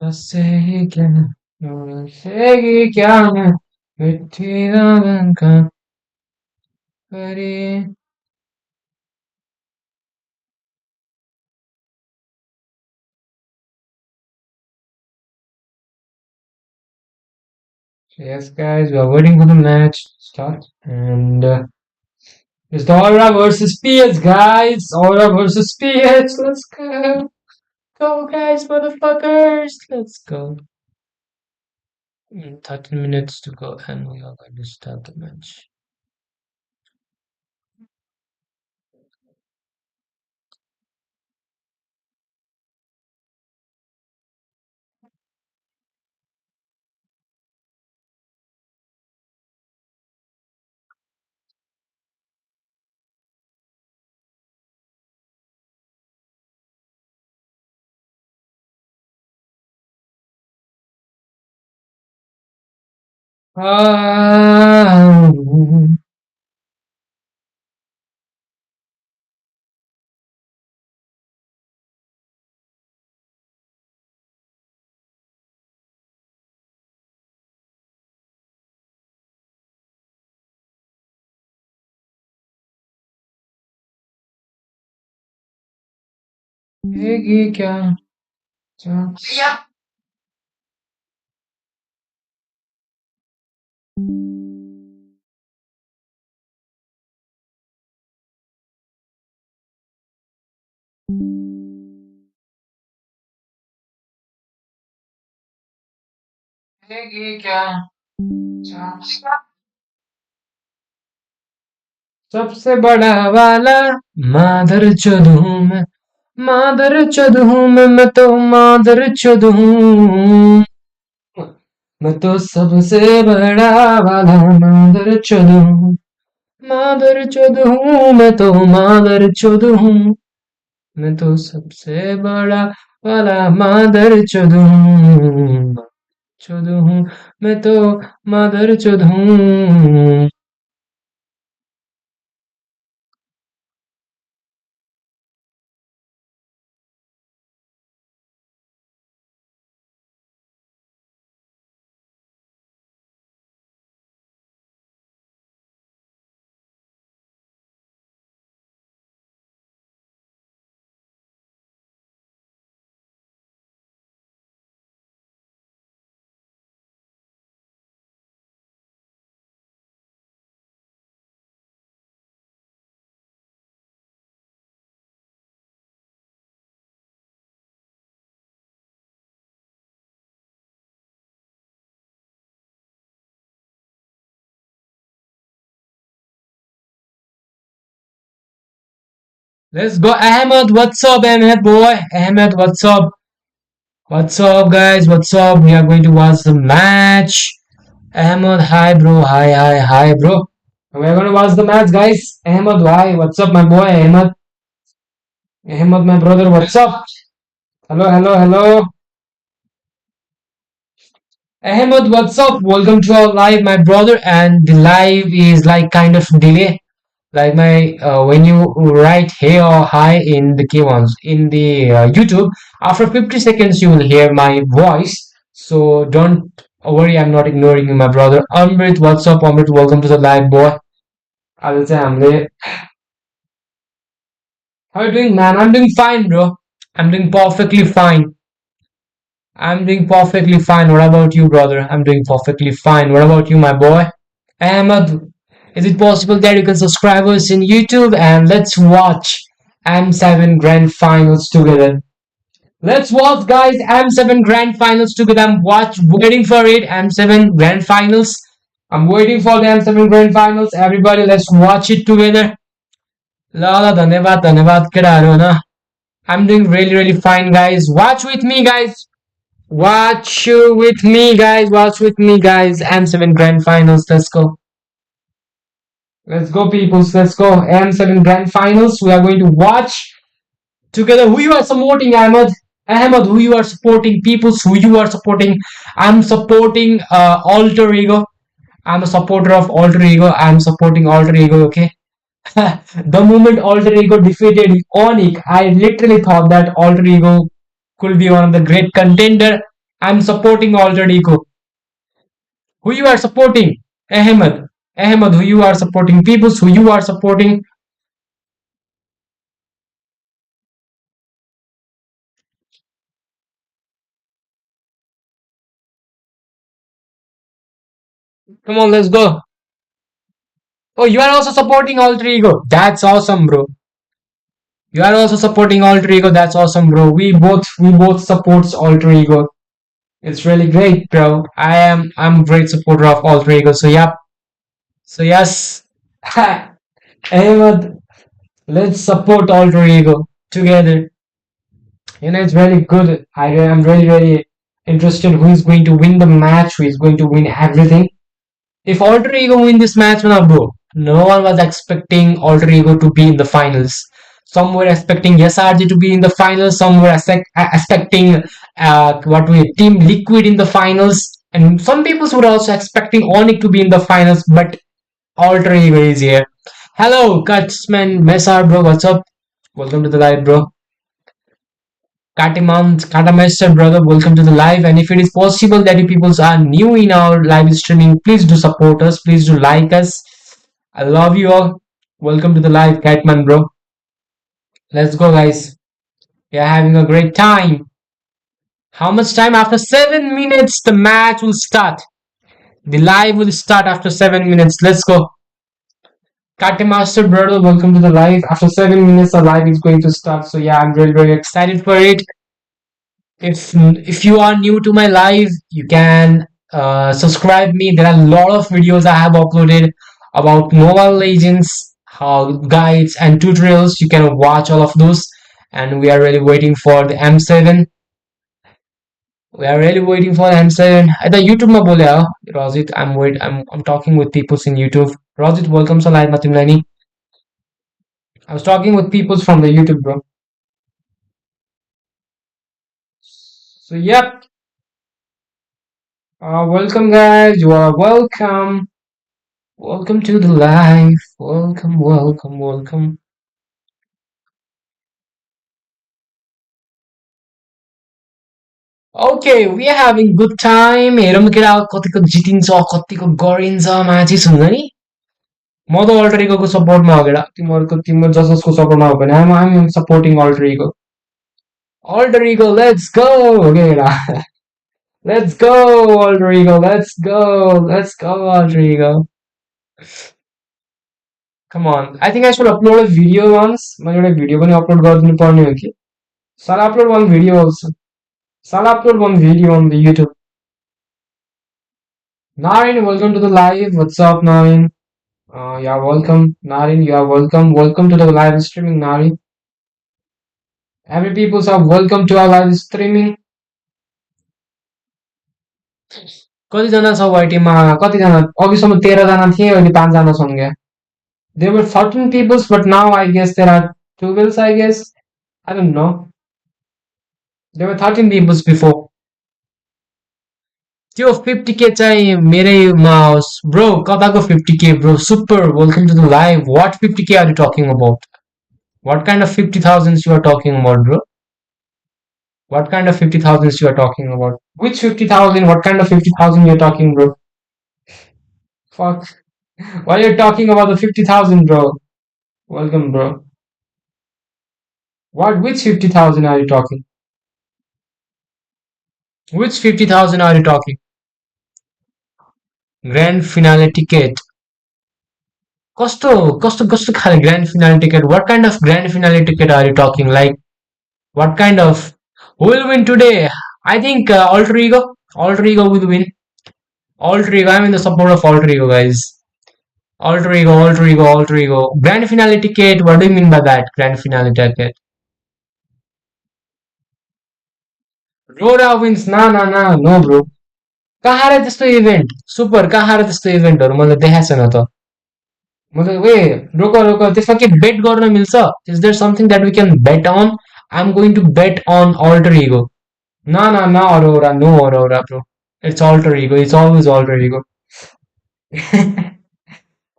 बसे क्या बसेगी क्या मैं मिट्टी दामन का परी. Yes, guys, we are waiting for the match to start, and it's the Aura versus PS, guys. Aura versus PS. Let's go, guys, motherfuckers. Let's go. 13 minutes to go, and we are going to start the match. Ah, ये क्या ये क्या सबसे बड़ा वाला माधर चोद हूँ मैं. मादर चोद हूँ मैं तो मादर चोद हूँ. मैं तो सबसे बड़ा वाला मादर चोद हूँ. मादर चोद हूँ मैं तो मादर चोद हूँ. मैं तो सबसे बड़ा वाला मादर चोद हूँ. चोद हूँ. मैं तो मादर चोद हूँ. Let's go, Ahmed. What's up, Ahmed boy? Ahmed, what's up? What's up, guys? What's up? We are going to watch the match. Ahmed, hi, bro. Hi, hi, hi, bro. We are going to watch the match, guys. Ahmed, hi. What's up, my boy? Ahmed, Ahmed, my brother. What's up? Hello, hello, hello. Ahmed, what's up? Welcome to our live, my brother. And the live is like kind of delay. Like my when you write hey or hi in the keywords in the YouTube, after 50 seconds you will hear my voice. So don't worry, I'm not ignoring you, my brother. Amrit, what's up, Amrit? Welcome to the live, boy. I will say Amrit. How are you doing, man? I'm doing fine, bro. I'm doing perfectly fine. I'm doing perfectly fine. What about you, brother? I'm doing perfectly fine. What about you, my boy? Ahmed, is it possible that you can subscribe us in YouTube and let's watch M7 Grand Finals together? Let's watch, guys, M7 Grand Finals together. Waiting for it. M7 Grand Finals. I'm waiting for the M7 Grand Finals. Everybody, let's watch it together. Lala, धन्यवाद धन्यवाद करा रहे हो ना. I'm doing really really fine, guys. Watch with me, guys. Watch with me, guys. Watch with me, guys. M7 Grand Finals. Let's go. Let's go, peoples. Let's go. M7 Grand Finals. We are going to watch together. Who you are supporting, Ahmed? Ahmed, who you are supporting? Peoples, who you are supporting? I'm supporting Alter Ego. I'm a supporter of Alter Ego. I'm supporting Alter Ego. Okay. The moment Alter Ego defeated Onyx, I literally thought that Alter Ego could be one of the great contender. I'm supporting alter ego. Who you are supporting? Ahmed. Ahmed, who you are supporting? Peoples, who you are supporting? Come on, let's go. Oh, you are also supporting alter ego. That's awesome, bro. You are also supporting alter ego. That's awesome, bro. We both supports alter ego. It's really great, bro. I'm a great supporter of alter ego. So yep. So yes. Ahmed, let's support alter ego together. It's really good. I'm really interested who is going to win the match, who is going to win everything. If Alter Ego win this match now, bro, no one was expecting Alter Ego to be in the finals. Some were expecting SRG to be in the finals. Some were expecting what we Team Liquid in the finals, and some people were also expecting Onyx to be in the finals. But Alter Ego is here. Hello, Cutsman Messar, bro. What's up? Welcome to the live, bro. Katameister brother, welcome to the live. And if it is possible that you people are new in our live streaming, please do support us. Please do like us. I love you all. Welcome to the live, Catman bro. Let's go, guys. We are having a great time. How much time? After 7 minutes, the match will start. The live will start after 7 minutes. Let's go. Master brother, welcome to the live. After 7 minutes, the live is going to start. So yeah, I'm really excited for it. If you are new to my live, you can subscribe me. There are a lot of videos I have uploaded about Mobile Legends, how guides and tutorials. You can watch all of those. And we are really waiting for the M7. We are really waiting for M7. At YouTube में बोले आओ Rozit. I'm talking with people in YouTube. Rozit, welcome to live Matimlani. I was talking with people from the YouTube, bro. So yep. Welcome, guys. You are welcome. Welcome to the live. Welcome, welcome, welcome. Okay, we are having good time. हेरौँ केटा कतिको जितिन्छ कतिको गरिन्छ माथि सुन्दैन नि म त alter इगोको सपोर्टमा हो केटा तिम्रो जसको सपोर्टमा हो भने I'm supporting alter ego. Alter ego, let's go हो केटा let's go alter ego, let's go alter ego. Come on, I think I should upload a video once. मैले एउटा भिडियो पनि अपलोड गरिदिनु पर्ने हो कि Shall I upload one video also? Shall I upload one video on the YouTube? Naren, welcome to the live. What's up, Naren? Yeah, welcome. Naren, you are welcome. Welcome to the live streaming, Naren. Every people are welcome to our live streaming. कतिजना छ वाइटीमा कतिजना अघिसम्म 13 जना थिए अहिले 5 जना छन् क्या There were 13 people, but now I guess there are 12, I guess. I don't know. There were 13 people before. त्यो 50K चाहिँ मेरैमा होस् bro कताको 50K bro super welcome to the live what 50K are you talking about what kind of 50,000s you are talking about bro what kind of 50,000s you are talking about which 50,000 what kind of 50,000 you are talking bro fuck why are you talking about the 50,000 bro welcome bro what which 50,000 are you talking which 50,000 are you talking grand finale ticket कस्तो कस्तो कस्तो खाले grand finale ticket what kind of grand finale ticket are you talking like what kind of who will win today? I think Alter Ego. Alter Ego will win. Alter Ego. I'm in the support of Alter Ego, guys. Alter Ego, Alter Ego, Alter Ego. Grand finale ticket. What do you mean by that? Grand finale ticket. Aurora wins. Na na na. No, bro. कहाँ र त्यस्तो event super कहाँ र त्यस्तो इभेन्टहरू मैले देखाएको छैन त मतलब ए रोक रोक त्यसमा के बेट गर्न मिल्छ is there something that we can bet on I am going to bet on alter ego No, no, no, Aurora, no, Aurora, bro. It's alter ego. It's always alter ego.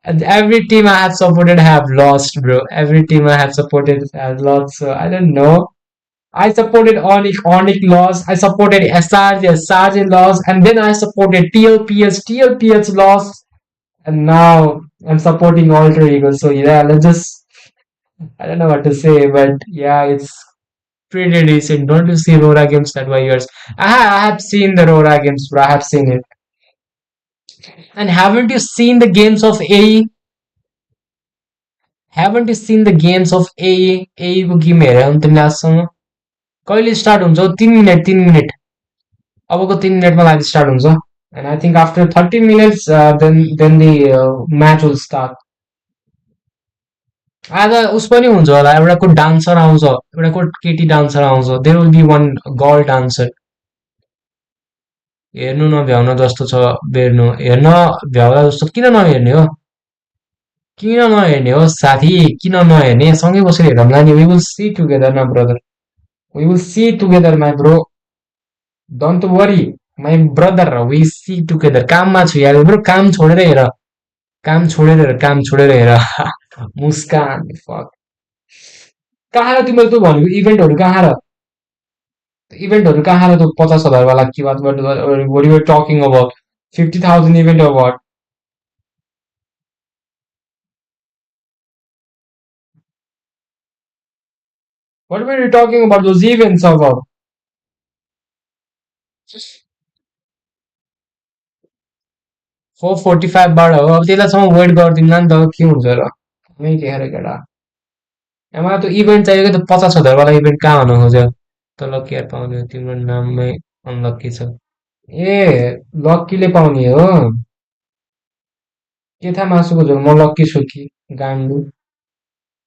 And every team I have supported have lost, bro. Every team I have supported has lost. So I don't know. I supported Onyx loss. I supported SRJ loss, and then I supported TLPS loss, and now I'm supporting Alter Ego. So yeah, let's just I don't know what to say, but yeah, it's pretty decent. Don't you see Aurora games that were yours? I have seen the Aurora games, bro. I have seen it. And haven't you seen the games of AE? Haven't you seen the games of AE? AE को game हेऱ्यौ भने तिमीले आजसम्म कहिले start हुन्छ 3 minute अबको 3 मिनटमा live start हुन्छ and I think after 30 minutes then the match will start. आज उस पनि हुन्छ होला एउटा को डान्सर आउँछ एउटा को केटी डान्सर आउँछ there will be one girl dancer हेर्नु नभ्याउन जस्तो छ बेर्नु हेर्न भ्याउला जस्तो किन नहेर्ने हो किन नहेर्ने हो साथी किन नहेर्ने सँगै बसेर हेरौँला नि वी विल सी टुगेदर न brother we will see together my bro don't worry my brother we see together काममा छु यार ब्रो काम छोडेर हेर मुस्कान फक कहाँ र तिम्रो तँ भनेको इभेन्टहरू कहाँ र तँ 50,000 वाला की बात गर्नु what you were talking about 50,000 event or what were you talking about those events about 445 बाट हो अब त्यसलाईसम्म वेट गरिदिउँला नि त के हुन्छ र नै के अरे केटा मलाई त इभेन्ट चाहिएको त 50,000 वाला इभेन्ट कहाँ हुन खोज्यो तल केयर पाउने हो तिम्रो नाममै अनलकी छ ए लक्कीले पाउने हो के थाहा मासुको झोल म लक्की छु कि गान्डु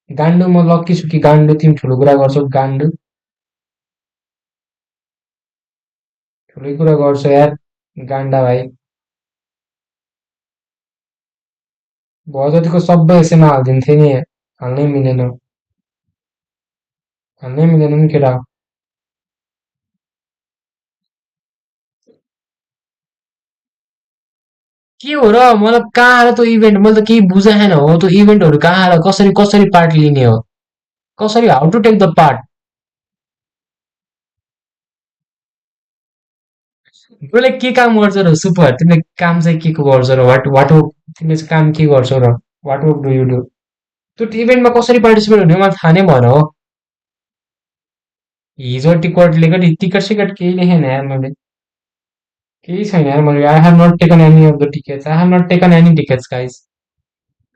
गान्डु म लक्की छु कि गान्डु तिमी ठुलो कुरा गर्छौ गान्डु ठुलै कुरा गर्छ यार गान्डा भाइ भयो जतिको सबै यसैमा हालिदिन्थे नि हाल्नै मिलेन नि केटा के हो र मतलब कहाँ आएर त्यो इभेन्ट मैले त केही बुझाएन हो त्यो इभेन्टहरू कहाँ आएर कसरी कसरी पार्ट लिने हो कसरी how to take the part तिमीले के काम गर्छौ र सुपर तिमीले काम चाहिँ के को गर्छौ र वाट वाट तिमीले चाहिँ काम के गर्छौ र what work do you do त्यो इभेन्टमा कसरी पार्टिसिपेट हुने हो मलाई थाहा नै भएन हो हिजो टिकट सिकट केही लेखेन यार मैले केही छैन यार मैले I have not taken any of the tickets I have not taken any tickets guys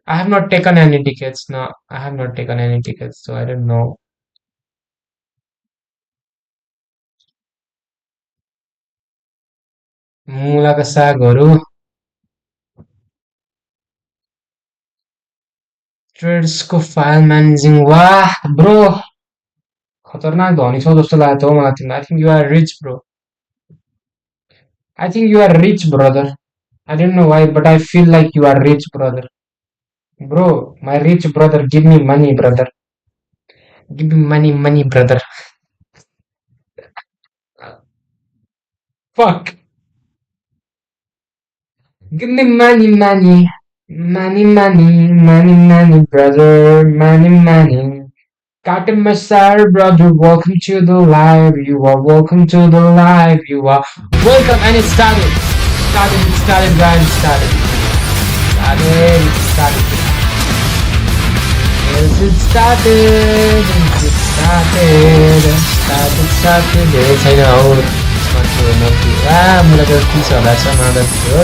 I have not taken any tickets न I have not taken any tickets so I don't know मुलाका सागहरू ट्रेड्सको file managing वाह bro खतरनाक धनी छौ जस्तो लाग्छ हो मलाई तिमीलाई I think you are rich bro I think you are rich, brother. I don't know why, but I feel like you are rich, brother. Bro, my rich brother, give me money, brother. Give me money, brother. Fuck. Give me money, brother. Money. Got my star, brother. Welcome to the live. You are welcome to the live. You are welcome, and it started. Started, Brian. Started. Yes, it started. धेरै छैन हौ मान्छे मलाई त 30,000 छ मादर थियो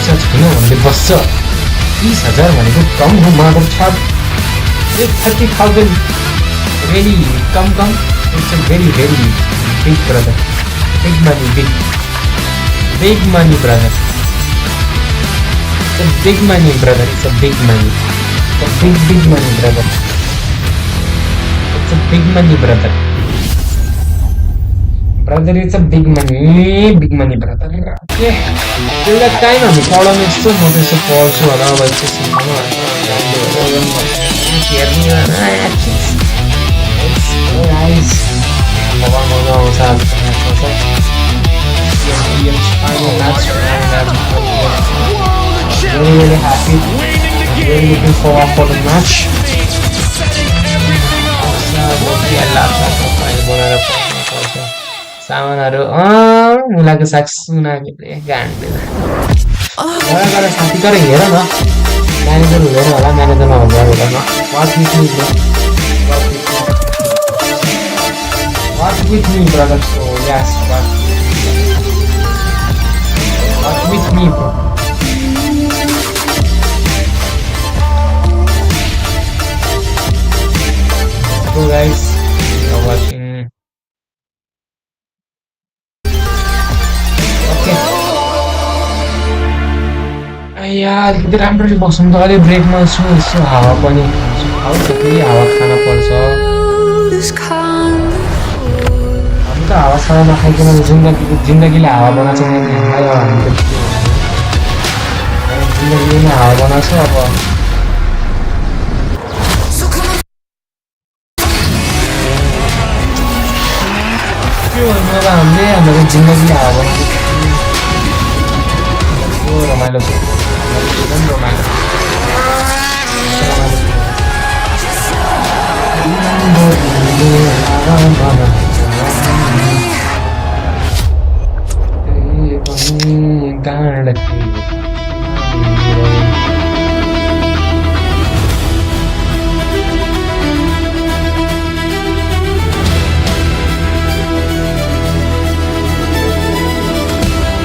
छैन भन्ने बस्छ 30,000 भनेको कम हो मादर छ 30,000 really come it's a very big brother big money brother it's a big money brother it's a big money it's a big money brother it's a big money brother it's a big money brother okay एउटा time हामी पढाउने यस्तो म त्यसो पढ्छु होला अब guys मजा आउँछ really happy really looking forward for the match लाग्छ तपाईँले बनाएर पर्छ सामानहरू मुलाको साग सुनाको गान्डे गएर गएर साथी तर हेर न म्यानेजर हुँदैन होला म्यानेजरमा हुँदैन हुँदैन What with me, brother? So yes, what with me, bro? So guys, you're watching. Okay. यार किती राम्ररी बसौँ त अलि ब्रेकमा छु यसो हावा पनि आउँछ फेरि हावा खान पर्छ हामी त हावा सावा नखाइकन जिन्दगीले हावा बनाएको नि हामीलाई अब हामी त जिन्दगीले नै हावा बनाएको अब के भन्नु अब हामीले हाम्रो जिन्दगीले हावा बनाएको रमाइलो छ रमाइलो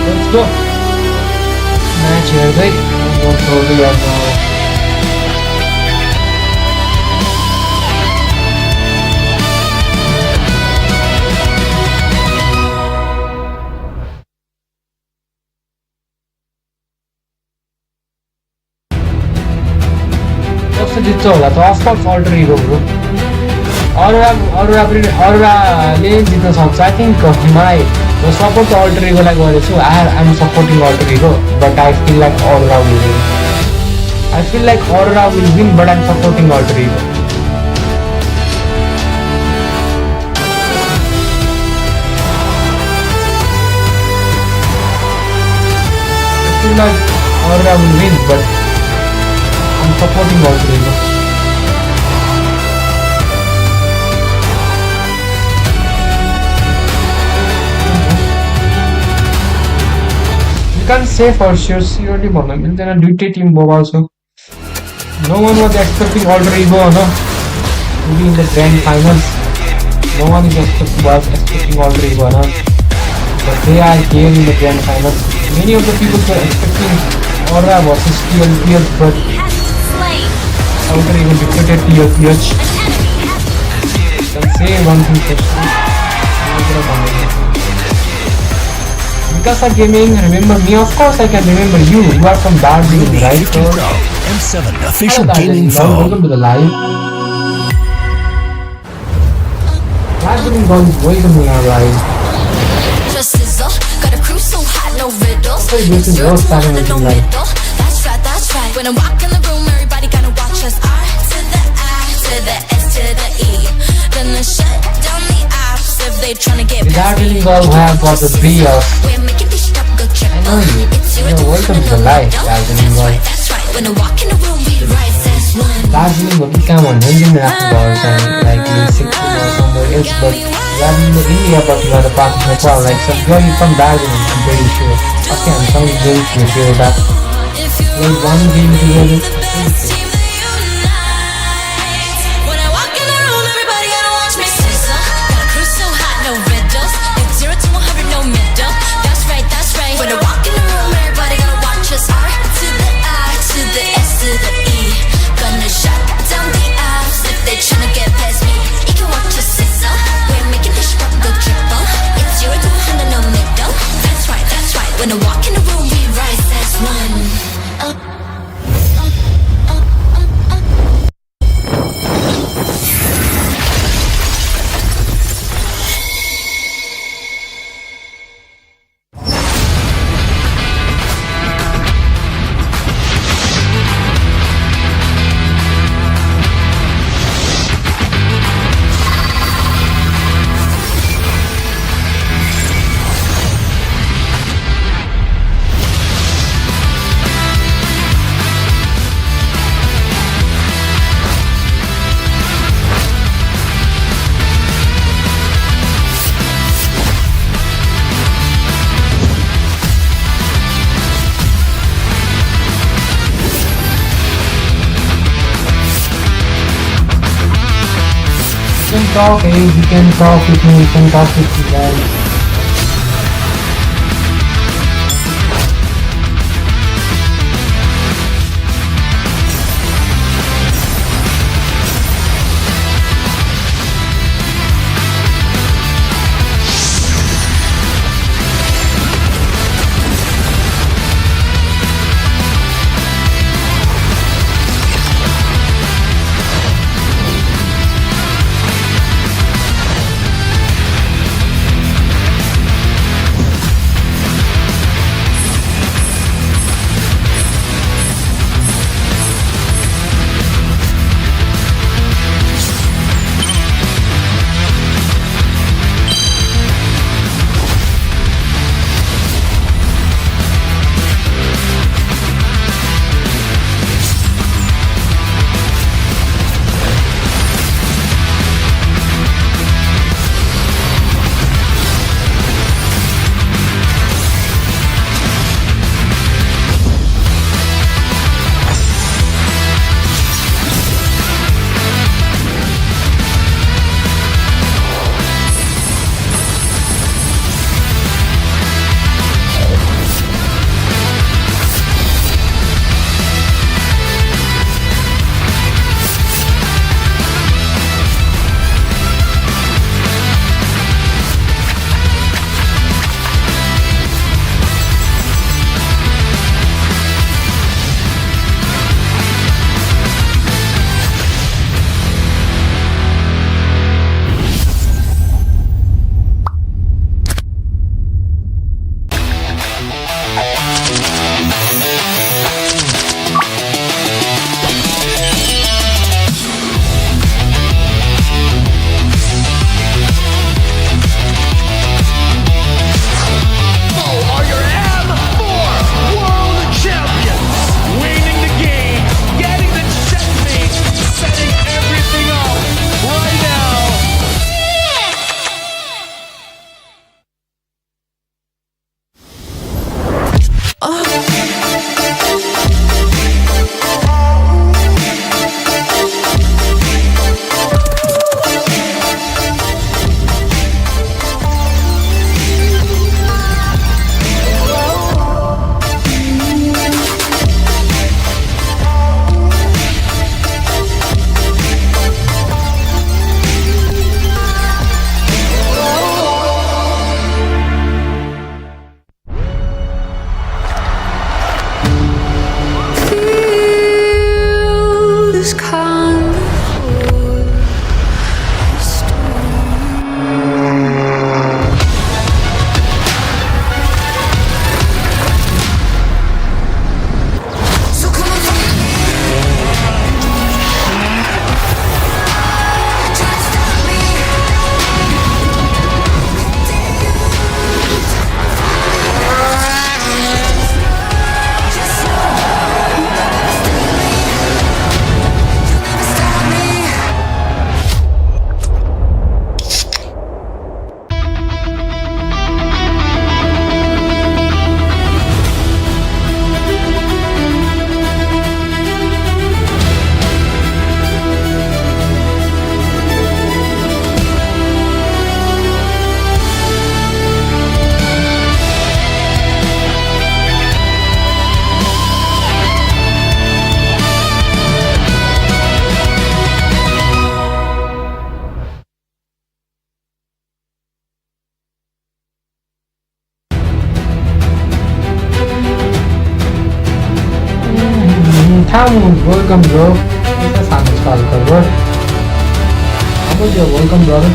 Let's go. Match हेर्दै थोरै अब कस्तो जित्छ होला त अफकोर्स अल्टर इगो ब्रो अरोराले जित्न सक्छ आई थिङ्क मलाई सपोर्ट अल्टर इगोलाई गरेछु I'm supporting alter ego but I feel like Aurora will win I feel like Aurora will win but I'm supporting alter ego I feel like Aurora will win, but I'm supporting Alter Ego. You can't say for sure, surely भन्नु मिल्दैन दुईटै Tim बबाल्छ No one was expecting Alter Ego to be in the grand finals. No one is expecting Alter Ego but they are here in the grand finals. Many of the people were expecting Aurora versus TLPH, but Alter Ego defeated TLPH. Can say one thing for sure. Mikasa Gaming, remember me? Of course I can remember you. You are from Darjeeling, right? M7 official gaming phone. Welcome to the live. Darjeeling guys, welcome to our live. No riddles. This is your starting with life. That's right. When I walk in the room, everybody gotta watch us. R to the I to the S to the E. Gonna shut down the apps if they tryna get past me. Darjeeling girl have got the 3 years. We're making this stuff go triple. I know you. You're welcome to the life, Darjeeling girl. That's right. When I walk in the room, we rise as one. Darjeeling will become one hundred girls and like in 60 or somewhere else, but you are in India, but you are a part of Nepal. Like some girl from Darjeeling, I'm very sure. Okay, I'm sounding very sure that. Like one game together. When I walk in the room, everybody gotta watch me sizzle. Got a crew so hot, no riddles. Like 0 to 100, no middle. That's right, that's right. When I walk in the room, everybody gotta watch us. R to the I to the S to the E. Gonna shut down the apps if they tryna get past me. You can watch us sizzle. We're making this truck go triple. It's 0 to 100, no middle. That's right, that's right. When I walk in the room, we rise as one. talk, hey, you can talk with me, you can talk with me, guys. Thamus, welcome bro. This is Thamus Kalkar. How about your welcome brother?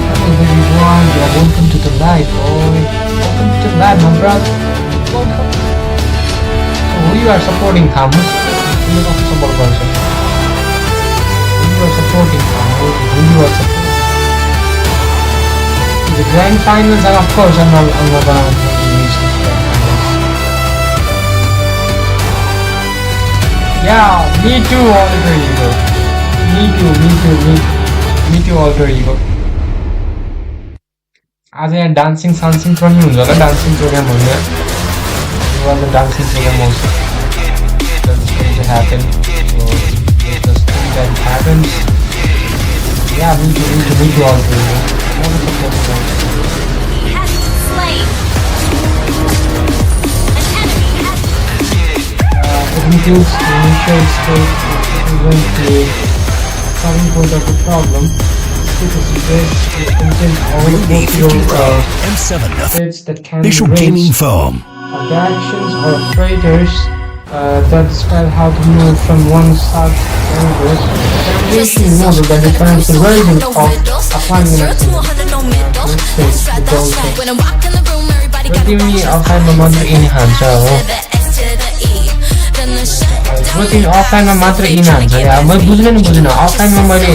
Hello everyone, you are welcome to the live boy. Welcome to the live my brother. Welcome. So who you are supporting Thamus? Who you are support person? Who you are supporting Thamus? Who you are supporting? The grand finals and of course I'm not gonna release this grand finals. Yeah, me too, alter ego. Me too, alter ego. आज यहाँ dancing सान्सिङ पनि हुन्छ होला dancing programme हुन्छ was a dancing program also that is going to happen so it's just thing that happens Yeah, me too, me too, me too also. I want to support them. Has slain. An enemy has It includes the initial state going to starting point of the problem. Status request will contain all Rudy of your 55 M7 states that can be official gaming raised. phone. The actions or traitors that describe how to move from one side to another. Foundation model that defines the version of applying an when I'm walking the room, everybody got Routine offline मा मात्र इन हान्छ हो routine अफलाइनमा मात्र इन हान्छ यार मैले बुझ्न अफलाइनमा मैले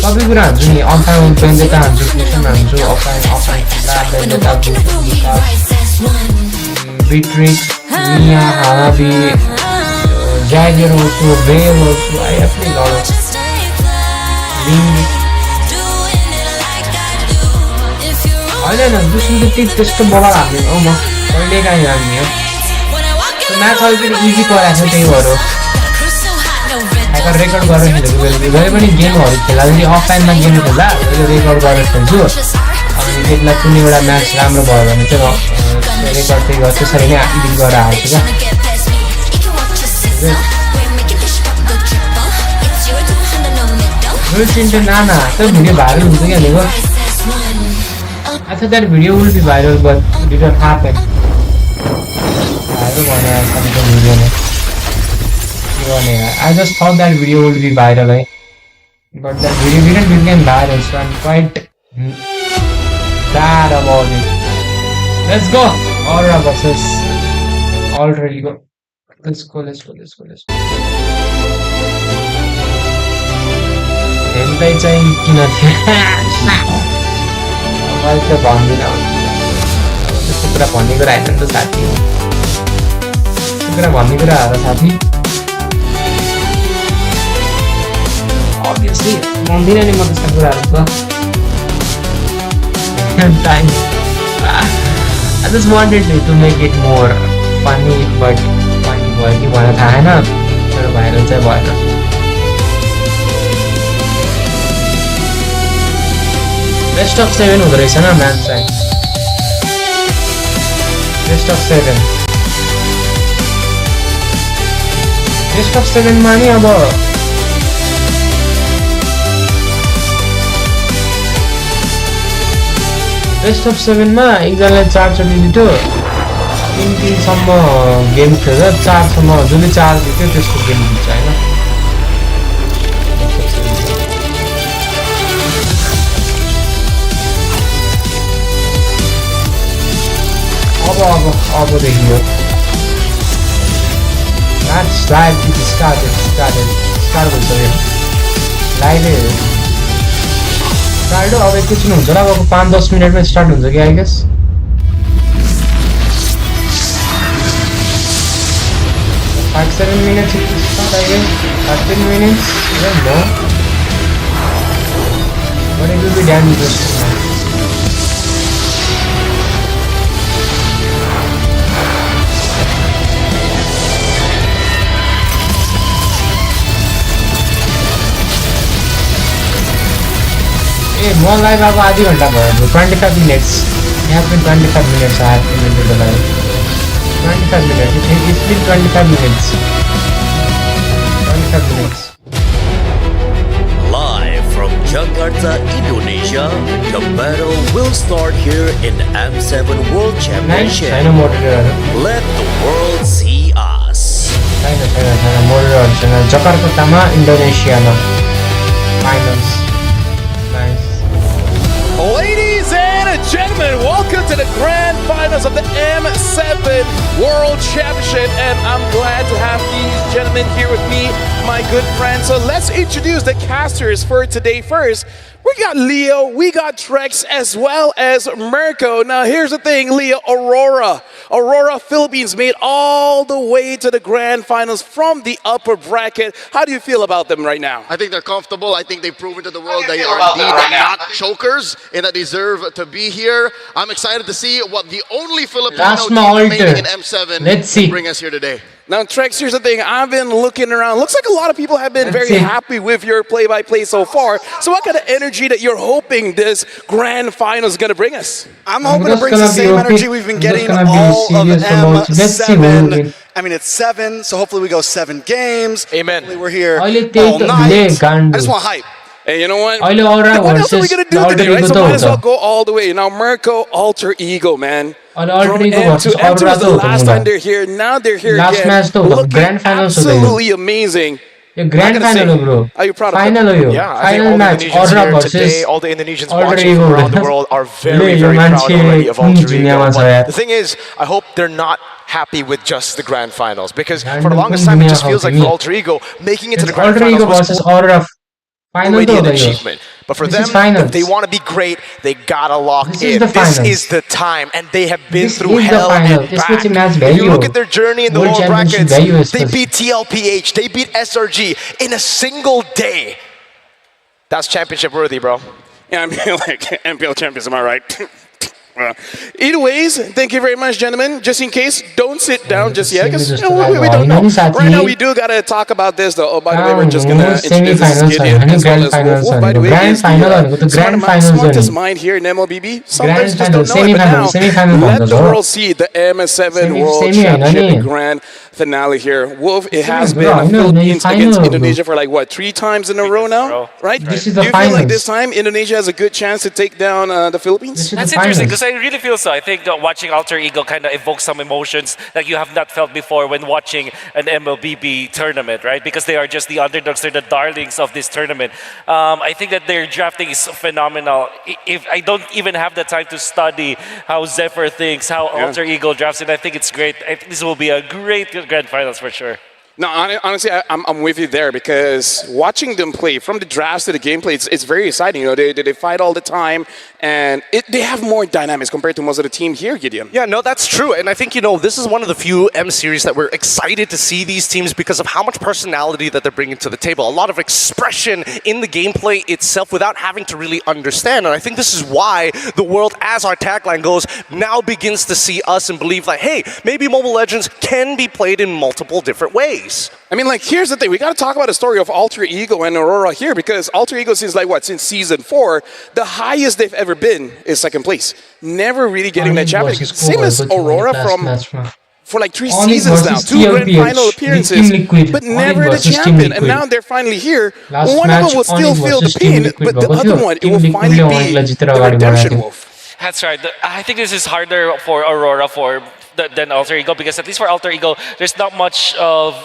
सबै कुरा हान्छु नि अफलाइनमा पेन डेटा हान्छु क्वेसन हान्छु अफलाइन डेटा बिट्रिक मिया हाबी जाइगर होछु बेल होछु आई एफली लड होइन दुसरी टिप त्यस्तो बबाल हाल्ने हो म कहिले काहीँ हाल्ने हो म्याच अलिकति इजी परेको छ त्यही भएर रेकर्ड गरेर खेलेको बेला जहिले पनि गेमहरू खेल्दाखेरि अफलाइनमा गेम खेल्दा रेकर्ड गरेर खेल्छु अनि त्यसलाई कुनै एउटा म्याच राम्रो भयो भने चाहिँ रेकर्ड चाहिँ गर्छु त्यसरी नै एडिट गरेर हाल्छु क्या चिन्ता नाना त्यो भिडियो भाइरल हुन्छ क्या भनेको I thought that video will be viral, but it didn't happen. I don't want to have some video. I just thought that video would be viral, but that video didn't become viral, so I'm quite bad about it. Let's go! Aurora versus already go. Let's go. Hentai चाहिँ किन थियो मैले त भन्दिनँ त्यस्तो कुरा भन्ने कुरा होइन नि त साथी त्यो कुरा भन्ने कुरा हो र साथी अभियसली भन्दिनँ नि म त्यस्तो कुराहरू त time I just wanted to make it more funny but funny भयो कि भनेर थाहा छैन तर भाइरल चाहिँ भएन Best of 7 हुँदो रहेछ न म्याच चाहिँ Best of 7 Best of 7 मा नि अब Best of 7 मा एकजनाले 4 चोटि जित्यो 3 सम्म गेम खेल्दा 4 सम्म जसले 4 जित्यो त्यसको गेम जित्छ हैन अब देखियो म्याच लाइभ स्टार्ट भइसक्यो लाइभै स्टार्ट अब एकैछिन हुन्छ होला अब 5-10 मिनटमा स्टार्ट हुन्छ कि I guess 5-7 minutes to start I guess 13 minutes I don't know but it will be damn interesting म लाइभ अब आधी घन्टा भयो 25 minutes it has been 25 minutes I have been into the live 25 minutes it's been 25 minutes 25 minutes live from Jakarta, Indonesia. The battle will start here in the M7 World Championship. Let the world see us. Jakarta, Indonesia finals. Ladies and gentlemen, welcome to the grand finals of the M7 World Championship, and I'm glad to have these gentlemen here with me, my good friends. So let's introduce the casters for today first. We got Leo, we got Trex, as well as Mirko. Now here's the thing, Leo, Aurora Philippines made all the way to the grand finals from the upper bracket. How do you feel about them right now? I think they're comfortable. I think they've proven to the world they are indeed not chokers and that deserve to be here. I'm excited to see what the only Filipino team remaining in M7 Let's see. bring us here today. Now, Trex, here's the thing. I've been looking around. Looks like a lot of people have been very happy with your play-by-play so far. So what kind of energy that you're hoping this grand final is going to bring us? I'm hoping it brings the same energy we've been getting all of M7. I mean, it's 7, so hopefully we go 7 games. Amen. Hopefully we're here all night. I just want hype. Hey, you know what? Aurora What else are we going to do versus today, right? So Alter might as well Ego. go all the way. Now, Mirko, Alter Ego, man. Alter From Ego M2. versus M2 was the Aurora last time they're here. Now they're here Last again. match to Looking grand finals absolutely amazing. Your grand final, bro. Are you proud of Final, that? yo. Yeah, I think Final all the match. Indonesians Aurora here versus today, all the Indonesians Alter watching Ego. from around the world are very, very proud already of Alter Ego. But the thing is, I hope they're not happy with just the grand finals, because for the longest time it just feels like for Alter Ego, making it to the grand Alter Ego finals versus was Aurora. Final already an though, achievement. But for This is them, finals. if they want to be great, they gotta lock This in. is the This finals. is the time, and they have been This through is the hell final. and This back. which match If value. you look at their journey in the World lower Championship brackets, value is they first. beat TLPH, they beat SRG in a single day. That's championship worthy, bro. Yeah, I mean, like, MPL champions, am I right? Either ways, thank you very much, gentlemen. Just in case, don't sit down just yet, because we don't know. Right now, we do got to talk about this, though. Oh, by the way, we're just going to introduce this Gideon as well as Wolf. By the way, grand final, smartest mind here in MLBB. Sometimes you just don't know it, but now, let the world see the MS7 World Championship Grand Finale here. Wolf, it has been a Philippines against Indonesia for like, what, 3 times in a row now? Right? Do you feel like this time Indonesia has a good chance to take down the Philippines? That's interesting, because I really feel so. I think watching Alter Ego kind of evokes some emotions that you have not felt before when watching an MLBB tournament, right? Because they are just the underdogs, they're the darlings of this tournament. I think that their drafting is phenomenal. If I don't even have the time to study how Zephyr thinks, how Alter Ego drafts it, I think it's great. I think this will be a great grand finals for sure. No, honestly, I'm with you there, because watching them play, from the drafts to the gameplay, it's very exciting. You know, they fight all the time, and they have more dynamics compared to most of the team here, Gideon. Yeah, no, that's true. And I think, you know, this is one of the few M series that we're excited to see these teams because of how much personality that they're bringing to the table. A lot of expression in the gameplay itself without having to really understand. And I think this is why the world, as our tagline goes, now begins to see us and believe like, hey, maybe Mobile Legends can be played in multiple different ways. I mean, like, here's the thing. We got to talk about the story of Alter Ego and Aurora here, because Alter Ego, since like what, since season 4, the highest they've ever been is 2nd place. Never really getting that championship. Same as Aurora for like 3 seasons now. 2 grand final appearances, but never the champion. And now they're finally here. One of them will still feel the pain, but the other one, it will finally be the redemption, Wolf. That's right. I think this is harder for Aurora than Alter Ego, because at least for Alter Ego, there's not much of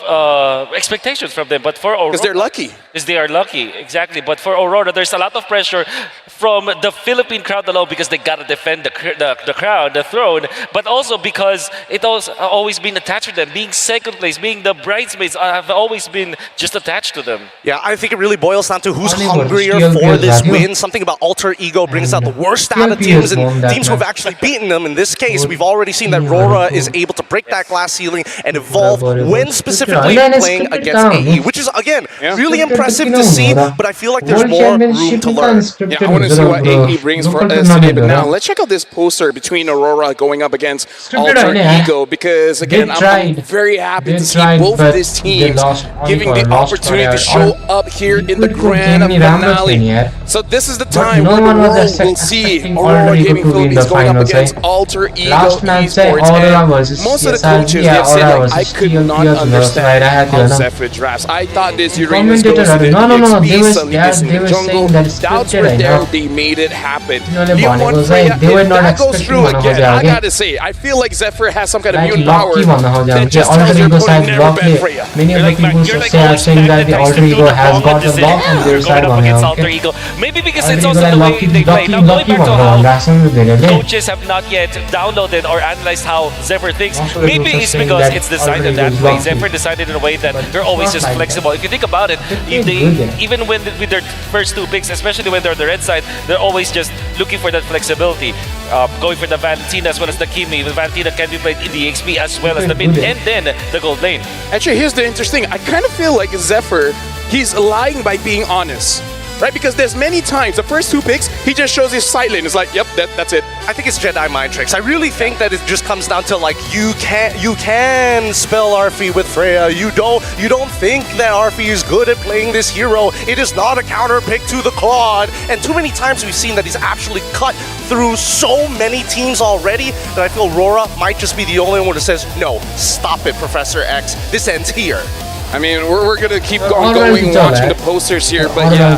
expectations from them. But for Aurora, because they're lucky. Because they are lucky, exactly. But for Aurora, there's a lot of pressure from the Philippine crowd alone, because they gotta defend the crown, the throne. But also because it also always been attached to them. Being 2nd place, being the bridesmaids, have always been just attached to them. Yeah, I think it really boils down to who's hungrier for this win. Something about Alter Ego brings out the worst out of teams, and teams who have actually beaten them. In this case, we've already seen that Aurora is able to break that glass ceiling and evolve when specifically playing against AE, which is, again, really impressive to see, but I feel like there's more room to learn. Yeah, I want to see what AE brings for us today, but now let's check out this poster between Aurora going up against Alter Ego, because, again, I'm very happy to see both these teams giving the opportunity to show up here in the grand finale. So this is the time where the world will see Aurora Gaming Philippines going up against Alter Ego Esports. Most of the coaches, they've said, like, I could not understand how Zephyr drafts. I thought this Uranus goes to the XP, Salinas in the jungle. Doubts were there, they made it happen. Leon Freya, if that goes through again, I gotta say, I feel like Zephyr has some kind of immune power that just tells your opponent never bet Freya. Many of the people are saying that the Alter Ego has got a block on their side. Maybe because it's also the way they play. Now going back to how coaches have not yet downloaded or analyzed how Zephyr thinks. Maybe it's because it's designed that way. Zephyr decided in a way that they're always just flexible. If you think about it, even with their first 2 picks, especially when they're on the red side, they're always just looking for that flexibility. Going for the Valentina as well as the Kimi. The Valentina can be played in the XP as well as the mid, and then the gold lane. Actually, here's the interesting thing. I kind of feel like Zephyr, he's lying by being honest. right? Because there's many times, the first 2 picks, he just shows his side lane. It's like, yep, that's it. I think it's Jedi mind tricks. I really think that it just comes down to like you can spell Arfi with Freya. You don't think that Arfi is good at playing this hero. It is not a counter pick to the Claude. And too many times we've seen that he's actually cut through so many teams already that I feel Aurora might just be the only one that says, no, stop it, Professor X. This ends here. I mean, we're going to keep going watching the posters here, but yeah,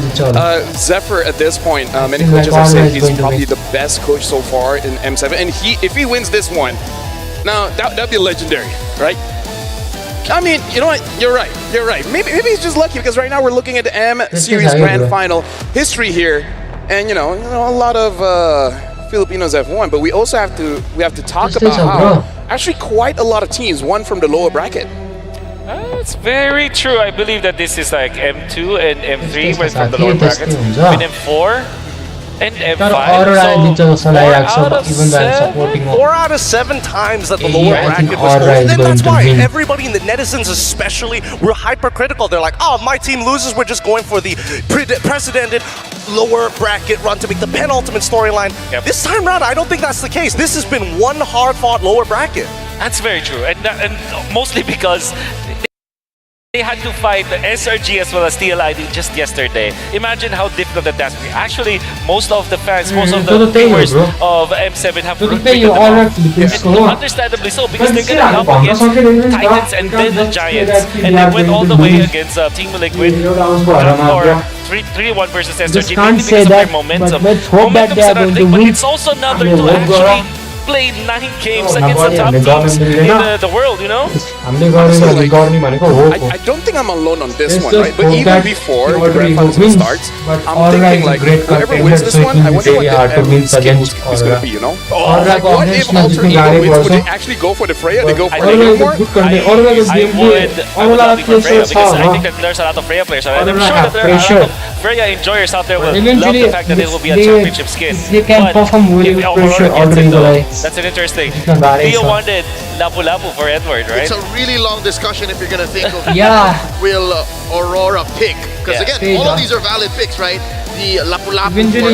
Zephyr at this point, many coaches have said he's probably the best coach so far in M7, and if he wins this one, now that'd be legendary, right? I mean, you know what? You're right. Maybe he's just lucky because right now we're looking at the M Series Grand Final history here, and you know a lot of Filipinos have won, but we also have to talk about how actually quite a lot of teams won from the lower bracket. It's very true. I believe that this is like M2 and M3 were from the lower brackets. With M4 and M5. So 4 out of 7 times that the lower bracket was closed. And that's why everybody in the netizens especially were hypercritical. They're like, oh, if my team loses, we're just going for the precedented lower bracket run to make the penultimate storyline. Yep. This time around, I don't think that's the case. This has been one hard-fought lower bracket. That's very true. And mostly because they had to fight the SRG as well as TLID just yesterday. Imagine how difficult that has been. Actually, most of the fans, most of the viewers of M7 have written them off. Understandably so, because they're gonna help against Titans and then the Giants. And they went all the way against Team Liquid for 3-1 versus SRG, mainly because of their momentum. Momentum is another thing, but it's also another to actually played 9 games against the top teams in the world, you know? I don't think I'm alone on this one, right? But even before the Grand Finals starts, I'm thinking like, whoever wins this one, I wonder what the skin is going to be, you know? Like, what if Alter Ego wins? Would they actually go for the Freya? They go for the Aurora? I would love to go for Freya because I think that there's a lot of Freya players. And I'm sure that there are a lot of Freya enjoyers out there will love the fact that it will be a championship skin. But if Aurora gets it though, that's an interesting. Leo wanted Lapu Lapu for Edward, right? It's a really long discussion if you're going to think of will Aurora pick. Because again, all of these are valid picks, right? The Lapu Lapu for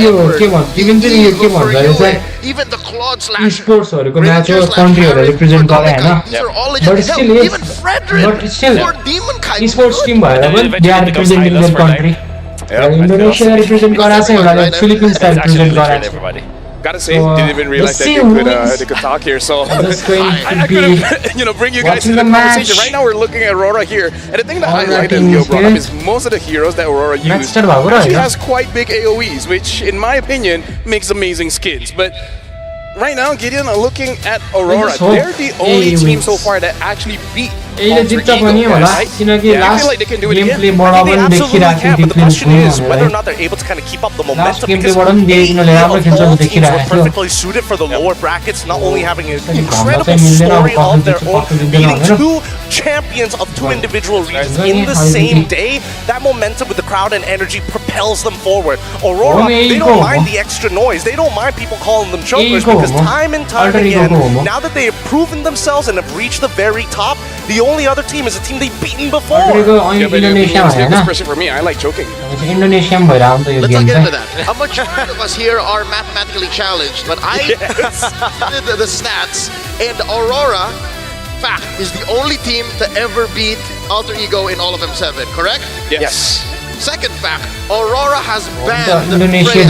Edward, even the Claude slash Ranger slash Harry, these are all legit. Even Frederick for Demon Kite. Esports team they are representing their country. Indonesia represent Philippines represent everybody. Gotta say, didn't even realize that they could talk here. So I could have, bring you guys into the conversation. Right now, we're looking at Aurora here, and the thing that highlighted Leo brought up is most of the heroes that Aurora used actually has quite big AOEs, which, in my opinion, makes amazing skins. But right now, Gideon, looking at Aurora, they're the only team so far that actually beat Alter Ego, right? I feel like they can do it again. They absolutely can, but the question is whether or not they're able to kind of keep up the momentum, because all teams were perfectly suited for the lower brackets, not only having an incredible story of their own, beating 2 champions of 2 individual regions in the same day. That momentum with the crowd and energy propels them forward. Aurora, they don't mind the extra noise. They don't mind people calling them chokers, because time and time again, now that they have proven themselves and have reached the very top, the only other team is a team they've beaten before. Especially for me, I like choking. Let's not get into that. A majority of us here are mathematically challenged, but I did the stats, and Aurora, fact, is the only team to ever beat Alter Ego in all of M7, correct? Yes. Second fact, Aurora has banned Freya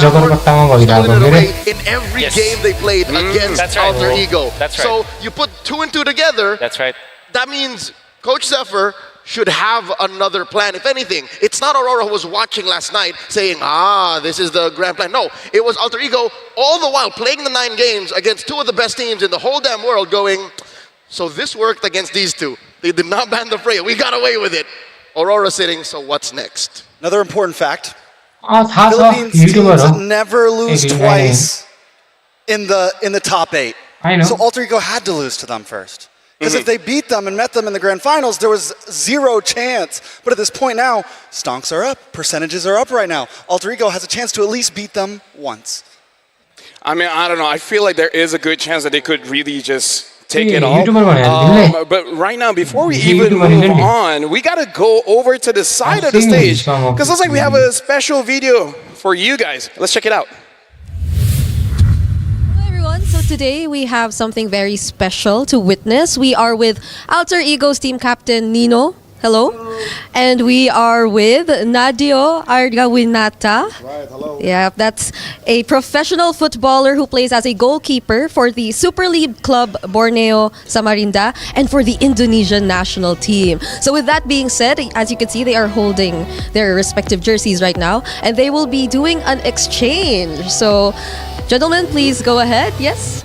in every game they played against Alter Ego. That's right. So you put 2 and 2 together. That's right. That means Coach Zephyr should have another plan. If anything, it's not Aurora who was watching last night saying, this is the grand plan. No, it was Alter Ego all the while playing the 9 games against 2 of the best teams in the whole damn world going, so this worked against these 2. They did not ban the Freya. We got away with it. Aurora sitting, so what's next? Another important fact. Philippines teams never lose twice in the top 8. I know. So Alter Ego had to lose to them first. Because if they beat them and met them in the grand finals, there was 0 chance. But at this point now, stonks are up, percentages are up right now. Alter Ego has a chance to at least beat them once. I mean, I don't know. I feel like there is a good chance that they could really just take it all. But right now, before we even move on, we gotta go over to the side of the stage because it looks like we have a special video for you guys. Let's check it out. So today we have something very special to witness. We are with Alter Ego's team captain Nino. Hello. And we are with Nadio Argawinata. Right, hello. Yeah, that's a professional footballer who plays as a goalkeeper for the Super League club Borneo Samarinda and for the Indonesian national team. So with that being said, as you can see, they are holding their respective jerseys right now and they will be doing an exchange. So gentlemen, please go ahead. Yes?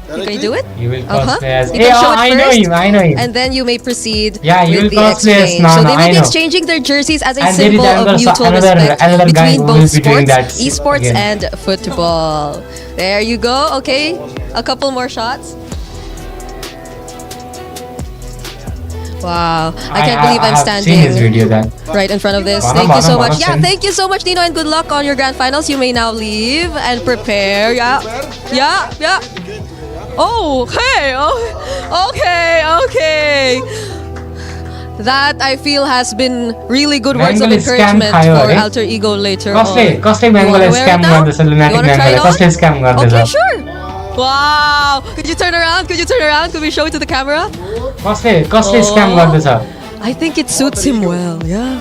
You can do it? You will cosplay as... You can show it I first, know him. and then you may proceed you with will the cosplay as... exchange. So they will be exchanging their jerseys as a symbol of mutual respect between both sports, esports and football. There you go. Okay, a couple more shots. Wow, I can't believe I'm standing right in front of this. Thank you so much. Yeah, thank you so much, Nino, and good luck on your grand finals. You may now leave and prepare. Yeah. Oh, hey. Oh, okay. That I feel has been really good words of encouragement for Alter Ego later on. Costly Mango scam गर्दैछ lunatic Mango costly scam गर्दैछ. Okay, sure. Wow. Could you turn around? Could we show it to the camera? Costly scam गर्दैछ. I think it suits him well. Yeah.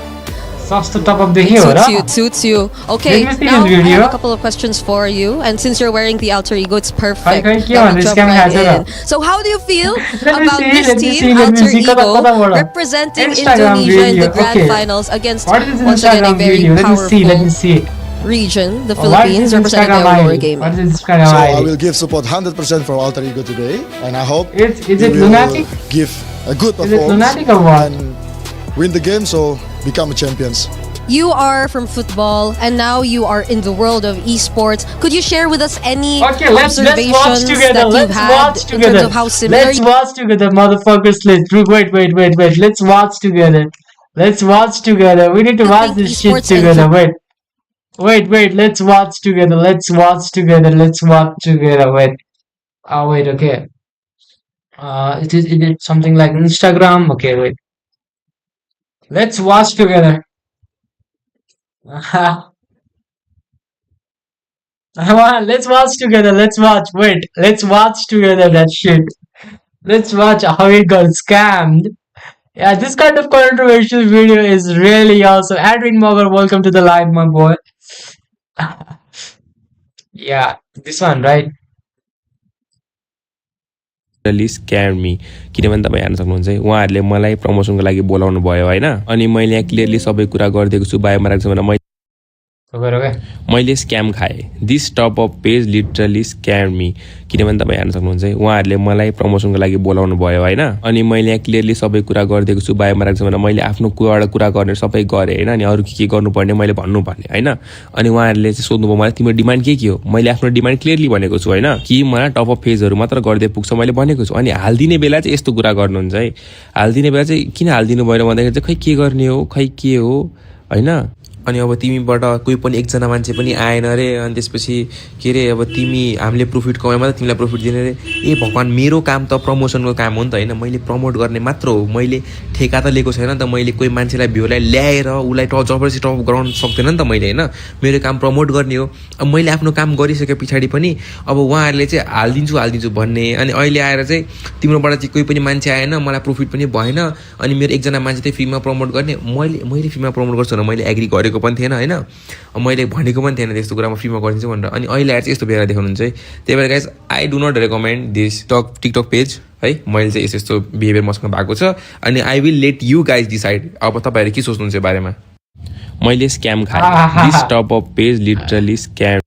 Softs top of the hill, It suits you. Okay, now I have a couple of questions for you. And since you're wearing the Alter Ego, it's perfect. So how do you feel about this team, Alter Ego, representing Indonesia in the grand finals against, once again, a very powerful region, the Philippines, representing the Aurora game? So I will give support 100% for Alter Ego today. And I hope is it lunatic? Give a good performance. Is it lunatic or what? And win the game, so become champions. You are from football and now you are in the world of esports. Could you share with us any observations that you've had in terms of how similar... Let's watch together, motherfuckers. Wait. Let's watch together. We need to watch this shit together. Wait. Let's watch together. Wait. Wait, okay. Is it something like Instagram? Okay, wait. Let's watch together. Let's watch together. Wait. Let's watch together that shit. Let's watch how it got scammed. Yeah, this kind of controversial video is really awesome. Adrian Mogar, welcome to the live, my boy. Yeah, this one, right? really scared me किनभने तपाई हेर्न सक्नुहुन्छ है उहाँहरुले मलाई प्रमोसनको लागि बोलाउनु भयो हैन अनि मैले यहाँ क्लियरली सबै कुरा गर्दिएको छु बायोमा राख्छु भने मैले स्क्याम खाए this top of page literally scam me किनभने तपाई हेर्न सक्नुहुन्छ है उहाँहरुले मलाई प्रमोसनको लागि बोलाउनु भयो हैन अनि मैले यहाँ क्लियरली सबै कुरा गर्दिएको छु बायोमा राख्छु भने मैले आफ्नो कुरा गर्ने सबै गरे हैन अनि अरु के गर्नुपर्ने मैले भन्नु पर्ने हैन अनि उहाँहरुले चाहिँ सोध्नु भयो मलाई तिम्रो डिमान्ड के हो मैले आफ्नो डिमान्ड क्लियरली भनेको छु हैन कि मलाई टप अफ पेजहरु मात्र गर्दै पुग्छ मैले भनेको छु अनि हालदिने बेला चाहिँ यस्तो कुरा गर्नुहुन्छ है हालदिने बेला चाहिँ किन हालदिनु भएन भन्दाखेरि चाहिँ खै के गर्ने हो खै के हो हैन अनि अब तिमीबाट कोही पनि एकजना मान्छे पनि आएन रे अनि त्यसपछि के रे अब तिमी हामीले प्रॉफिट कमाएमा त तिमीलाई प्रॉफिट दिने रे ए भगवान मेरो काम त प्रमोसनको काम हो नि त हैन मैले प्रमोट गर्ने मात्र हो मैले ठेका त लिएको छैन नि त मैले कोही मान्छेलाई भ्यूलाई ल्याएर उलाई जबरजस्ती टप गराउन सक्दैन नि त मैले हैन मेरो काम प्रमोट गर्ने हो अब मैले आफ्नो काम गरिसके पछाडी पनि अब उहाँहरुले चाहिँ हाल्दिन्छु भन्ने अनि अहिले आएर चाहिँ तिम्रोबाट चाहिँ कोही पनि मान्छे आएन मलाई प्रॉफिट पनि भएन अनि मेरो एकजना मान्छे चाहिँ फ्रीमा प्रमोट गर्ने मैले फ्रीमा प्रमोट गर्छु भने मैले एग्री गरेको पनि थिएन हैन मैले भनेको पनि थिएन त्यस्तो कुरा म फ्रीमा गरिदिन्छु भनेर अनि अहिले आएर चाहिँ यस्तो बेला देखाउनुहुन्छ है त्यही भएर guys I do not recommend this TikTok page है मैले चाहिँ यस्तो बिहेभियर मसँग भएको छ अनि I will let you guys decide अब तपाईहरु के सोच्नुहुन्छ यो बारेमा मैले स्क्याम खाए this top of page literally scam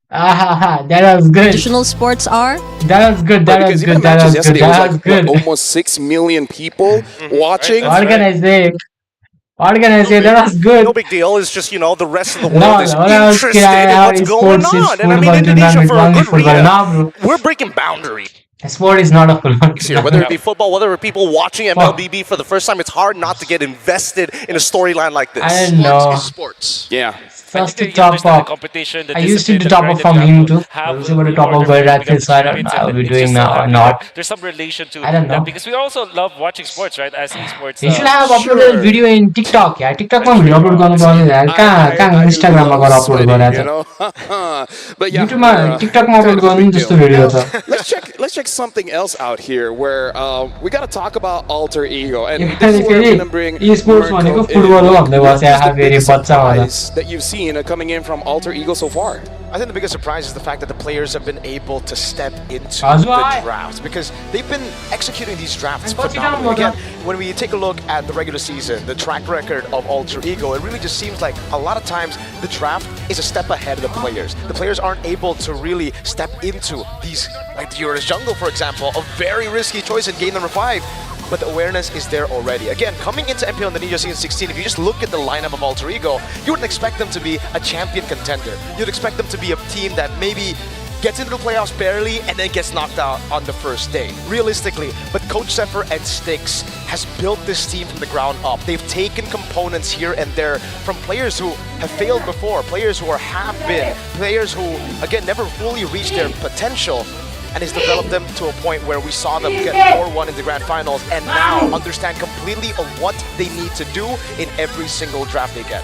that was good. Traditional sports are? That was good. That was good. That was good. That was good. Almost 6 million people watching. What can I say? That was good. No big deal. It's just, the rest of the world is interested in what's going on. And I mean, Indonesia, for a good reason, we're breaking boundaries. Sport is not a full Whether it be football, whether it be people watching MLBB for the first time, it's hard not to get invested in a storyline like this. I don't know. Sports. Yeah. Just to you top understand the up. competition, the I used to discipline, the top grind up that from you him have too. to I have was able to in top up order by for you to that become so I don't know champions, how and we're it's doing just so now or happy not. that there's some relation to I don't know. that because we also love watching sports, right? As esports. You should have uploaded Sure. video in TikTok. Yeah, TikTok मा Actually, video upload गर्नु पर्ने यार. कहाँ I Instagram मा love गएर upload sweating, गरेछ. you know. But yeah, YouTube मा we're, TikTok मा kind upload of a गर्नु big जस्तो deal. भिडियो Now, छ. let's check something else out here where we got to talk about alter ego, and Yeah, this is where I'm फेरि gonna bring esports Mirko भनेको in. Football हो Like, भन्दै what बसे is the फेरि biggest बच्चा वाला. surprise that you've seen coming in from alter ego so far? I think the biggest surprise is the fact that the players have been able to step into That's the why. drafts because they've been executing these drafts And what's he phenomenally. done, Again, when we take a look at the regular season, the track record of Alter Ego, it really just seems like a lot of times the draft is a step ahead of the players. The players aren't able to really step into these, like the Euro's Jungle, for example, a very risky choice in game number 5. But the awareness is there already. Again, coming into MPL Indonesia Season 16, if you just look at the lineup of Alter Ego, you wouldn't expect them to be a champion contender. You'd expect them to be a team that maybe gets into the playoffs barely and then gets knocked out on the first day, realistically. But Coach Zephyr and Styx has built this team from the ground up. They've taken components here and there from players who have failed before, players who are half-bid, players who, again, never fully reached their potential, and has developed them to a point where we saw them get 4-1 in the grand finals and now understand completely of what they need to do in every single draft they get.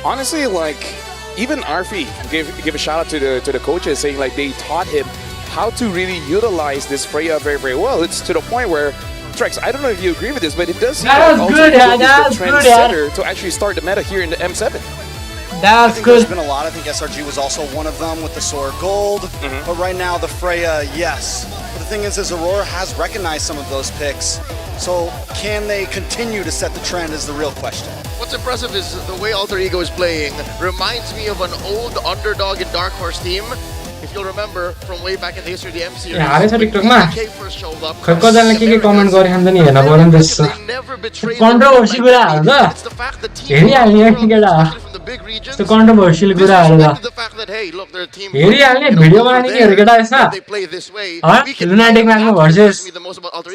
Honestly, like even Arfi give a shout out to the coaches saying like they taught him how to really utilize this Freya very, very well. It's to the point where Trex, I don't know if you agree with this, but it does seem That like was Alter good, Ego yeah, is that the was good, yeah. trendsetter to actually start the meta here in the M7. That I was think there's good. been a lot. I think SRG was also one of them with the Soar Gold. But right now, the Freya, yes. But the thing is Aurora has recognized some of those picks. So can they continue to set the trend is the real question. What's impressive is the way Alter Ego is playing reminds me of an old underdog in Dark Horse team. If you'll remember from way back in the history of the M series, हालेछ टिकटकमा BK first showed up. खै कजनले के comment गरे खान्छ नि हेर्न पर्यो नि त्यस्तो They never betrayed controversy कुराहरु त It's the fact that team हेरिहाल्ने नि केटा from the big regions त्यस्तो कन्ट्रोभर्सियल कुराहरु त the fact that hey, look, they're a team. हेरिहाल्ने भिडियो बनाउने के हेर केटा यसमा They play this way. Lunatic म्याचमा भर्सेस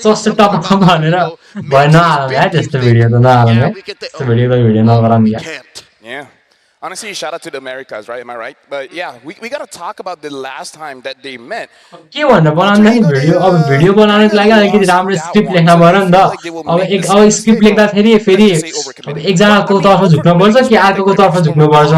सस्तो टप भनेर भयो नहालौँ यार त्यस्तो भिडियो त नहालौँ है त्यस्तो भिडियो नगरौँ यार. Yeah. Honestly, shout out to the Americas, right? Am I right? But yeah, we got to talk about the last time that they met. के भनेर बनाउँदा नि भिडियो अब भिडियो बनाउनको लागि अलिकति राम्रो स्क्रिप्ट लेख्न पर्यो नि त अब स्क्रिप्ट लेख्दा फेरि अब एकजनाको तर्फ झुक्नु पर्छ कि अर्कोको तर्फ झुक्नु पर्छ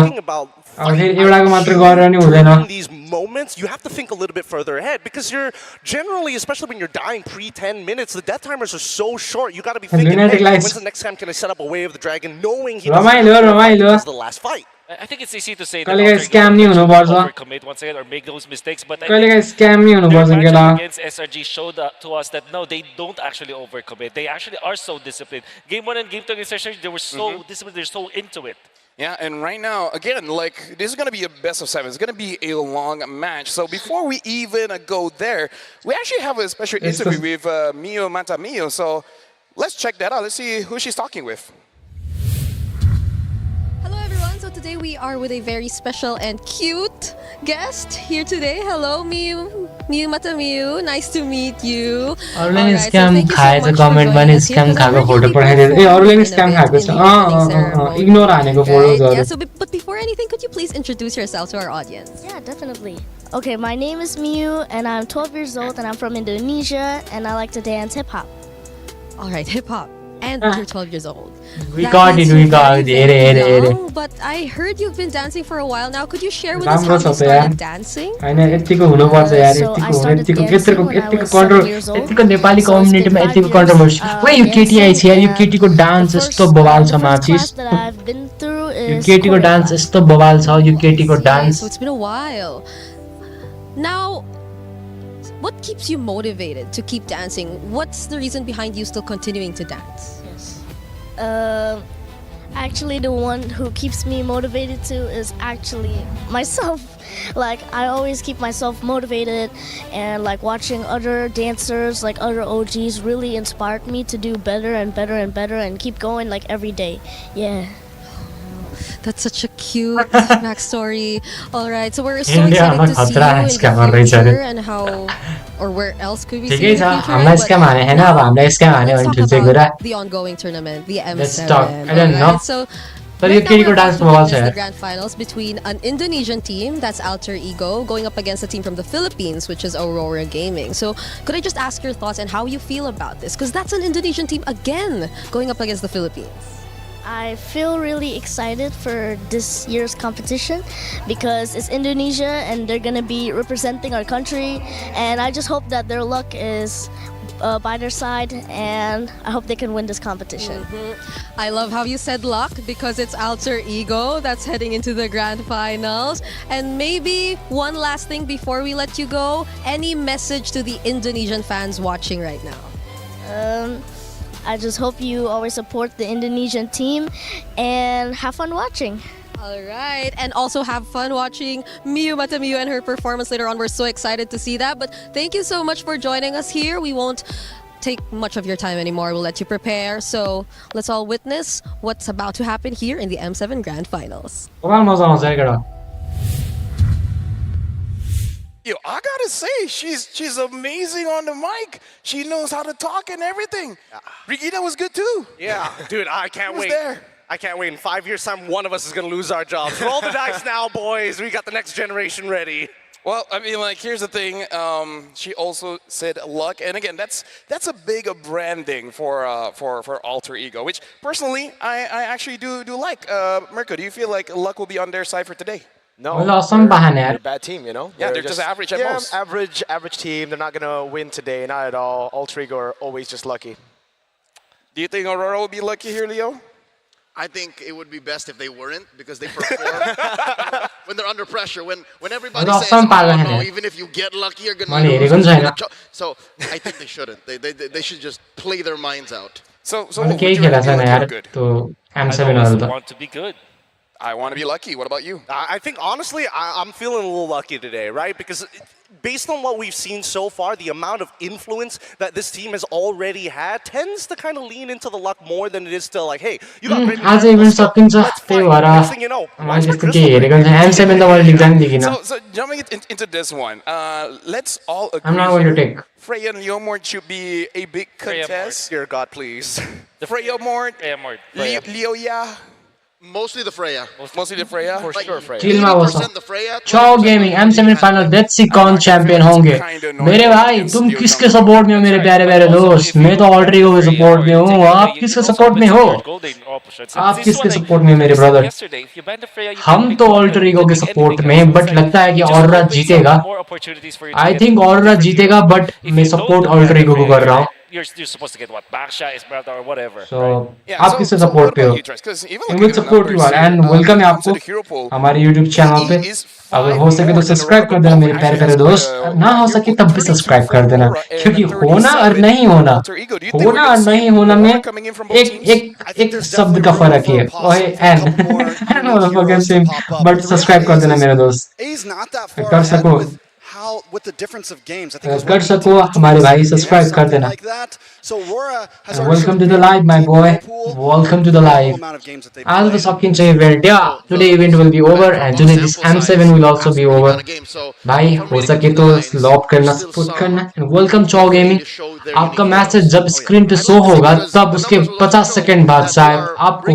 अब फेरि एउटाको मात्र गरेर नि हुँदैन. These moments, you have to think a little bit further ahead because you're generally, especially when you're dying pre-10 minutes, the death timers are so short. You got to be thinking, hey, when's the next time can I set up a Way of the Dragon, knowing he doesn't the last fight. I think it's easy to say that कहिलेकाहीँ scam नि हुनुपर्छ overcommit once again or make those mistakes, but I कहिलेकाहीँ think scam नि their हुनुपर्छ matchup केटा. against SRG showed to us that no, they don't actually overcommit. They actually are so disciplined. Game 1 and Game 2 against SRG, they were so disciplined. They're so into it. Yeah, and right now, again, like, this is going to be a best of 7. It's going to be a long match. So before we even go there, we actually have a special interview with Mio Matamio. So let's check that out. Let's see who she's talking with. Hello everyone, so today we are with a very special and cute guest here today. Hello Miu Matamiu, nice to meet you. अरूले नि scam खाएछ कमेन्टमा नि scam खाएको photo पठाइदियो ए अरूले नि scam खाएको छ ignore हानेको फोटोजहरु. Yeah, so but before anything, could you please introduce yourself to our audience? Yeah, definitely. Okay, my name is Miu and I'm 12 years old and I'm from Indonesia and I like to dance hip hop. All right, hip hop. And you're 12 years old. We got it. But I heard you've been dancing for a while now. Could you share with us how you started dancing? हैन यतिको हुनुपर्छ यार यतिको यतिको नेपाली कम्युनिटीमा यतिको controversy वे यो केटी आइछ यार यो केटीको dance यस्तो बवाल छ माचिस यो केटीको डान्स यस्तो बवाल छ यो केटीको dance. So it's been a while. Now, what keeps you motivated to keep dancing? What's the reason behind you still continuing to dance? Yes. Actually, the one who keeps me motivated to is actually myself. Like, I always keep myself motivated, and like watching other dancers, like other OGs, really inspired me to do better and better and better and keep going like every day. Yeah. That's such a cute backstory. All right, so we're so excited to see you in the future and how, or where else could we see you in the future. Let's talk about the ongoing tournament, the M7. Let's talk. I don't know. So तर यो केटीको dance बवाल छ the यार grand finals between an Indonesian team, that's Alter Ego, going up against a team from the Philippines, which is Aurora Gaming. So could I just ask your thoughts and how you feel about this? Because that's an Indonesian team again going up against the Philippines. I feel really excited for this year's competition because it's Indonesia and they're gonna be representing our country, and I just hope that their luck is by their side, and I hope they can win this competition. I love how you said luck because it's Alter Ego that's heading into the grand finals. And maybe one last thing before we let you go, any message to the Indonesian fans watching right now? I just hope you always support the Indonesian team and have fun watching. All right, and also have fun watching Miyu Matamiyu and her performance later on. We're so excited to see that. But thank you so much for joining us here. We won't take much of your time anymore. We'll let you prepare. So let's all witness what's about to happen here in the M7 Grand Finals. Yo, I gotta say, she's amazing on the mic. She knows how to talk and everything. Regina was good too. Yeah, dude, I can't wait. There. I can't wait. In 5 years' time, one of us is gonna lose our jobs. Roll the dice now, boys. We got the next generation ready. Well, I mean, like, here's the thing. She also said luck, and again, that's a big branding for Alter Ego, which personally I actually do like. Mirko, do you feel like luck will be on their side for today? No, they're a bad team, you know? Yeah, they're just average at most. Average team. They're not going to win today, not at all. Alter Ego are always just lucky. Do you think Aurora will be lucky here, Leo? I think it would be best if they weren't because they perform when they're under pressure. When everybody says, oh, no, even if you get lucky, you're going to lose. So I think they shouldn't. They should just play their minds out. So would you rather be good? I always want to be good. I want to be lucky. What about you? I think, honestly, I'm feeling a little lucky today, right? Because based on what we've seen so far, the amount of influence that this team has already had tends to kind of lean into the luck more than it is to like, hey, you got great आज event सकिन्छ त्यही भएर मलाई त्यस्तो के हेरेको छैन M7 त मैले लिँदैन दिकिन So jumping into this one, let's all agree. I'm not going to take. Freya and Leomord should be a big contest. Dear God, please. The Freya Mord, Leo, yeah. Mostly the Freya. Mostly the Freya? For sure, Freya. Chill में बसो the Freya. चाओ gaming M7 final let's see कौन champion होंगे मेरे भाई तुम किसके support में हो मेरे प्यारे प्यारे दोस्त मैं तो ऑल्टर ईगो के सपोर्ट में हूँ आप किसके सपोर्ट में हो आप किसके सपोर्ट में मेरे ब्रदर हम तो ऑल्टर ईगो के सपोर्ट में बट लगता है कि ऑरोरा जीतेगा आई थिंक ऑरोरा जीतेगा बट मैं सपोर्ट ऑल्टर ईगो को कर रहा हूँ You're supposed to get what? Baksha, Esmeralda, or whatever. So, आप किससे सपोर्ट पे हो? We will support you all and welcome है आपको हमारे YouTube चैनल पे अगर हो सके तो सब्सक्राइब कर देना मेरे प्यारे प्यारे दोस्त ना हो सके तब भी सब्सक्राइब कर देना क्योंकि होना और नहीं होना नहीं होना में एक शब्द का फर्क है ओए एन I don't know what the fuck I'm saying but subscribe कर देना मेरे दोस्त कर सको with the difference of games, I think कर सको हमारे भाई सब्सक्राइब कर देना So Aurora has welcome to the live my boy welcome to the live आज तो सकिन्छ event yeah today event will be over and today this M7 will also be over भाई हो सके तो लॉक करना सपोर्ट करना and welcome चाओ गेमिंग आपका मैसेज जब स्क्रीन पे शो होगा तब उसके 50 सेकंड बाद शायद आपको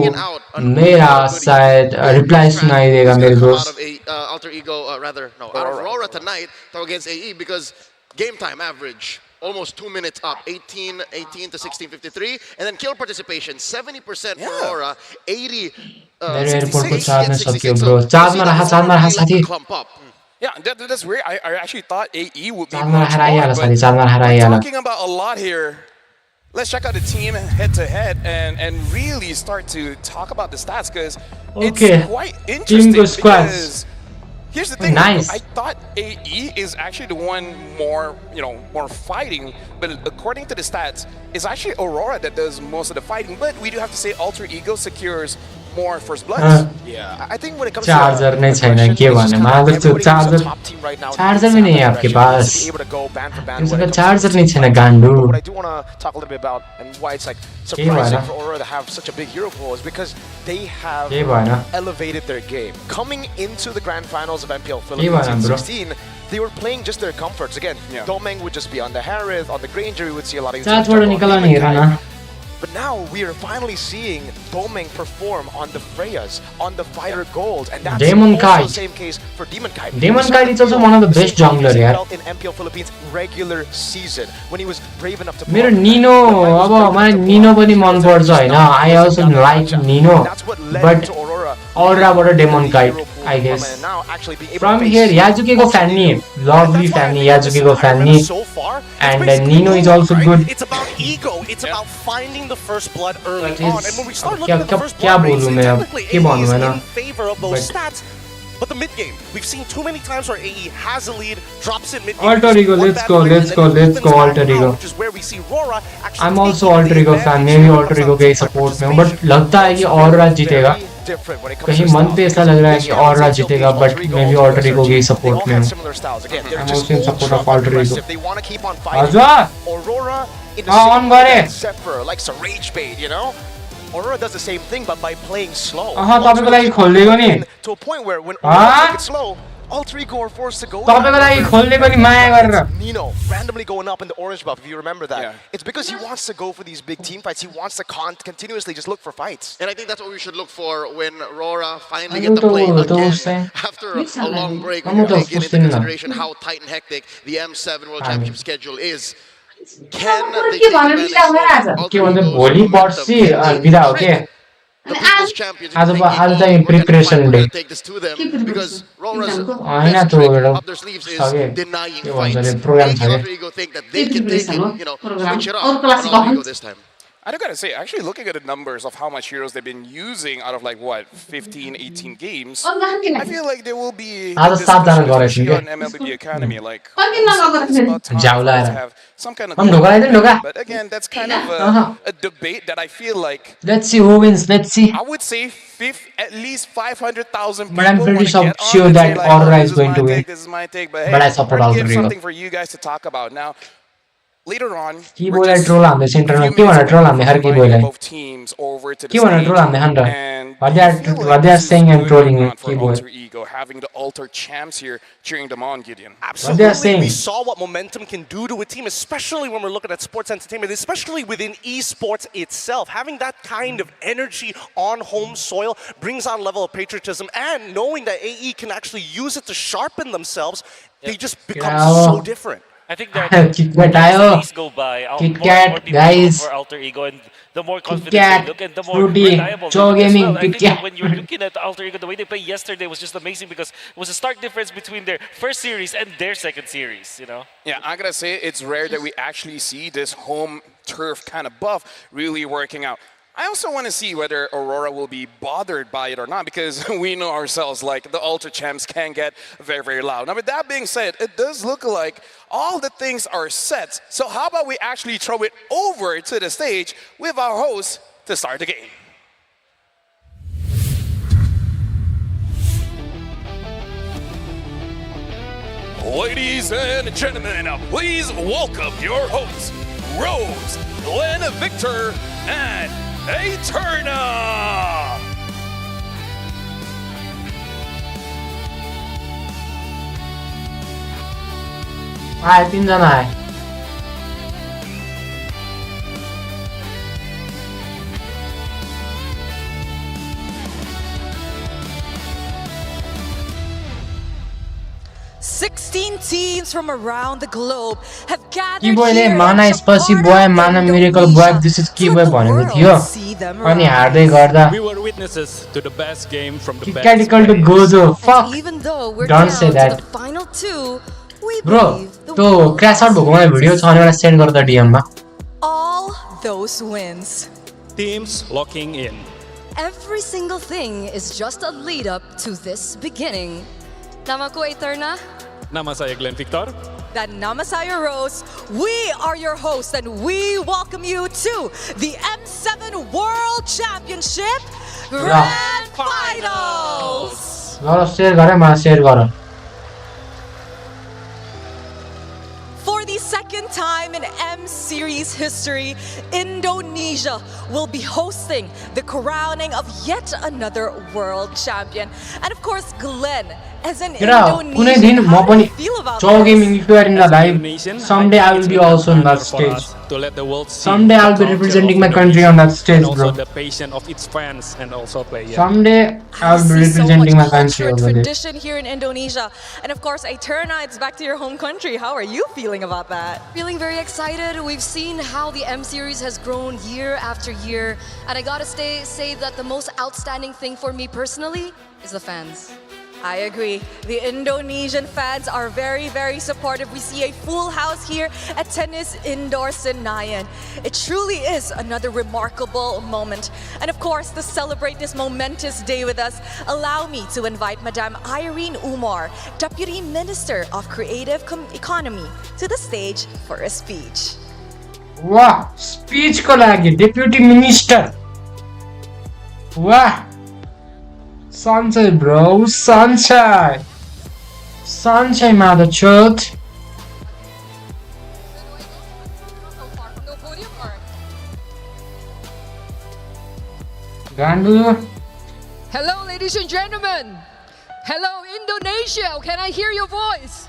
मेरा शायद रिप्लाई सुनाई देगा मेरे दोस्त Alter Ego Aurora tonight against AE because game time average almost 2 minutes up 18 to 16:53 and then kill participation 70% for Aurora 80 airport को चार्ज में सक्यो ब्रो चार्ज में रहा साथी Yeah, that's weird. I actually thought AE would be talking about a lot here. Let's check out the team head to head and really start to talk about the stats because it's quite interesting because here's the thing. Nice. I thought AE is actually the one more fighting, but according to the stats, it's actually Aurora that does most of the fighting. But we do have to say Alter Ego secures more first bloods. Yeah, I think when it comes charger नहीं चाहिए क्या वाला मालूम तो charger भी नहीं है आपके पास इसका चार्जर नहीं चाहिए गांडू What I do want to talk a little bit about and why it's like surprising for Aurora to have such a big hero pool is because they have elevated their game. Coming into the grand finals of MPL Philippines in 2016, they were playing just their comforts. Again, Domeng would just be on the Harith, on the Granger, we would see a lot of But now we are finally seeing Domeng perform on the Freyas, on the Fighter Gold, and that's also the same case for Demon Kite. Demon Kite is also one of the best jungler yaar. In MPL Philippines regular season when he was brave enough to मेरो Nino अब मलाई Nino पनि मन पर्छ हैन. I also like Nino, but Aurora बाट Demon Kite I guess. From here Yazuki को fan नि, lovely fan नि, Yazuki को fan नि, and Nino is also good. It's about ego. It's about finding the first blood early on. And when we start looking at the first blood, it's technically AE is in favor of those stats. But the mid game, we've seen too many times where AE has a lead, drops in mid game. Alter Ego, let's go Alter Ego. Which is where we see Aurora actually. I'm also Alter Ego fan. Maybe Alter Ego के support में हूँ, but लगता है कि Aurora जीतेगा. कहीं मन पे ऐसा लग रहा है कि Aurora जीतेगा, but maybe Alter Ego के support में हूँ. I'm also in support of Alter Ego. आजा. Aurora in the on same Zephyr, like a rage bait, you know. Aurora does the same thing, but by playing slow. तपाईँको लागि खोल्दिएको नि. To a point where when Aurora gets slow, Alter Ego are forced to go. तपाईँको लागि खोल्दिएको नि माया गरेर. Nino randomly going up in the orange buff, if you remember that. It's because he wants to go for these big team fights. He wants to continuously just look for fights. And I think that's what we should look for when Aurora finally get to play again after a long break. When we take into consideration how tight and hectic the M7 World Championship schedule is. Can they take advantage of Alter Ego's momentum? The People's Champions preparation day. Take this to them because Aurora's up their sleeves is denying fights. Alter Ego think that they can take it, switch it up on Alter Ego this time. I gotta say, actually looking at the numbers of how much heroes they've been using out of like what 15, 18 games, I feel like there will be on MLBB Academy, like have some kind of but again, that's kind of a debate that I feel like. Let's see who wins. Let's see. I would say at least 500,000 people. But I'm pretty sure that Aurora is going to win. This is my take, but hey, I support Alter Ego. Something for you guys to talk about now. Later on, keyboard troll हाम्ने सेन्टरमा के भनेर troll हाम्ने her keyboard both teams over to the के भनेर troll हाम्ने हन्डा what they are saying and trolling keyboard Alter Ego having the Alter champs here cheering them on, Gideon. Absolutely, we saw what momentum can do to a team, especially when we're looking at sports entertainment, especially within esports itself. Having that kind of energy on home soil brings on a level of patriotism, and knowing that AE can actually use it to sharpen themselves, they just become so different. I think that as days go by, more people for Alter Ego, and the more confident they look, and the more reliable they look as well. I think when you're looking at Alter Ego, the way they played yesterday was just amazing because it was a stark difference between their first series and their second series, Yeah, I gotta say, it's rare that we actually see this home turf kind of buff really working out. I also want to see whether Aurora will be bothered by it or not, because we know ourselves, like, the Ultra Champs can get very, very loud. Now, with that being said, it does look like all the things are set. So how about we actually throw it over to the stage with our host to start the game. Ladies and gentlemen, please welcome your hosts, Rose, Glenn, Victor, and Eterna! तीनजना आहे teams from around the globe have gathered Keyboardले here माना स्पसी बोय माना miracle boy this is कीबोय भनेको थियो अनि हार्दै गर्दा We were witnesses to the best game from the best. Critical to Gozo. Fuck. Even though we're Don't down say that. to the final two, we Bro, तो crash out भएको मलाई video छ अनि मलाई सेन्ड गर्दा DM मा. all those wins. Teams locking in. Every single thing is just a lead up to this beginning. Nama ko Eterna. Nama saya Glenn Victor. That Namasaya Rose. We are your hosts and we welcome you to the M7 World Championship Grand Finals. ल share गरे म share गर. For the second time in M Series history, Indonesia will be hosting the crowning of yet another world champion. And of course, Glenn as an कुनै दिन Indonesian, म how do पनि you feel about 100 gaming this? if you are in the live, Indonesian, someday I I think will it's be been also on that important for stage. us to let the world see Someday the I'll be culture representing of my country on that Indonesia stage, and also bro. the passion of its fans and also players. Someday I'll be See so much representing my culture country and over there. tradition here in Indonesia. And of course, Eterna, it's back to your home country. How are you feeling about that? Feeling very excited. We've seen how the M Series has grown year after year. And I gotta say that the most outstanding thing for me personally is the fans. I agree. The Indonesian fans are very, very supportive. We see a full house here at Tennis Indoor Senayan. It truly is another remarkable moment. And of course, to celebrate this momentous day with us, allow me to invite Madame Irene Umar, Deputy Minister of Creative Economy, to the stage for a speech. Wow, speech ko lagi Deputy Minister. Wow. Sunshine, bro. Sunshine. Sunshine, mother church. Gandu. Hello, ladies and gentlemen. Hello, Indonesia. Can I hear your voice?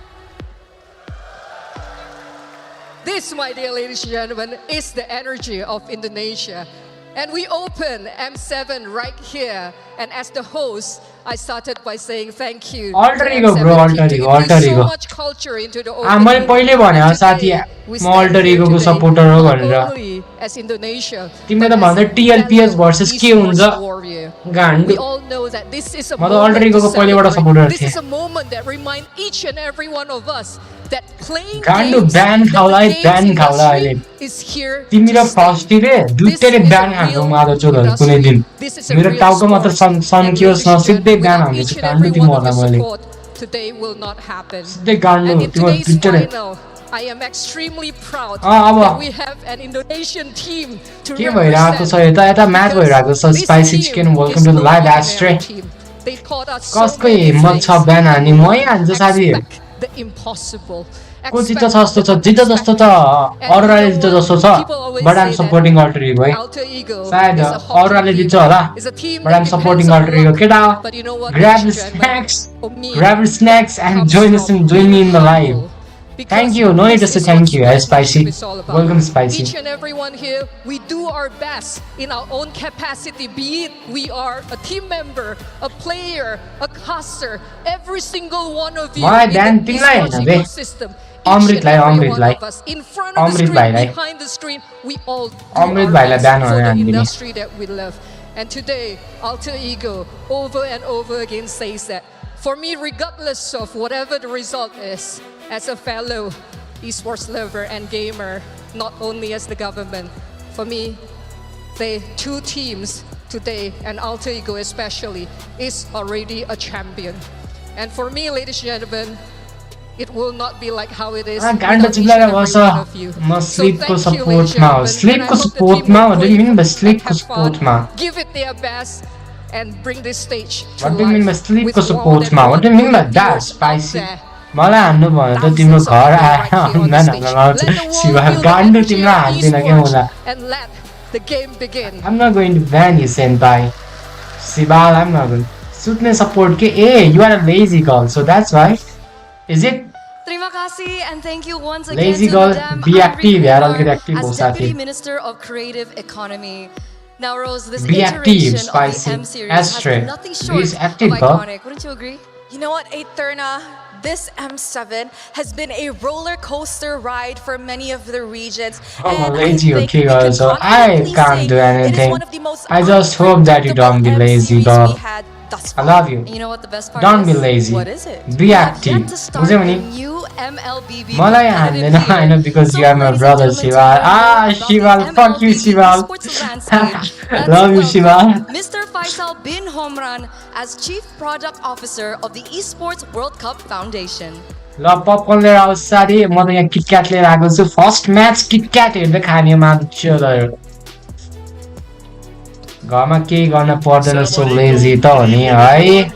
This, my dear ladies and gentlemen, is the energy of Indonesia. And we open M7 right here. And as the host, I started by saying thank you. Alter ego, bro. Alter ego. Alter ego. So much culture into the मैले पहिले भने साथी म alter इगो को supporter हो भनेर as Indonesia. तिमीले त भन्दै TLPS versus के हुन्छ गाण्डु म त अल्टर इगो को पहिलेबाट सपोर्टर This थिए is a moment that remind each and every one of us that playing गाण्डु games, ब्यान that खाउला the games ब्यान खाउला अहिले industry is here तिमी र to stay. फस्टीले दुईटैले ब्यान खानु मादो चोदहरु कुनै दिन मेरो टाउकोमा त सन्कियोस् न सिधै ब्यान हान्ने छु गाण्डु तिमीहरुलाई मैले Today will not happen. सिधै गाण्डु And in तिम्रो today's दुईटैले final, I am extremely proud अब that we have an Indonesian team to के भइराको छ यता यता म्याच भइराको छ spicy chicken welcome to the live एस्ट्रे They called us so कसको many हिम्मत छ things. ब्यान हान्ने मै हान्छु साथी The impossible. को जित्छ जस्तो छ जित्छ जस्तो छ अरोराले जित्छ जस्तो छ बट आइम सपोर्टिङ अल्टर इगो है सायद अरोराले जित्छ होला बट आइम सपोर्टिङ अल्टर इगो केटा grab snacks and join me in the live. Thank you. No need to say thank you. Spicy. Welcome, Spicy. Each and everyone here, we do our best in our own capacity. Be it we are a team member, a player, a caster, every single one of you My in Dan the Tinglai esports Hahn bay ecosystem. Amrit lie Amrit lie In front of the Amrit screen, भाइलाई behind the screen, we all do Amrit our भाइलाई best ब्यान for भने the हान्दिने industry that we love. And today, Alter Ego over and over again says that for me, regardless of whatever the result is, as a fellow esports lover and gamer, not only as the government, for me, the two teams today, and Alter Ego especially, is already a champion. And for me, ladies and gentlemen, it will not be like how it is गाण्डा without each चिप्लाएर and every बस one of you. म So स्लिपको thank you, ladies सपोर्टमा and हो gentlemen, स्लिपको and I hope the team सपोर्टमा will हो play मिन and स्लिपको have fun, सपोर्टमा give it their best, and bring this stage to What do you mean by life स्लिपको with more सपोर्टमा than What do you mean by 1 that million spicy out there. मलाई हान्नु भयो त तिम्रो घर आएर आउँदैन शिवा गाण्डु तिमीलाई हान्दिन के मलाई And let the game begin. I'm not going to ban you senpai Sibal I'm not going सुत्ने support के you are a lazy girl so that's why is it Terima kasih and thank you once again lazy to girl Madame be active यार Irene अलिकति active हो as साथी Deputy Minister of Creative Economy. Now, Rose, this Be active, iteration spicy. of the M series Ashtray. has been nothing Be short active, of bro. iconic. Wouldn't you agree? You know what, Eterna? This M7 has been a roller coaster ride for many of the regions. I'm and lazy I think okay we can girl so I confidently can't say do it is anything one of the most I just hope that you don't be lazy M-series girl we had thus I far. love you And you know what the best part don't is? be lazy What is it? be We have active yet to start बुझ्यौ a नि new MLBB मलाई हान्दैन हैन because you are my brother Shival Shival fuck you Shival love you Shival Mr. Faisal bin Homran as Chief Product Officer of the Esports World Cup Foundation. ल popcorn लिएर आउँछ साथी म त यहाँ KitKat लिएर आएको छु फर्स्ट म्याच किटक्याट हेर्दै खाने मान्छेहरू घरमा केही गर्न पर्दैन सो लेजी त हो नि है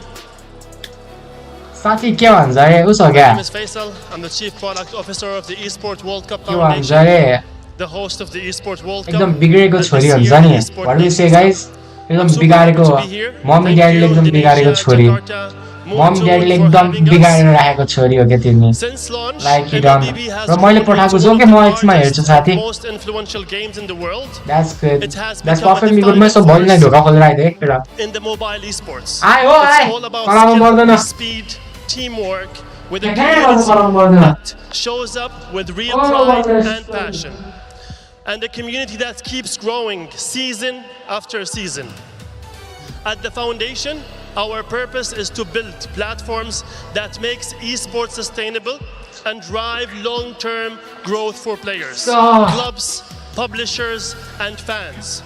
साथी के भन्छ अरे उसो क्या My name is Faisal. I'm the Chief Product Officer of the Esports World Cup के भन्छ Foundation, अरे the host of the Esports World Cup. एकदम बिग्रेको छोरी हुन्छ नि व्हाट डु यु से गाइस एकदम बिगारेको मम्मी ड्याडीले एकदम बिगारेको छोरी मम ड्याडीले एकदम बिगारेर राखेको छोरी हो के तिमी लाइक यु डन र मैले पठाएको जो के म एक्समा हेर्छु साथी that's good that's perfectly good म सब भोलि नै ढोका खोलेर आइदिएँ र आयो आइ कराउनु पर्दैन with a community that shows up with real pride and passion, and a community that keeps growing season after season. At the foundation, our purpose is to build platforms that makes esports sustainable and drive long-term growth for players, clubs, publishers, and fans.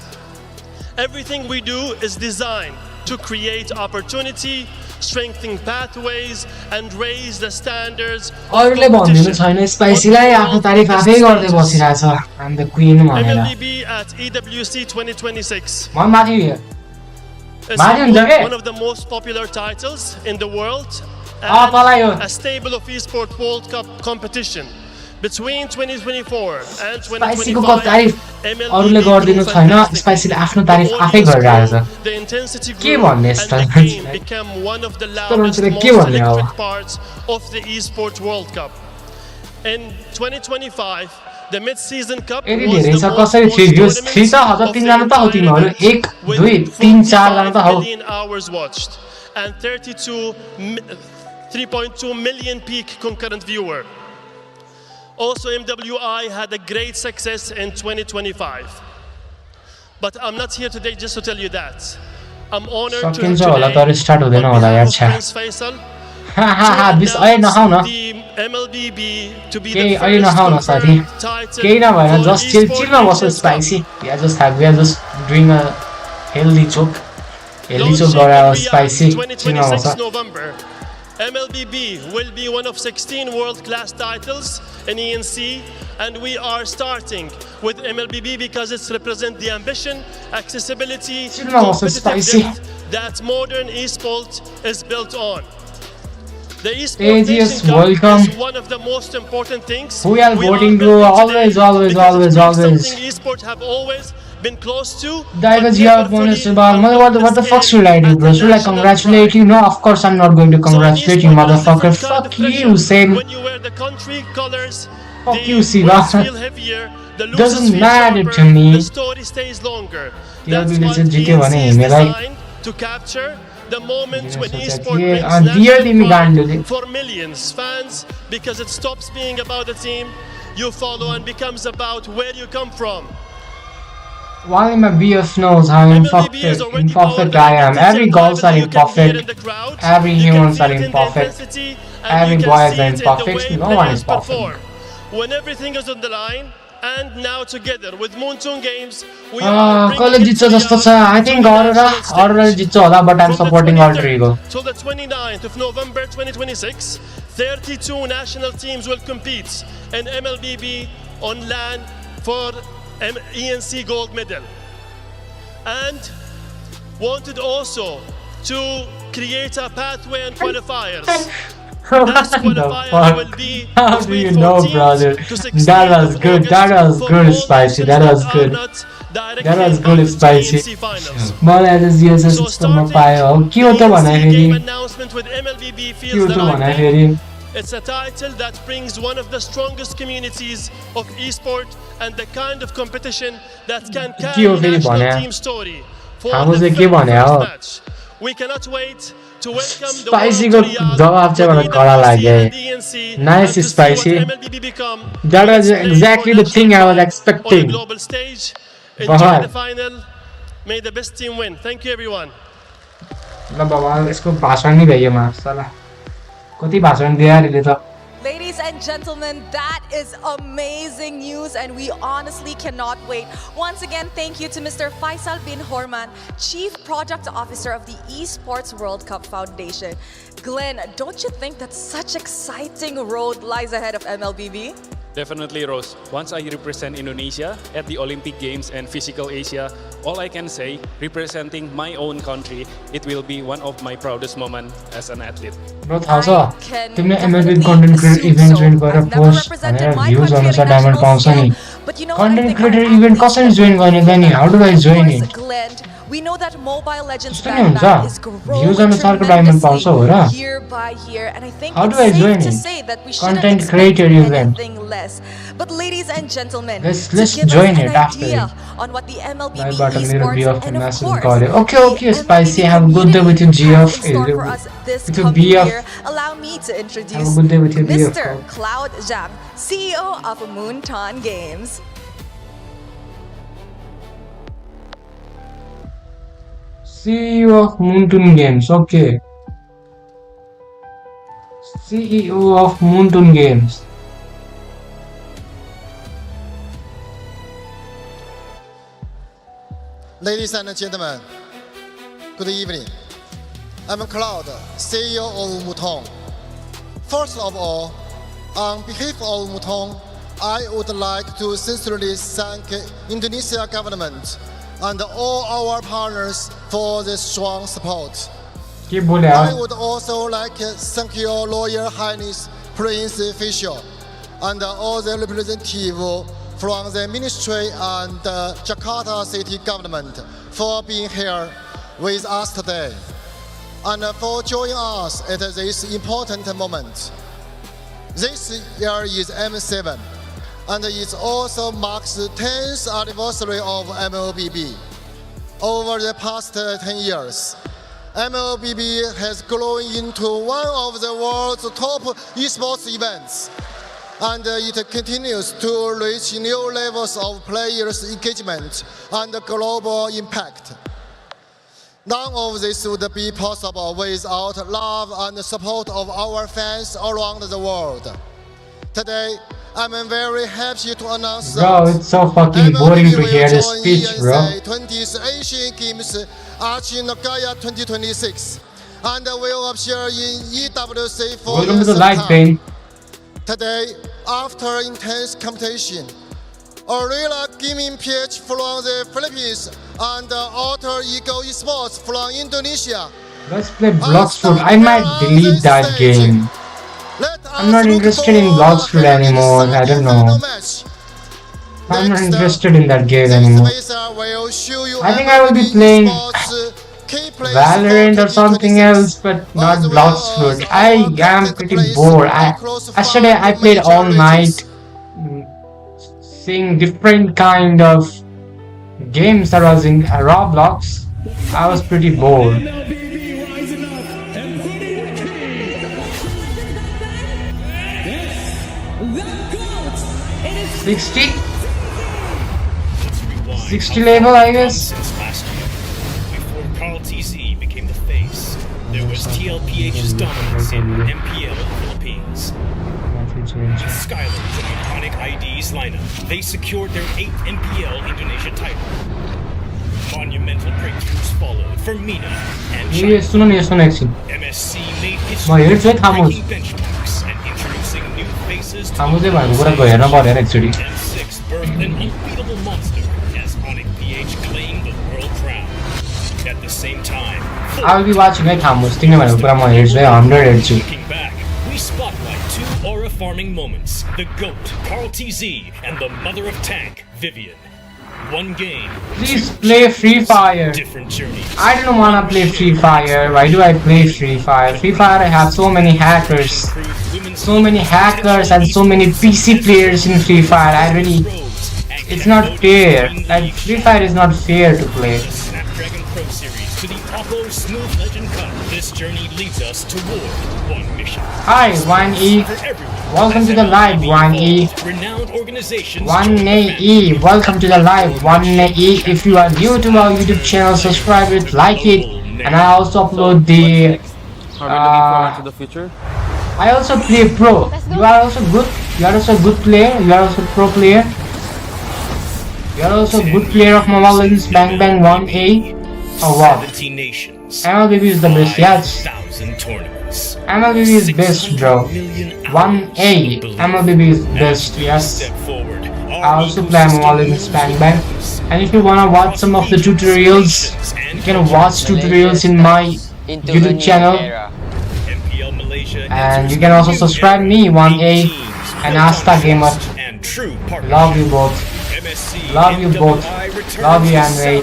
Everything we do is designed to create opportunity, strengthen pathways, and raise the standards of competition. I'm the queen MLBB at EWC 2026 is one of the most popular titles in the world and a stable of eSport World Cup competition. Between 2024 and 2025, MLB the intensity grew and the game became one of the loudest, most electric parts of the eSports World Cup. In 2025, the mid-season cup was the most with 45 million hours watched and 3.2 million peak concurrent viewer. Also, MWI had a great success in 2025. But I'm not here today just to tell you that. I'm honored to have today, on behalf of Prince Faisal, to announce the MLBB to be the first confirmed title for spicy. We are just doing a healthy joke. Spicy. 26 November. MLBB will be one of 16 world-class titles in ENC, and we are starting with MLBB because it represents the ambition, accessibility, competitive depth that modern esport is built on. The eSport Nation Cup is one of the most important things. We are voting, bro. Always. Something eSport have always been close to. Bonus what the fuck should I do, bro? Should I congratulate you? No, of course I'm not going to congratulate you, motherfucker. Fuck you, Sam. When you wear the country colors, fuck you, Siva. feel heavier, the Doesn't matter to me. The story stays longer. That's what ENC is designed to capture the moment when eSport brings national pride for millions fans, because it stops being about the team you follow and becomes about where you come from. Only my BF knows how imperfect I am. Every goals are imperfect. Every humans are imperfect. Every boy is imperfect. No one is perfect. When everything is on the line, and now together with Moonton Games, we are I think Aurora but I'm supporting Alter Ego. Till the 29th of November 2026, 32 national teams will compete in MLBB on LAN for ENC gold medal, and wanted also to create a pathway and qualifiers. What the fuck? How do you know, brother? That was good. That was good, Spicy. That was good. That was good, Spicy. मलाई आज GS सिस्टममा पायो के हो त भने फेरि It's a title that brings one of the strongest communities of esport and the kind of competition that can carry national team story for the first match. We cannot wait to welcome the Spicy को जवाब चाहिँ मलाई कडा लाग्यो. Nice, Spicy. That was exactly the thing I was expecting. Global stage. Enjoy the final. May the best team win. Thank you, everyone. ल बाबा यसको भाषण नि भइयो मा साला कति भाषण दिया रे त. Ladies and gentlemen, that is amazing news, and we honestly cannot wait. Once again, thank you to Mr. Faisal bin Horman, Chief Project Officer of the Esports World Cup Foundation. Glenn, don't you think that such exciting road lies ahead of MLBB? Definitely, Rose. Once I represent Indonesia at the Olympic Games and Physical Asia, all I can say, representing my own country, it will be one of my proudest moments as an athlete. Bro, थाहा छ तिमीले MLB content creator event join गरेर post भनेर भ्यूज अनुसार diamond पाउँछ नि. Content creator event कसरी join गर्ने त नि? How do I join it? We know that Mobile Legends Kस्तो नि हुन्छ Bang is growing भ्युज अनुसारको डायमन्ड पाउँछ हो र year by year, and I think How do it's I join safe to it? say that we shouldn't Content expect creator event. anything less. But ladies and gentlemen, Let's to give join us it an after idea it. on what the MLBB My bottom little esports BF and of message course got it. Okay, the Spicy. MLBB Have a good day with your community has GF. in store for us this With your coming BF. year, allow me to Have a introduce good day with your BF. Mr. Cloud Jam, CEO of Moonton Games. CEO of Moonton Games. Okay. CEO of Moonton Games. Ladies and gentlemen, good evening. I'm Cloud, CEO of Moonton. First of all, on behalf of Moonton, I would like to sincerely thank Indonesia government and all our partners for the strong support. I would also like to thank your Royal Highness Prince Official and all the representatives from the Ministry and Jakarta City Government for being here with us today and for joining us at this important moment. This year is M7 and it also marks the 10th anniversary of MLBB. Over the past 10 years, MLBB has grown into one of the world's top esports events, and it continues to reach new levels of players' engagement and global impact. None of this would be possible without love and support of our fans around the world. Today, I'm very happy to announce Bro, it's so fucking boring to hear the speech, bro. 20th Asian Games Archie Nagaya 2026 and will appear in EWC for Welcome the to the second live time. stream. Today, after intense competition, Aurora Gaming PH from the Philippines and Alter Ego Esports from Indonesia. Let's play Bloxfoot. I might delete that game. I'm not interested in Bloxfoot anymore. I don't know. I'm not interested in that game anymore. I think I will be playing Valorant or something else, but not Bloxfoot. I am pretty bored. Yesterday I played all night, seeing different kind of games that was in Roblox. I was pretty bored. 60? 60 level, I guess. Since last year, before Carl TZ became the face, there was TLPH's dominance in MPL Philippines. With Skylar's and iconic ID's lineup, they secured their 8th MPL Indonesia title. Monumental breakthroughs followed for Mina and China. MSC made history breaking benchmarks and introducing new faces to M6 birthed an unbeatable monster as Onyx PH claimed the world crown. At the same time, I will be watching it. Looking back, we spotlight two aura farming moments: the GOAT, Carl TZ, and the mother of tank, Vivian. One game. Please play Free Fire. Different journeys. I don't wanna play Free Fire. Why do I play Free Fire? Free Fire, I have so many hackers. So many hackers and so many PC players in Free Fire. It's not fair. Like, Free Fire is not fair to play. Snapdragon Pro Series to the Oppo Smooth Legend Cup. This journey leads us toward one mission. Hi, 1E. Welcome to the live, 1E. Renowned organizations. 1E. Welcome to the live, 1E. If you are new to our YouTube channel, subscribe it, like it, and I also upload the. Are we looking forward to the future? I also play pro. You are also good. You are also a good player. You are also a pro player. You are also a good player of Mobile Legends Bang Bang 1A. Or what? MLBB is the best, yes. MLBB is best, bro. 1A. MLBB is best, yes. I also play Mobile Legends Bang Bang. And if you wanna watch some of the tutorials, you can watch tutorials in my YouTube channel. And you can also subscribe me, 1A and Asta Gamer. Love you both. Love you both. Love you, Anway.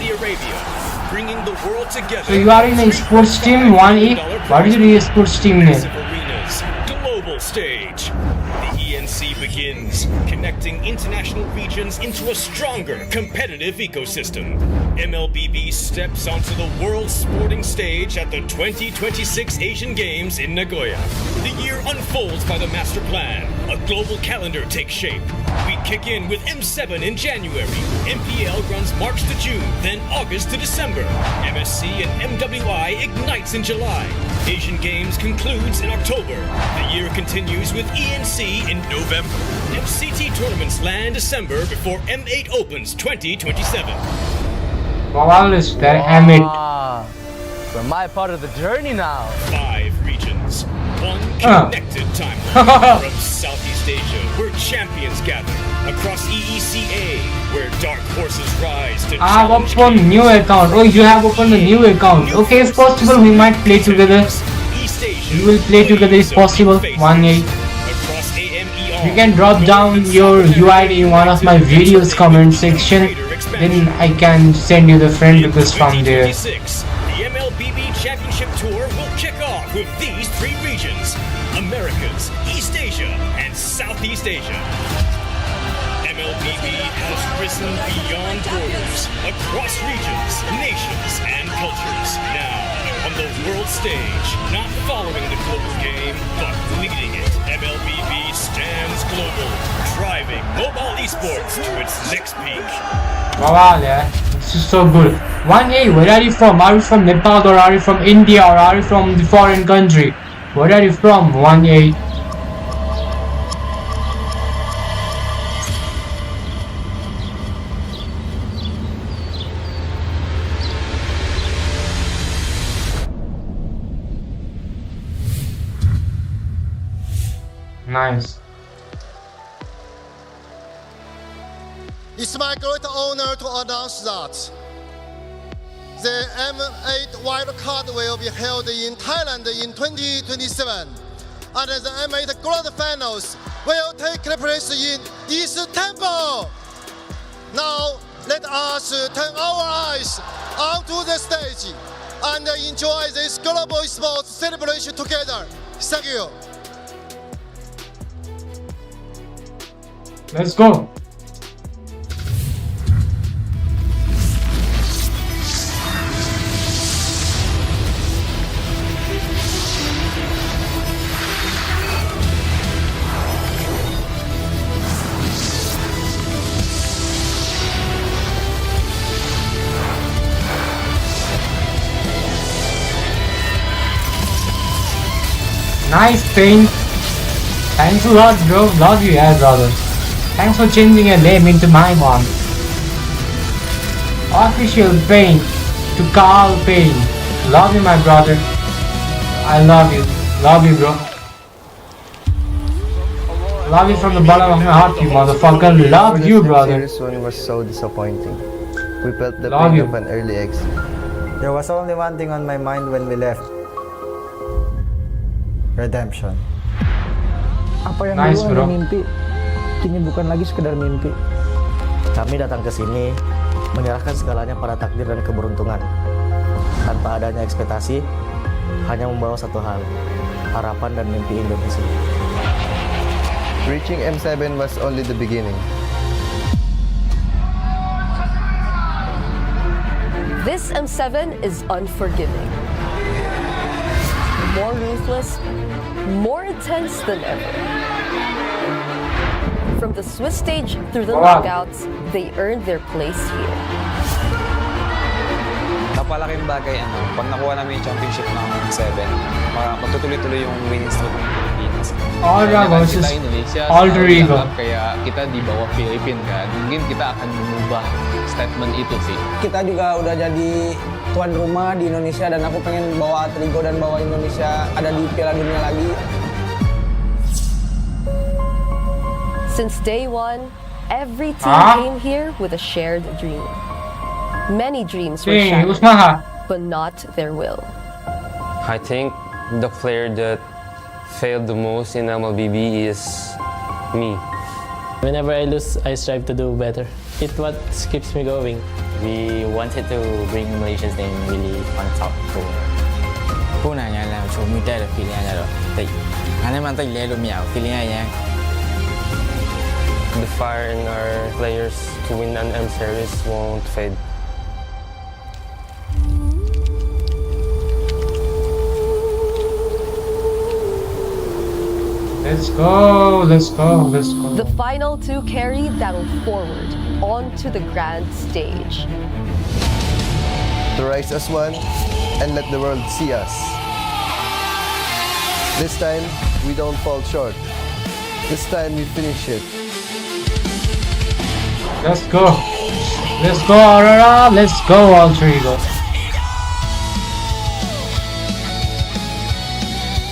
bringing the world together. So you are in a sports team, 1A. What is your sports team name? Arenas, global stage. The ENC begins, connecting international regions into a stronger competitive ecosystem. MLBB steps onto the world sporting stage at the 2026 Asian Games in Nagoya. The year unfolds by the master plan. A global calendar takes shape. We kick in with M7 in January. MPL runs March to June, then August to December. MSC and MWI ignites in July. Asian Games concludes in October. The year continues with ENC in November. MCT tournaments land December before M8 opens 2027. Wow, is there M8? We're my part of the journey now. 5 regions, one connected timeline. From Southeast Asia, where champions gather. Across EECA, where dark horses rise to I have opened new account. Oh, you have opened a new account. Okay, if possible, we might play together. We will play together if possible. 1A. You can drop down your UID in one of my videos comment section. Then I can send you the friend request from there. The MLBB Championship Tour will kick off with these 3 regions: Americas, East Asia, and Southeast Asia. MLBB has risen beyond borders, across regions, nations, and cultures. Now, on the world stage, not following the global game, but leading it. MLBB stands global, driving mobile esports to its next peak. Wow, yeah, this is so good. 1A, where are you from? Are you from Nepal, or are you from India, or are you from the foreign country? Where are you from? 1A. Nice. It's my great honor to announce that the M8 wildcard will be held in Thailand in 2027, and the M8 Grand Finals will take place in Istanbul. Now, let us turn our eyes onto the stage and enjoy this global sports celebration together. Thank you. Let's go. Nice paint. Thanks a lot, bro. Love you, yeah, brother. Thanks for changing your name into my one. Official Paint to Carl Paint. Love you, my brother. I love you. Love you, bro. Love you from the bottom of my heart, you motherfucker. Love you, brother. The series 1 was so disappointing. We felt the Love pain you. of an early exit. There was only one thing on my mind when we left. Redemption. Apa yang Nice, dulu bro. hanya mimpi, kini bukan lagi sekedar mimpi. Kami datang ke sini menyerahkan segalanya pada takdir dan keberuntungan. Tanpa adanya ekspektasi, hanya membawa satu hal, harapan dan mimpi Indonesia. Reaching M7 was only the beginning. This M7 is unforgiving. More ruthless, more intense than ever. From the Swiss stage through the knockouts, they earned their place here. Napalaking bagay, pag nakuha namin yung championship ng 7, magtutuloy-tuloy yung winning streak ng Pilipinas. Aurora versus Alter Ego. Kaya kita di bawah Filipin kan, mungkin kita akan mengubah statement itu sih. Kita juga udah jadi tuan rumah di Indonesia dan aku pengen bawa Alter Ego dan bawa Indonesia ada di Piala Dunia lagi. Since day one, every team came here with a shared dream. Many dreams were shattered, but not their will. I think the player that failed the most in MLBB is me. Whenever I lose, I strive to do better. It's what keeps me going. We wanted to bring Malaysia's name really on top floor. Punanya lah, so mudah ada feeling aja loh. Tapi, ane mantai lelu miau feeling aja. The fire in our players to win an M series won't fade. Let's go, let's go, let's go. The final two carry battle forward onto the grand stage. To rise as one and let the world see us. This time, we don't fall short. This time, we finish it. Let's go. Let's go, Aurora. Let's go, Alter Ego.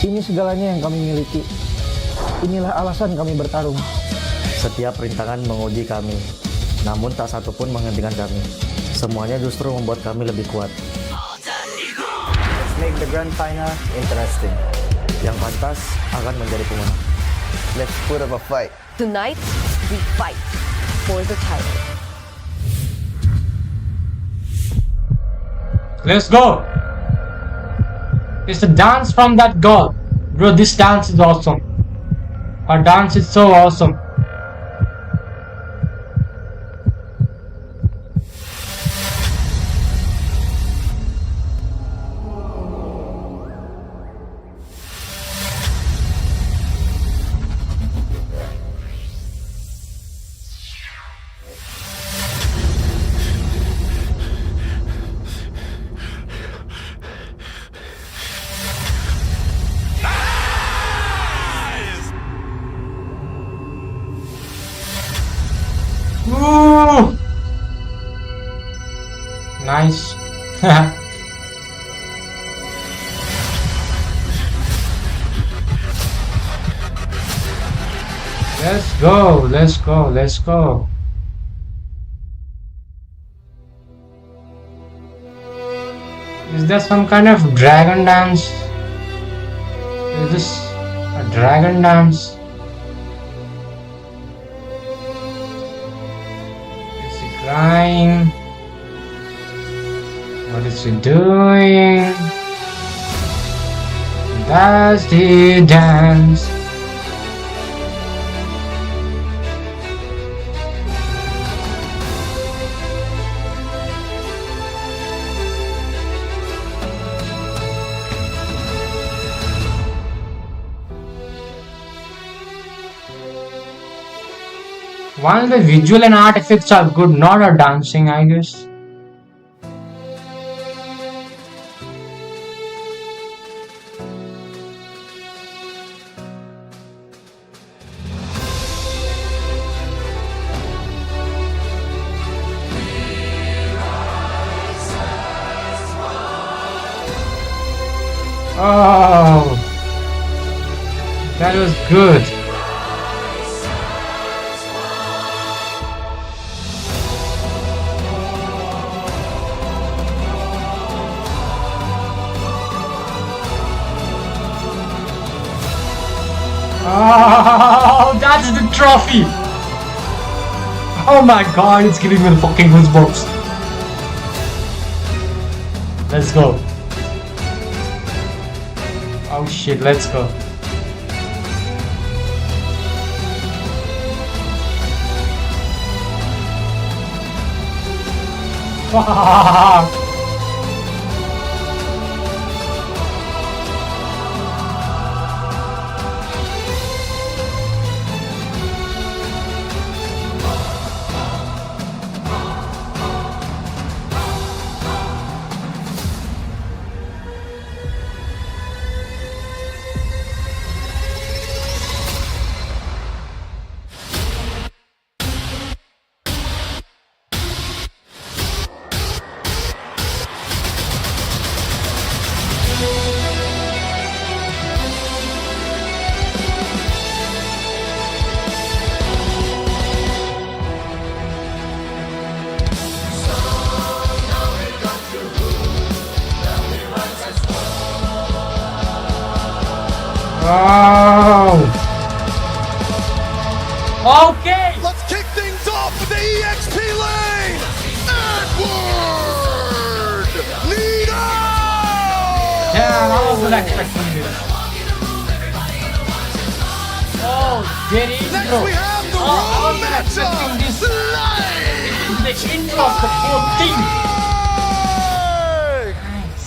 Ini segalanya yang kami miliki. Inilah alasan kami bertarung. Setiap rintangan menguji kami, namun tak satu pun menghentikan kami. Semuanya justru membuat kami lebih kuat. Let's make the grand final interesting. Yang pantas akan menjadi pemenang. Let's put up a fight. Tonight, we fight for the title. Let's go. It's a dance from that girl. Bro, this dance is awesome. Her dance is so awesome. Ooh. Nice. Let's go, let's go, let's go. Is there some kind of dragon dance? Is this a dragon dance? Crying. What is he doing? Does he dance? While the visual and art effects are good, not a dancing, I guess. Oh, that was good. Oh, that's the trophy! Oh my god, it's giving me the fucking goosebumps. Let's go. Oh shit, let's go. Fuck! Let's kick things off with the EXP was expecting this. Oh, there is Next bro. we have the I world was expecting this. matchup. This is the intro of the whole thing. Nice.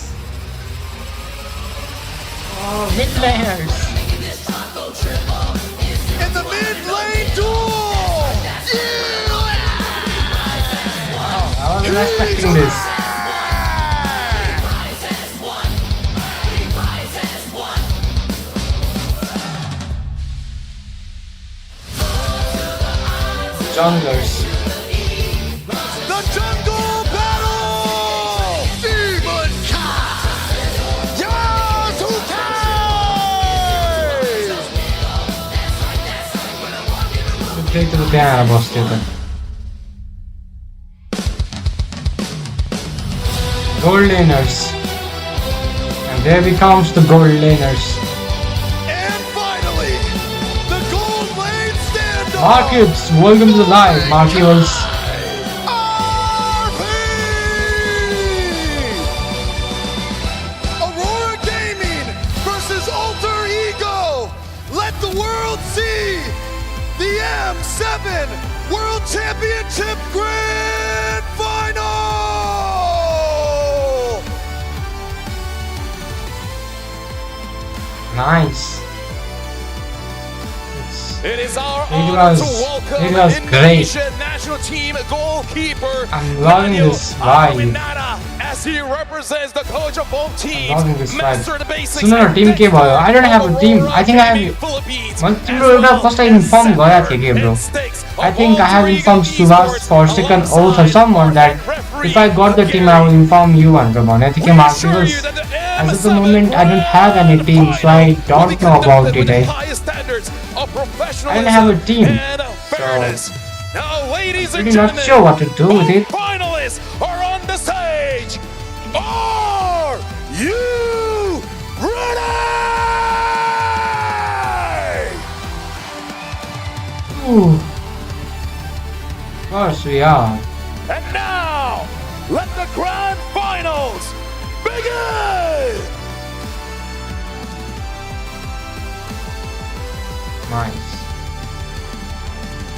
Oh, mid laners. In the mid lane duel. Wow, I wasn't expecting this. Junglers. The jungle battle. Demon Kai. Yasuke. Dito ko kaya na boss dito. Gold laners. And there becomes the gold laners. And finally, the gold lane standoff. Markets, welcome to the live, Markets. Aurora Gaming versus Alter Ego. Let the world see the M7 World Championship Grand Final. Nice. It is our It honor was- to welcome it was Indonesian national team goalkeeper I'm loving this vibe. Aminata as he represents the coach of both teams. Loving this vibe. Master the basics. सुन न Tim के भयो I don't have a team. I think I have मैले तिम्रो एउटा कसलाई inform गरेको थिएँ कि bro I think I have informed Subhas for second oath or someone that if I got the team I will inform you भनेर भनेको थिएँ कि Markets. As of the moment I don't have any team so I don't know about it. I don't have a team. So Now, ladies and pretty not gentlemen, sure what to do with it. finalists are on the stage. Are you ready? Ooh. Of course we are. And now, let the grand finals begin. Nice.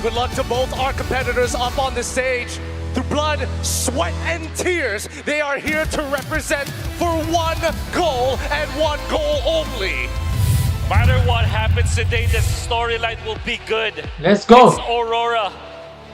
Good luck to both our competitors up on the stage. Through blood, sweat, and tears, they are here to represent for one goal and one goal only. No matter what happens today, this storyline will be good. Let's go. It's Aurora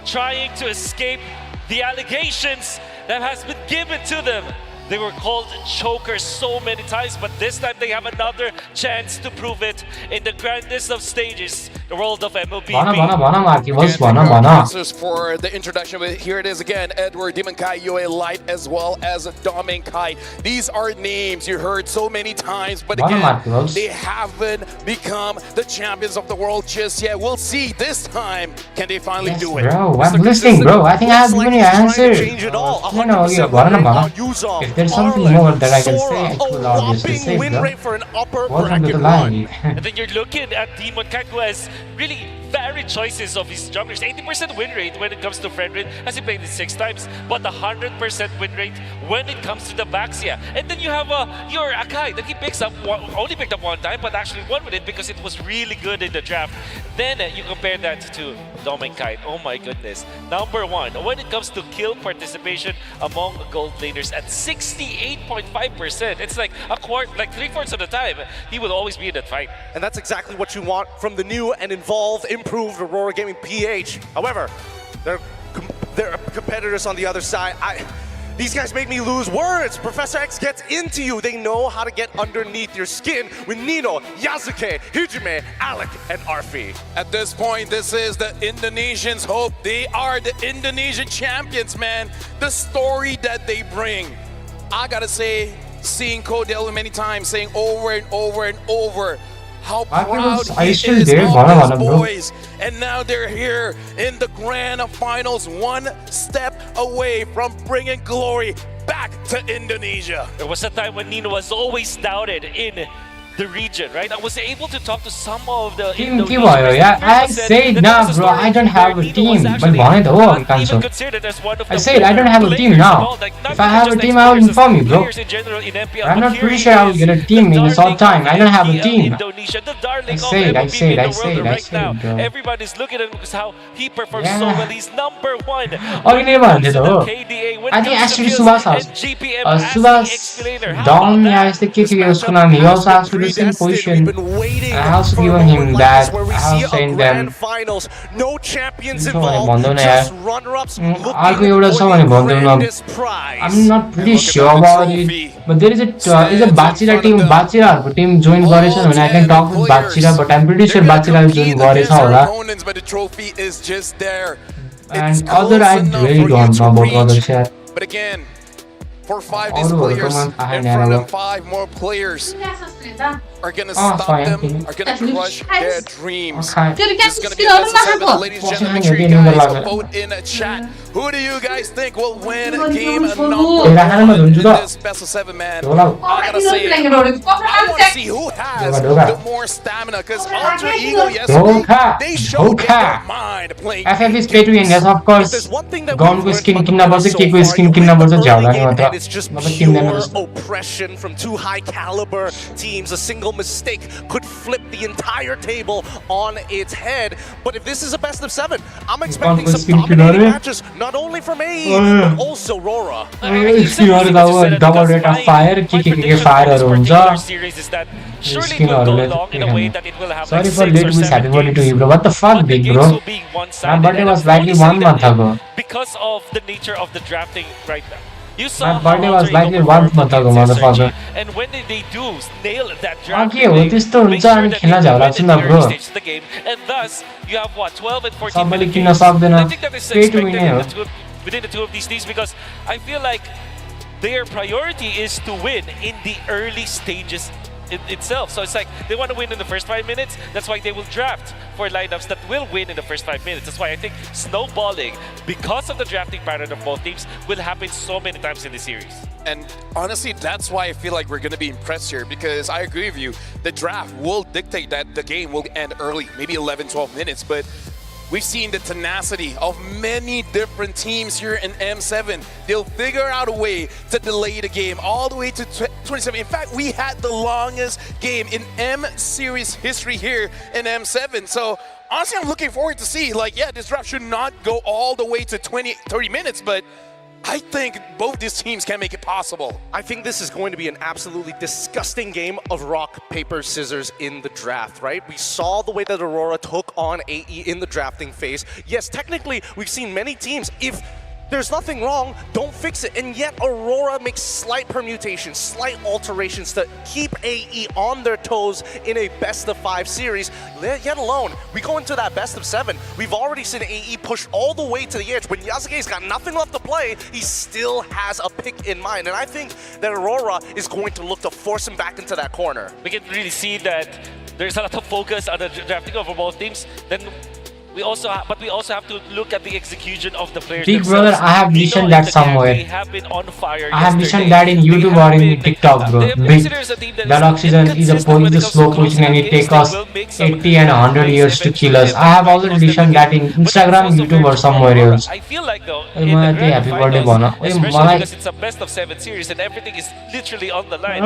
trying to escape the allegations that has been given to them. They were called chokers so many times, but this time they have another chance to prove it in the grandest of stages, the world of MLB. भन Marky boss भन Congratulations for the introduction. But here it is again, Edward, Demon Kai, UA Light, as well as Domin Kai. These are names you heard so many times, but again, they haven't become the champions of the world just yet. We'll see this time, can they finally do it? Bro, I'm listening, bro. I think I have given you an answer. No, yeah, भन If there's something more that I can say, I could obviously say, bro. Welcome to the live. And then you're looking at Demon Kai, who has really varied choices of his junglers. 80% win rate when it comes to Fredrin, as he played it 6 times, but 100% win rate when it comes to the Baxia. And then you have your Akai that he picks up, only picked up 1 time, but actually won with it because it was really good in the draft. Then you compare that to Domin Kai. Oh my goodness. Number 1, when it comes to kill participation among gold laners at 68.5%. It's like a quarter, like 3/4 of the time, he will always be in that fight. And that's exactly what you want from the new and involved, improved Aurora Gaming PH. However, their competitors on the other side, these guys make me lose words. Professor X gets into you. They know how to get underneath your skin with Nino, Yasuke, Hijime, Alec, and Arfi. At this point, this is the Indonesians' hope. They are the Indonesian champions, man. The story that they bring. I gotta say, seeing Codell many times, saying over and over and over how proud he is of his boys. And now they're here in the grand finals, one step away from bringing glory back to Indonesia. There was a time when Nino was always doubted in the region, right? I was able to talk to some of the team के भयो यार I said nah bro I don't have a team मैले भने त हो कान्छो I said I don't have a team now if I have a team I will inform you bro I'm not pretty sure I will get a team in a short time I don't have a team I said bro everybody's looking at how he performs so well. He's number 1 अघि नै भन्थे त हो I think actually Subhash Don या यस्तै के उसको नाम he also has to the same position. I have given him that. I have sent them. No champions involved, just runner-ups. I'm not pretty sure about it, but there is a Bachira team. Bachira team joined Goresh, and I can talk with Bachira, but I'm pretty sure Bachira will join Goresh. But the trophy is just there. And other, I really don't know about others. But again, for 5 these players, in front of 5 more players are gonna stop them, are gonna crush their dreams. This is gonna be a best of 7, ladies and gentlemen. Make sure you guys vote in the chat. Who do you guys think will win game number 1 in this best of 7, man? I gotta say, I want to see who has the more stamina, because Alter Ego, yes, they showed their mind playing. FF is pay to win, yes, of course. Gone with skin numbers, kick with skin numbers, and it's just pure oppression from 2 high caliber teams. A single mistake could flip the entire table on its head. But if this is a best of 7, I'm expecting some dominating matches, not only from AE, but also Aurora. Double rate of fire, kick fire series is that surely it will go long in a way that it will have sorry for late wish, happy birthday to you bro. What the fuck big bro? My birthday was likely 1 month ago. Because of the nature of the drafting right now. You saw my birthday was likely 1 month ago, motherfucker. And when they do nail that draft, okay, what is to bro? The game, and thus you have what 12 and 14 minutes. I think that is expected within the two of these teams, because I feel like their priority is to win in the early stages itself. So it's like they want to win in the first 5 minutes. That's why they will draft for lineups that will win in the first 5 minutes. That's why I think snowballing, because of the drafting pattern of both teams, will happen so many times in the series. And honestly, that's why I feel like we're going to be impressed here, because I agree with you. The draft will dictate that the game will end early, maybe 11, 12 minutes, but we've seen the tenacity of many different teams here in M7. They'll figure out a way to delay the game all the way to 27. In fact, we had the longest game in M series history here in M7. So honestly, I'm looking forward to see, like, yeah, this draft should not go all the way to 20, 30 minutes, but I think both these teams can make it possible. I think this is going to be an absolutely disgusting game of rock, paper, scissors in the draft, right? We saw the way that Aurora took on AE in the drafting phase. Yes, technically, we've seen many teams, if there's nothing wrong, don't fix it. And yet Aurora makes slight permutations, slight alterations to keep AE on their toes in a best of 5 series. Yet alone, we go into that best of 7. We've already seen AE push all the way to the edge. When Yasuke's got nothing left to play, he still has a pick in mind. And I think that Aurora is going to look to force him back into that corner. We can really see that there's a lot of focus on the drafting of both teams. Then we also have to look at the execution of the players. Big brother, I have listened that somewhere. They have been on fire. I have listened that in YouTube or in TikTok, bro. That oxygen is a slow poison and it takes us 80 and 100 years to kill us. I have already listened that in Instagram, YouTube or somewhere else. I feel like though, in the grand finals, especially because it's a best of 7 series and everything is literally on the line.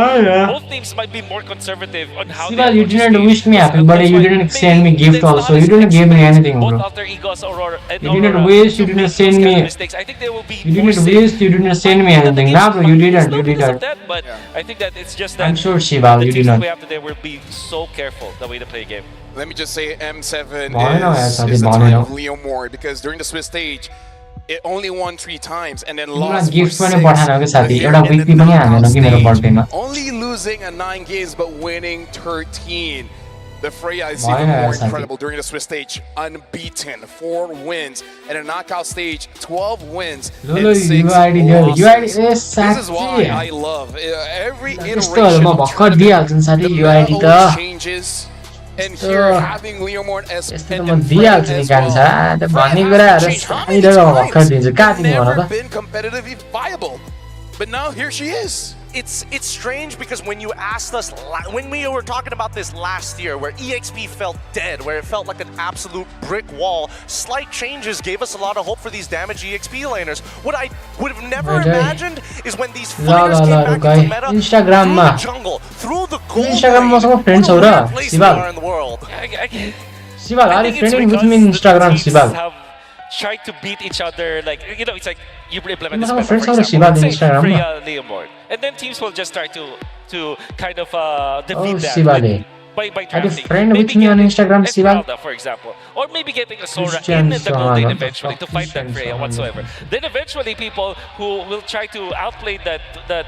Both teams might be more conservative on how they you didn't wish me happy birthday, you didn't send me gift also, you didn't give me anything. Both Alter Egos, Aurora, and you didn't wish, you didn't send me. I think they will be you didn't wish, you didn't send me anything. Nah, bro, you didn't. You didn't. But I think that it's just that I'm sure Shiva, you didn't. The after they will be so careful the way to play a game. Let me just say, M7 is the time of Leo Moore, because during the Swiss stage, it only won 3 times and then lost for 6. Only losing at 9 games but winning 13. The Freya is even more incredible during the Swiss stage. Unbeaten, 4 wins. And a knockout stage, 12 wins and 6 losses. This is why I love every iteration of changes. And here, having Leomord as an never been competitively viable. But now here she is. it's strange because when you asked us when we were talking about this last year, where EXP felt dead, where it felt like an absolute brick wall, slight changes gave us a lot of hope for these damaged EXP laners. What I would have never imagined is when these fighters came back into meta Instagram through the jungle, through the gold Instagram lane. ma friends What a haura weird place we are in the world. Sibal, are you friending with me in Instagram, Sibal? Try to beat each other, like, you know, it's like you implement this Mga meta, friends for ako example, si let's say Instagram Freya Leomord, and then teams will just try to kind of defeat that Sibal, by are you drafting. friend Maybe with me on getting Instagram, Sibal? Esmeralda, for example, or maybe getting a Sora Christian in the gold lane Sohan, eventually to fight that Freya whatsoever. Then eventually people who will try to outplay that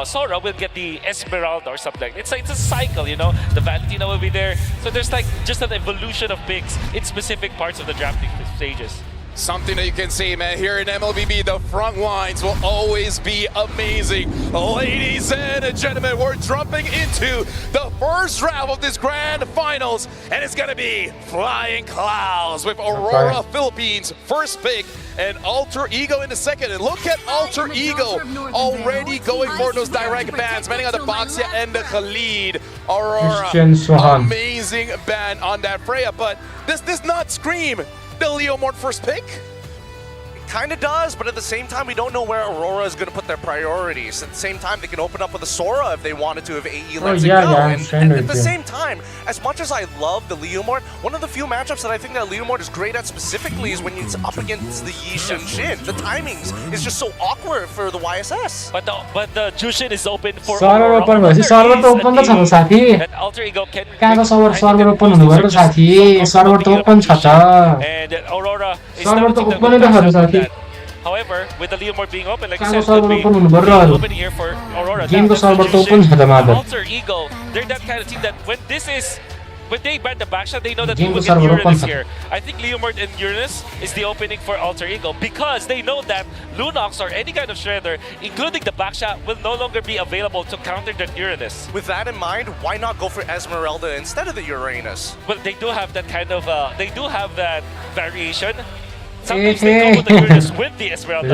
Sora will get the Esmeralda or something. It's a cycle, you know. The Valentina will be there, so there's like just an evolution of picks in specific parts of the drafting stages. Something that you can see, man, here in MLBB, the front lines will always be amazing. Ladies and gentlemen, we're jumping into the first round of this grand finals, and it's gonna be Flying Clouds with Aurora Philippines first pick and Alter Ego in the second. And look at Alter Ego already going for those direct bans, banning on the Baxia and the Khalid. Aurora, amazing ban on that Freya, but this does not scream the Leomord first pick? Kind of does, but at the same time, we don't know where Aurora is going to put their priorities. At the same time, they can open up with a Sora if they wanted to, if AE lets it go. And at the same time, as much as I love the Leomord, one of the few matchups that I think that Leomord is great at specifically is when it's up against the Yi Shin. The timings is just so awkward for the YSS. But the Jushin is open for Server open भएपछि server त open त छ त साथी कहाँको server open हुनु भयो र साथी सर्भर त ओपन छ त सर्भर त ओपन नै छ साथी However, with the Leomord being open, like I कहाँको said, सर्भर ओपन हुनु भयो र open here for Aurora. गेमको सर्भर त ओपन छ त Madhav Alter Ego, they're that kind of team that when they ban the backshot, they know that Game we will server get Uranus open. here. I think Leomord and Uranus is the opening for Alter Ego because they know that Lunox or any kind of Shredder, including the backshot, will no longer be available to counter that Uranus. With that in mind, why not go for Esmeralda instead of the Uranus? Well, they do have that kind of, they do have that variation. Sometimes they go with the Uranus with the Esmeralda.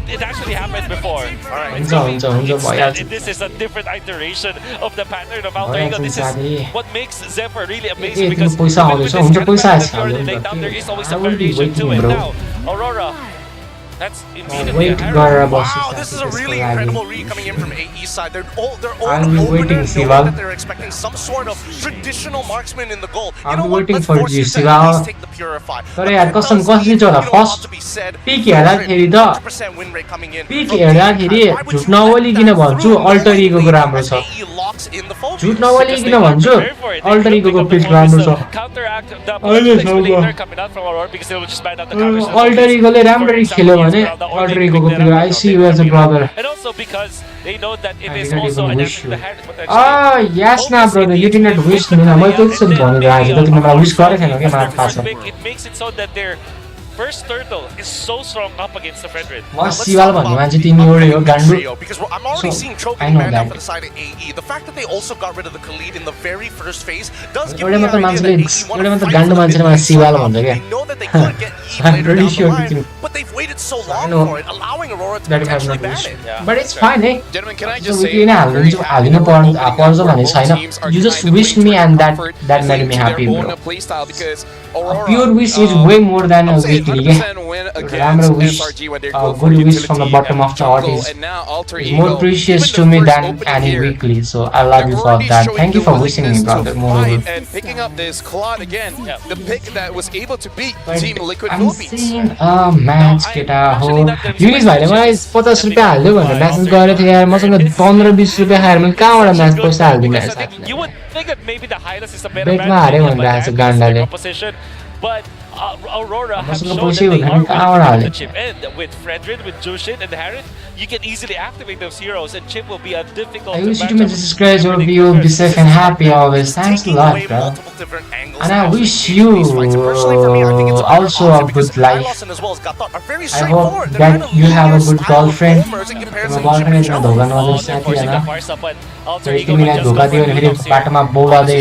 It actually happened before. Alright. This is a different iteration of the pattern of Alter Ego. This is what makes Zephyr really amazing because with this kind of pattern that you already laid down, there is always a variation to it. Now, Aurora, that's immediately wow, this is a really incredible read coming in from AE's side. Their own opener know that they're expecting some sort of traditional marksman in the goal. You know what? Let's force you to at least take the Purify. तर यार कसम कसरी चला first pick हेर्दाखेरि त pick हेर्दाखेरि झुट नबोलिकन भन्छु अल्टर इगोको राम्रो छ झुट नबोलिकन भन्छु अल्टर इगोको पिक राम्रो छ अल्टर इगोले राम्ररी खेल्यो भने अल्टर इगोको pick I see you as a brother and also because they know that it is also an the hand yes na brother you did not wish me na मैले त्यसरी भनिरहेको छु तिमीले मलाई विश गरेको थिएन के मलाई थाहा छ it makes it so that their first turtle is so strong up against the Fredrin. Siwal भन्ने मान्छे तिमी एउटै हो गान्डु because I'm already seeing choking man down for the side of AE. The fact that they also got rid of the Khalid in the very first phase does give me an idea that AE want to fight गान्डु मान्छेले मलाई सिवाल भन्छ They know that they could get Eve later down the line, but they've waited so long for it, allowing Aurora to potentially ban it. But it's fine, eh? Gentlemen, can I just say, हाल्नु पर्छ भन्ने छैन. You just wished me and that made me happy, bro. A pure wish is way more than a weekly. राम्रो wish, a good wish from the bottom of the heart is more precious to me than any weekly. So I love you for that. Thank you for wishing me, brother. Moreover. And picking up this Claude again, the pick that was able to beat Team Liquid I'm Philippines. seeing a match केटा हो युनिस भाइले मलाई 50 रुपैयाँ हाल्दियो भनेर message गरेको थियो यार मसँग 15-20 रुपैयाँ खाएर मैले कहाँबाट म्याच पैसा हाल्दिनु यार साथीलाई You would think that maybe the Hylas is a better Betma हारे भनिरहेको छ गान्डाले but Aurora have मसँग shown पैसै that they हुँदैन are कहाँबाट willing हाल्यो to chip in with Fredrin, with Jushin and Harith. You can easily activate those heroes, and chip will be a difficult. I wish you to subscribe your view, be safe and happy always. Thanks a lot, bro. And I wish you also a good life. I hope that you have a good girlfriend. My girlfriend is not धोका नदियोस् साथी हैन तिमीलाई धोका दियो भने फेरि बाटोमा बौलाउँदै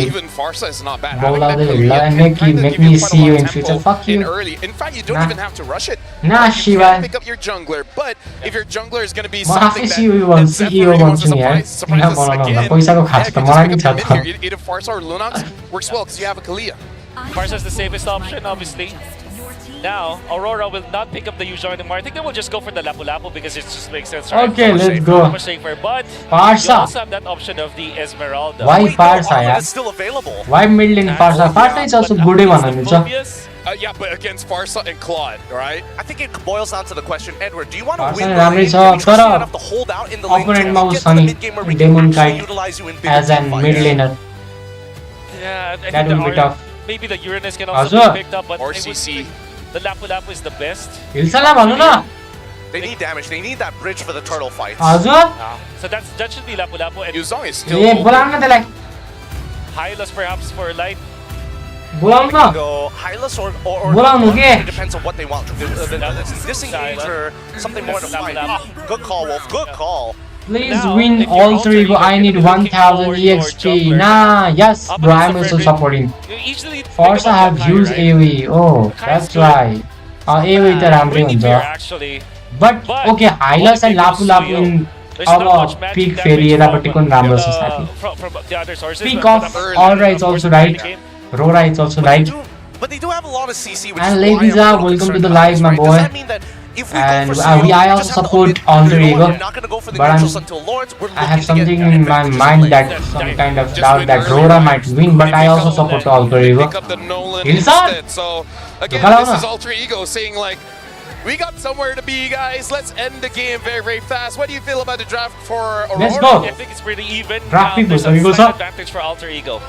हिँड्ला and make me see you in future. fuck in you. early. In fact, you don't even have to rush it. Nah, You Shiva. can pick up your jungler, but if your jungler is going to be something that CEO really wants to yaar. surprise us again, yeah, you can just pick up the mid here. Either Farsa or Lunox works well because you have a Kalia. Farsa's the safest option, obviously. Now, Aurora will not pick up the Yuuzhan anymore. I think they will just go for the Lapu Lapu because it just makes sense. Right? Okay, let's go. Much safer, but Farsa. you also have that option of the Esmeralda. Why Farsa, yaar? Still available. Why mid lane Farsa? Farsa is also good one. Yeah, but against Farsa and Claude, right? I think it boils down to the question, Edward, do you want to Farsa win the राम्रै lane? छ Can you trust तर enough to hold out in the lane opponent to मा get छ to the नि mid game where we can Demon actually Kite utilize you in big as an team mid fights? laner. Yeah, I That think will be tough. maybe the Uranus can also Hazur. be picked up, but Or CC. the Lapu Lapu is the best. हिल्सला भन्नु न. They need damage. They need that bridge for the turtle fights. हजुर. So that should be Lapu Lapu. And Yuuzhan is still ए बोलाउन न त्यसलाई. Hylos perhaps for light. बोलाउन न. Go Hylos or बोलाउनु के? it depends on what they want. Disengage or something more to fight. Good call, Wolf. Good call. Please Now, win if you're alter ego. I need you're looking 1000 for your EXP. jungler. Nah, yes, Up bro, against I'm the also Frederick, supporting. you easily Farsa pick up have the huge Kai, right? AoE. Oh, Kai's that's good. why. AoE त राम्रै Really हुन्छ. fair, actually. But okay, Hylos and Lapu Lapu in There's not much अब magic pick damage फेरि from यतापट्टि कुन राम्रो छ साथी. from the other sources. Pick but off early, Aurora is of course, also in the right. game. Aurora is also right. But they do have a lot of CC, which And is ladies why I'm a are little welcome to concerned the about live, this, my right? boy. Does that mean that if we And go for I Seal, also just have the support ultimate alter You're ego. not going to go for the But neutrals until Lords. We're I have looking to get something in my mind that some kind of doubt that Aurora might win, but I also support alter ego. Pick up the Nolan Hilson! instead. So again, Look this out. is alter ego saying like, we got somewhere to be, guys. Let's end the game very, very fast. What do you feel about the draft for Aurora? Let's go. I think it's pretty even. Draft people, There's so we go a slight up. advantage for Alter Ego.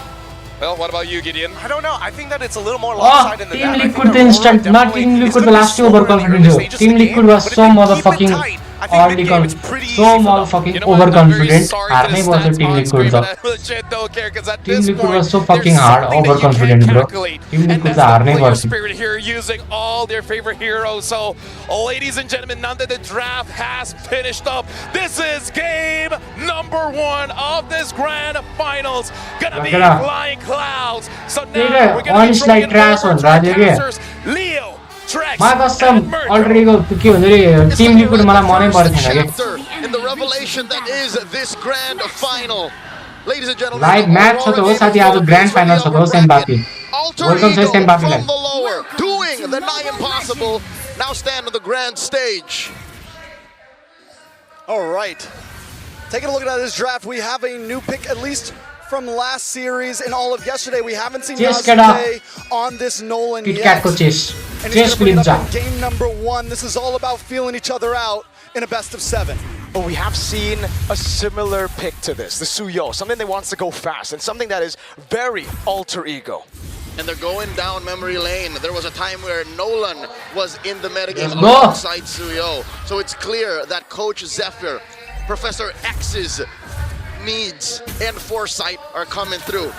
Well, what about you, Gideon? I don't know. I think that it's a little more Oh, lopsided than Team that. Liquid the instant, not Team Liquid the last two overconfident here. Team Liquid was so motherfucking early so motherfucking overconfident. हार्नै पर्छ Team Liquid त. Legit don't care because at Team this Liquid point, was so there's fucking hard, something that you can't overconfident, bro. calculate. Team And Liquid that's त the हार्नै player पर्छ. spirit here, using all their favorite heroes. So, ladies and gentlemen, now that the draft has finished up, this is game number 1 of this grand finals. Gonna be flying clouds. So now we're gonna be throwing it over to our casters, Leo, Trex, My custom and Merchant. alter ego के भन्छ रे Team Liquid मलाई मनै परेको छैन के. Chapter in the revelation that is this grand final. Ladies and gentlemen, Live match छ त हो साथी आज ग्रान्ड फाइनल छ त हो सेम बापी. Alter Welcome to Ego Sam Bapi from Live. the lower, doing the nigh impossible, now stand on the grand stage. All right. Taking a look at this draft, we have a new pick, at least from last series and all of yesterday. We haven't seen Chase Yasuke on this Nolan Kit yet. Kat को chase. And he's Chase gonna bring it please up in game number 1. This is all about feeling each other out in a best of 7. But we have seen a similar pick to this, the Suyo, something that wants to go fast and something that is very alter ego. And they're going down memory lane. There was a time where Nolan was in the metagame Let's go. alongside Suyo. So it's clear that Coach Zephyr, Professor X's needs and foresight are coming through.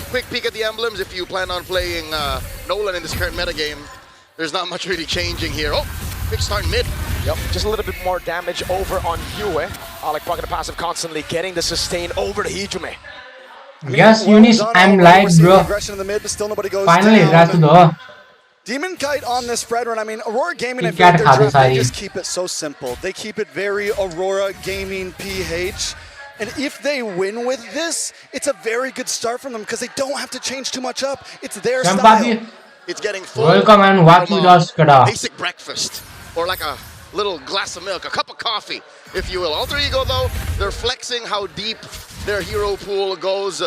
Quick peek at the emblems. If you plan on playing Nolan in this current metagame, there's not much really changing here. Oh, quick start mid. Yep, just a little bit more damage over on Yue. Alec pocket passive constantly getting the sustain over to Hijume. Yes, Eunice, I'm live, bro. Finally, that's the Demon Kite on this spread run. I mean, Aurora Gaming, I Kit feel like Kat their खाँदै draft, they सारी. just keep it so simple. They keep it very Aurora Gaming PH. And if they win with this, it's a very good start from them because they don't have to change too much up. It's their style. Sampathi. It's getting full Welcome and watch from with a us, kada. basic breakfast or like a little glass of milk, a cup of coffee, if you will. Alter Ego, though, they're flexing how deep their hero pool goes.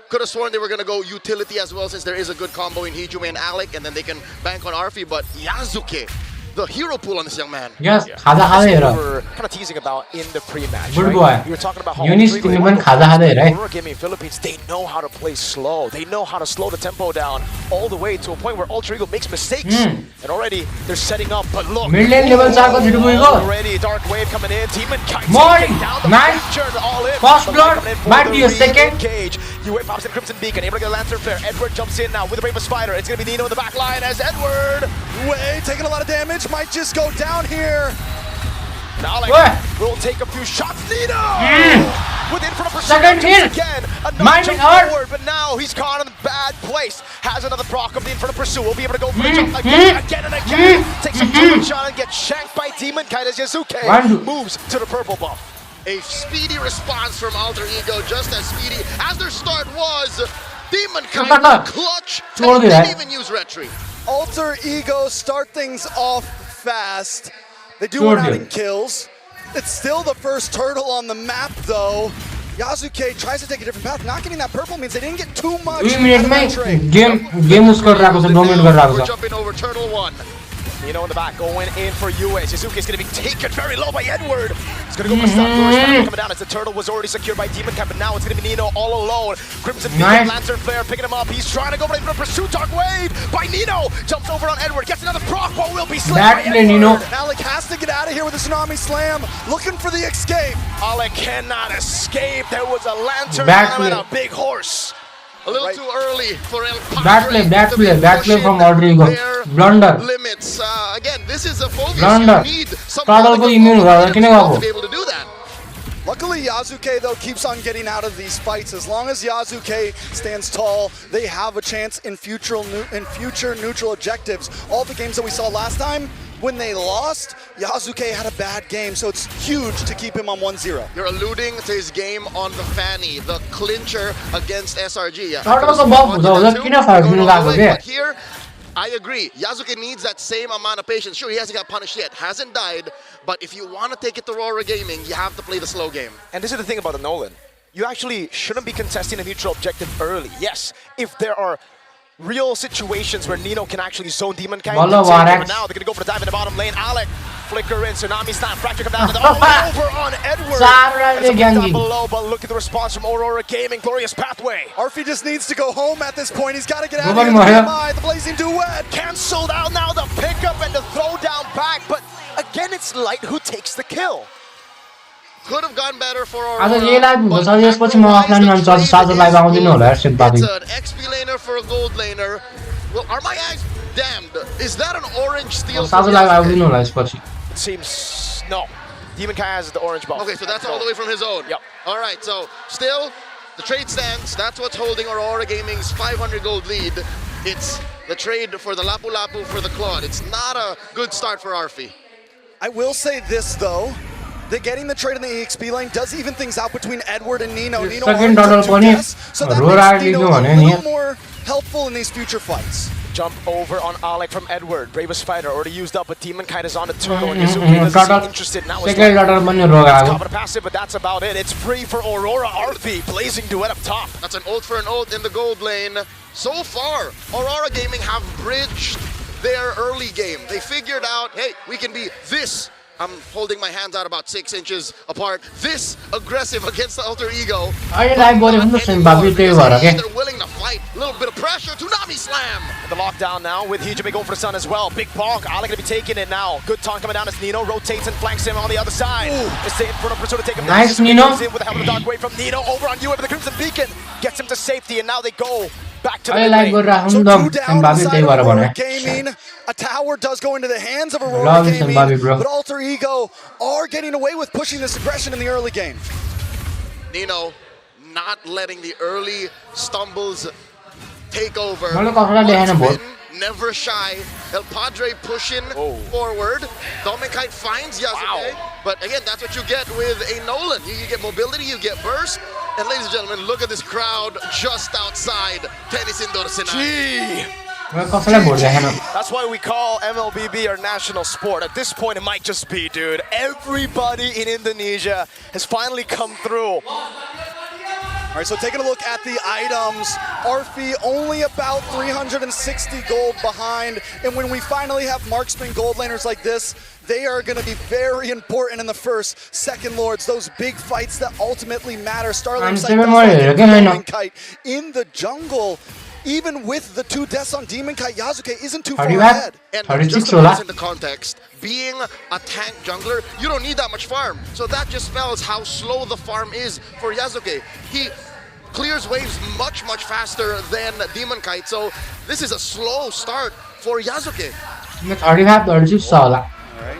Could have sworn they were going to go utility as well, since there is a good combo in Hijume and Alec, and then they can bank on Arfi. But Yasuke, the hero pool on this young man. Yes, That's खाजा खाँदै what hair. we were kind of teasing about in the pre-match. Good right? boy. You were talking about how Eunice, Alter Ego, तिमी one पनि of the खाजा खाँदै हेर है. Aurora Gaming Philippines, they know how to play slow. They know how to slow the tempo down all the way to a point where Alter Ego makes mistakes. And already they're setting up, but look. Mid lane level 4 को झिटो गएको. Already Dark Wave coming in. Team and Kite Morning, down the man. capture, all in. First But blood, coming in for might the be a second. Cage. Yue pops in Crimson Beacon, able to get a Lancer Flare. Edward jumps in now with a Brave Spider. It's going to be Nino in the back line as Edward. Way taking a lot of damage, might just go down here. Now, like, we'll take a few shots. Nino! with in front of pursuit. Second kill. Again, Mine jump hard. forward, but now he's caught in a bad place. Has another proc of the in front of pursuit. Will be able to go for the jump again and again. Takes a two shot and gets shanked by Demon Kite as Yasuke moves to the purple buff. A speedy response from Alter Ego, just as speedy as their start was. Demon Kite clutch and didn't even use retreat. Alter Ego start things off fast. They do it out in kills. It's still the first turtle on the map though. Yasuke tries to take a different path. Not getting that purple means they didn't get too much. 2 minute में game उस कर रहा है, dominate कर रहा है. We're jumping over turtle 1. Nino in the back, going in for US. Yasuke is going to be taken very low by Edward. He's going to go for stun. Coming down as the turtle was already secured by Demon Cat, but now it's going to be Nino all alone. Crimson Beacon, Lantern Flare picking him up. He's trying to go for the pursuit. Dark Wave by Nino. Jumps over on Edward, gets another proc, but will be slayed by Edward. Nino. Alec has to get out of here with a Tsunami Slam, looking for the escape. Alec cannot escape. There was a lantern and a big horse. A little too early for El Padre. Back play from Alter Ego. Blunder. Limits. Again, this is a Phobius. Blunder. You need someone to be able to do that. Luckily, Yasuke, though, keeps on getting out of these fights. As long as Yasuke stands tall, they have a chance in future neutral objectives. All the games that we saw last time, when they lost, Yasuke had a bad game, so it's huge to keep him on 1-0. You're alluding to his game on the Fanny, the clincher against SRG. But here, I agree. Yasuke needs that same amount of patience. Sure, he hasn't got punished yet, hasn't died, but if you want to take it to Aurora Gaming, you have to play the slow game. And this is the thing about the Nolan. You actually shouldn't be contesting a neutral objective early. Yes, if there are real situations where Nino can actually zone Demon Kite. Now they're going to go for the dive in the bottom lane. Alec, flicker in, Tsunami Slam, Fracture come down to the over on Edward. Down below, but look at the response from Aurora Gaming. Glorious pathway. Arfi just needs to go home at this point. He's got to get out of here. The Blazing Duet. Cancelled out now, the pickup and the throw down back, but again, it's Light who takes the kill. Could have gone better for Aurora. It's an XP laner for a gold laner. Well, are my eyes damned? Is that an orange steel? It seems no. Demon Kai has the orange buff. Okay, so that's all the way from his own. Yep. All right, so still the trade stands. That's what's holding Aurora Gaming's 500 gold lead. It's the trade for the Lapu Lapu for the Claude. It's not a good start for Arfi. I will say this though. They're getting the trade in the EXP lane does even things out between Edward and Nino. Nino second turtle so that makes Nino a little more helpful in these future fights. Jump over on Alec from Edward. Bravest fighter already used up, but Demon Kite is on the turtle. Yasuke doesn't seem interested. Now it's cover to pass it, but that's about it. It's free for Aurora. Arfi, Blazing Duet up top. That's an ult for an ult in the gold lane. So far, Aurora Gaming have bridged their early game. They figured out, hey, we can be this. I'm holding my hands out about 6 inches apart. This aggressive against the Alter Ego. They're willing to fight. A little bit of pressure. Tsunami Slam. The lockdown now with Hijime going for the sun as well. Big bonk. Alec gonna be taking it now. Good taunt coming down as Nino rotates and flanks him on the other side. It's in front of Pursuit to take him down. Nice, Nino. In with the help of the Dark Wave from Nino over on UA, but the Crimson Beacon gets him to safety, and now they go back to the lane. So 2 down on the side of Aurora Gaming. A tower does go into the hands of Aurora Gaming, but Alter Ego are getting away with pushing this aggression in the early game. Nino not letting the early stumbles take over. Never shy. El Padre pushing forward. Dominkite finds Yasuke. But again, that's what you get with a Nolan. You get mobility, you get burst. And ladies and gentlemen, look at this crowd just outside Tennis Indoor Sinai. That's why we call MLBB our national sport. At this point, it might just be, dude. Everybody in Indonesia has finally come through. All right, so taking a look at the items, Arfi only about 360 gold behind, and when we finally have marksman gold laners like this, they are going to be very important in the first, second lords, those big fights that ultimately matter. Starlight Kite in the jungle. Even with the 2 deaths on Demon Kite, Yasuke isn't too far ahead. And just to put in the context, being a tank jungler, you don't need that much farm. So that just spells how slow the farm is for Yasuke. He clears waves much, much faster than Demon Kite. So this is a slow start for Yasuke.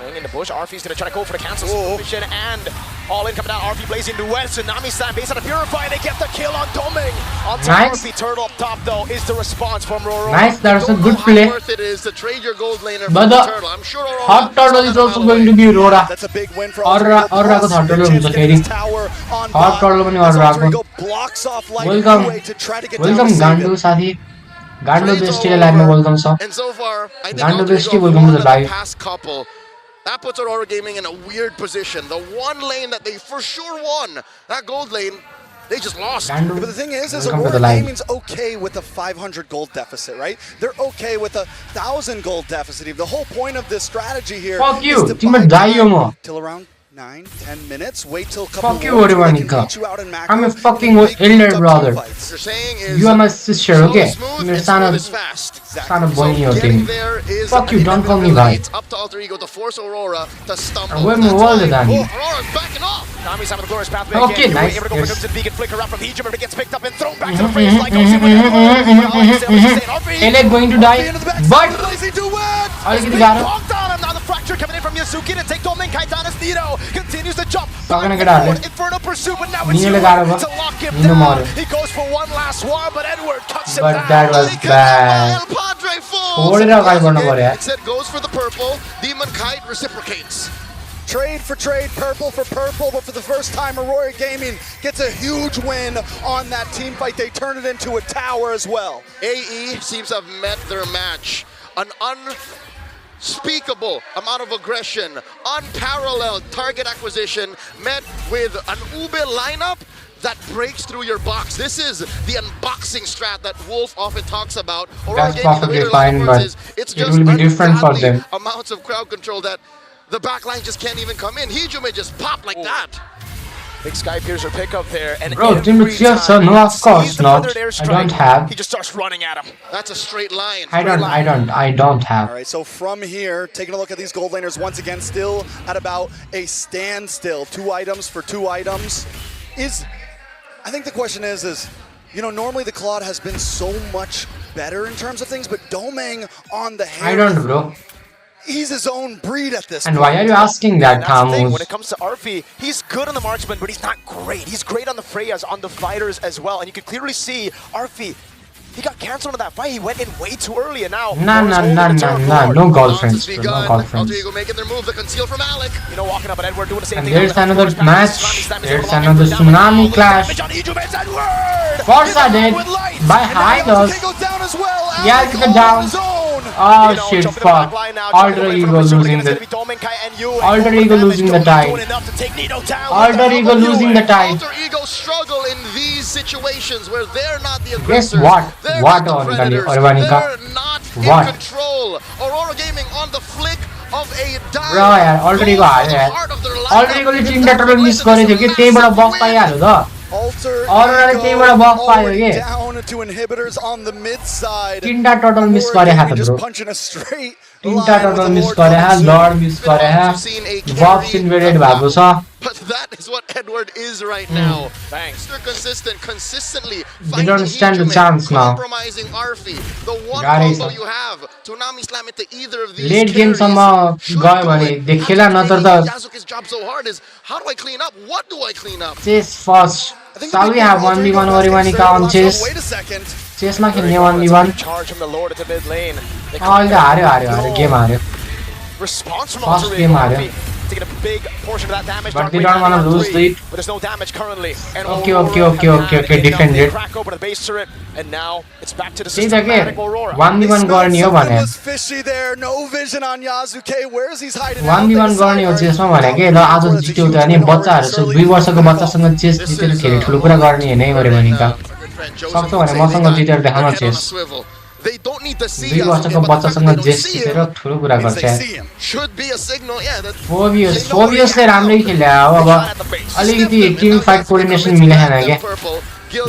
Hanging to push. Arfi's going to try to go for the cancel supervision, and all in coming down. Arfi blazing into well. Tsunami Slam based on a Purify. They get the kill on Doming. On top of Arfi, Turtle up top though is the response from Aurora. Nice, that's a good play. Worth it is to trade your gold laner But the Turtle. I'm sure Aurora Hot Turtle is also going to be Aurora. That's a big win for Aurora ko Hot Turtle huncha फेरि Hot Turtle पनि Aurora ko. Welcome Gandu साथी. Gandu Bestie live में welcome छ. And so far, I think Gandu Alter Bestie Ego welcome to the the live. past couple. That puts Aurora Gaming in a weird position. The one lane that they for sure won, that gold lane, they just lost. But the thing is Aurora Gaming's okay with a 500 gold deficit, right? They're okay with a 1,000 gold deficit. The whole point of this strategy here is to buy till around 9-10 minutes. Wait till a couple Fuck you, Orivanika. I'm a fucking elder brother. You are my sister, okay? You're son of boy in your team. Fuck you, don't call me bhai. Up to Alter Ego to force Aurora to stumble. I'm way more older than you. Aurora's backing off. Nami's having a glorious pathway Okay, again. nice. Able to go for Crimson Beacon, flicker up from Hijim, but it gets picked up and thrown back to the LA face like going to die, but all you got him. Now the fracture coming in from Yazuki to take Domin. Kaitana's Nito continues to jump. Inferno pursuit, but now it's you to lock him down. He goes for one last one, but Edward cuts him down. But that was bad. El Padre falls. It said goes for the purple. Demon Kite reciprocates. Trade for trade, purple for purple, but for the first time, Aurora Gaming gets a huge win on that team fight. They turn it into a tower as well. AE seems to have met their match. An unspeakable amount of aggression, unparalleled target acquisition, met with an Ube lineup that breaks through your box. This is the unboxing strat that Wolf often talks about. That's perfectly fine, but it will be different for them. Amounts of crowd control that the backline just can't even come in. Hijume just popped like that. Big Sky Piercer pickup there, and bro, Team Piercer, no, of course not. I don't have. He just starts running at him. That's a straight line. I don't have. All right, so from here, taking a look at these gold laners once again, still at about a standstill. 2 items for 2 items. I think the question is, you know, normally the Claude has been so much better in terms of things, but Domeng on the hair. I don't, bro. He's his own breed at this point. And why are you asking that, Tamus? When it comes to Arfi, he's good on the marksman, but he's not great. He's great on the Freyas, on the fighters as well. And you can clearly see Arfi, he got cancelled on that fight. He went in way too early, and now no girlfriends. No girlfriends. Alter Ego making their move, the conceal from Alec. You know, walking up at Edward doing the same and thing. There's another match. There's another tsunami clash. Forza did by Hydros. Yeah, it's down. Oh shit, fuck. Alter Ego losing the tide. Alter Ego losing the tide. Alter Ego struggle in these situations where they're not the aggressors. Guess what? What on Orvanika? What? In control. Aurora Gaming on the flick of a dime. Bro, यार Alter Ego आ रहा है. Alter Ego ने 3 turtle miss करे थे कि त्यहीबाट बफ पाइहाल्यो त. Aurora ले त्यहीबाट बफ पायो के. Down to inhibitors on the mid side. 3 turtle miss गरे हा त ब्रो. 3 टर्टल मिस गरे हा, लर्ड मिस गरे हा. बफ इन्भेडेड भएको छ. But that is what Edward is right now. Thanks. They're consistently they don't stand a chance now. Compromising Arfi. The one combo you have. Tsunami slam it to either of these. Late game सम्म गयो भने देखिला नत्र त Yasuke's job so hard is how do I clean up? What do I clean up? Chase first. Shall we have 1v1 Orivanika on chase? Chase मा खेल्ने 1v1. Charge from the Lord at the mid lane. हार्यो game हार्यो. First game हार्यो. Taking a big portion of that damage. But they don't want to lose it. But there's no damage currently. And Okay. Defend it. Crack open the base turret, and now it's back to the systematic Aurora. 1v1 गर्ने हो भने. Fishy there, no vision on Yasuke. Where is he hiding? 1v1 गर्ने हो चेसमा भने के ल आज जित्यो त अनि बच्चाहरु छ 2 वर्षको बच्चासँग चेस जितेर खेले ठुलो कुरा गर्ने हैन गरे भने त. सक्छ भने मसँग जितेर देखाउन chess. They don't need to see 2 वर्षको बच्चासँग चेस जितेर ठुलो कुरा गर्छ. Should be a signal, yeah. That Phobiusले राम्रै खेल्यो अब अलिकति टिम फाइट कोर्डिनेसन मिलेन के.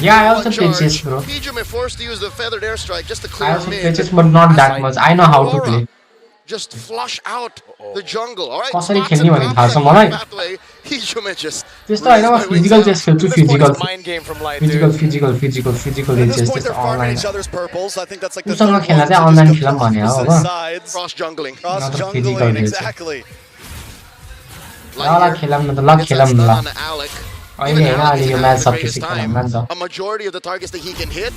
Yeah, I also play chess, bro. Hijume forced to use the feathered airstrike just to I clear also mid. play chess, but not that much. I know how to play. Just flush out the jungle. All right. कसरी खेल्ने भने थाहा छ मलाई. Hijume just. त्यस्तो हैन म physical chess खेल्छु physical. Physical chess त्यस्तो अनलाइन. उसँग खेल्न चाहिँ अनलाइन खेलम भने हो अब. Cross jungling. Exactly. Light खेलम न तो लग खेलम ला अहिले हैन अलि यो म्याच सब किसी खेलम न त A majority of the targets that he can hit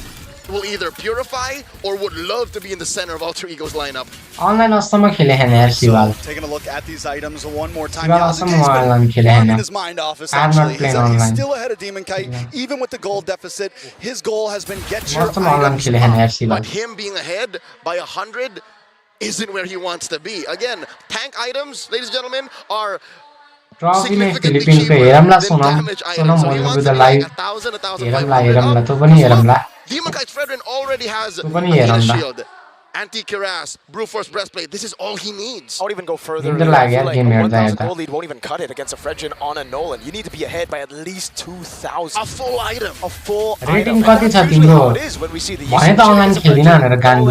will either purify or would love to be in the center of Alter Ego's lineup. Online असम्म खेले हैन यार शिवाल Taking a look at these items one more time. शिवाल असम्म online खेले हैन His mind office I am not actually. playing He's online still ahead of Demon Kite, even with the goal deficit. His goal has been get your असम्म online खेले हैन यार शिवाल But him being ahead by 100 isn't where he wants to be. Again, tank items, ladies and gentlemen, are trophy में Philippines को हेरमला Sonam मोल्नु with the live हेरमला तो पनि हेरमला Demon Kite's Fredrin already has तो पनि हेरमला shield. Anti-Cuirass, Brute Force Breastplate, this is all he needs. I would even go further. Inter lag yaar game हेर्दा 1,000 हेर्दा gold lead won't even cut it against a Fredrin on a Nolan. You need to be ahead by at least 2,000. A full item. A full rating item. कति छ तिम्रो भने त online खेलिन भनेर गान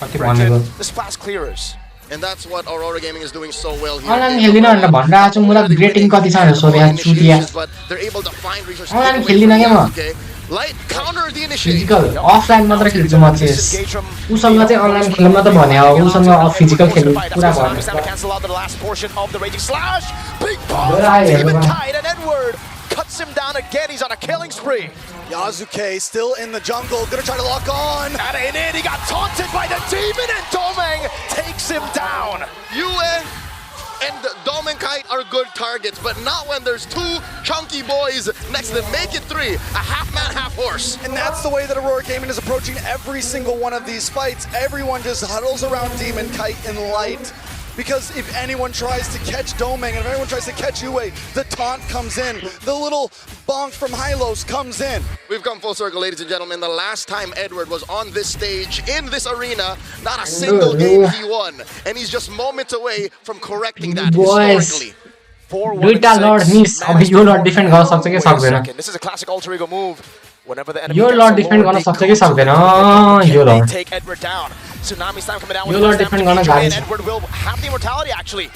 कति भनेको The splash clearers. And that's what Aurora Gaming is doing so well here. Online खेल्दिन भनेर भनिरहेको छु मलाई रेटिङ कति छ भनेर सोधेको चुतिया But they're able to find resources. Online खेल्दिन के म Light counter the initiative. Physical offline मात्र खेल्छु म चाहिँ उसँग चाहिँ अनलाइन खेल्न मात्र भने हो उसँग फिजिकल खेल्नु पुरा भने Cancel out the last portion of the raging slash. Big bomb. Demon Kite and Edward cuts him down again. He's on a killing spree. Yazuke still in the jungle, gonna try to lock on. And in, he got taunted by the demon, and Domeng takes him down. UN and Domeng Kite are good targets, but not when there's two chunky boys next to them. Make it three, a half man, half horse. And that's the way that Aurora Gaming is approaching every single one of these fights. Everyone just huddles around Demon Kite and Light. Because if anyone tries to catch Domeng and if anyone tries to catch Yue, the taunt comes in. The little bonk from Hylos comes in. We've come full circle, ladies and gentlemen. The last time Edward was on this stage, in this arena, not a single game he won. And he's just moments away from correcting that historically. दुईटा lord miss अब यो lord defend गर्न सक्छ कि सक्दैन This is a classic alter ego move. Whenever the enemy यो lord defend गर्न सक्छ कि सक्दैन यो lord take Edward down. Tsunami Slam coming down यो लर्ड डिफेन्ड गर्न गाह्रो छ Edward will have the immortality actually.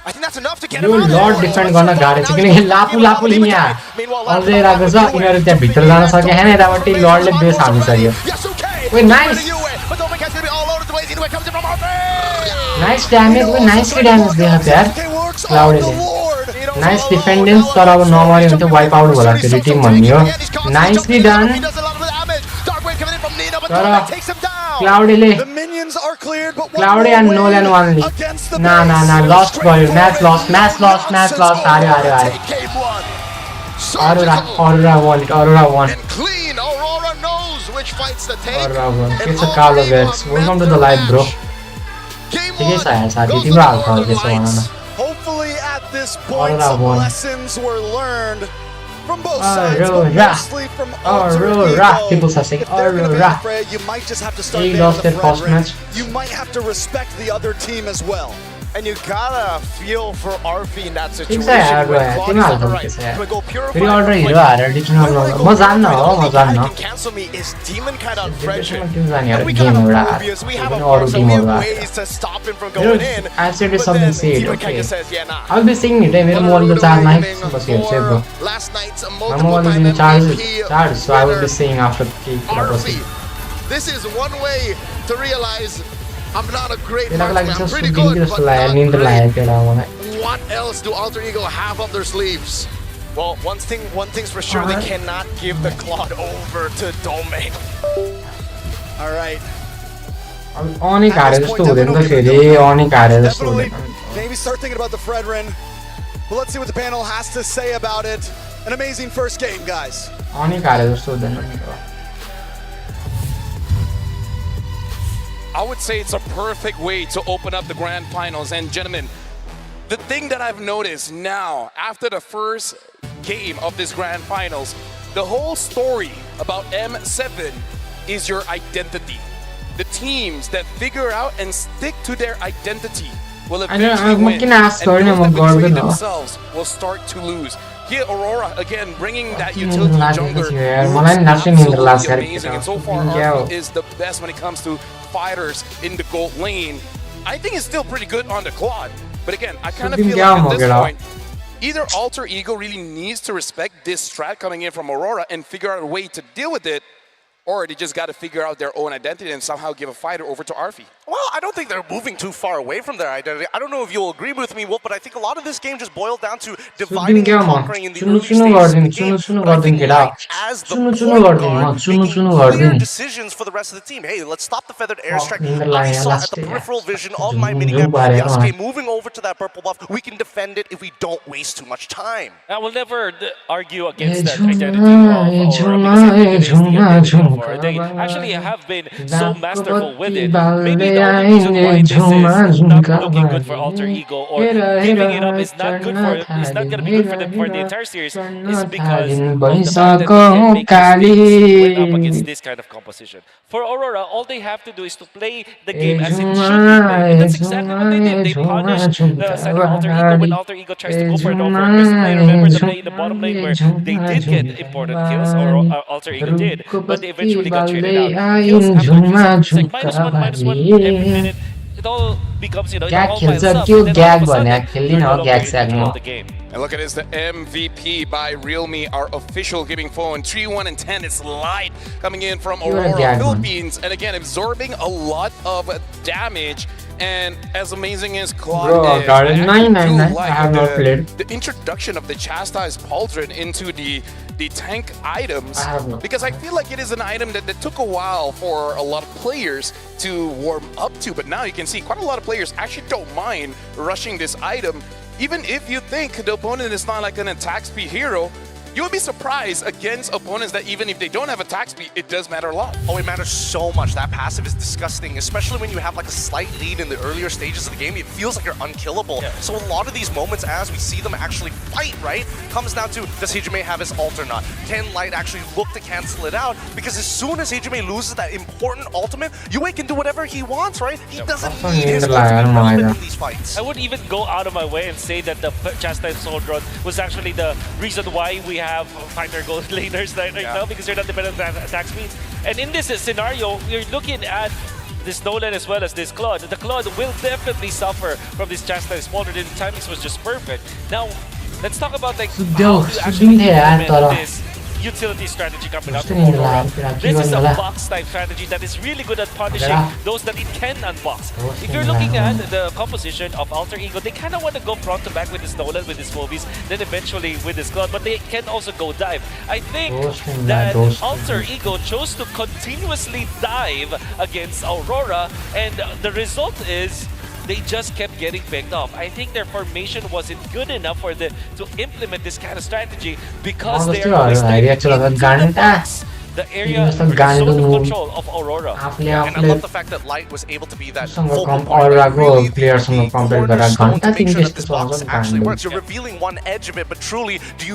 I think that's enough to get yo him out. Lord defend गर्न गाह्रो छ किनकि लापु लापु यहाँ अझै राखेको छ यिनीहरू त्यहाँ भित्र जान सके हैन यताबाट लर्डले बेस हालिसक्यो ओइ नाइस नाइस ड्यामेज ओइ नाइसली ड्यामेज दिएको छ यार क्लाउडले नाइस डिफेन्डेन्स तर अब नमर्यो भने त वाइप आउट होला फेरि टिम भन्ने हो नाइसली डन तर क्लाउडीले क्लाउडी एन्ड नोलन वानली ना लस्ट भयो म्याच लस्ट हार्यो Aurora won it. And clean, Aurora knows which fights to take. Aurora won. It's a Carlo Vex. Welcome to the live, bro. Hopefully at this point some lessons were learned from both sides, but mostly from Aurora. People are saying Aurora. You might just have to start he lost their first match. You might have to respect the other team as well. And you gotta feel for RV in that situation. When go purify can cancel me is Demon Kite on pressure. And we kind of obvious. We have ways to stop him from going in. I've said something said. Okay. Says, yeah, nah. I'll be singing it. I'm all the time. Last night's I'm always in charge, so I will be singing after the This is one way to realize I'm not a great marksman, I'm pretty good, but what else do Alter Ego have up their sleeves? Well, one thing's for sure, they cannot give the Claude over to Domeng. Alright. Maybe start thinking about the Fredrin, but let's see what the panel has to say about it. An amazing first game, guys. I would say it's a perfect way to open up the grand finals. And gentlemen, the thing that I've noticed now, after the first game of this grand finals, the whole story about M7 is your identity. The teams that figure out and stick to their identity will eventually win, and those that betray themselves will start to lose. Here, Aurora, again, bringing that utility jungler, absolutely amazing, and so far, Arthur is the best when it comes to fighters in the gold lane. I think it's still pretty good on the Claude, but again, I kind of feel like at this point, either Alter Ego really needs to respect this strat coming in from Aurora and figure out a way to deal with it, or they just got to figure out their own identity and somehow give a fighter over to Arfi? Well, I don't think they're moving too far away from their identity. I don't know if you'll agree with me, Wolf, but I think a lot of this game just boiled down to dividing and conquering in the early stages of the game. But I think as the point guard, making clear decisions for the rest of the team. Hey, let's stop the feathered airstrike. I saw at the peripheral vision of my minigame Yasuke moving over to that purple buff. We can defend it if we don't waste too much time. I will never argue against that identity of Aurora because I think it is the identity of Aurora. They actually have been so masterful with it. Maybe the only reason why this is not looking good for Alter Ego or giving it up is not good for is not gonna be good for them for the entire series is because of the fact that they can make mistakes when up against this kind of composition. For Aurora, all they have to do is to play the game as it should be played. And that's exactly what they did. They punished the second Alter Ego when Alter Ego tries to go for an over-aggressive play. Remember the play in the bottom lane where they did get important kills, or Alter Ego did, but they eventually got traded out. Kills after kills, it's like -1 every minute. It all becomes, it all piles up, and then all of a sudden, you're no longer in control of the game. And look at this, the MVP by Realme, our official gaming phone. 3-1 and 10, it's light coming in from Aurora, Philippines. And again, absorbing a lot of damage. And as amazing as Claude is, I have not played. The introduction of the Chastised Pauldron into the tank items, because I feel like it is an item that took a while for a lot of players to warm up to, but now you can see quite a lot of players actually don't mind rushing this item. Even if you think the opponent is not like an attack speed hero, you would be surprised against opponents that even if they don't have attack speed, it does matter a lot. Oh, it matters so much. That passive is disgusting, especially when you have like a slight lead in the earlier stages of the game. It feels like you're unkillable. Yeah. So a lot of these moments, as we see them actually fight, right, comes down to, does Hijime have his ult or not? Can Light actually look to cancel it out? Because as soon as Hijime loses that important ultimate, Yue can do whatever he wants, right? He doesn't need his ultimate in these fights. I wouldn't even go out of my way and say that the Chastised Pauldron was actually the reason why we have fighter gold laners right now, because they're not dependent on attack speeds. And in this scenario, you're looking at this Nolan as well as this Claude. The Claude will definitely suffer from this Chastised Pauldron, and the timings was just perfect. Now, let's talk about like how to actually implement this utility strategy coming out from Aurora. This is a box type strategy that is really good at punishing those that it can unbox. If you're looking at the composition of Alter Ego, they kind of want to go front to back with this Nolan, with this Phoebes, then eventually with this Claude, but they can also go dive. I think that Alter Ego chose to continuously dive against Aurora, and the result is they just kept getting picked off. I think their formation wasn't good enough for them to implement this kind of strategy because they are listed into the box. The area with zone of control of Aurora. And I love the fact that Light was able to be that focal point. Really, the cornerstone to make sure that this box actually works. You're revealing one edge of it, but truly, do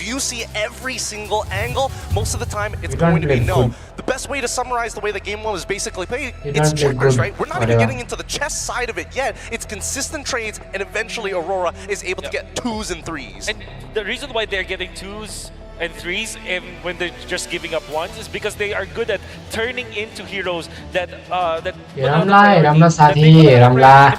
you see every single angle? Most of the time, it's going to be no. The best way to summarize the way the game was basically played, it's checkers, right? We're not even getting into the chess side of it yet. It's consistent trades, and eventually Aurora is able to get 2s and 3s. And the reason why they're getting 2s and 3s and when they're just giving up 1s is because they are good at turning into heroes that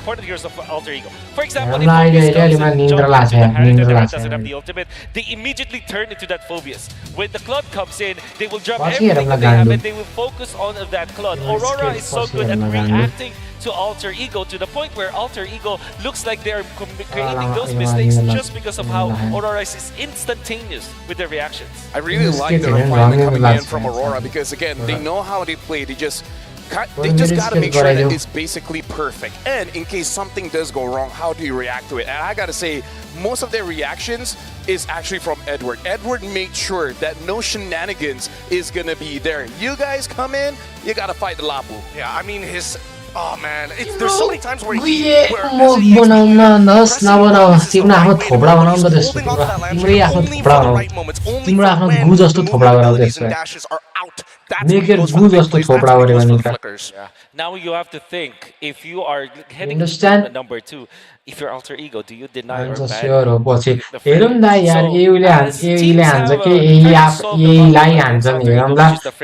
important heroes of Alter Ego. For example, if Phoebus comes and jumps into the Harriet that doesn't have the ultimate, they immediately turn into that Phoebus. When the Claude comes in, they will drop everything that they have and they will focus on that Claude. Aurora is so good at reacting to Alter Ego to the point where Alter Ego looks like they're creating those mistakes just because of how Aurora is instantaneous with their reactions. I really like the refinement coming in from Aurora because again, they know how they play. They just gotta make sure that it's basically perfect. And in case something does go wrong, how do you react to it? And I gotta say, most of their reactions is actually from Edward. Edward made sure that no shenanigans is gonna be there. You guys come in, you gotta fight the Lapu. Yeah, I mean oh man, there's so many times where Now you have to think, if you are heading to number 2, if you're Alter Ego, do you deny or ban the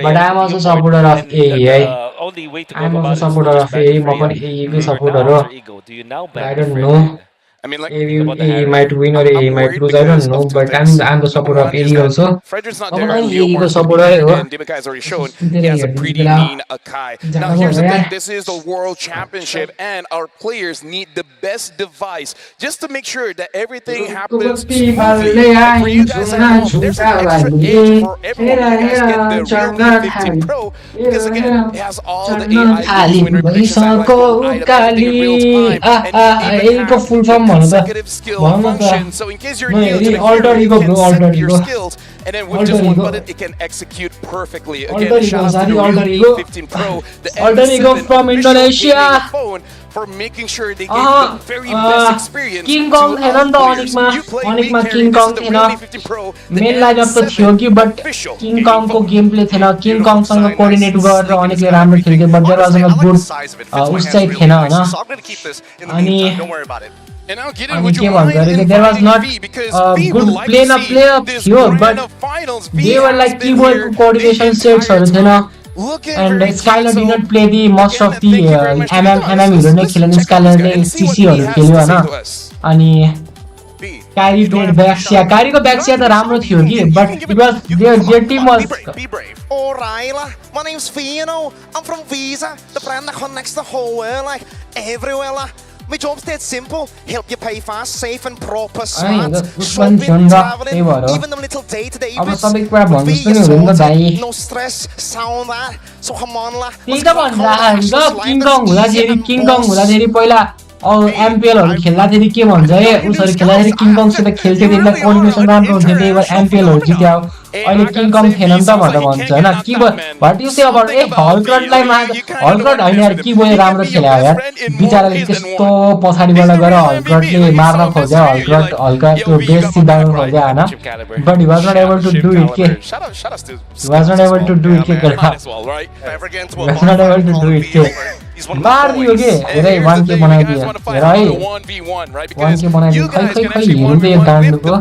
but I'm also a supporter of AE. only way to go I'm about also it is to supporter just of ban AE. Freya. I'm an AE If you're supporter. now Alter Ego, do you now ban I don't Freya? know. I mean, like, A might win or A might lose. I don't know, but I'm the supporter of A also. Frederick's not there. Leo Mark's going to be there, and Dimikai has already shown he has a pretty mean Akai. Now, here's the thing. This is the World Championship, and our players need the best device just to make sure that everything happens smoothly. And for you guys at home, there's an extra edge for everyone. You guys get the Realme 15 Pro because, again, it has all the AI win rate prediction satellite items in real time, and you even have consecutive skill function. So in case you're new to the hero, you can set your skills, and then with just one button, it can execute perfectly. Again, shout out to the Realme 15 Pro, the M7 from Indonesia phone, for making sure they give the very best experience King to Kong our players. You play main carry, this is the Realme 15 Pro, the main lineup त थियो कि but King Kong को game play थिएन King Kong सँग coordinate गरेर अनेकले राम्रो खेल्थे but there was a good उस चाहिँ थिएन हैन अनि अनि के भन्छ अरे there was not good play थियो but they were like keyboard coordination sets हरु थिएन and Skylar did not play the most of the MM hero नै खेलेन Skylar ले CC हरु खेल्यो हैन अनि Kyrie played Baxia. Kyrie को Baxia त राम्रो थियो कि but it was their team was Aurora, my name's Fino. I'm from Visa, the brand that connects the whole world, like everywhere. Like. My job's dead simple. Help you pay fast, safe and proper, smart. Shopping, traveling, even the little day-to-day bits. No stress, sound that. So come on lah. King Kong हुँदा धेरै पहिला MPL हरु खेल्दाखेरि के भन्छ ए उसहरु खेल्दाखेरि king कङ सित खेल्थे त्यसलाई coordination राम्रो हुन्थ्यो त्यही भएर MPL हरु जित्यो अहिले किङ कङ थिएन नि त भनेर भन्छ हैन कि व्हाट यु से अबाउट ए हलक्रटलाई हलक्रट हैन यार कि बोले राम्रो खेल्यो यार बिचाराले त्यस्तो पछाडीबाट गएर हलक्रटले मार्न खोज्यो हलक्रट त्यो बेस सिधाउन खोज्यो हैन but he was not able to do it के he was not able to do it के was not able to do it के मार दियो के हेरै 1k बनाइदियो हेर है 1k बनाइदियो खै हेर्दै गाण्डुको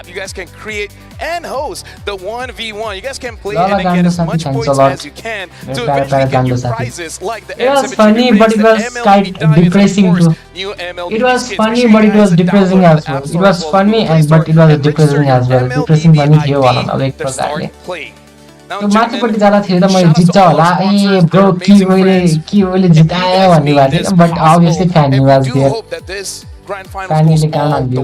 you guys can create and host the 1v1. You guys can play and get as much points as you can to eventually get your prizes like the it was funny but it was quite depressing too. It was funny but it was depressing as well. It was funny but it was depressing as well. Depressing पनि थियो भनौँ अब एक प्रकारले त्यो माथिपट्टि जाँदा थियो त मैले जित्छ होला ए ब्रो के मैले जितायो भन्ने भएको थियो but obviously fan was there fanले गाना दियो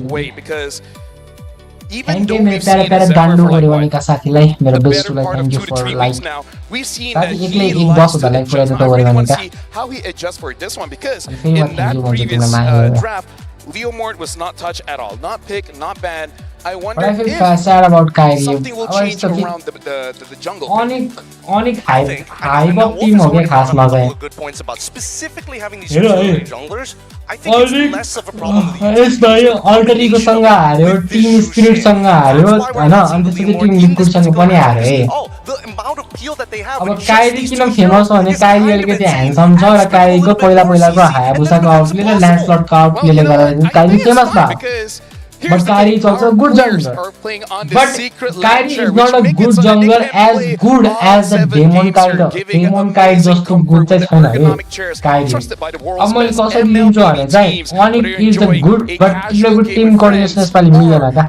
Thank you मेरो प्यारा गाण्डु गरिवानीका साथीलाई मेरो बेस्टलाई thank you for like साथी एक्लै एक बस हुँदा लाइक पुऱ्याइदियो त गरिवानीका how he adjusts for this one because in that previous draft Leo Mort was not touched at all, not picked, not banned. I wonder if sad about Kyrie. Something will change around the jungle. Onyx hype of team हो गया खास मजा है. Good points about specifically having these junglers. I think it's less of a problem. Yes भाइ alter इगो सँग हार्यो, team spirit सँग हार्यो, हैन अनि त्यसपछि टीम लिक्विड सँग पनि हार्यो है. अब काइरी किन फेमस हो भने काइरी अलिकति ह्यान्डसम छ र काइरीको पहिलाको हायाबुसाको आउटले र ल्यान्डस्लटको आउटले गर्दा काइरी फेमस भयो. But Kyrie is also a good jungler. But Kyrie is not a good jungler as good as the Demon Kite. Demon Kite just too good to Kyrie. अब मैले कसरी लिन्छु भने चाहिँ Onyx is the good but good team coordination यसपालि मिलेन का.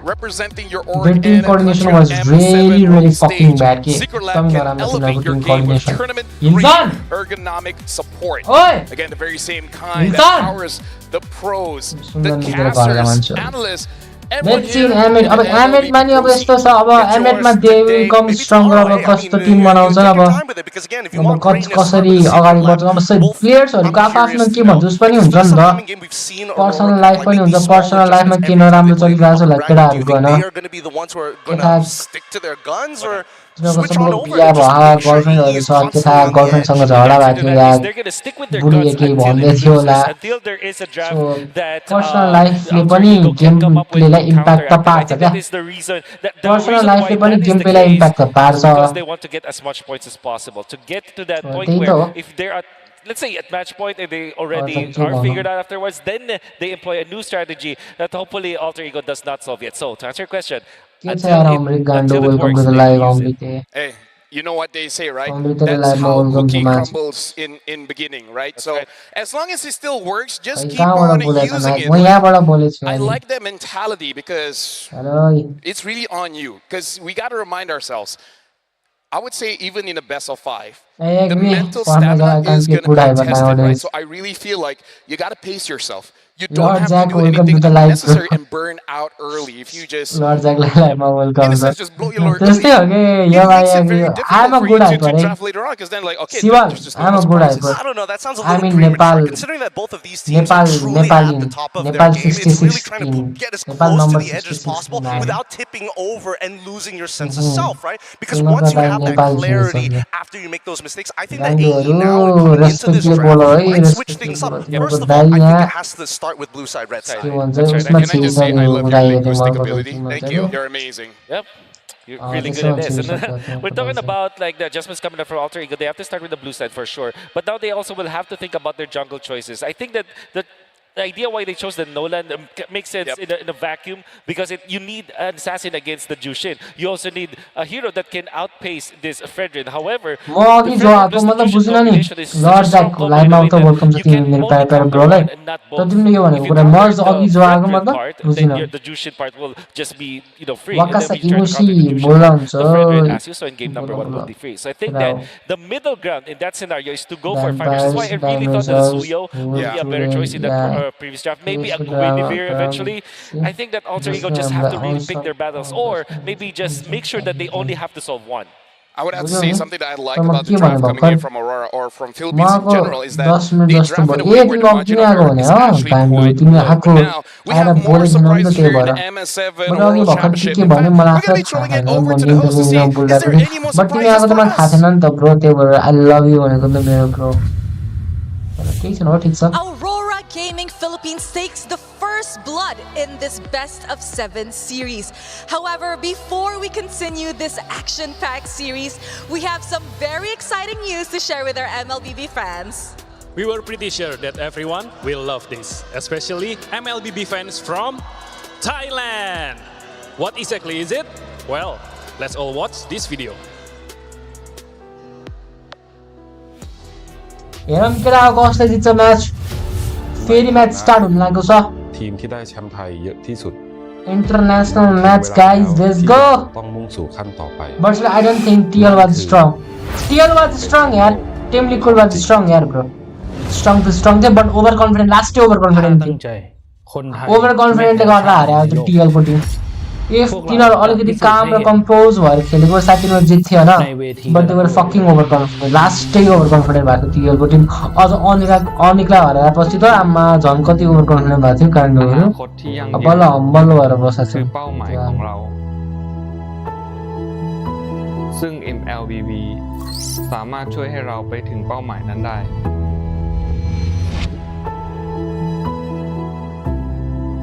The team coordination was really fucking bad के. एकदम नराम्रो तिनीहरुको team coordination. Insan! Ergonomic support. Oi! Again, the very same kind that powers the pros, the casters, analysts. Let's see Amit. अब Amit मानि अब यस्तो छ अब Amit मा they will come stronger अब कस्तो टिम बनाउँछ अब कसरी अगाडि बढ्छ अब प्लेयर्सहरुको आफ्नो के भन्छस् पनि हुन्छ नि त पर्सनल लाइफ पनि हुन्छ पर्सनल लाइफमा के नराम्रो चलिरहेछ होला केटाहरुको हैन बिहा भयो गर्लफ्रेन्डहरु छ त्यता गर्लफ्रेन्डसँग झगडा भएको थियो या बुढीले केही भन्दै थियो होला सो पर्सनल लाइफले पनि गेम प्लेलाई इम्प्याक्ट त पार्छ क्या पर्सनल लाइफले पनि गेम प्लेलाई इम्प्याक्ट त पार्छ let's say at match point and they already are figured out afterwards, then they employ a new strategy that hopefully Alter Ego does not solve yet. So to answer your question, until it works, hey, you know what they say, right? That's That's how cookie crumbles in beginning, right? So as long as it still works, just keep on using it. I like that mentality because it's really on you. Because we got to remind ourselves, I would say even in a best of 5, the mental stamina is going to be tested, right? So I really feel like you got to pace yourself. You don't have to do anything unnecessary and burn out early. If you just, in a sense, just blow your load early, it makes it very difficult for you to draft later on, because then like, okay, there's just no more surprises. I don't know, that sounds a little premature, considering that both of these teams are truly at the top of their game. It's really trying to get as close to the edge as possible without tipping over and losing your sense of self, right? Because once you have that clarity after you make those mistakes, I think that AE now coming into this draft might switch things up. First of all, I think it has to start with blue side, red side. That's right. And can I just say I love your linguistic ability? Thank you. You're amazing. Yep. You're really good at this. And we're talking about like the adjustments coming up from Alter Ego. They have to start with the blue side for sure. But now they also will have to think about their jungle choices. I think that the idea why they chose the Nolan makes sense in a vacuum, because you need an assassin against the Jushin. You also need a hero that can outpace this Fredrin. However, the Fredrin plus the Jushin combination is such a strong combination that you can only counter one and not both. If you counter the Fredrin part, then the Jushin part will just be free. And then we try to counter the Jushin, the Fredrin, as you saw in game number 1, will be free. So I think that the middle ground in that scenario is to go for 5 versus. Why I really thought that Suyo would be a better choice in that previous draft. Maybe a Guinevere eventually. I think that Alter Ego just have to really pick their battles, or maybe just make sure that they only have to solve one. I would have to say something that I like about the draft coming in from Aurora or from Philippines in general is that they draft in a way where the margin of error is actually quite low. But now we have more surprises here in the MS7 World Championship. In fact, we're going to be throwing it over to the host to see, is there any more surprises for us? Aurora Gaming Philippines takes the first blood in this best of 7 series. However, before we continue this action-packed series, we have some very exciting news to share with our MLBB fans. We were pretty sure that everyone will love this, especially MLBB fans from Thailand. What exactly is it? Well, let's all watch this video. It's a match. Fairy match start on Lagosa. ทีมที่ได้แชมป์ไทยเยอะที่สุด International match, guys. Let's go. ต้องมุ่งสู่ขั้นต่อไป But I don't think TL was strong. TL was strong, yaar. Team Liquid was strong, yaar, bro. Strong to strong, but overconfident. Last year overconfident. Overconfident got रहा है तो TL को team. If तिनीहरु अलिकति calm र compose भएर खेलेको साथीहरु जित्थ्यो हैन, but they were fucking overconfident. Last day overconfident भएको TL को team अझ अनिक्ला भएर आएपछि त आमा झन् कति overconfident भएको थियो काण्डहरु. अब हम्बल भएर बसेछ. คือเป้าหมายของเราซึ่ง MLBB สามารถช่วยให้เราไปถึงเป้าหมายนั้นได้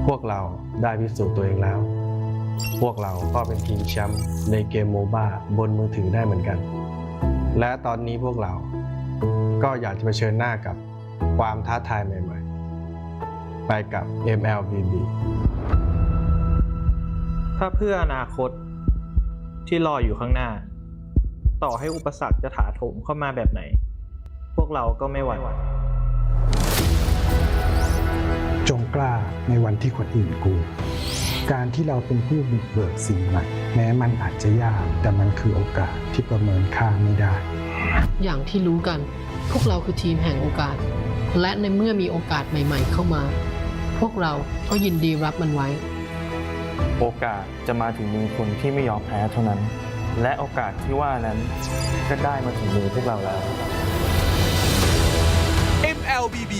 พวกเราได้พิสูจน์ตัวเองแล้วพวกเราก็เป็นทีมแชมป์ในเกมโมบ้าบนมือถือได้เหมือนกันและตอนนี้พวกเราก็อยากจะเผชิญหน้ากับความท้าทายใหม่ๆไปกับ MLBB ถ้าเพื่ออนาคตที่รออยู่ข้างหน้าต่อให้อุปสรรคจะถาโถมเข้ามาแบบไหนพวกเราก็ไม่หวั่นจงกล้าในวันที่คนอื่นกลัวการที่เราเป็นผู้บุกเบิกสิ่งใหม่แม้มันอาจจะยากแต่มันคือโอกาสที่ประเมินค่าไม่ได้อย่างที่รู้กันพวกเราคือทีมแห่งโอกาสและในเมื่อมีโอกาสใหม่ๆเข้ามาพวกเราก็ยินดีรับมันไว้โอกาสจะมาถึงมือคนที่ไม่ยอมแพ้เท่านั้นและโอกาสที่ว่านั้นก็ได้มาถึงมือพวกเราแล้ว MLBB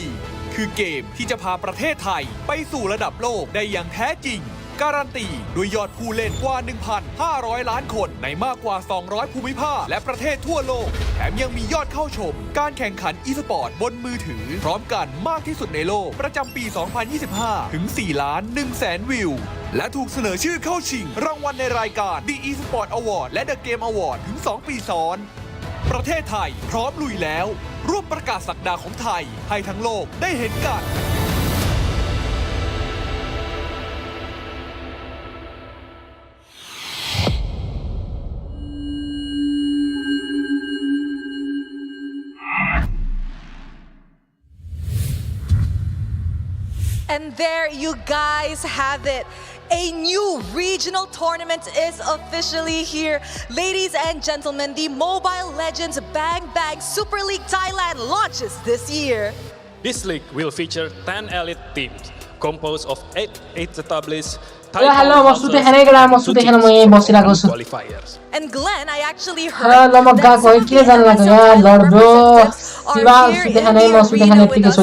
คือเกมที่จะพาประเทศไทยไปสู่ระดับโลกได้อย่างแท้จริงการันตีด้วยยอดผู้เล่นกว่า 1,500 ล้านคนในมากกว่า200ภูมิภาคและประเทศทั่วโลกแถมยังมียอดเข้าชมการแข่งขันอีสปอร์ตบนมือถือพร้อมกันมากที่สุดในโลกประจำปี 2025 ถึง 4,100,000 วิวและถูกเสนอชื่อเข้าชิงรางวัลในรายการ The eSport Award และ The Game Award ถึง 2 ปีซ้อนประเทศไทยพร้อมลุยแล้วร่วมประกาศศักดาของไทยให้ทั้งโลกได้เห็นกัน And there you guys have it. A new regional tournament is officially here. Ladies and gentlemen, the Mobile Legends Bang Bang Super League Thailand launches this year. This league will feature 10 elite teams composed of 8 established Hello, maksudnya qualifiers. And Glenn, I actually heard that M7, and I cannot wait to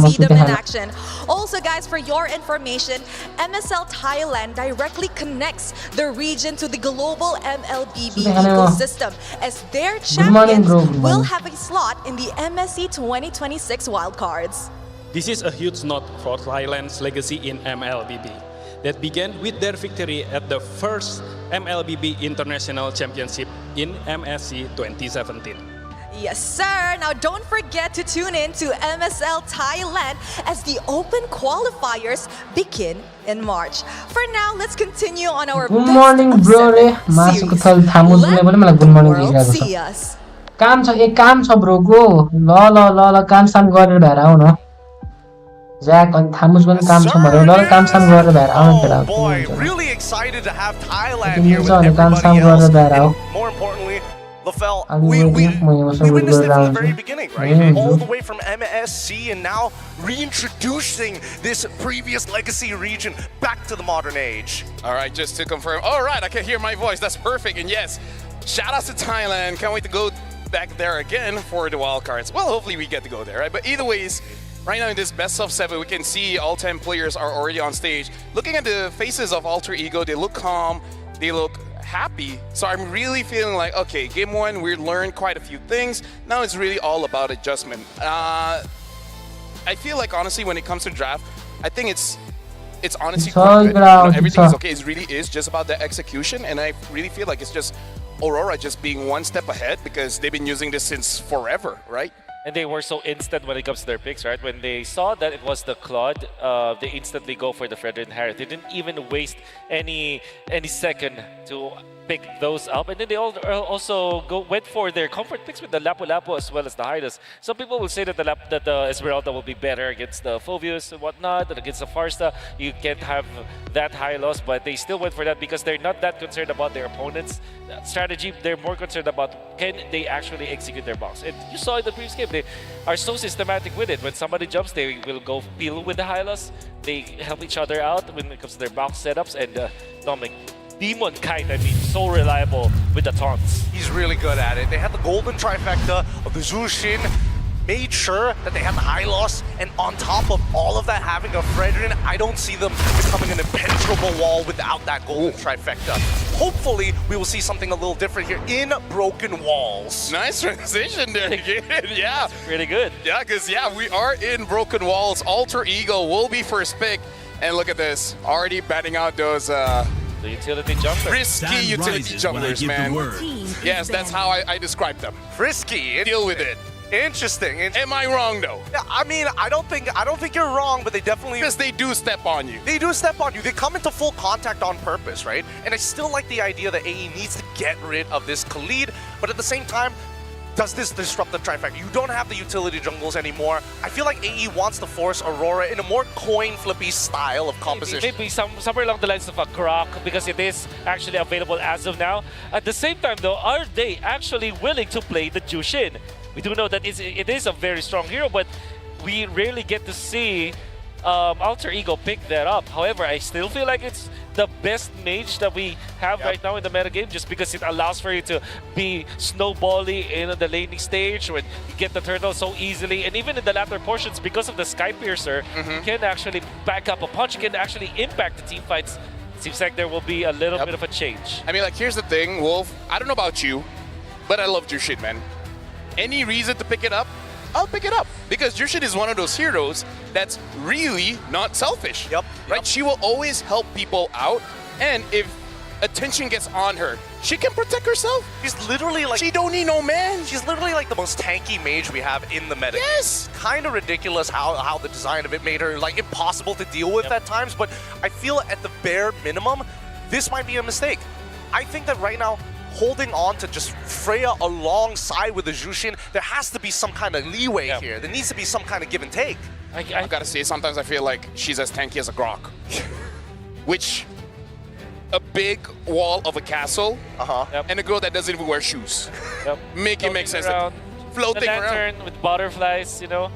see them in action. Also, guys, for your information, MSL Thailand directly connects the region to the global MLBB ecosystem, as their champions will have a slot in the MSC 2026 wildcards. This is a huge note for Thailand's legacy in MLBB that began with their victory at the first MLBB International Championship in MSC 2017. Yes, sir. Now, don't forget to tune in to MSL Thailand as the Open qualifiers begin in March. For now, let's continue on our Good morning, bro. Masuk ke tamu boleh malah good morning world see us. काम छ bro को ल काम साम गरेर भएर आउ न Jack on Thamus when comes from Aurora comes some water bad. Boy, really excited to have Thailand here with everybody else. And more importantly, LaFell, we witnessed it from the very beginning, right? All the way from MSC and now reintroducing this previous legacy region back to the modern age. All right, just to confirm. All right, I can hear my voice. That's perfect. And yes, shout out to Thailand. Can't wait to go back there again for the wildcards. Well, hopefully we get to go there, right? But either ways, right now in this best of 7, we can see all 10 players are already on stage. Looking at the faces of Alter Ego, they look calm, they look happy. So I'm really feeling like, okay, game 1, we learned quite a few things. Now it's really all about adjustment. I feel like, honestly, when it comes to draft, I think it's honestly quite good. Everything is okay. It really is just about the execution, and I really feel like it's just Aurora just being one step ahead because they've been using this since forever, right? And they were so instant when it comes to their picks, right? When they saw that it was the Claude, they instantly go for the Frederick and Harris. They didn't even waste any second to pick those up. And then they also went for their comfort picks with the Lapu Lapu as well as the Hydas. Some people will say that the Esmeralda will be better against the Phoveus and whatnot, and against the Farsta. You can't have that high loss, but they still went for that because they're not that concerned about their opponent's strategy. They're more concerned about can they actually execute their box. And you saw in the previous game, they are so systematic with it. When somebody jumps, they will go peel with the high loss. They help each other out when it comes to their box setups. And Dominic, Demon Kite, so reliable with the taunts. He's really good at it. They had the golden trifecta of the Zushin, made sure that they had the high loss, and on top of all of that, having a Fredrin, I don't see them becoming an impenetrable wall without that golden trifecta. Hopefully, we will see something a little different here in Broken Walls. Nice transition there, kid. Yeah. Really good. Yeah, because, we are in Broken Walls. Alter Ego will be first pick. And look at this, already batting out those... the utility jumpers. Risky utility jumpers, man. Yes, that's how I describe them. Frisky. Deal with it. Interesting. Am I wrong though? Yeah, I mean, I don't think you're wrong, but they definitely... Because they do step on you. They do step on you. They come into full contact on purpose, right? And I still like the idea that AE needs to get rid of this Khalid, but at the same time, does this disrupt the trifecta? You don't have the utility jungles anymore. I feel like AE wants to force Aurora in a more coin-flippy style of composition. Maybe somewhere along the lines of a Croc, because it is actually available as of now. At the same time though, are they actually willing to play the Jushin? We do know that it is a very strong hero, but we rarely get to see Alter Ego pick that up. However, I still feel like it's the best mage that we have right now in the metagame, just because it allows for you to be snowbally in the laning stage when you get the turtle so easily. And even in the latter portions, because of the Sky Piercer, you can actually back up a punch, you can actually impact the team fights. It seems like there will be a little bit of a change. I mean, like, here's the thing, Wolf. I don't know about you, but I love Jushin, man. Any reason to pick it up, I'll pick it up. Because Jushin is one of those heroes that's really not selfish. Right? She will always help people out. And if attention gets on her, she can protect herself. She's literally like... She don't need no man. She's literally like the most tanky mage we have in the meta. Yes! Kind of ridiculous how the design of it made her like impossible to deal with at times. But I feel at the bare minimum, this might be a mistake. I think that right now, holding on to just Freya alongside with the Jushin, there has to be some kind of leeway here. There needs to be some kind of give and take. I gotta say, sometimes I feel like she's as tanky as a Grok. Which, a big wall of a castle, and a girl that doesn't even wear shoes. Make it make sense. Floating the lantern around with butterflies, you know.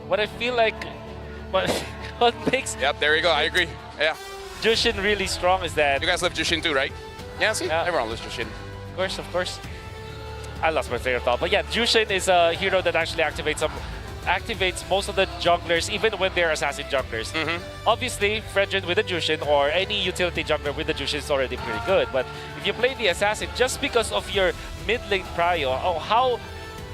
What I feel like, what makes there you go. I agree. Yeah. Jushin really strong is that you guys love Jushin too, right? Yeah. See, everyone loves Jushin. Of course. I lost my favorite thought, but yeah, Jushin is a hero that actually activates most of the junglers, even when they're assassin junglers. Obviously, Fredrin with the Jushin or any utility jungler with the Jushin is already pretty good. But if you play the assassin, just because of your mid lane prio, how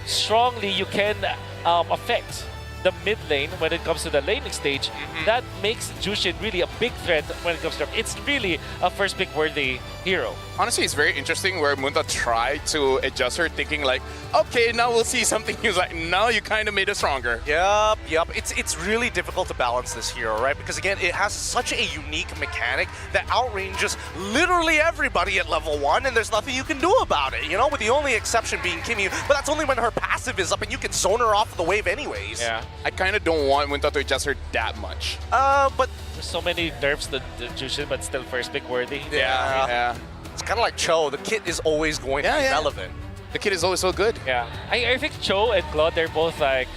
strongly you can affect the mid lane when it comes to the laning stage, that makes Jushin really a big threat when it comes to it's really a first pick worthy hero. Honestly, it's very interesting where Munta tried to adjust her, thinking like, okay, now we'll see something. He was like, no, you kind of made it stronger. Yep. It's really difficult to balance this hero, right? Because again, it has such a unique mechanic that outranges literally everybody at level 1, and there's nothing you can do about it, you know? With the only exception being Kimmy, but that's only when her passive is up and you can zone her off the wave anyways. Yeah. I kind of don't want Munta to adjust her that much. But there's so many nerfs to Jushin, but still first pick worthy. Yeah. It's kind of like Cho. The kit is always going to be relevant. The kit is always so good. Yeah. I think Cho and Claude, they're both like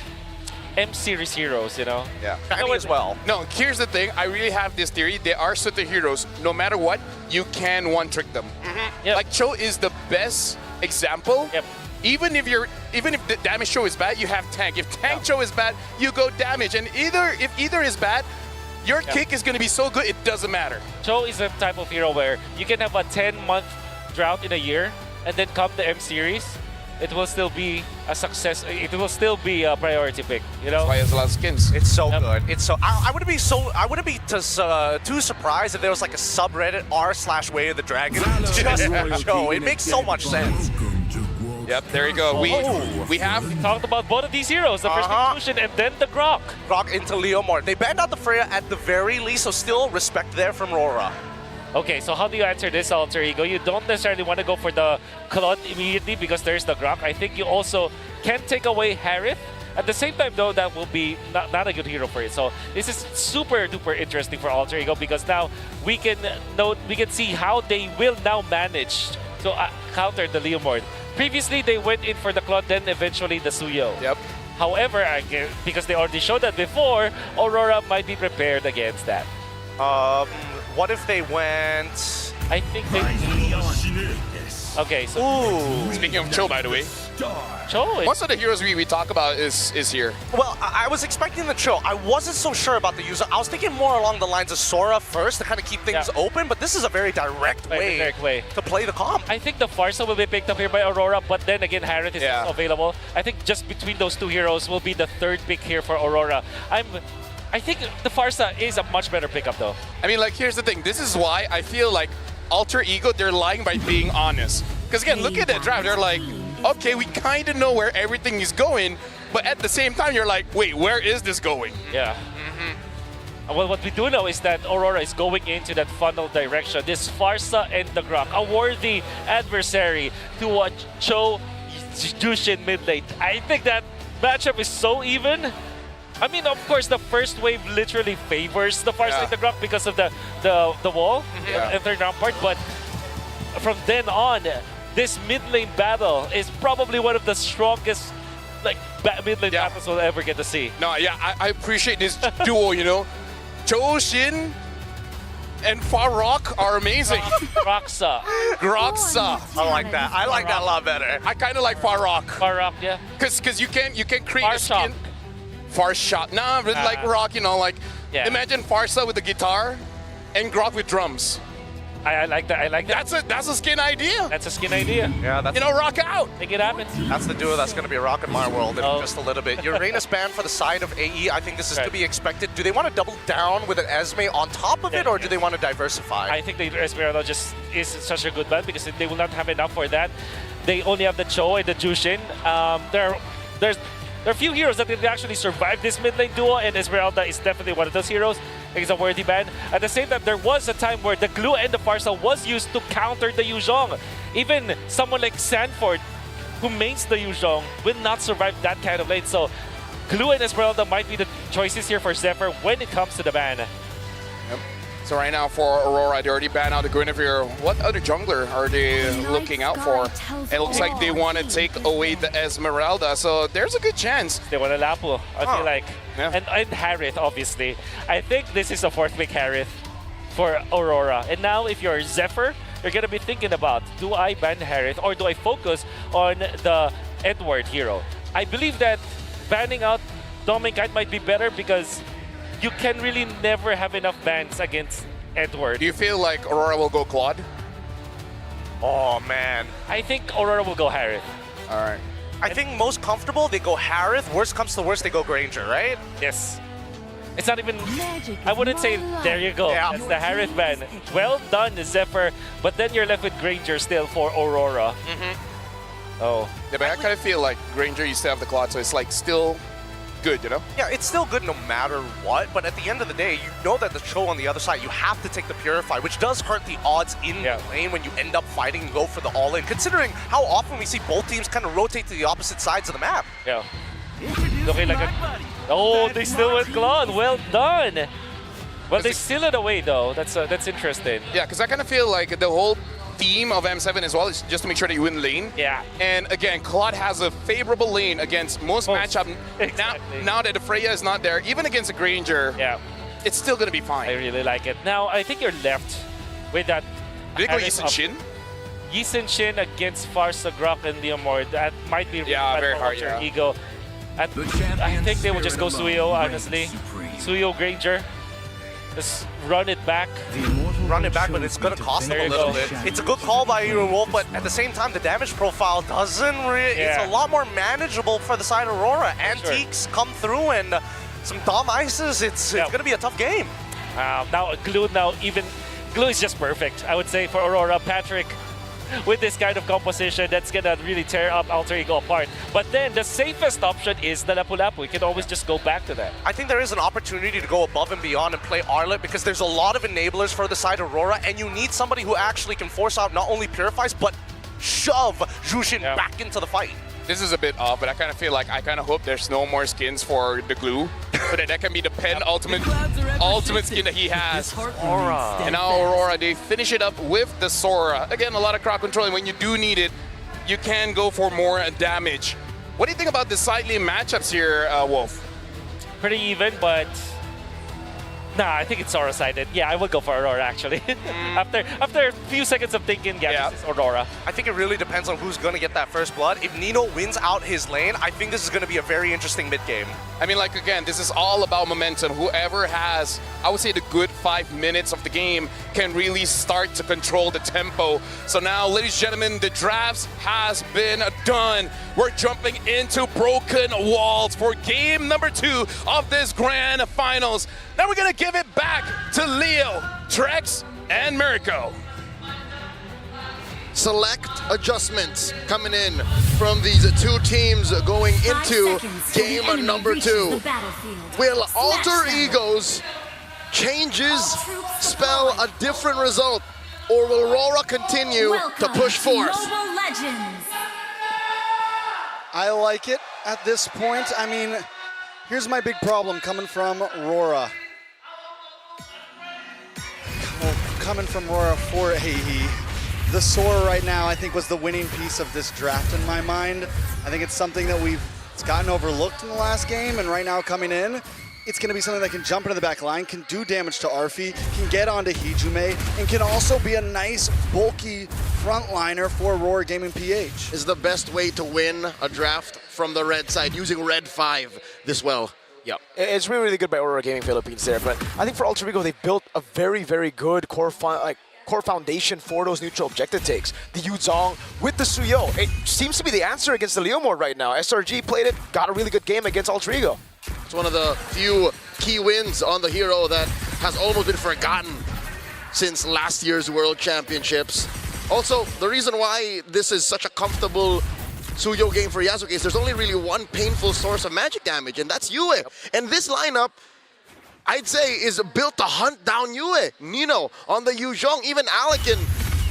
M-series heroes, you know? Yeah. Shiny as well. No, here's the thing. I really have this theory. There are certain heroes, no matter what, you can one-trick them. Like Cho is the best example. Even if the damage Cho is bad, you have tank. If tank Cho is bad, you go damage. And if either is bad, your kick is going to be so good, it doesn't matter. Cho is a type of hero where you can have a 10-month drought in a year, and then come the M-series, it will still be a success. It will still be a priority pick, you know? That's why it has a lot of skins. It's so good. It's so. I wouldn't be too surprised if there was like a subreddit r/Way of the Dragon just for Cho. It makes so much sense. Yep, there you go. We talked about both of these heroes, the first Jushin and then the Grok. Grok into Leomord. They banned out the Freya at the very least, so still respect there from Aurora. Okay, so how do you answer this, Alter Ego? You don't necessarily want to go for the Claude immediately because there's the Grok. I think you also can take away Harith. At the same time, though, that will be not a good hero for it. So this is super duper interesting for Alter Ego because now we can see how they will now manage to counter the Leomord. Previously, they went in for the Claude, then eventually the Suyo. Yep. However, because they already showed that before, Aurora might be prepared against that. What if they went... I think they... Okay, so... Ooh. Speaking of Cho, by the way. Cho? Most of the heroes we talk about is here. Well, I was expecting the Cho. I wasn't so sure about the user. I was thinking more along the lines of Sora first to kind of keep things open, but this is a very direct way to play the comp. I think the Farsa will be picked up here by Aurora, but then again, Harith is also available. I think just between those two heroes will be the third pick here for Aurora. I think the Farsa is a much better pickup, though. I mean, like, here's the thing. This is why I feel like Alter Ego, they're lying by being honest. Because again, look at that draft. They're like, okay, we kind of know where everything is going, but at the same time, you're like, wait, where is this going? Yeah. Well, what we do know is that Aurora is going into that funnel direction. This Farsa and the Grok, a worthy adversary to what Cho Jushin mid lane. I think that matchup is so even. I mean, of course, the first wave literally favors the Farsa and the Grok because of the wall and third round part, but from then on, this mid lane battle is probably one of the strongest mid lane battles we'll ever get to see. No, I appreciate this duo, you know. Jushin and Farok are amazing. Groksa. I like that. I like that a lot better. I kind of like Farok. Farok, yeah. Because you can create a skin. Farshot. Nah, but like Rock, you know, like imagine Farsa with the guitar and Grok with drums. I like that. I like that. That's a skin idea. That's a skin idea. Yeah, that's rock out. Make it happen. That's the duo that's going to be a rock in my world in just a little bit. Uranus ban for the side of AE. I think this is to be expected. Do they want to double down with an Esme on top of it, or do they want to diversify? I think the Esmeralda just is such a good ban because they will not have enough for that. They only have the Cho and the Jushin. There are a few heroes that can actually survive this mid lane duo, and Esmeralda is definitely one of those heroes. is a worthy ban. At the same time, there was a time where the glue and the Farsa was used to counter the Yuzhong. Even someone like Sanford, who mains the Yuzhong, will not survive that kind of lane. So glue and Esmeralda might be the choices here for Zephyr when it comes to the ban. Yep. So right now for Aurora, they already banned out the Guinevere. What other jungler are they looking out for? It looks like they want to take away the Esmeralda, so there's a good chance. They want a Lapu, I feel like. Yeah. And Harith, obviously. I think this is a fourth pick Harith for Aurora. And now if you're Zephyr, you're going to be thinking about, do I ban Harith or do I focus on the Edward hero? I believe that banning out Dominkite might be better because you can really never have enough bans against Edward. Do you feel like Aurora will go Claude? Oh, man. I think Aurora will go Harith. All right. I think most comfortable, they go Harith. Worst comes to worst, they go Granger, right? Yes. It's not even... I wouldn't say, there you go. Yeah. That's the Harith ban. Well done, Zephyr. But then you're left with Granger still for Aurora. Oh. Yeah, but I kind of feel like Granger used to have the Claude, so it's like still good, you know? Yeah, it's still good no matter what, but at the end of the day, you know that the Cho on the other side, you have to take the Purify, which does hurt the odds in the lane when you end up fighting and go for the all-in, considering how often we see both teams kind of rotate to the opposite sides of the map. Yeah. Okay, like oh, they still went Claude. Well done. Well, they seal it away, though. That's interesting. Yeah, because I kind of feel like the whole theme of M7 as well is just to make sure that you win lane. Yeah. And again, Claude has a favorable lane against most matchup. Exactly. Now that the Freya is not there, even against a Granger, it's still going to be fine. I really like it. Now, I think you're left with that. Did they go Yi Sin-Shin? Yi Sin-Shin against Farsa, Grok, and Leomord. That might be very hard, Ego. And I think they will just go Suyo, honestly. Suyo, Granger. Just run it back. Run it back, but it's going to cost them a little bit. It's a good call by Wolf, but at the same time, the damage profile doesn't really... It's a lot more manageable for the side of Aurora. Antiques come through and some dumb ices. It's going to be a tough game. Now, Glue is just perfect, I would say, for Aurora. Patrick, with this kind of composition, that's gonna really tear up Alter Ego apart. But then the safest option is the Lapu-Lapu. You can always just go back to that. I think there is an opportunity to go above and beyond and play Arlet because there's a lot of enablers for the side of Aurora, and you need somebody who actually can force out not only Purifies, but shove Jushin back into the fight. This is a bit off, but I kind of feel like I kind of hope there's no more skins for the Glue, so that can be the pen ultimate skin that he has. Aurora. And now Aurora, they finish it up with the Sora. Again, a lot of crowd control, and when you do need it, you can go for more damage. What do you think about the side lane matchups here, Wolf? Pretty even, but... Nah, I think it's Sora-sided. Yeah, I would go for Aurora, actually. After a few seconds of thinking, this is Aurora. I think it really depends on who's going to get that first blood. If Nino wins out his lane, I think this is going to be a very interesting mid-game. I mean, like, again, this is all about momentum. Whoever has, I would say, the good 5 minutes of the game can really start to control the tempo. So now, ladies and gentlemen, the drafts has been done. We're jumping into Broken Walls for game number 2 of this grand finals. Now we're going to give it back to Leo, Trex, and Mirko. Select adjustments coming in from these two teams going into game number 2. Will Alter Egos changes spell a different result, or will Aurora continue to push forth? I like it at this point. I mean, here's my big problem coming from Aurora. Coming from Aurora for the Sora right now, I think was the winning piece of this draft in my mind. I think it's something that it's gotten overlooked in the last game, and right now coming in, it's going to be something that can jump into the back line, can do damage to Arfi, can get onto Hijume, and can also be a nice, bulky frontliner for Aurora Gaming PH. Is the best way to win a draft from the red side, using red 5 this well. Yeah, it's really, really good by Aurora Gaming Philippines there, but I think for Alter Ego, they've built a very, very good core foundation for those neutral objective takes. The Yuzhong with the Suyo, it seems to be the answer against the Leomord right now. SRG played it, got a really good game against Alter Ego. It's one of the few key wins on the hero that has almost been forgotten since last year's World Championships. Also, the reason why this is such a comfortable Suyo game for Yasuke is there's only really one painful source of magic damage, and that's Yue. And this lineup, I'd say, is built to hunt down Yue. Nino on the Yuzhong, even Alec can,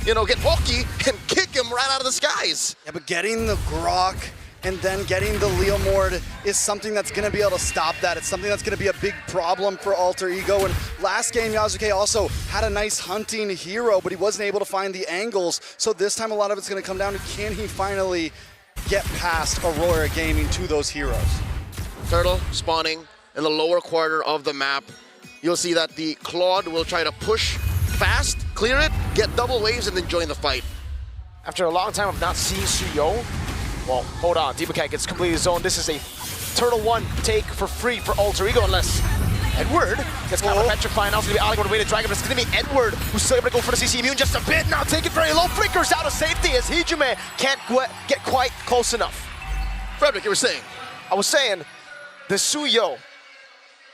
get Hoki and kick him right out of the skies. Yeah, but getting the Grok and then getting the Leomord is something that's going to be able to stop that. It's something that's going to be a big problem for Alter Ego. And last game, Yasuke also had a nice hunting hero, but he wasn't able to find the angles. So this time, a lot of it's going to come down to, can he finally get past Aurora Gaming to those heroes? Turtle spawning in the lower quarter of the map. You'll see that the Claude will try to push fast, clear it, get double waves, and then join the fight. After a long time of not seeing Suyo, well, hold on, Demonkai gets completely zoned. This is a Turtle 1 take for free for Alter Ego, unless Edward gets kind of petrified. Now it's going to be Alec on the way to Dragon, but it's going to be Edward who's still able to go for the CC immune just a bit. Now taking very low, flickers out of safety as Hijume can't get quite close enough. Frederick, you were saying? I was saying, the Suyo,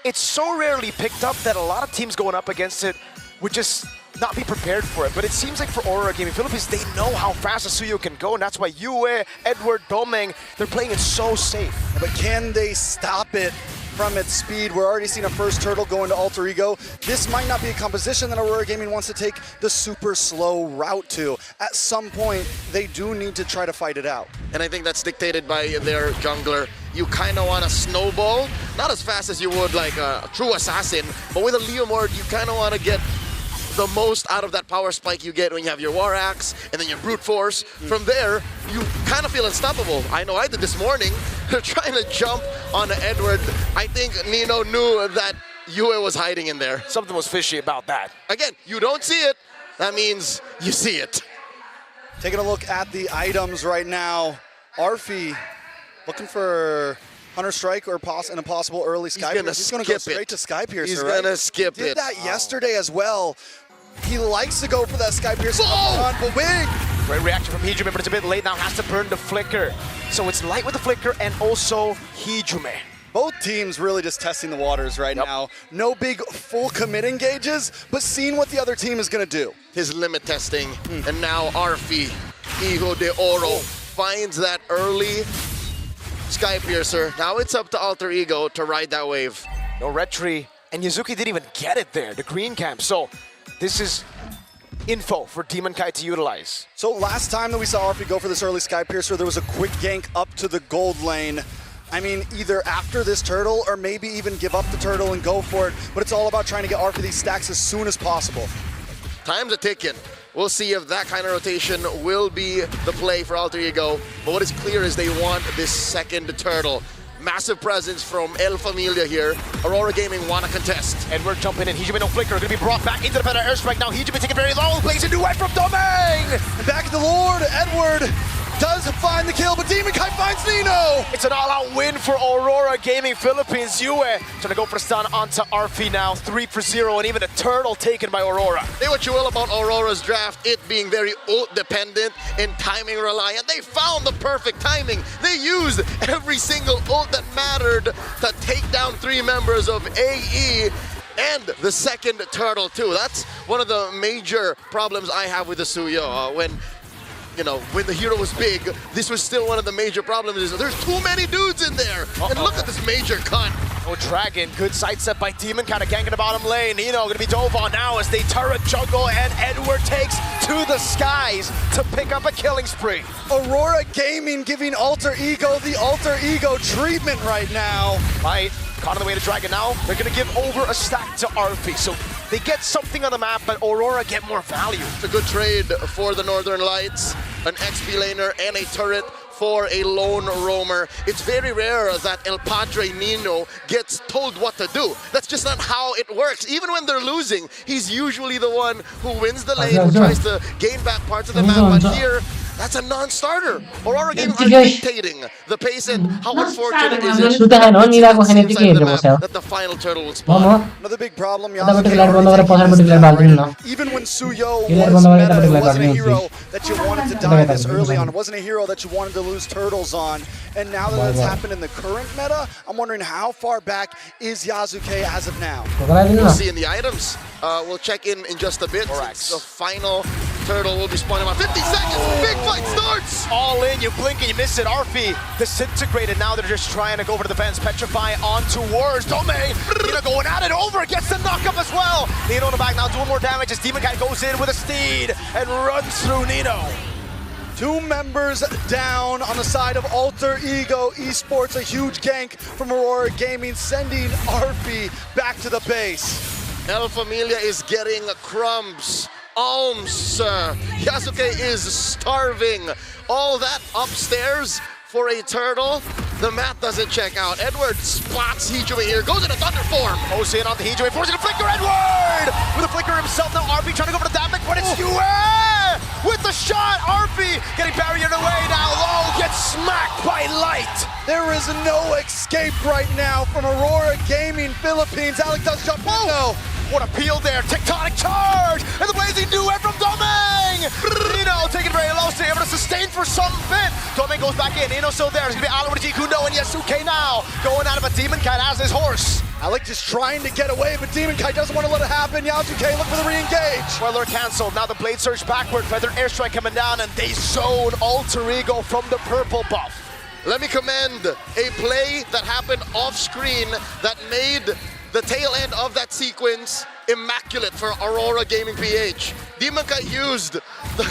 it's so rarely picked up that a lot of teams going up against it would just not be prepared for it. But it seems like for Aurora Gaming Philippines, they know how fast a Suyo can go, and that's why Yue, Edward, Domeng, they're playing it so safe. But can they stop it from its speed? We're already seeing a first turtle go into Alter Ego. This might not be a composition that Aurora Gaming wants to take the super slow route to. At some point, they do need to try to fight it out. And I think that's dictated by their jungler. You kind of want to snowball, not as fast as you would like a true assassin, but with a Leomord, you kind of want to get the most out of that power spike you get when you have your War Axe and then your Brute Force. From there, you kind of feel unstoppable. I know I did this morning. They're trying to jump on Edward. I think Nino knew that Yue was hiding in there. Something was fishy about that. Again, you don't see it. That means you see it. Taking a look at the items right now. Arfi looking for Hunter Strike or an impossible early Sky Piercer. He's going to go straight to Sky Piercer, He's going to skip it. Did that yesterday as well. He likes to go for that Sky Piercer up front, but wing! Great reaction from Hijume, but it's a bit late now. Has to burn the Flicker. So it's light with the Flicker and also Hijume. Both teams really just testing the waters right now. No big full commit engages, but seeing what the other team is going to do. His limit testing, and now Arfi, Hijo de Oro, finds that early Sky Piercer. Now it's up to Alter Ego to ride that wave. No red tree, and Yuzuki didn't even get it there, the green camp. So this is info for Demonkai to utilize. So last time that we saw Arfi go for this early Sky Piercer, there was a quick gank up to the gold lane. I mean, either after this turtle or maybe even give up the turtle and go for it, but it's all about trying to get Arfi these stacks as soon as possible. Time's a ticking. We'll see if that kind of rotation will be the play for Alter Ego. But what is clear is they want this second turtle. Massive presence from El Familia here. Aurora Gaming want to contest. Edward jumping in. Hijume no Flicker. Going to be brought back into the better airstrike now. Hijume taking very low. Plays a new way from Domeng. And back at the Lord. Edward does find the kill, but Demonkai finds Nino. It's an all-out win for Aurora Gaming Philippines. Yue trying to go for stun onto Arfi now. 3-0, and even a turtle taken by Aurora. Say what you will about Aurora's draft, it being very ult-dependent and timing reliant. They found the perfect timing. They used every single ult that mattered to take down 3 members of AE and the second turtle too. That's one of the major problems I have with the Suyo. When the hero was big, this was still one of the major problems. Is there's too many dudes in there. And look at this major cut. Oh, Dragon, good sidestep by Demon, kind of ganking the bottom lane. Nino going to be dove on now as they turret jungle, and Edward takes to the skies to pick up a killing spree. Aurora Gaming giving Alter Ego the Alter Ego treatment right now. Right, caught on the way to Dragon now. They're going to give over a stack to Arfi. So they get something on the map, but Aurora get more value. It's a good trade for the Northern Lights. An XP laner and a turret for a lone roamer. It's very rare that El Padre Nino gets told what to do. That's just not how it works. Even when they're losing, he's usually the one who wins the lane, who tries to gain back parts of the map. But here, that's a non-starter. Aurora Gaming are dictating the pace, and how unfortunate is it that the final turtle will spawn. Another big problem, even when Suyo was meta, it wasn't a hero that you wanted to die this early on. It wasn't a hero that you wanted to lose turtles on. And now that it's happened in the current meta, I'm wondering how far back is Yasuke as of now. We'll see in the items. We'll check in just a bit. It's the final Turtle will be spawning about 50 seconds. Big fight starts. All in, you blink and you miss it. Arfi disintegrated. Now they're just trying to go for the defense. Petrify onto Words. Dome, Nino going at it over. Gets the knockup as well. Nino in the back now doing more damage as Demon Cat goes in with a steed and runs through Nino. 2 members down on the side of Alter Ego Esports. A huge gank from Aurora Gaming, sending Arfi back to the base. El Familia is getting crumbs. Alms. Yasuke is starving. All that upstairs for a turtle. The math doesn't check out. Edward spots Hijime here. Goes into thunder form. Goes in on the Hijime. Forcing a flicker. Edward with a flicker himself. Now Arfi trying to go for the damage, but it's with the shot. Arfi getting barriered away now. Low gets smacked by Light. There is no escape right now from Aurora Gaming Philippines. Alec does jump in though. What a peel there. Tectonic charge. And the blazing duet from Domeng. Nino taking very low. Stay able to sustain for some bit. Domeng goes back in. Nino still there. It's going to be Alan with Kundo and Yasuke now. Going out of a Demon Kite as his horse. Alec just trying to get away, but Demon Kite doesn't want to let it happen. Yasuke look for the re-engage. Weller canceled. Now the blade surge backward. Feather airstrike coming down, and they zone Alter Ego from the purple buff. Let me commend a play that happened off screen that made the tail end of that sequence immaculate for Aurora Gaming PH. Demon Kite used the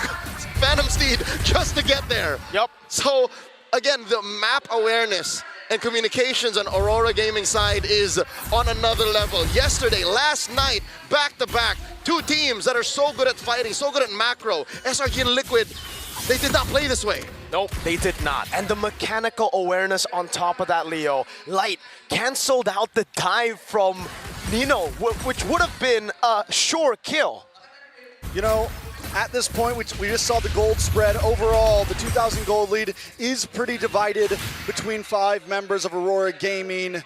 Phantom Steed just to get there. Yep. So again, the map awareness and communications on Aurora Gaming side is on another level. Yesterday, last night, back-to-back, 2 teams that are so good at fighting, so good at macro. SRG and Liquid, they did not play this way. Nope, they did not. And the mechanical awareness on top of that, Leo. Light canceled out the dive from Nino, which would have been a sure kill. You know, at this point, we just saw the gold spread. Overall, the 2,000 gold lead is pretty divided between 5 members of Aurora Gaming.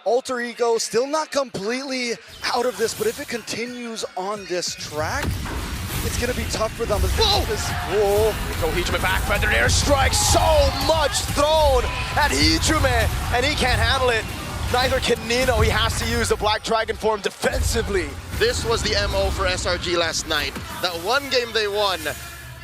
Alter Ego still not completely out of this, but if it continues on this track, it's going to be tough for them. Whoa! Go Hijime back, feathered airstrike. So much thrown at Hijime, and he can't handle it. Neither can Nino. He has to use the Black Dragon form defensively. This was the MO for SRG last night. That one game they won,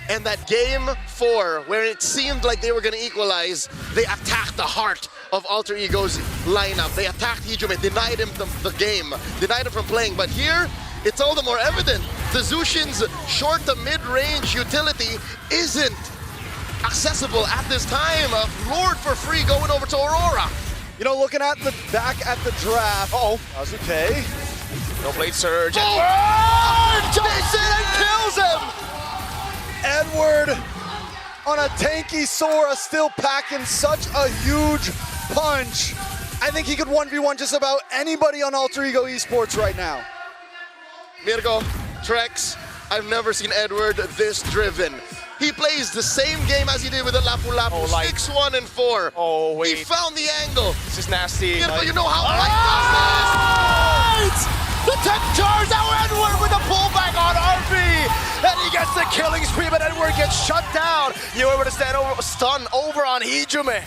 and that game 4, where it seemed like they were going to equalize, they attacked the heart of Alter Ego's lineup. They attacked Hijime, denied him the game, denied him from playing. But here, it's all the more evident. The Zushin's short to mid-range utility isn't accessible at this time. Lord for free going over to Aurora. You know, looking at the back at the draft. That's okay. No blade surge. Edward jumps in and kills him. Edward on a tanky Sora, still packing such a huge punch. I think he could 1v1 just about anybody on Alter Ego Esports right now. Mirko, Trex, I've never seen Edward this driven. He plays the same game as he did with the Lapu Lapu, 6-1 and 4. Oh, wait. He found the angle. This is nasty. Mirko, you know how Light does this. The tech charge, now Edward with a pullback on RP. And he gets the killing spree, but Edward gets shut down. You were able to stun over on Hijime.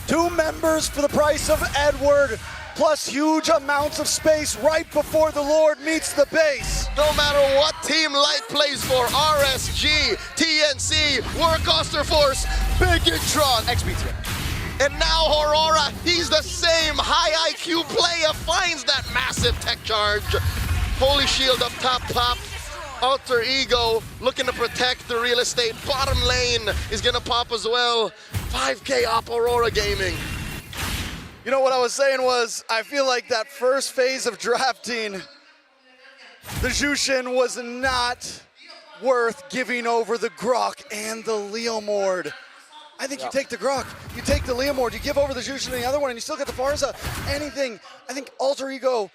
2 members for the price of Edward, plus huge amounts of space right before the Lord meets the base. No matter what team Light plays for, RSG, TNC, Warcaster Force, Bigitron, XBT. And now Aurora, he's the same high IQ player, finds that massive tech charge. Holy Shield up top pop. Alter Ego looking to protect the real estate. Bottom lane is gonna pop as well. 5K up Aurora Gaming. You know what I was saying was, I feel like that first phase of drafting, the Jushin was not worth giving over the Grok and the Leomord. I think you take the Grok, you take the Leomord, you give over the Jushin and the other one, and you still get the Farza. Anything, I think Alter Ego,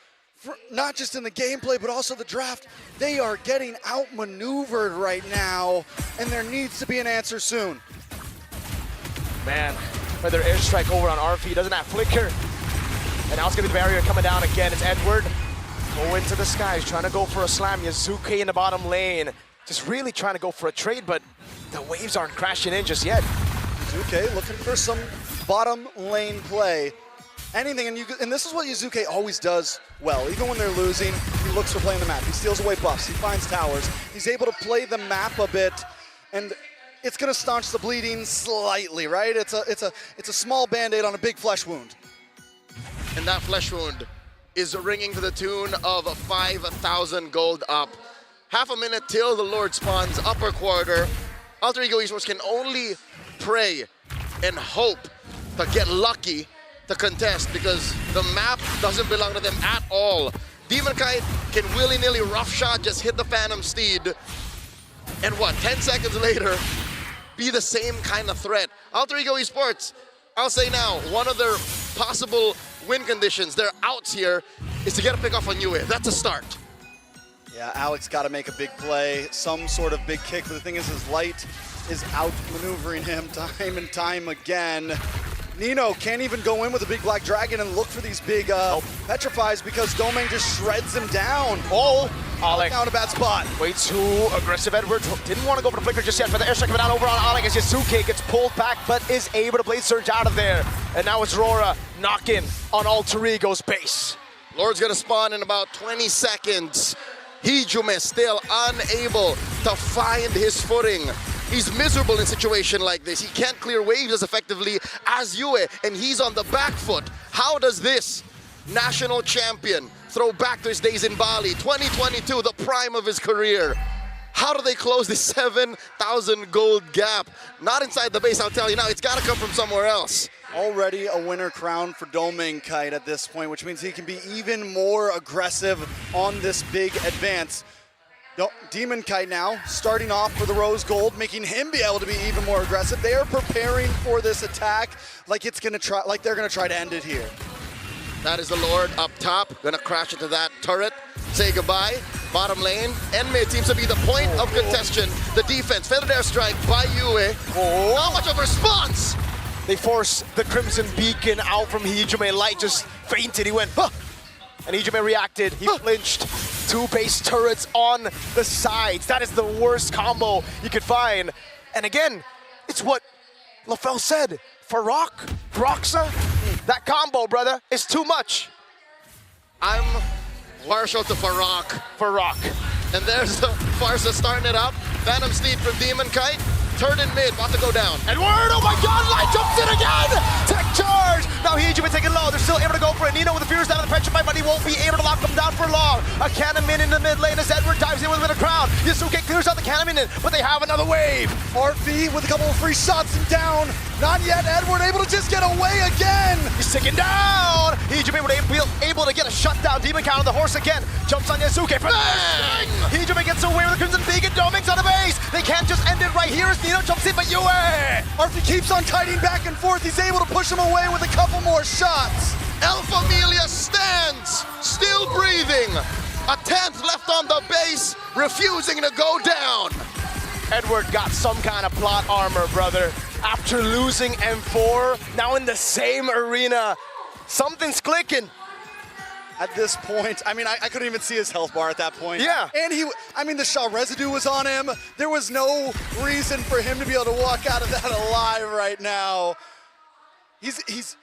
not just in the gameplay, but also the draft, they are getting outmaneuvered right now, and there needs to be an answer soon. Man, feather airstrike over on RP, doesn't have flicker. And now it's gonna be the barrier coming down again. It's Edward. Go into the skies, trying to go for a slam. Yazuki in the bottom lane. Just really trying to go for a trade, but the waves aren't crashing in just yet. Yazuki looking for some bottom lane play. anything, and this is what Yuzuke always does well. Even when they're losing, he looks for playing the map. He steals away buffs, he finds towers. He's able to play the map a bit, and it's gonna staunch the bleeding slightly, right? It's a small band-aid on a big flesh wound. And that flesh wound is ringing to the tune of 5,000 gold up. Half a minute till the Lord spawns upper quarter. Alter Ego Esports can only pray and hope to get lucky to contest because the map doesn't belong to them at all. Demon Kite can willy-nilly rough shot, just hit the Phantom Steed, and what, 10 seconds later, be the same kind of threat. Alter Ego Esports, I'll say now, one of their possible win conditions, their outs here, is to get a pick off on Yue. That's a start. Yeah, Alex got to make a big play, some sort of big kick, but the thing is his light is outmaneuvering him time and time again. Nino can't even go in with a big black dragon and look for these big petrifies because Domain just shreds him down. Oh, Alec found a bad spot. Way too aggressive. Edward didn't want to go for the flicker just yet, but the airstrike coming down over on Alec as Yuzuke gets pulled back, but is able to blade surge out of there. And now it's Aurora knocking on Alter Ego's base. Lord's gonna spawn in about 20 seconds. Hijume still unable to find his footing. He's miserable in a situation like this. He can't clear waves as effectively as Yue, and he's on the back foot. How does this national champion throw back to his days in Bali, 2022, the prime of his career? How do they close this 7,000 gold gap? Not inside the base, I'll tell you now. It's got to come from somewhere else. Already a winner crown for Domain Kite at this point, which means he can be even more aggressive on this big advance. Demon Kite now starting off for the Rose Gold, making him be able to be even more aggressive. They are preparing for this attack like they're gonna try to end it here. That is the Lord up top, gonna crash into that turret. Say goodbye. Bottom lane and mid seems to be the point of contention. The defense, feathered airstrike by Yue. How much of a response? They force the Crimson Beacon out from Hijume. Light just fainted. He went, huh! And Hijume reacted. He flinched. Two base turrets on the sides. That is the worst combo you could find. And again, it's what LaFell said. Farok, Broxa, that combo, brother, is too much. I'm partial to Farok. And there's the Farsa starting it up. Phantom Steed from Demon Kite. Turn in mid, about to go down. Edward, oh my god, Light jumps in again! Tech charge! Now Hijume taking low, they're still able to go for it. Nino with the Furious down in the Petrify, but he won't be able to lock them down for long. A cannon in the mid lane as Edward dives in with a crown. Yuzuke clears out the cannon in, but they have another wave. RV with a couple of free shots and down. Not yet, Edward able to just get away again. He's ticking down. Hijume able to get a shutdown. Demon Count on the horse again. Jumps on Yuzuke. Hijume gets away with the Crimson Beacon. Dominguez on the base. They can't just end it right here as Nino jumps in, but Yue! Arthur keeps on kiting back and forth. He's able to push him away with a couple more shots. El Familia stands, still breathing. A 10th left on the base, refusing to go down. Edward got some kind of plot armor, brother. After losing M4, now in the same arena, something's clicking. At this point, I mean, I couldn't even see his health bar at that point. Yeah. And the Shaw residue was on him. There was no reason for him to be able to walk out of that alive right now. He's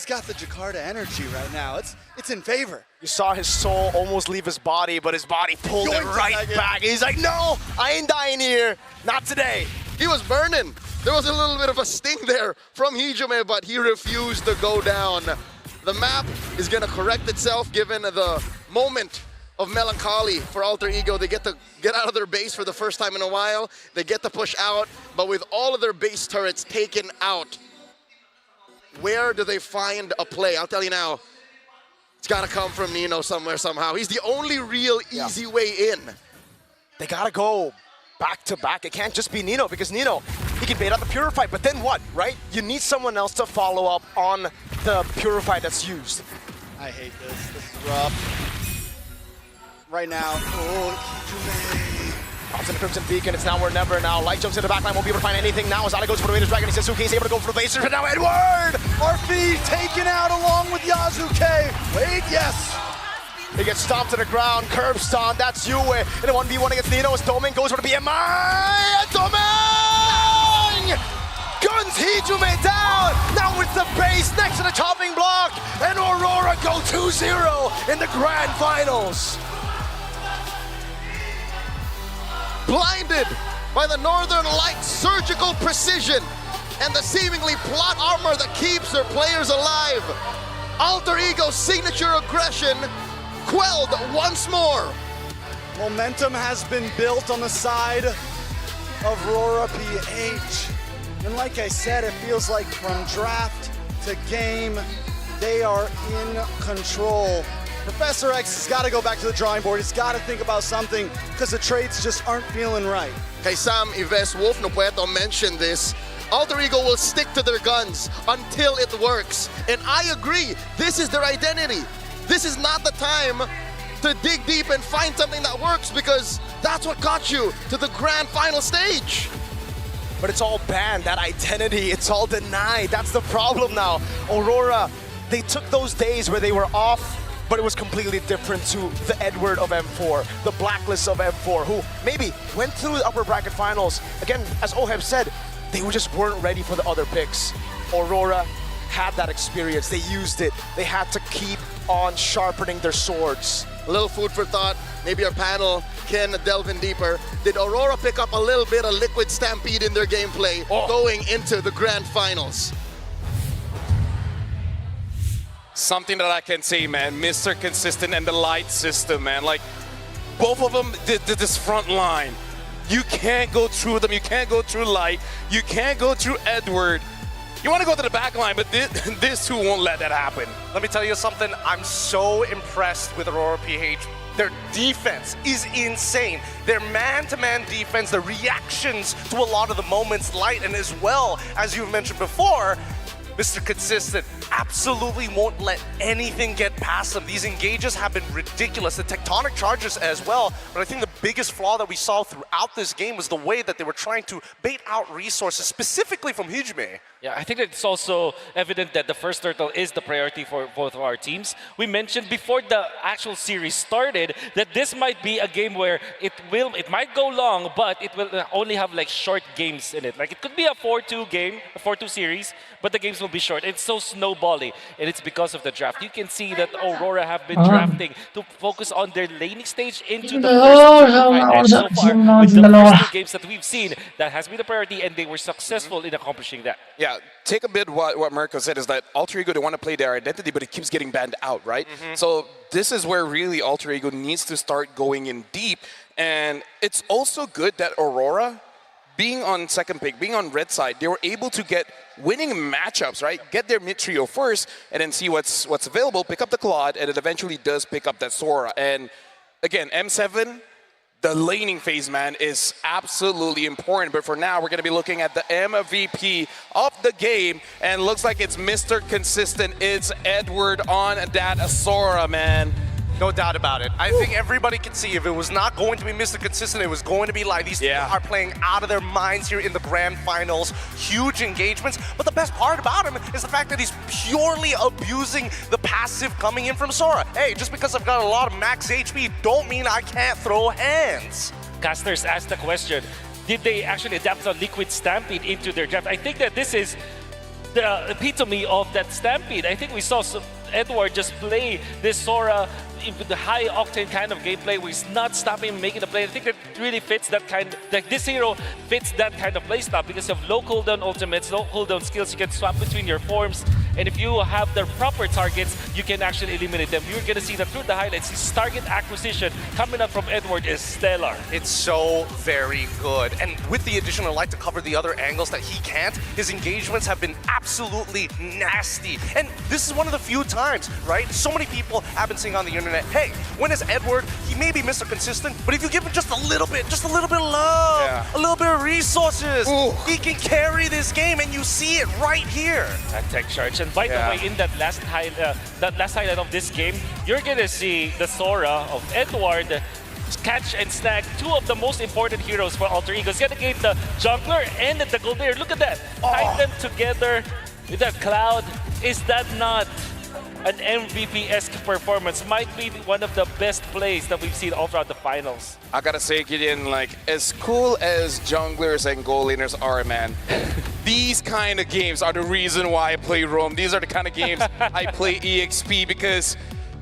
got the Jakarta energy right now. It's in favor. You saw his soul almost leave his body, but his body pulled it right back. He's like, no, I ain't dying here. Not today. He was burning. There was a little bit of a sting there from Hijume, but he refused to go down. The map is going to correct itself given the moment of melancholy for Alter Ego. They get to get out of their base for the first time in a while. They get to push out, but with all of their base turrets taken out, where do they find a play? I'll tell you now, it's got to come from Nino somewhere, somehow. He's the only real easy way in. They got to go back to back. It can't just be Nino, because Nino, he can bait out the Purify, but then what, right? You need someone else to follow up on the Purify that's used. I hate this. This is rough. Right now, Pops in the Crimson Beacon, it's now or never now. Light jumps in the backline, won't be able to find anything now as Ale goes for the Raiders Dragon. He says Suzuki's able to go for the laser, but now Edward! RP taken out along with Yazuke. Wait, yes. He gets stomped to the ground, curb stomp, that's Yue. In a 1v1 against Nino as Domain goes for the BMI. Domain! Guns Hijume down! Now it's the base next to the chopping block! and Aurora go 2-0 in the grand finals. Blinded by the Northern Lights' surgical precision and the seemingly plot armor that keeps their players alive, Alter Ego's signature aggression quelled once more. Momentum has been built on the side of Aurora PH. And like I said, it feels like from draft to game, they are in control. Professor X has got to go back to the drawing board. He's got to think about something because the trades just aren't feeling right. Kay Sam Yves Wolf no puedo mention this. Alter Ego will stick to their guns until it works. And I agree, this is their identity. This is not the time to dig deep and find something that works because that's what got you to the grand final stage. But it's all banned, that identity, it's all denied. That's the problem now. Aurora, they took those days where they were off, but it was completely different to the Edward of M4, the Blacklist of M4, who maybe went through the upper bracket finals. Again, as Oheb said, they just weren't ready for the other picks. Aurora had that experience, they used it. They had to keep on sharpening their swords. A little food for thought, maybe our panel can delve in deeper. Did Aurora pick up a little bit of liquid stampede in their gameplay going into the grand finals? Something that I can say, man, Mr. Consistent and the light system, man. Like, both of them did this front line. You can't go through them. You can't go through light. You can't go through Edward. You want to go to the back line, but this two won't let that happen. Let me tell you something. I'm so impressed with Aurora PH. Their defense is insane. Their man-to-man defense, their reactions to a lot of the moments, light, and as well, as you've mentioned before, Mr. Consistent absolutely won't let anything get past them. These engages have been ridiculous. The tectonic charges as well. But I think the biggest flaw that we saw throughout this game was the way that they were trying to bait out resources, specifically from Hijime. Yeah, I think it's also evident that the first turtle is the priority for both of our teams. We mentioned before the actual series started that this might be a game where it might go long, but it will only have like short games in it. Like it could be a 4-2 game, a 4-2 series, but the games will be short. It's so snowbally, and it's because of the draft. You can see that Aurora have been drafting to focus on their laning stage into the first fight. And so far, with the first 2 games that we've seen, that has been the priority, and they were successful in accomplishing that. Yeah, take a bit what Mirko said is that Alter Ego, they want to play their identity, but it keeps getting banned out, right? So this is where really Alter Ego needs to start going in deep. And it's also good that Aurora, being on second pick, being on red side, they were able to get winning matchups, right? Get their mid trio first, and then see what's available, pick up the Claude, and it eventually does pick up that Sora. And again, M7, the laning phase, man, is absolutely important. But for now, we're going to be looking at the MVP of the game. And looks like it's Mr. Consistent. It's Edward on that Sora, man. No doubt about it. I think everybody can see if it was not going to be Mr. Consistent, it was going to be like these people are playing out of their minds here in the grand finals. Huge engagements. But the best part about him is the fact that he's purely abusing the passive coming in from Sora. Hey, just because I've got a lot of max HP, don't mean I can't throw hands. Casters asked the question, did they actually adapt the liquid stampede into their draft? I think that this is the epitome of that stampede. I think we saw Edward just play this Sora into the high octane kind of gameplay where he's not stopping making the play. I think that really fits that kind, like this hero fits that kind of playstyle because of low cooldown ultimates, low cooldown skills. You can swap between your forms, and if you have the proper targets, you can actually eliminate them. You're gonna see that through the highlights. His target acquisition coming up from Edward is stellar. It's so very good. And with the additional light to cover the other angles that he can't, his engagements have been absolutely nasty. And this is one of the few times, right? So many people have been saying on the internet, hey, when is Edward? He may be Mr. Consistent, but if you give him just a little bit of love, a little bit of resources, he can carry this game, and you see it right here. That tech charge. And by the way, in that last highlight of this game, you're gonna see the Sora of Edward catch and snag 2 of the most important heroes for Alter Ego. He's gonna get the jungler and the gold layer. Look at that. Tie them together with that Cloud. Is that not an MVP-esque performance. Might be one of the best plays that we've seen all throughout the finals. I gotta say, Gideon, like, as cool as junglers and goal laners are, man, these kind of games are the reason why I play Roam. These are the kind of games I play EXP because,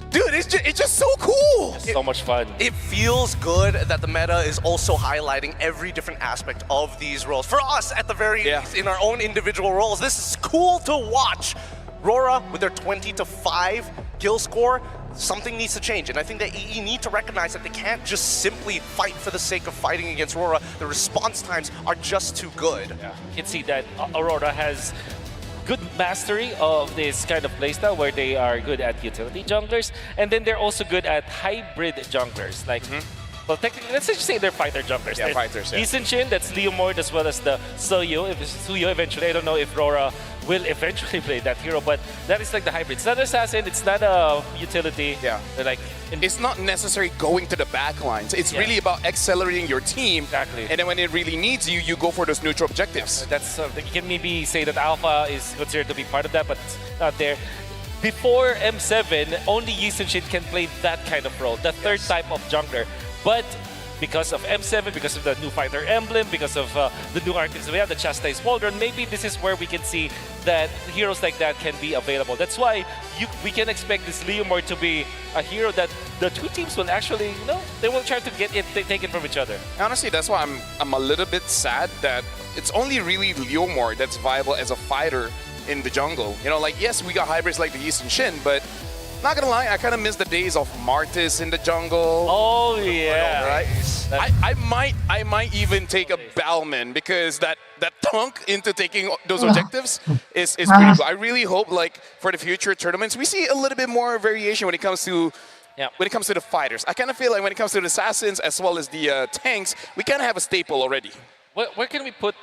dude, it's just so cool. So much fun. It feels good that the meta is also highlighting every different aspect of these roles. For us, at the very least, in our own individual roles, this is cool to watch. Aurora, with their 20-5 kill score, something needs to change. And I think that EE need to recognize that they can't just simply fight for the sake of fighting against Aurora. The response times are just too good. Yeah. You can see that Aurora has good mastery of this kind of playstyle where they are good at utility junglers, and then they're also good at hybrid junglers. Like, well, technically, let's just say they're fighter junglers. Yeah, fighters, yeah. Lee Shin, that's Leomord, as well as the Suyo. If it's Suyo eventually, I don't know if Aurora will eventually play that hero, but that is like the hybrid. It's not an assassin, it's not a utility. Yeah. They're like, it's not necessarily going to the back lines. It's really about accelerating your team. Exactly. And then when it really needs you, you go for those neutral objectives. That's you can maybe say that Alpha is considered to be part of that, but it's not there. Before M7, only Yi Sun-shin can play that kind of role, the third type of jungler. But because of M7, because of the new fighter emblem, because of the new archetypes we have, the Chastise Waldron, maybe this is where we can see that heroes like that can be available. That's why we can expect this Leomord to be a hero that the two teams will actually, they will try to get it taken from each other. Honestly, that's why I'm a little bit sad that it's only really Leomord that's viable as a fighter in the jungle. Like, yes, we got hybrids like the Yi Sun-shin, but not gonna lie, I kind of miss the days of Martis in the jungle. Oh yeah, right. I might even take a Balman because that tunk into taking those objectives is pretty cool. I really hope, like, for the future tournaments, we see a little bit more variation when it comes to the fighters. I kind of feel like when it comes to the assassins as well as the tanks, we kind of have a staple already. Where can we put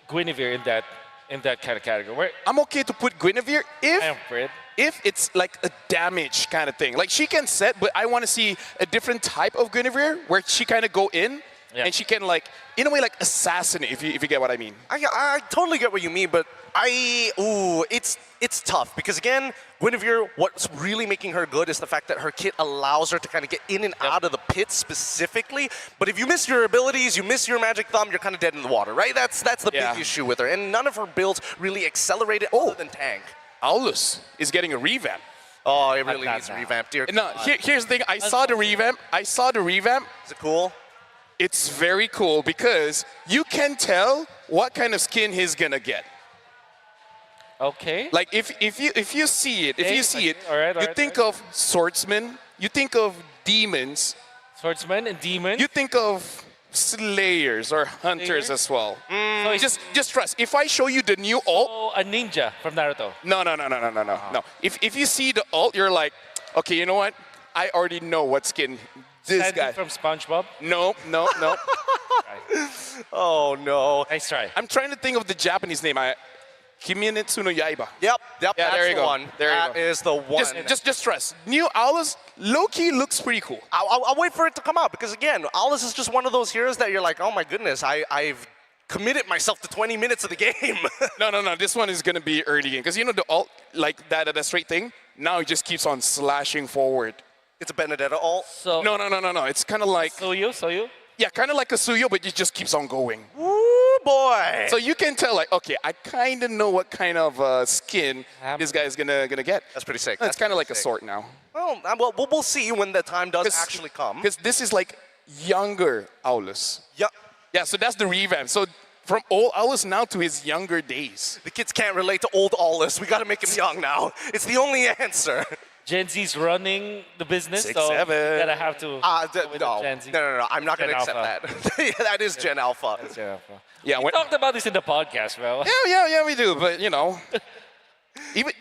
Guinevere in that kind of category? I'm okay to put Guinevere if it's like a damage kind of thing. Like, she can set, but I want to see a different type of Guinevere where she kind of go in and she can, like, in a way, like, assassinate, if you get what I mean. I totally get what you mean, but it's tough because, again, Guinevere, what's really making her good is the fact that her kit allows her to kind of get in and out of the pit specifically. But if you miss your abilities, you miss your magic thumb, you're kind of dead in the water, right? That's the big issue with her. And none of her builds really accelerated other than tank. Aulus is getting a revamp. Oh, it really needs a revamp, dear. No, here's the thing. I saw the revamp. Is it cool? It's very cool because you can tell what kind of skin he's gonna get. Okay. Like, if you see it, you think of swordsman, you think of demons. Swordsman and demons. You think of slayers or hunters as well. So just trust. If I show you the new ult, a ninja from Naruto. No. If you see the ult, you're like, okay, you know what? I already know what skin this Sandy guy from SpongeBob. No. Oh no. Nice try. I'm trying to think of the Japanese name. Kimetsu no Yaiba. Yep. Yeah, that's there you the go. one. That is the one. Just trust. New Aulus, low-key looks pretty cool. I'll wait for it to come out because, again, Aulus is just one of those heroes that you're like, oh my goodness, I've committed myself to 20 minutes of the game. No. This one is gonna be early game because the ult, like that straight thing. Now it just keeps on slashing forward. It's a Benedetta ult. So no. It's kind of like Suyo. Yeah, kind of like a Suyo, but it just keeps on going. Ooh, boy. So you can tell, like, okay, I kind of know what kind of skin this guy is gonna get. That's pretty sick. It's kind of like a sword now. Well, we'll see when the time does actually come. Because this is like younger Aulus. Yeah, so that's the revamp. So from old Aulus now to his younger days. The kids can't relate to old Aulus. We got to make him young now. It's the only answer. Gen Z's running the business, 6'7". so you gotta have to. No. I'm not gonna accept that. That is Gen Alpha. That's Gen Alpha. Yeah, we talked about this in the podcast, bro. Yeah, we do. But even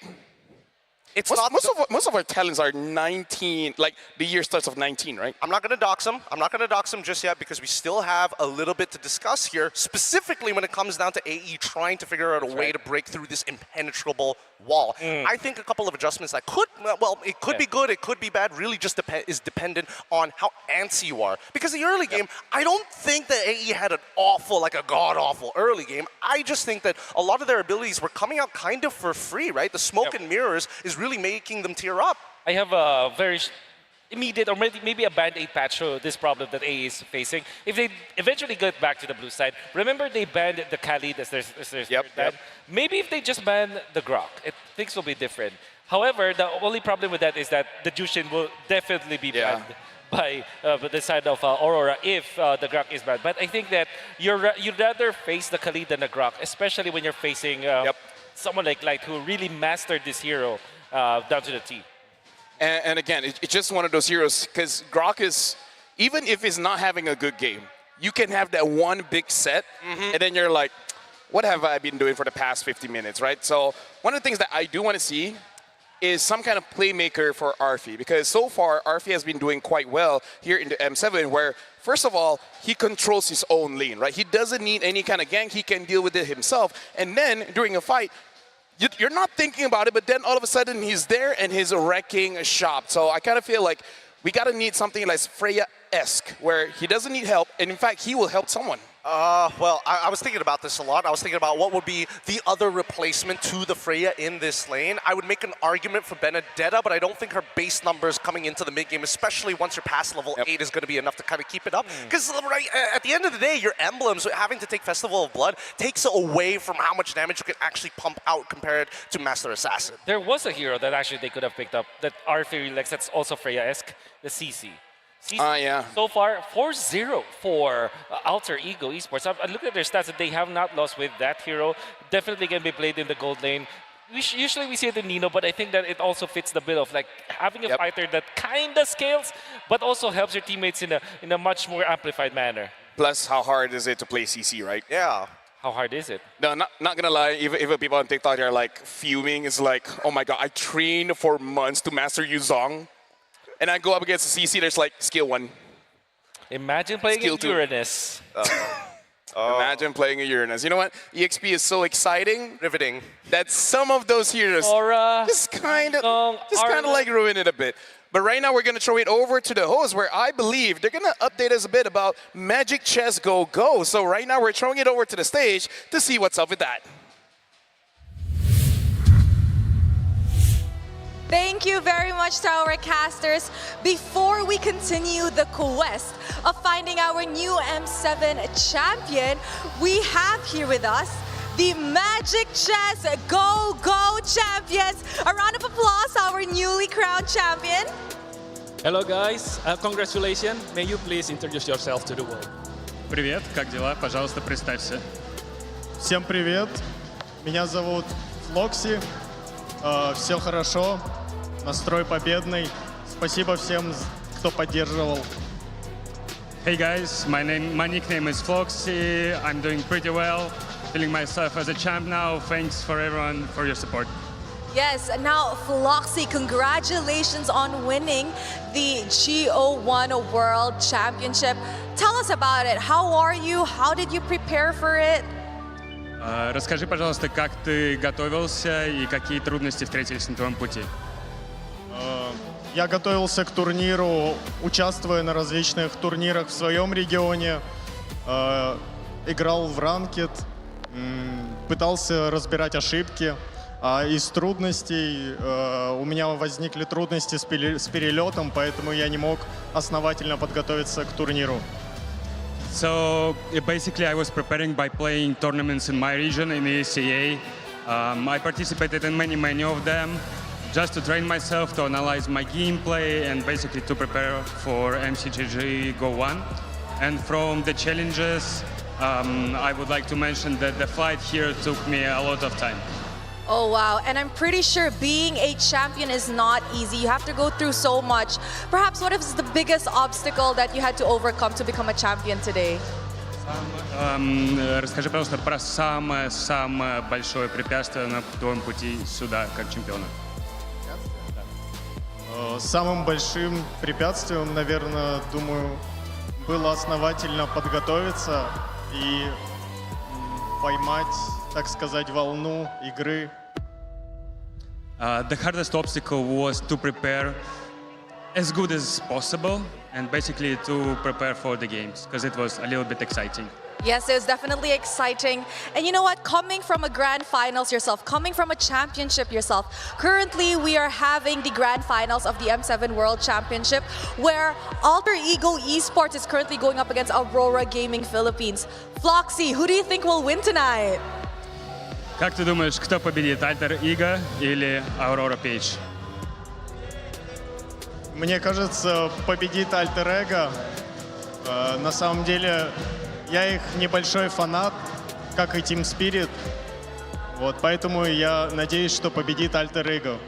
most of our talents are 19. Like, the year starts off 19, right? I'm not gonna dox them just yet because we still have a little bit to discuss here, specifically when it comes down to AE trying to figure out a way to break through this impenetrable wall. I think a couple of adjustments that could, it could be good, it could be bad, really just is dependent on how antsy you are. Because the early game, I don't think that AE had a god-awful early game. I just think that a lot of their abilities were coming out kind of for free, right? The smoke and mirrors is really making them tear up. I have a very immediate or maybe a band-aid patch for this problem that A is facing. If they eventually get back to the blue side, remember they banned the Khalid as their third ban? Maybe if they just ban the Grok, things will be different. However, the only problem with that is that the Jushin will definitely be banned by the side of Aurora if the Grok is banned. But I think that you'd rather face the Khalid than the Grok, especially when you're facing someone like Light who really mastered this hero down to the T. And again, it's just one of those heroes, because Grok is, even if he's not having a good game, you can have that one big set, and then you're like, what have I been doing for the past 50 minutes, right? So one of the things that I do want to see is some kind of playmaker for Arfi, because so far, Arfi has been doing quite well here in the M7, where, first of all, he controls his own lane, right? He doesn't need any kind of gank. He can deal with it himself. And then, during a fight, you're not thinking about it, but then all of a sudden he's there and he's wrecking shop. So I kind of feel like we got to need something like Freya-esque, where he doesn't need help, and in fact, he will help someone. Well, I was thinking about this a lot. I was thinking about what would be the other replacement to the Freya in this lane. I would make an argument for Benedetta, but I don't think her base numbers coming into the mid-game, especially once you're past level 8, is going to be enough to kind of keep it up. Because at the end of the day, your emblems, having to take Festival of Blood, takes away from how much damage you can actually pump out compared to Master Assassin. There was a hero that actually they could have picked up that Arfi likes, that's also Freya-esque, the CC. So far, 4-0 for Alter Ego Esports. Look at their stats that they have not lost with that hero. Definitely can be played in the gold lane. Usually we see it in Nino, but I think that it also fits the bill of like having a fighter that kind of scales, but also helps your teammates in a much more amplified manner. Plus, how hard is it to play CC, right? Yeah. How hard is it? No, not gonna lie, even people on TikTok are like fuming. It's like, oh my god, I trained for months to master Yuzong. And I go up against the CC, there's like skill 1. Imagine playing in Uranus. Imagine playing a Uranus. You know what? EXP is so exciting, riveting, that some of those heroes Aurora, just kind of like ruin it a bit. But right now we're gonna throw it over to the host, where I believe they're gonna update us a bit about Magic Chess Go Go. So right now we're throwing it over to the stage to see what's up with that. Thank you very much to our casters. Before we continue the quest of finding our new M7 champion, we have here with us the Magic Chess Go Go champions. A round of applause, our newly crowned champion. Hello guys, congratulations. May you please introduce yourself to the world. Привет, как дела? Пожалуйста, представься. Всем привет. Меня зовут Флокси. Все хорошо. Настрой победный. Спасибо всем, кто поддерживал. Hey guys, my nickname is Floxy. I'm doing pretty well. Feeling myself as a champ now. Thanks for everyone for your support. Yes, now Floxy, congratulations on winning the GO1 World Championship. Tell us about it. How are you? How did you prepare for it? Расскажи, пожалуйста, как ты готовился и какие трудности встретились на твоем пути? Я готовился к турниру, участвуя на различных турнирах в своем регионе, играл в ранкет, пытался разбирать ошибки. А из трудностей у меня возникли трудности с перелетом, поэтому я не мог основательно подготовиться к турниру. So basically, I was preparing by playing tournaments in my region in the ECA. I participated in many of them, just to train myself, to analyze my gameplay, and basically to prepare for MCGG Go 1. And from the challenges, I would like to mention that the flight here took me a lot of time. Oh, wow. And I'm pretty sure being a champion is not easy. You have to go through so much. Perhaps what is the biggest obstacle that you had to overcome to become a champion today? Расскажи, пожалуйста, про самое большое препятствие на твоем пути сюда, как чемпиона. Самым большим препятствием, наверное, думаю, было основательно подготовиться и поймать, так сказать, волну игры. The hardest obstacle was to prepare as good as possible and basically to prepare for the games, because it was a little bit exciting. Yes, it was definitely exciting. And you know what? Coming from a grand finals yourself, coming from a championship yourself, currently we are having the grand finals of the M7 World Championship, where Alter Ego Esports is currently going up against Aurora Gaming Philippines. Floxy, who do you think will win tonight? Как ты думаешь, кто победит, Alter Ego или Aurora Page? Мне кажется, победит Alter Ego. На самом деле, я их небольшой фанат, как и Team Spirit. Вот, поэтому я надеюсь, что победит Alter Ego.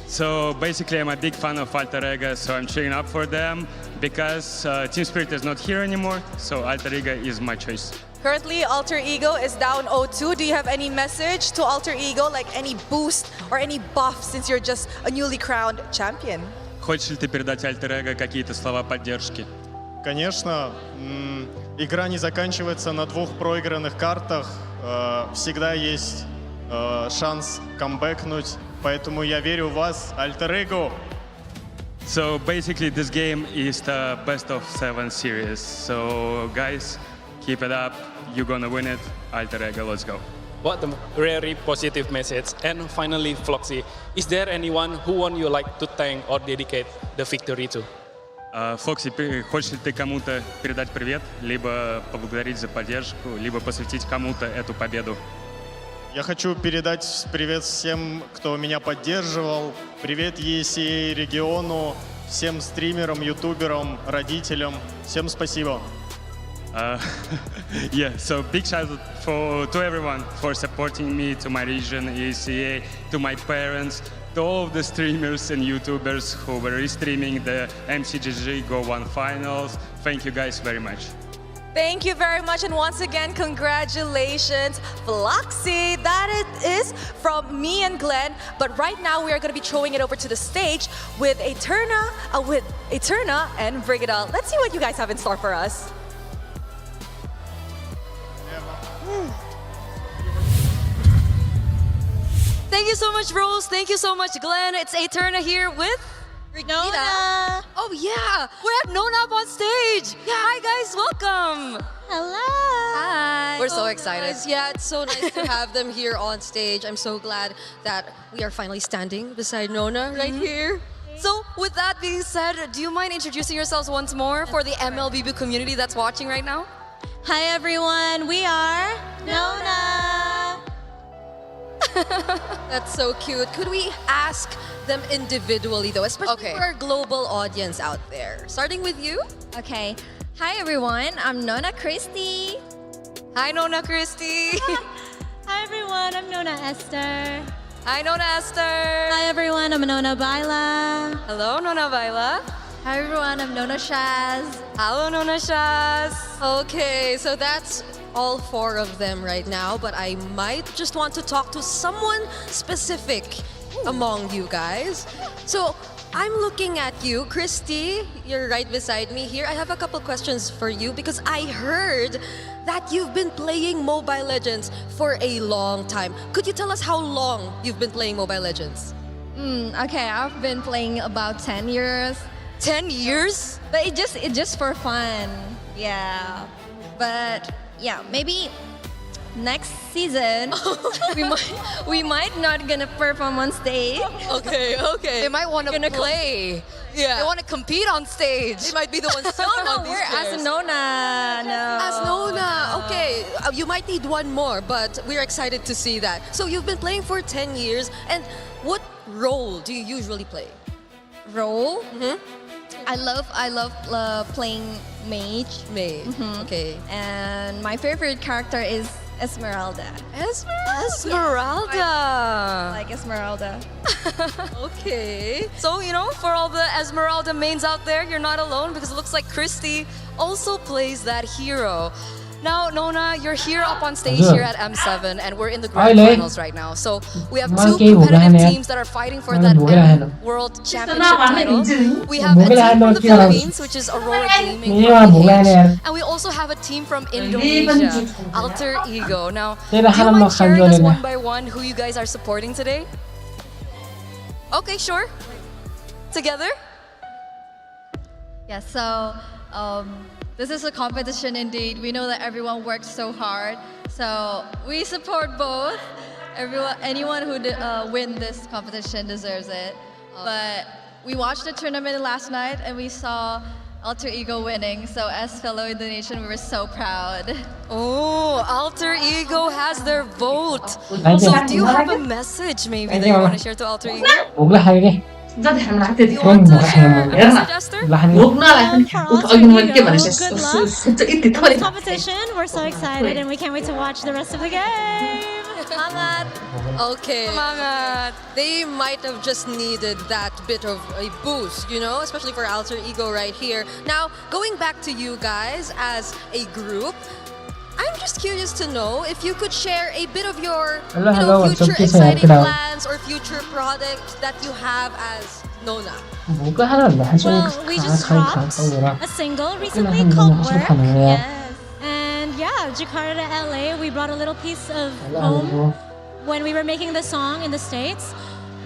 So basically, I'm a big fan of Alter Ego, so I'm cheering up for them because Team Spirit is not here anymore, so Alter Ego is my choice. Currently, Alter Ego is down 0-2. Do you have any message to Alter Ego, like any boost or any buff since you're just a newly crowned champion? Хочешь ли ты передать Alter Ego какие-то слова поддержки? Конечно, игра не заканчивается на 2 проигранных картах. Всегда есть шанс камбэкнуть, поэтому я верю в вас, Alter Ego. So basically, this game is the best of 7 series. So guys, keep it up. You're gonna win it. Alter Ego, let's go. What a very positive message. And finally, Floxy, is there anyone who you like to thank or dedicate the victory to? Фокси, хочешь ли ты кому-то передать привет, либо поблагодарить за поддержку, либо посвятить кому-то эту победу? Я хочу передать привет всем, кто меня поддерживал. Привет ESEA региону, всем стримерам, ютуберам, родителям. Всем спасибо. Yeah, so big shout out to everyone for supporting me, to my region, ESEA, to my parents, to all of the streamers and YouTubers who were restreaming the MCGG Go 1 finals. Thank you guys very much. Thank you very much, and once again, congratulations, Floxy. That it is from me and Glenn. But right now, we are going to be throwing it over to the stage with Eterna and Brigida. Let's see what you guys have in store for us. Thank you so much, Rose. Thank you so much, Glenn. It's Eterna here with Nona. Oh yeah, we have Nona up on stage. Yeah. Hi guys, welcome. Hello. Hi. We're so excited. Nice. Yeah, it's so nice to have them here on stage. I'm so glad that we are finally standing beside Nona right here. So with that being said, do you mind introducing yourselves once more for the MLBB community that's watching right now? Hi everyone, we are Nona. That's so cute. Could we ask them individually though, especially for our global audience out there? Starting with you. Okay. Hi everyone, I'm Nona Christy. Hi Nona Christy. Hi everyone, I'm Nona Esther. Hi Nona Esther. Hi everyone, I'm Nona Baila. Hello Nona Baila. Hi everyone, I'm Nona Shaz. Hello Nona Shaz. Okay, so that's all 4 of them right now, but I might just want to talk to someone specific among you guys. So I'm looking at you, Christy. You're right beside me here. I have a couple questions for you because I heard that you've been playing Mobile Legends for a long time. Could you tell us how long you've been playing Mobile Legends? Okay, I've been playing about 10 years. 10 years? But it just for fun. Yeah. But yeah, maybe next season we might not gonna perform on stage. Okay. They might want to play. Yeah. They want to compete on stage. They might be the ones selling on these We're chairs. as Nona. No. As Nona. Okay. You might need one more, but we're excited to see that. So you've been playing for 10 years, and what role do you usually play? Role? I love playing mage. Okay. And my favorite character is Esmeralda. Esmeralda. Like Esmeralda. Okay. So, for all the Esmeralda mains out there, you're not alone because it looks like Christy also plays that hero. Now, Nona, you're here up on stage here at M7, and we're in the grand finals right now. So we have 2 competitive teams that are fighting for that World Championship title. We have a team from the Philippines, which is Aurora Gaming from PH, and we also have a team from Indonesia, Alter Ego. Now, do you mind sharing us one by one who you guys are supporting today? Okay, sure. Together? Yeah, so This is a competition indeed. We know that everyone worked so hard. So we support both. Anyone who win this competition deserves it. But we watched the tournament last night and we saw Alter Ego winning. So as fellow Indonesian, we were so proud. Oh, Alter Ego has their vote. So do you have a message maybe that you want to share to Alter Ego? You want to share a message, Esther? This competition, we're so excited and we can't wait to watch the rest of the game. Okay. They might have just needed that bit of a boost, you know, especially for Alter Ego right here. Now, going back to you guys as a group, I'm just curious to know if you could share a bit of your future exciting plans or future products that you have as Nona. Well, we just dropped a single recently called Work. Yes. And yeah, Jakarta to LA, we brought a little piece of home when we were making the song in the States.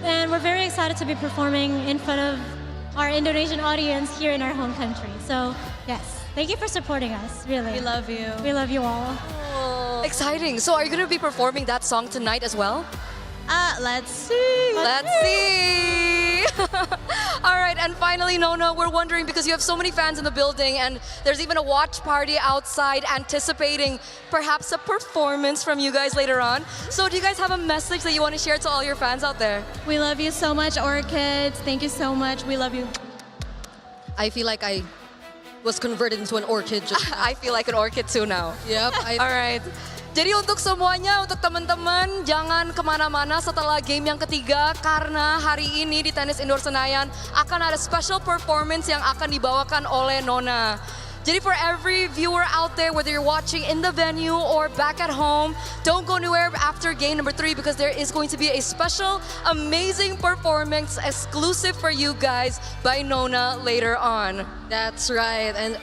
And we're very excited to be performing in front of our Indonesian audience here in our home country. So, yes. Thank you for supporting us, really. We love you. We love you all. Exciting. So are you going to be performing that song tonight as well? Let's see. Let's see. All right, and finally, Nona, we're wondering because you have so many fans in the building and there's even a watch party outside anticipating perhaps a performance from you guys later on. So do you guys have a message that you want to share to all your fans out there? We love you so much, Orchids. Thank you so much. We love you. I feel like I was converted into an orchid. I feel like an orchid too now. Yep. Alright. Jadi untuk semuanya, untuk teman-teman, jangan kemana-mana setelah game yang ketiga karena hari ini di Tenis Indoor Senayan akan ada special performance yang akan dibawakan oleh Nona. Jadi for every viewer out there, whether you're watching in the venue or back at home, don't go anywhere after game number 3 because there is going to be a special, amazing performance exclusive for you guys by Nona later on. That's right, and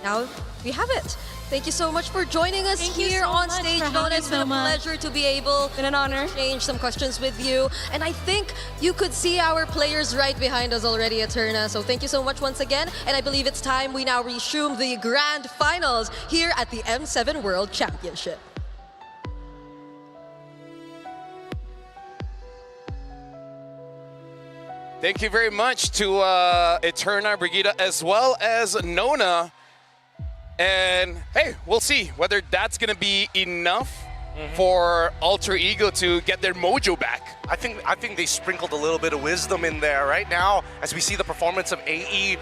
now we have it. Thank you so much for joining us here on stage, Nona. It's been a pleasure to be able and an honor to exchange some questions with you. And I think you could see our players right behind us already, Eterna. So thank you so much once again. And I believe it's time we now resume the grand finals here at the M7 World Championship. Thank you very much to Eterna, Brigida, as well as Nona. And hey, we'll see whether that's going to be enough for Alter Ego to get their mojo back. I think they sprinkled a little bit of wisdom in there. Right now, as we see the performance of AE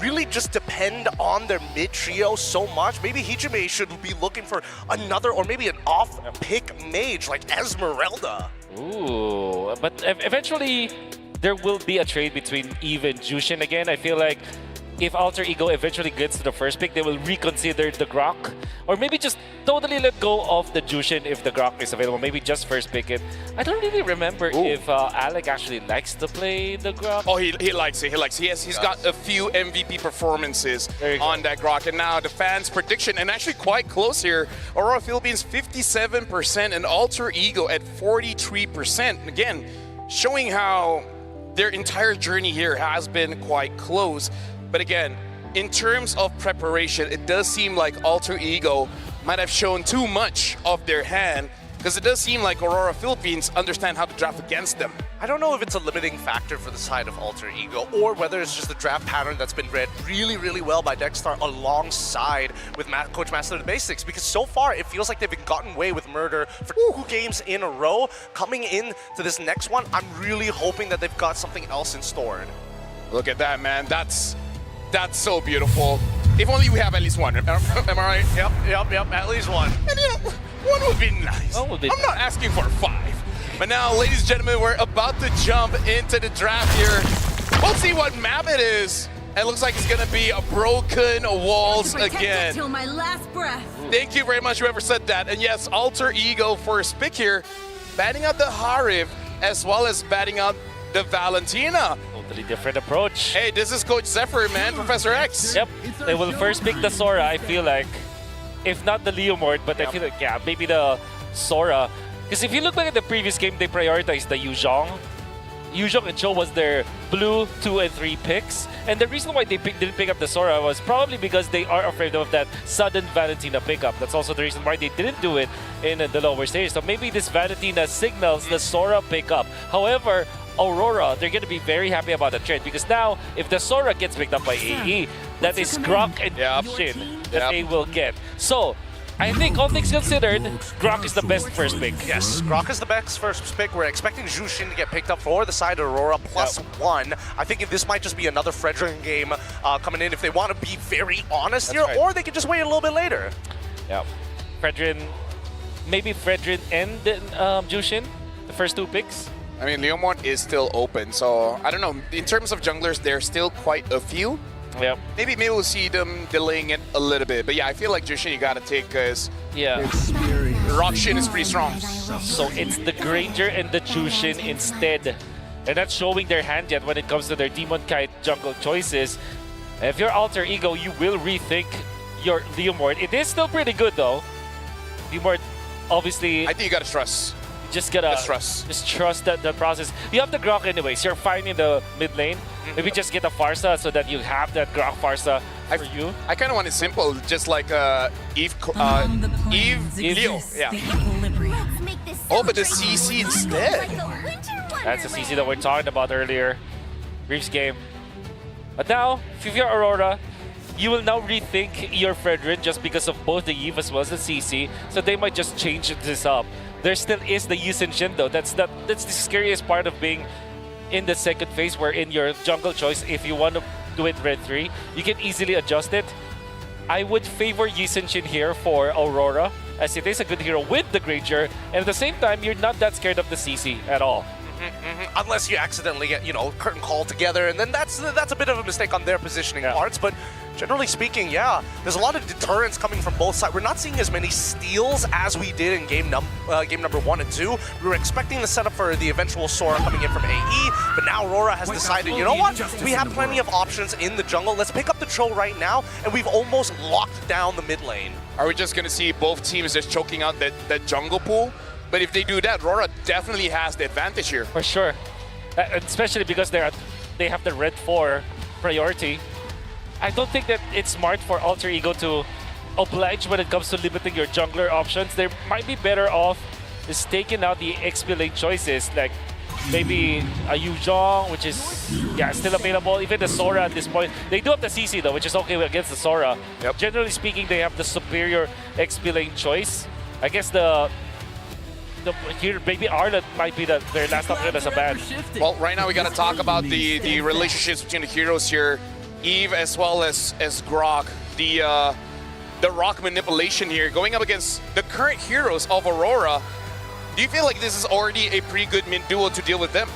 really just depend on their mid trio so much. Maybe Hijime should be looking for another or maybe an off-pick mage like Esmeralda. Ooh, but eventually there will be a trade between Eve and Jushin again. I feel like if Alter Ego eventually gets to the first pick, they will reconsider the Grok. Or maybe just totally let go of the Jushin if the Grok is available. Maybe just first pick it. I don't really remember if Alec actually likes to play the Grok. Oh, he likes it. He likes it. He's got a few MVP performances on that Grok. And now the fans' prediction, and actually quite close here, Aurora Philippines 57% and Alter Ego at 43%. Again, showing how their entire journey here has been quite close. But again, in terms of preparation, it does seem like Alter Ego might have shown too much of their hand because it does seem like Aurora Philippines understand how to draft against them. I don't know if it's a limiting factor for the side of Alter Ego or whether it's just a draft pattern that's been read really, really well by Dexstar alongside with Coach Master of the Basics, because so far it feels like they've gotten away with murder for 2 games in a row. Coming in to this next one, I'm really hoping that they've got something else in store. Look at that, man. That's so beautiful. If only we have at least one. Am I right? Yep. At least one. And you know, one would be nice. I'm not asking for 5. But now, ladies and gentlemen, we're about to jump into the draft here. We'll see what map it is. It looks like it's going to be a broken walls again. Till my last breath. Thank you very much, whoever said that. And yes, Alter Ego first pick here, batting out the Harif as well as batting out the Valentina. Totally different approach. Hey, this is Coach Zephyr, man, Professor X. Yep, they will first pick the Sora, I feel like. If not the Leomord, but I feel like, yeah, maybe the Sora. Because if you look back at the previous game, they prioritized the Yuzhong. Yuzhong and Cho was their blue 2 and 3 picks. And the reason why they didn't pick up the Sora was probably because they are afraid of that sudden Valentina pickup. That's also the reason why they didn't do it in the lower stage. So maybe this Valentina signals the Sora pickup. However, Aurora, they're going to be very happy about the trade because now, if the Sora gets picked up by AE, that is Grok and Shin that they will get. So, I think all things considered, Grok is the best first pick. Yes, Grok is the best first pick. We're expecting Jushin to get picked up for the side of Aurora +1. I think this might just be another Fredrin game coming in if they want to be very honest here, or they can just wait a little bit later. Yeah, Fredrin, maybe Fredrin and Jushin, the first 2 picks. I mean, Leomort is still open, so I don't know. In terms of junglers, there's still quite a few. Yeah. Maybe we'll see them delaying it a little bit. But yeah, I feel like Jushin you gotta take because Rockshin is pretty strong. So it's the Granger and the Jushin instead. They're not showing their hand yet when it comes to their Demon Kite jungle choices. If you're Alter Ego, you will rethink your Leomord. It is still pretty good though. Leomord, obviously... I think you gotta trust. Just gotta trust the process. You have the Grok anyways. You're fine in the mid lane. Maybe just get a Farsa so that you have that Grok Farsa for you. I kind of want it simple, just like Eve Leo. Yeah. Oh, but the CC instead. That's the CC that we're talking about earlier. Reef's game. But now, if you're Aurora, you will now rethink your Fredrin just because of both the Eve as well as the CC. So they might just change this up. There still is the Yusen Shin though. That's the scariest part of being in the second phase, where in your jungle choice, if you want to do it red 3, you can easily adjust it. I would favor Yusen Shin here for Aurora, as it is a good hero with the Granger, and at the same time, you're not that scared of the CC at all. Unless you accidentally get, curtain call together, and then that's a bit of a mistake on their positioning parts, but generally speaking, yeah, there's a lot of deterrence coming from both sides. We're not seeing as many steals as we did in game number 1 and 2. We were expecting the setup for the eventual Sora coming in from AE, but now Aurora has decided, you know what? We have plenty of options in the jungle. Let's pick up the Cho right now, and we've almost locked down the mid lane. Are we just going to see both teams just choking out that jungle pool? But if they do that, Aurora definitely has the advantage here. For sure. Especially because they have the red 4 priority. I don't think that it's smart for Alter Ego to oblige when it comes to limiting your jungler options. They might be better off just taking out the XP lane choices, like maybe a Yuzhong, which is still available. Even the Sora at this point. They do have the CC though, which is okay against the Sora. Generally speaking, they have the superior XP lane choice. I guess here, maybe Arlet might be their last option as a ban. Well, right now we got to talk about the relationships between the heroes here. Eve as well as Grok. The rock manipulation here going up against the current heroes of Aurora. Do you feel like this is already a pretty good mid duo to deal with them?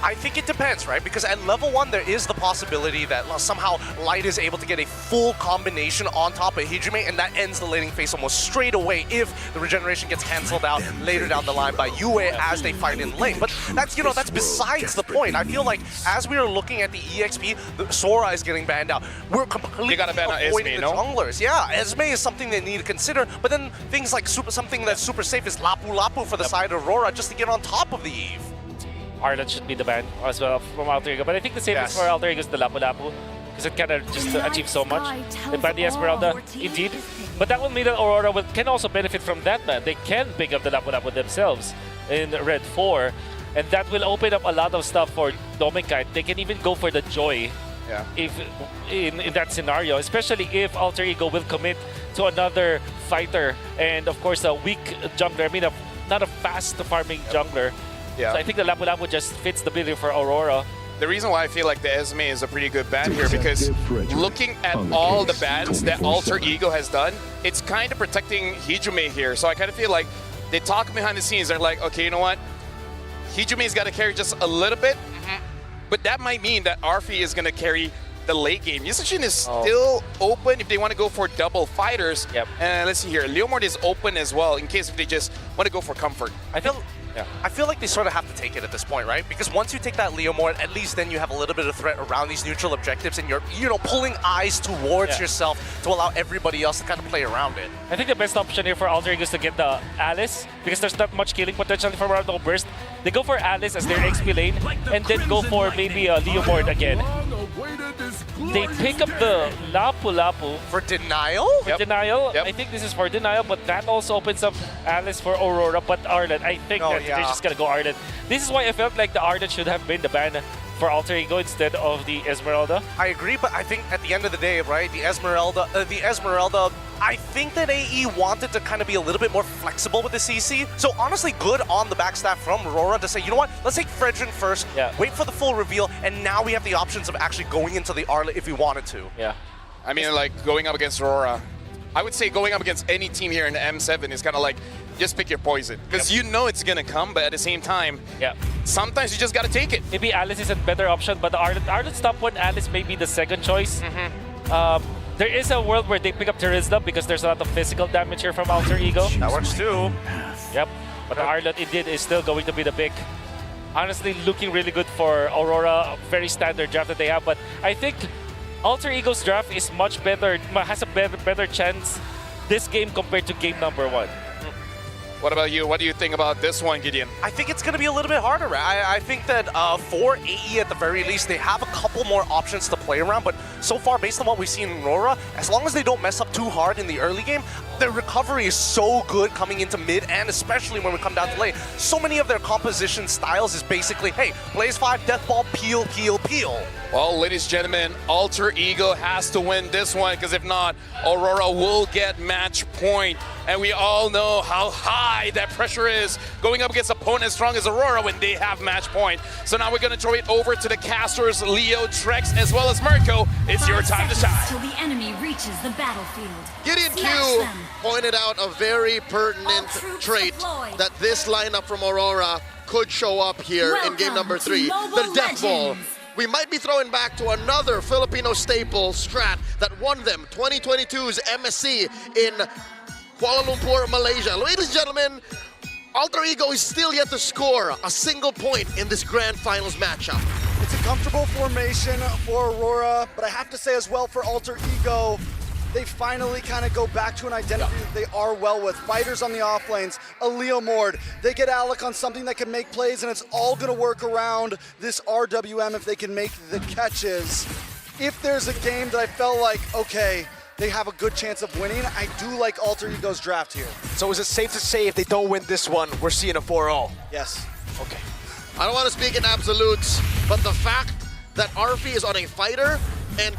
I think it depends, right? Because at level 1, there is the possibility that somehow Light is able to get a full combination on top of Hijime, and that ends the laning phase almost straight away if the regeneration gets cancelled out later down the line by Yue as they fight in lane. But that's, that's besides the point. I feel like as we are looking at the EXP, the Sora is getting banned out. We're completely avoiding the junglers. Yeah, Esme is something they need to consider, but then things like something that's super safe is Lapu Lapu for the side of Aurora just to get on top of the Eve. Arlet should be the ban as well from Alter Ego, but I think the safest for Alter Ego is the Lapu Lapu, because it kind of just achieves so much. They ban the Esmeralda, indeed, but that will mean that Aurora can also benefit from that ban. They can pick up the Lapu Lapu themselves in red 4, and that will open up a lot of stuff for Domikite. They can even go for the Joy if in that scenario, especially if Alter Ego will commit to another fighter, and of course a weak jungler, I mean not a fast farming jungler. So I think the Lapu Lapu just fits the bill for Aurora. The reason why I feel like the Esme is a pretty good ban here, because looking at all the bans that Alter Ego has done, it's kind of protecting Hijime here. So I kind of feel like they talk behind the scenes. They're like, okay, you know what? Hijume's got to carry just a little bit, but that might mean that Arfi is going to carry the late game. Yusachin is still open if they want to go for double fighters. And let's see here. Leomord is open as well in case if they just want to go for comfort. I feel like they sort of have to take it at this point, right? Because once you take that Leomord, at least then you have a little bit of threat around these neutral objectives, and you're, pulling eyes towards yourself to allow everybody else to kind of play around it. I think the best option here for Alter Ego is to get the Alice, because there's not much killing potential from around the burst. They go for Alice as their XP lane, and then go for maybe a Leomord again. They pick up the Lapu-Lapu. For Denial? For Denial. I think this is for Denial, but that also opens up Alice for Aurora, but Arlet. I think that they're just going to go Arlet. This is why I felt like the Arlet should have been the ban for Alter Ego instead of the Esmeralda. I agree, but I think at the end of the day, right, the Esmeralda, I think that AE wanted to kind of be a little bit more flexible with the CC. So honestly, good on the backstaff from Aurora to say, you know what, let's take Fredrin first, wait for the full reveal, and now we have the options of actually going into the Arlet if we wanted to. Yeah. I mean, like, going up against Aurora, I would say going up against any team here in the M7 is kind of like, just pick your poison. Because you know it's going to come, but at the same time, sometimes you just got to take it. Maybe Alice is a better option, but the Arlet's top one, Alice may be the second choice. There is a world where they pick up Terizla because there's a lot of physical damage here from Alter Ego. That works too. Yep, but the Arlet indeed is still going to be the pick. Honestly, looking really good for Aurora. Very standard draft that they have, but I think Alter Ego's draft is much better, has a better chance this game compared to game number 1. What about you? What do you think about this one, Gideon? I think it's going to be a little bit harder. I think that for AE at the very least, they have a couple more options to play around, but so far, based on what we've seen in Aurora, as long as they don't mess up too hard in the early game, their recovery is so good coming into mid, and especially when we come down to late. So many of their composition styles is basically, hey, Blaze 5, Death Ball, peel, peel, peel. Well, ladies and gentlemen, Alter Ego has to win this one, because if not, Aurora will get match point. And we all know how high that pressure is going up against opponent as strong as Aurora when they have match point. So now we're going to throw it over to the casters, Leo, Trex, as well as Mirko. It's your time to shine. Till the enemy reaches the battlefield. Gideon Q pointed out a very pertinent trait that this lineup from Aurora could show up here in game number 3, the Death Ball. We might be throwing back to another Filipino staple strat that won them 2022's MSC in Kuala Lumpur, Malaysia. Ladies and gentlemen, Alter Ego is still yet to score a single point in this grand finals matchup. It's a comfortable formation for Aurora, but I have to say as well for Alter Ego, they finally kind of go back to an identity that they are well with. Fighters on the off lanes, a Leomord. They get Alec on something that can make plays, and it's all going to work around this RWM if they can make the catches. If there's a game that I felt like, okay, they have a good chance of winning, I do like Alter Ego's draft here. So is it safe to say if they don't win this one, we're seeing a 4-0? Yes. Okay. I don't want to speak in absolutes, but the fact that Arfi is on a fighter, and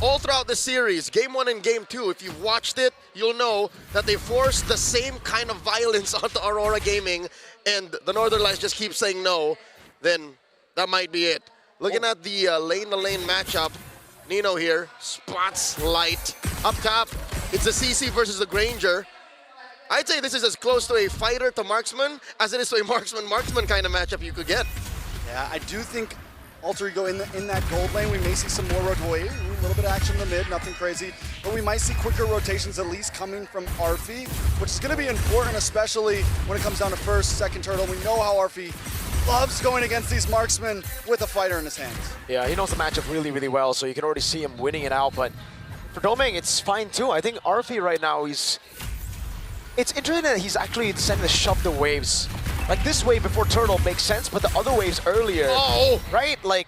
all throughout the series, game 1 and game 2, if you've watched it, you'll know that they forced the same kind of violence onto Aurora Gaming, and the Northern Lights just keep saying no, then that might be it. Looking at the lane-to-lane matchup, Nino here, spots light. Up top, it's the CC versus the Granger. I'd say this is as close to a fighter to marksman as it is to a marksman kind of matchup you could get. Yeah, I do think Alter Ego in that gold lane, we may see some more a little bit of action in the mid, nothing crazy, but we might see quicker rotations at least coming from Arfi, which is going to be important, especially when it comes down to first, second turtle. We know how Arfi loves going against these marksmen with a fighter in his hands. Yeah, he knows the matchup really, really well, so you can already see him winning it out, but for Doming, it's fine too. I think Arfi right now, it's interesting that he's actually deciding to shove the waves. Like this wave before Turtle makes sense, but the other waves earlier, right? Like,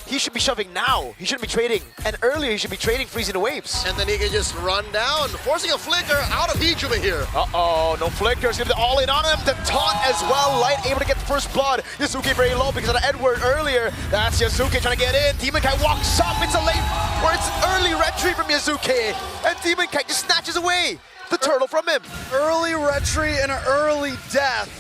he should be shoving now. He shouldn't be trading. And earlier, he should be trading, freezing the waves. And then he can just run down, forcing a flicker out of Hijuma here. Uh-oh, no flickers. Gonna be all in on him. The taunt as well. Light able to get the first blood. Yasuke very low because of the Edward earlier. That's Yasuke trying to get in. Demon Kite walks up. It's a late, or it's an early retreat from Yasuke. And Demon Kite just snatches away the turtle from him. Early retreat and an early death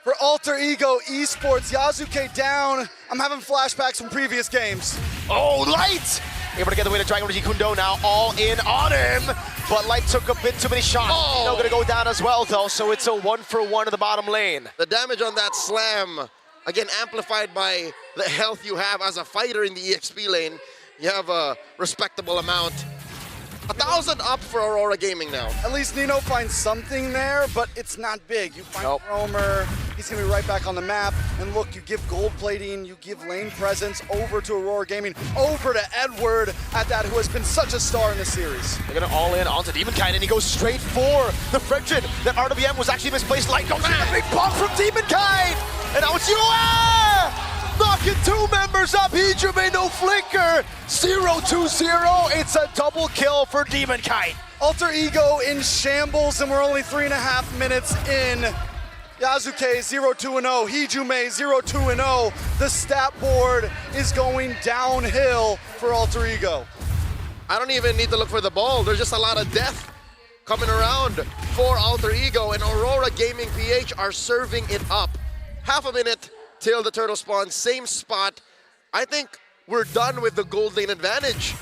for Alter Ego Esports. Yasuke down. I'm having flashbacks from previous games. Oh, Light! Able to get away to Dragon Regi Kundo now, all in on him. But Light took a bit too many shots. Now gonna go down as well though, so it's a 1-for-1 in the bottom lane. The damage on that slam, again amplified by the health you have as a fighter in the EXP lane. You have a respectable amount. 1,000 up for Aurora Gaming now. At least Nino finds something there, but it's not big. You find Roamer, he's gonna be right back on the map. And look, you give gold plating, you give lane presence over to Aurora Gaming, over to Edward at that, who has been such a star in this series. They're gonna all in onto Demon Kite, and he goes straight for the Fredrin. That RWM was actually misplaced. Light goes in, a big bomb from Demon Kite! And now it's knocking two members up. Hijume, no flicker. 0-2-0. It's a double kill for Demon Kite. Alter Ego in shambles, and we're only 3.5 minutes in. Yasuke 0-2-0, Hijume 0-2-0. The stat board is going downhill for Alter Ego. I don't even need to look for the ball. There's just a lot of death coming around for Alter Ego, and Aurora Gaming PH are serving it up. Half a minute till the turtle spawn, same spot. I think we're done with the gold lane advantage.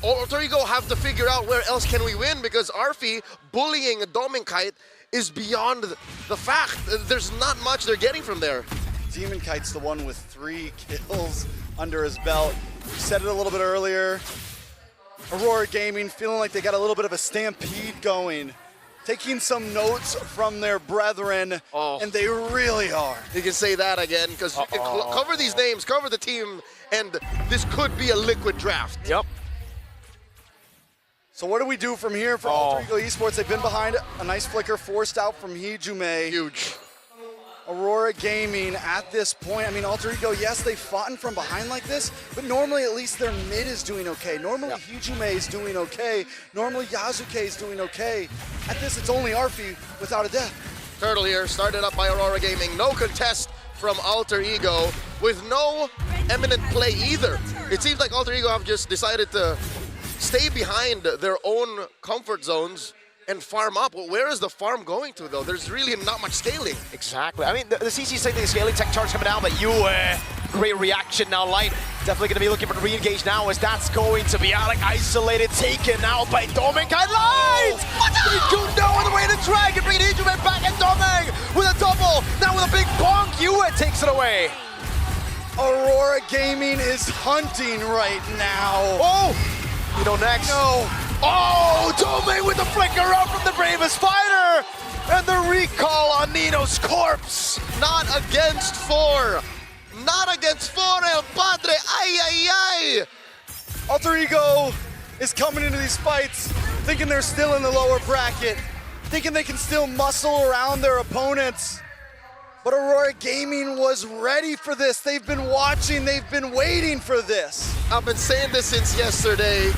Alter Ego have to figure out where else can we win, because Arfi bullying Dominkite is beyond the fact. There's not much they're getting from there. Demon Kite's the one with 3 kills under his belt. We said it a little bit earlier. Aurora Gaming feeling like they got a little bit of a stampede going. Taking some notes from their brethren, and they really are. You can say that again, because you can cover these names, cover the team, and this could be a liquid draft. Yep. So what do we do from here for Alter Ego Esports? They've been behind, a nice flicker forced out from Hijume. Huge. Aurora Gaming at this point, I mean, Alter Ego, yes, they've fought from behind like this, but normally at least their mid is doing okay. Normally Hijume is doing okay. Normally Yasuke is doing okay. At this, it's only Arfi without a death. Turtle here, started up by Aurora Gaming. No contest from Alter Ego, with no eminent play either. It seems like Alter Ego have just decided to stay behind their own comfort zones and farm up. Well, where is the farm going to, though? There's really not much scaling. Exactly. I mean, the CC saying the scaling tech charge coming down, but great reaction now. Light definitely going to be looking for the re-engage now, as that's going to be Alec isolated, taken out by Doming. Light! Gundo on the way to Dragon, bringing Hijume back, and Doming with a double. Now with a big bonk, Yue takes it away. Aurora Gaming is hunting right now. Next. No. Doming with the flicker out from the bravest fighter! And the recall on Nino's corpse! Not against 4. Not against 4, El Padre. Ay, ay, ay. Alter Ego is coming into these fights thinking they're still in the lower bracket, thinking they can still muscle around their opponents. But Aurora Gaming was ready for this. They've been watching, they've been waiting for this. I've been saying this since yesterday,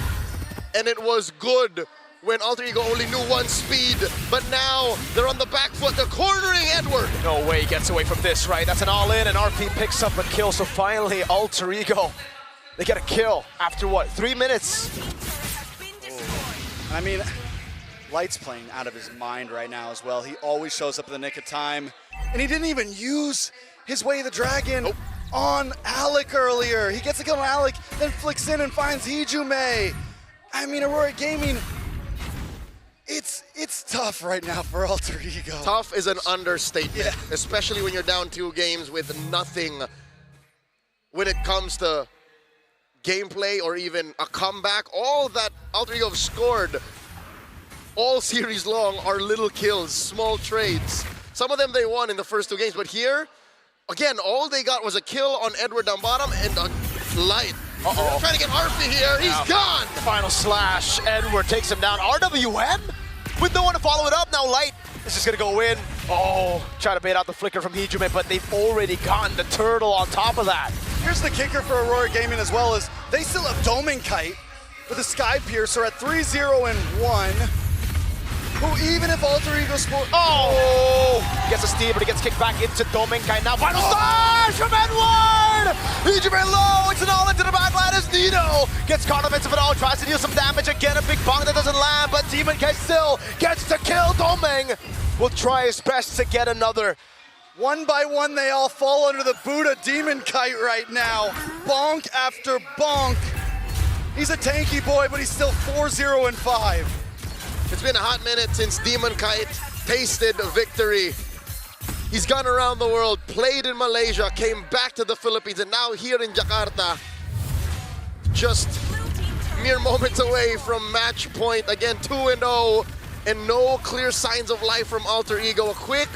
and it was good when Alter Ego only knew one speed, but now they're on the back foot, they're cornering Edward. No way he gets away from this, right? That's an all-in, and RP picks up a kill, so finally Alter Ego, they get a kill after what, 3 minutes? I mean, Light's playing out of his mind right now as well. He always shows up in the nick of time, and he didn't even use his Way of the Dragon on Alec earlier. He gets a kill on Alec, then flicks in and finds Hijume. I mean, Aurora Gaming, it's tough right now for Alter Ego. Tough is an understatement, especially when you're down 2 games with nothing when it comes to gameplay or even a comeback. All that Alter Ego have scored all series long are little kills, small trades. Some of them they won in the first 2 games, but here, again, all they got was a kill on Edward down bottom and a Light. Trying to get Arfi here, he's gone! Final slash, Edward takes him down. RWM with no one to follow it up. Now Light is just gonna go in. Try to bait out the flicker from Hijume, but they've already gotten the turtle on top of that. Here's the kicker for Aurora Gaming as well, is they still have Dominkite with a Sky Piercer at 3-0-1. Who, even if Alter Ego score... Gets a steal, but he gets kicked back into Dominkite. Now final slash from Edward! Hijume low, it's an all into the backline as Nino gets caught up into it all, tries to deal some damage again. A big bonk that doesn't land, but Demon Kite still gets to kill. Doming will try his best to get another. One by one, they all fall under the boot of Demon Kite right now. Bonk after bonk. He's a tanky boy, but he's still 4-0-5. It's been a hot minute since Demon Kite tasted victory. He's gone around the world, played in Malaysia, came back to the Philippines, and now here in Jakarta. Just mere moments away from match point. Again, 2-0, and no clear signs of life from Alter Ego. A quick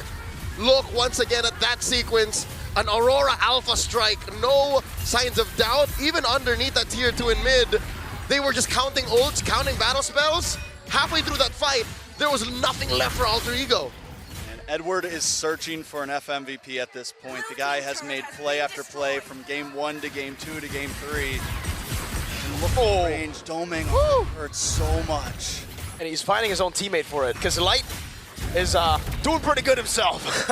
look once again at that sequence. An Aurora Alpha strike, no signs of doubt. Even underneath that tier 2 in mid, they were just counting ults, counting battle spells. Halfway through that fight, there was nothing left for Alter Ego. And Edward is searching for an FMVP at this point. The guy has made play after play from game 1 to game 2 to game 3. And look at the range, Doming hurts so much. And he's finding his own teammate for it, because Light is doing pretty good himself.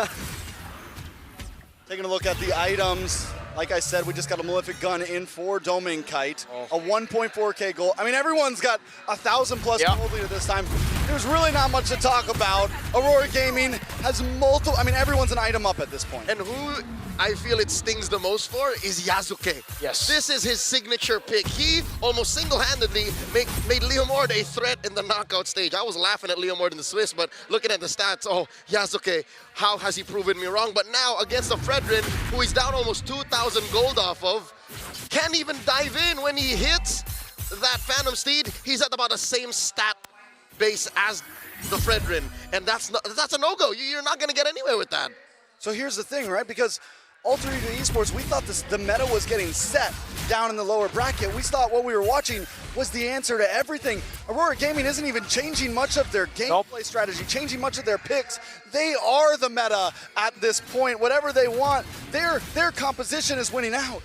Taking a look at the items. Like I said, we just got a Malefic Gun in for Doming Kite. A 1.4K goal. I mean, everyone's got 1,000 plus gold lead at this time. There's really not much to talk about. Aurora Gaming has multiple, I mean, everyone's an item up at this point. And who I feel it stings the most for is Yasuke. Yes. This is his signature pick. He almost single-handedly made Leomord a threat in the knockout stage. I was laughing at Leomord in the Swiss, but looking at the stats, oh, Yasuke, how has he proven me wrong? But now against the Fredrin, who he's down almost 2,000 gold off of, can't even dive in when he hits that Phantom Steed. He's at about the same stat base as the Fredrin, and that's a no-go. You're not going to get anywhere with that. So here's the thing, right? Because Alter Ego Esports, we thought the meta was getting set down in the lower bracket. We thought what we were watching was the answer to everything. Aurora Gaming isn't even changing much of their gameplay strategy, changing much of their picks. They are the meta at this point. Whatever they want, their composition is winning out.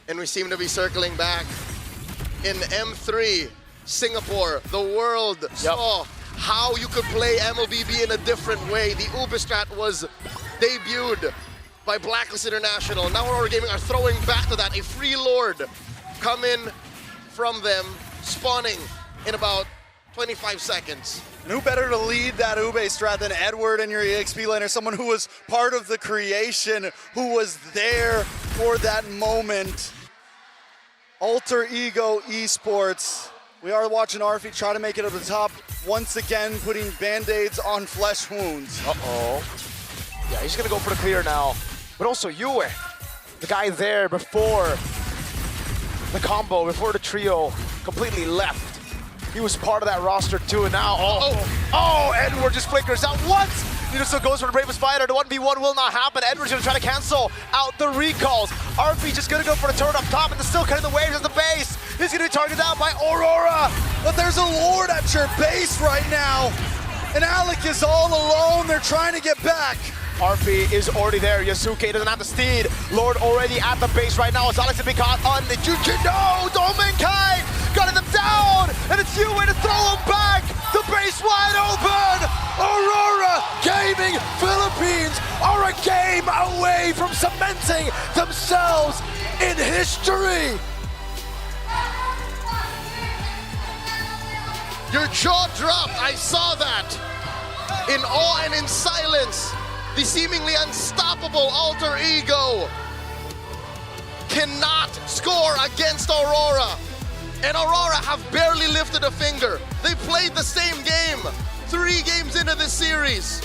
And we seem to be circling back in M3, Singapore. The world saw how you could play MLBB in a different way. The Ubistrat was debuted by Blacklist International. Now Aurora Gaming are throwing back to that. A free lord coming from them, spawning in about 25 seconds. And who better to lead that Ube strat than Edward and your EXP laner, someone who was part of the creation, who was there for that moment. Alter Ego Esports. We are watching Arfi try to make it up to the top, once again putting band-aids on flesh wounds. Uh-oh. Yeah, he's gonna go for the clear now. But also Yue, the guy there before the combo, before the trio completely left. He was part of that roster too, and now, oh, Edward just flickers out once! Nino still goes for the Bravest Fighter. The 1v1 will not happen. Edward's gonna try to cancel out the recalls. RP just gonna go for the turn up top, and they're still cutting the waves at the base. He's gonna be targeted out by Aurora. But there's a Lord at your base right now. And Alec is all alone. They're trying to get back. RP is already there. Yasuke doesn't have the steed. Lord already at the base right now. As Alex has been caught on the Juju. No! Dominkai got them down! And it's Yue to throw him back! The base wide open! Aurora Gaming Philippines are a game away from cementing themselves in history! Your jaw dropped, I saw that. In awe and in silence, the seemingly unstoppable Alter Ego cannot score against Aurora. And Aurora have barely lifted a finger. They played the same game 3 games into this series.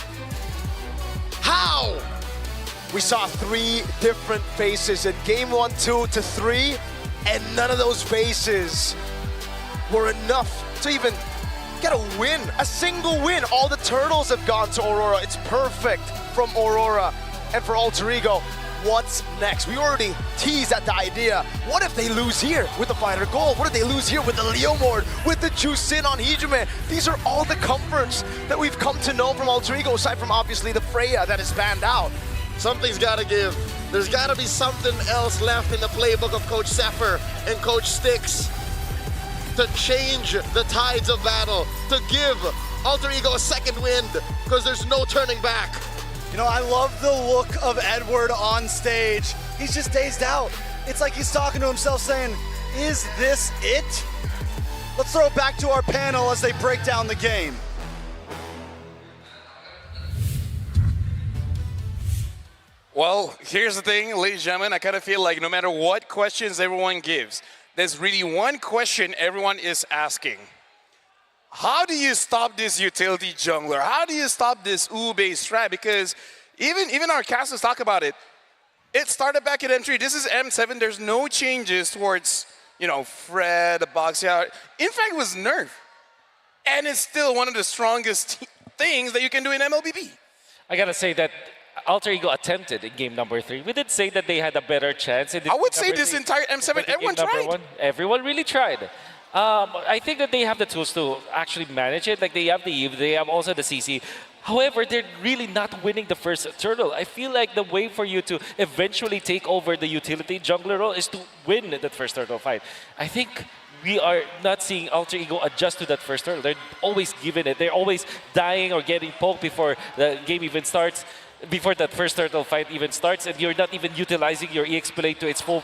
How? We saw 3 different faces in game 1, 2 to 3, and none of those faces were enough to even get a win, a single win. All the turtles have gone to Aurora. It's perfect from Aurora. And for Alter Ego, what's next? We already teased at the idea. What if they lose here with the Fighter Gold? What if they lose here with the Leomord, with the Chusin on Hijime? These are all the comforts that we've come to know from Alter Ego, aside from obviously the Freya that is banned out. Something's gotta give. There's gotta be something else left in the playbook of Coach Zephyr and Coach Styx to change the tides of battle, to give Alter Ego a second wind, because there's no turning back. You know, I love the look of Edward on stage. He's just dazed out. It's like he's talking to himself saying, is this it? Let's throw it back to our panel as they break down the game. Well, here's the thing, ladies and gentlemen, I kind of feel like no matter what questions everyone gives, there's really one question everyone is asking. How do you stop this utility jungler? How do you stop this Ube strat? Because even our casters talk about it. It started back at M3. This is M7. There's no changes towards, you know, Fred, Boxia. In fact, it was nerfed. And it's still one of the strongest things that you can do in MLBB. I gotta say that Alter Ego attempted in game number 3. We did say that they had a better chance. In I would say this entire M7, everyone tried. Everyone really tried. I think that they have the tools to actually manage it. Like they have the Eve, they have also the CC. However, they're really not winning the first turtle. I feel like the way for you to eventually take over the utility jungler role is to win that first turtle fight. I think we are not seeing Alter Ego adjust to that first turtle. They're always giving it. They're always dying or getting poked before the game even starts, before that first turtle fight even starts, and you're not even utilizing your EX play to its full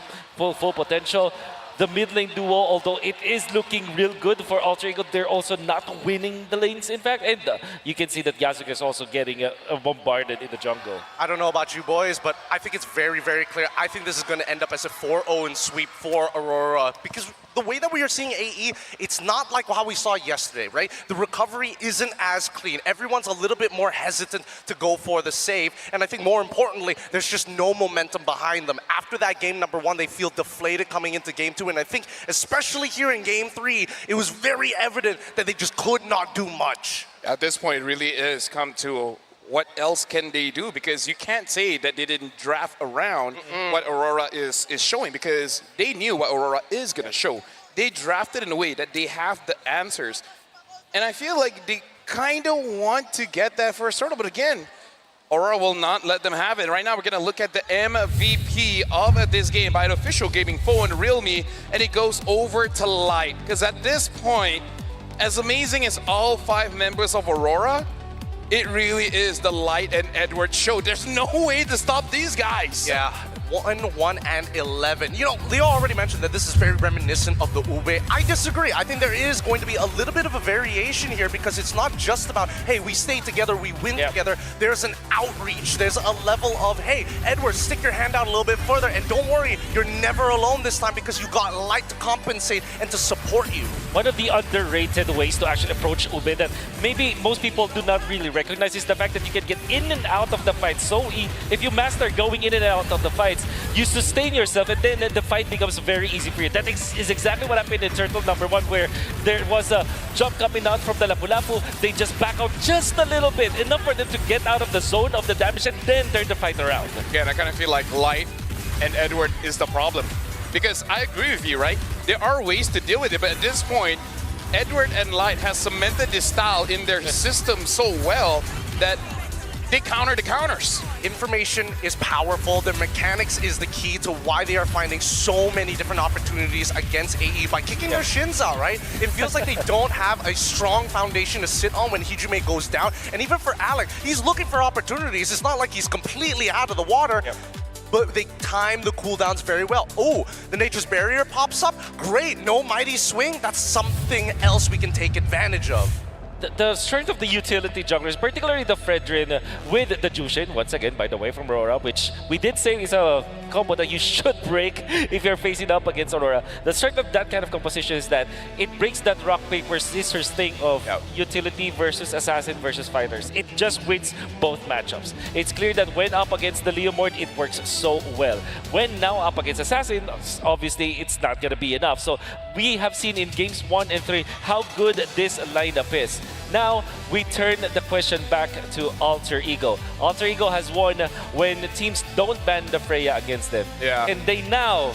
potential. The mid lane duo, although it is looking real good for Alter Ego, they're also not winning the lanes, in fact. And you can see that Yasuke is also getting bombarded in the jungle. I don't know about you boys, but I think it's very, very clear. I think this is going to end up as a 4-0 sweep for Aurora, because the way that we are seeing AE, it's not like how we saw yesterday, right? The recovery isn't as clean. Everyone's a little bit more hesitant to go for the save, and I think more importantly, there's just no momentum behind them. After that game number 1, they feel deflated coming into game 2, and I think especially here in game 3, it was very evident that they just could not do much. At this point, it really is come to what else can they do, because you can't say that they didn't draft around what Aurora is showing, because they knew what Aurora is going to show. They drafted in a way that they have the answers. And I feel like they kind of want to get that first turtle, but again, Aurora will not let them have it. Right now, we're going to look at the MVP of this game by an official gaming phone, Realme, and it goes over to Light. Because at this point, as amazing as all 5 members of Aurora, it really is the Light and Edward show. There's no way to stop these guys. Yeah. 1-1-11. You know, Leo already mentioned that this is very reminiscent of the Ube. I disagree. I think there is going to be a little bit of a variation here, because it's not just about, hey, we stay together, we win together. There's an outreach. There's a level of, hey, Edward, stick your hand out a little bit further, and don't worry, you're never alone this time, because you got Light to compensate and to support you. One of the underrated ways to actually approach Ube that maybe most people do not really recognize is the fact that you can get in and out of the fight so easy. If you master going in and out of the fights, you sustain yourself, and then the fight becomes very easy for you. That is exactly what happened in Turtle number 1, where there was a jump coming out from the Lapu-Lapu. They just back out just a little bit, enough for them to get out of the zone of the damage and then turn the fight around. Again, I kind of feel like Light and Edward is the problem. Because I agree with you, right? There are ways to deal with it, but at this point, Edward and Light has cemented this style in their system so well that they counter the counters. Information is powerful. The mechanics is the key to why they are finding so many different opportunities against AE by kicking their shins out, right? It feels like they don't have a strong foundation to sit on when Hijime goes down. And even for Alec, he's looking for opportunities. It's not like he's completely out of the water. But they time the cooldowns very well. Oh, the Nature's Barrier pops up. Great, no Mighty Swing. That's something else we can take advantage of. The strength of the utility junglers, particularly the Fredrin with the Jushin, once again, by the way, from Aurora, which we did say is a combo that you should break if you're facing up against Aurora. The strength of that kind of composition is that it breaks that rock, paper, scissors thing of utility versus assassin versus fighters. It just wins both matchups. It's clear that when up against the Leomord, it works so well. When now up against assassin, obviously it's not going to be enough. So we have seen in games 1 and 3 how good this lineup is. Now, we turn the question back to Alter Ego. Alter Ego has won when teams don't ban the Freya against them. Yeah. And they now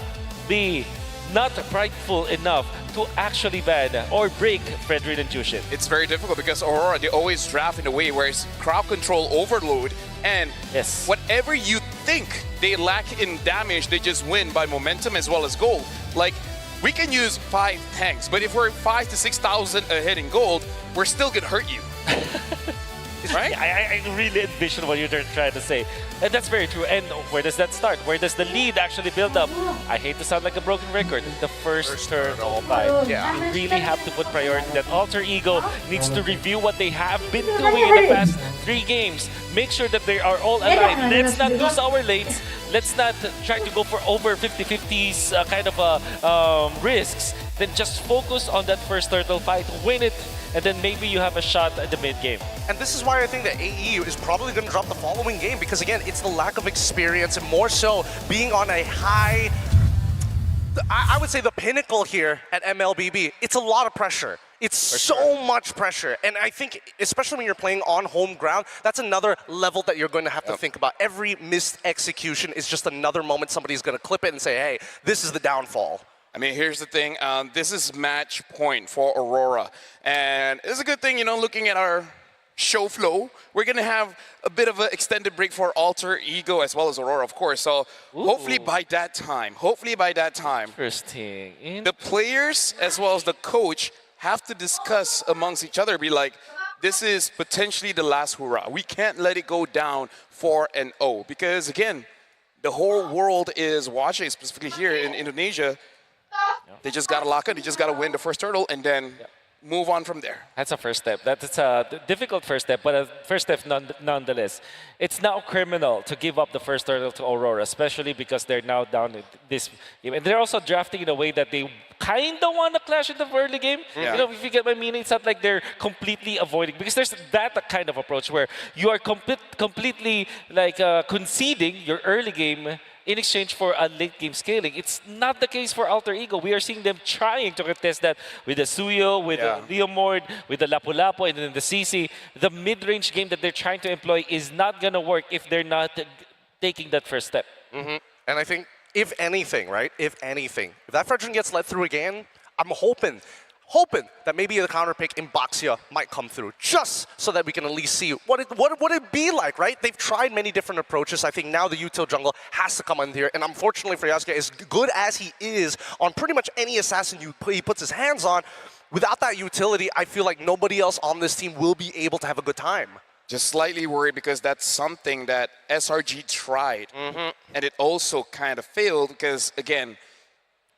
be not prideful enough to actually ban or break Fredrin and Jushin. It's very difficult because Aurora, they always draft in a way where it's crowd control overload, and whatever you think they lack in damage, they just win by momentum as well as gold. Like, we can use 5 tanks, but if we're 5,000 to 6,000 ahead in gold, we're still gonna hurt you. Right? I really envision what you're trying to say. And that's very true. And where does that start? Where does the lead actually build up? I hate to sound like a broken record. The first turn all fight. Yeah. You really have to put priority. That Alter Ego needs to review what they have been doing in the past 3 games. Make sure that they are all aligned. Let's not lose our lanes. Let's not try to go for over 50-50s kind of risks. Then just focus on that first turtle fight, win it, and then maybe you have a shot at the mid-game. And this is why I think that AE is probably going to drop the following game, because again, it's the lack of experience and more so being on a high, I would say the pinnacle here at MLBB. It's a lot of pressure. It's so much pressure. And I think, especially when you're playing on home ground, that's another level that you're going to have to think about. Every missed execution is just another moment somebody's going to clip it and say, hey, this is the downfall. I mean, here's the thing. This is match point for Aurora. And it's a good thing, you know, looking at our show flow. We're going to have a bit of an extended break for Alter Ego as well as Aurora, of course. So hopefully by that time, Interesting. the players as well as the coach have to discuss amongst each other, be like, this is potentially the last hurrah. We can't let it go down 4-0 because, again, the whole world is watching, specifically here in Indonesia. They just got to lock in. They just got to win the first hurdle and then move on from there. That's a first step. That's a difficult first step, but a first step nonetheless. It's now criminal to give up the first hurdle to Aurora, especially because they're now down in this game. And they're also drafting in a way that they kind of want to clash in the early game. Yeah. You know, if you get my meaning, it's not like they're completely avoiding. Because there's that kind of approach where you are completely like conceding your early game in exchange for a late game scaling. It's not the case for Alter Ego. We are seeing them trying to contest that with the Suyo, with the Leomord, with the Lapu-Lapu, and then the CC. The mid-range game that they're trying to employ is not going to work if they're not taking that first step. And I think, if anything, right, if that Fredrin gets let through again, I'm hoping that maybe the counter pick in Baxia might come through, just so that we can at least see what it'd be like, right? They've tried many different approaches. I think now the util jungle has to come in here, and unfortunately for Yasuke, as good as he is on pretty much any assassin he puts his hands on, without that utility, I feel like nobody else on this team will be able to have a good time. Just slightly worried because that's something that SRG tried, and it also kind of failed because, again,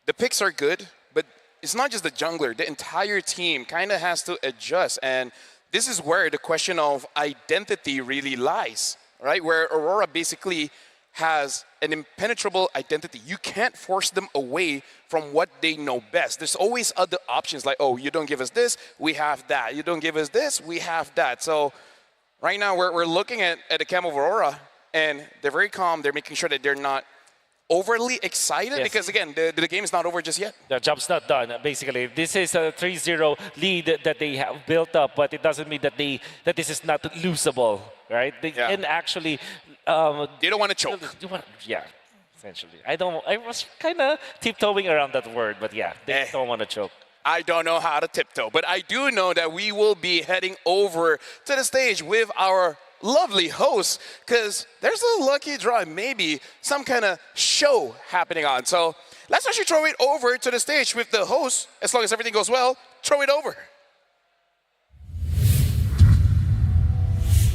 the picks are good, but it's not just the jungler. The entire team kind of has to adjust, and this is where the question of identity really lies, right? Where Aurora basically has an impenetrable identity. You can't force them away from what they know best. There's always other options like, oh, you don't give us this, we have that. You don't give us this, we have that. So right now we're looking at the camp of Aurora, and they're very calm. They're making sure that they're not overly excited because, again, the game is not over just yet. The job's not done, basically. This is a 3-0 lead that they have built up, but it doesn't mean that this is not losable, right? They can actually... they don't want to choke. Yeah, essentially. I was kind of tiptoeing around that word, but yeah, they don't want to choke. I don't know how to tiptoe, but I do know that we will be heading over to the stage with our lovely hosts, because there's a lucky draw, maybe some kind of show happening on. So let's actually throw it over to the stage with the host. As long as everything goes well, throw it over.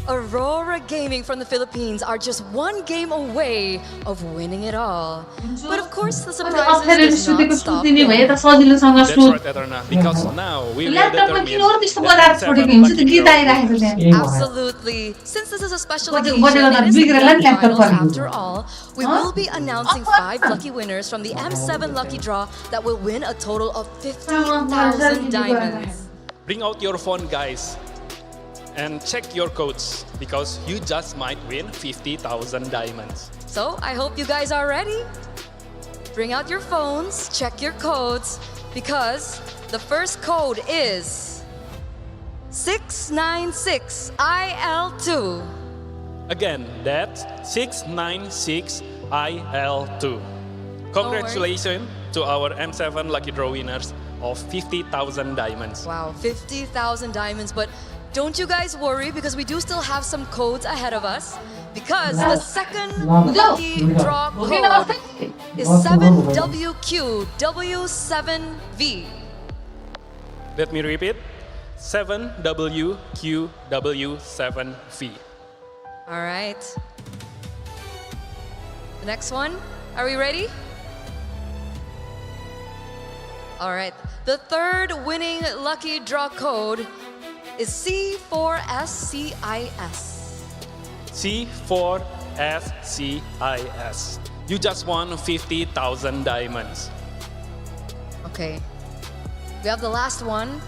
Aurora Gaming from the Philippines are just one game away of winning it all. But of course, the surprises did not stop there. That's right, Eterna, because now we will determine Absolutely. Since this is a special occasion, it is the grand finals after all, we will be announcing 5 lucky winners from the M7 lucky draw that will win a total of 50,000 diamonds. Bring out your phone, guys, and check your codes, because you just might win 50,000 diamonds. So I hope you guys are ready. Bring out your phones, check your codes, because the first code is 696IL2. Again, that's 696IL2. Congratulations to our M7 lucky draw winners of 50,000 diamonds. Wow, 50,000 diamonds, but don't you guys worry, because we do still have some codes ahead of us, because the second lucky draw code is 7WQW7V. Let me repeat, 7WQW7V. All right. The next one, are we ready? All right, the third winning lucky draw code is C4SCIS. C4SCIS. You just won 50,000 diamonds. Okay. We have the last one.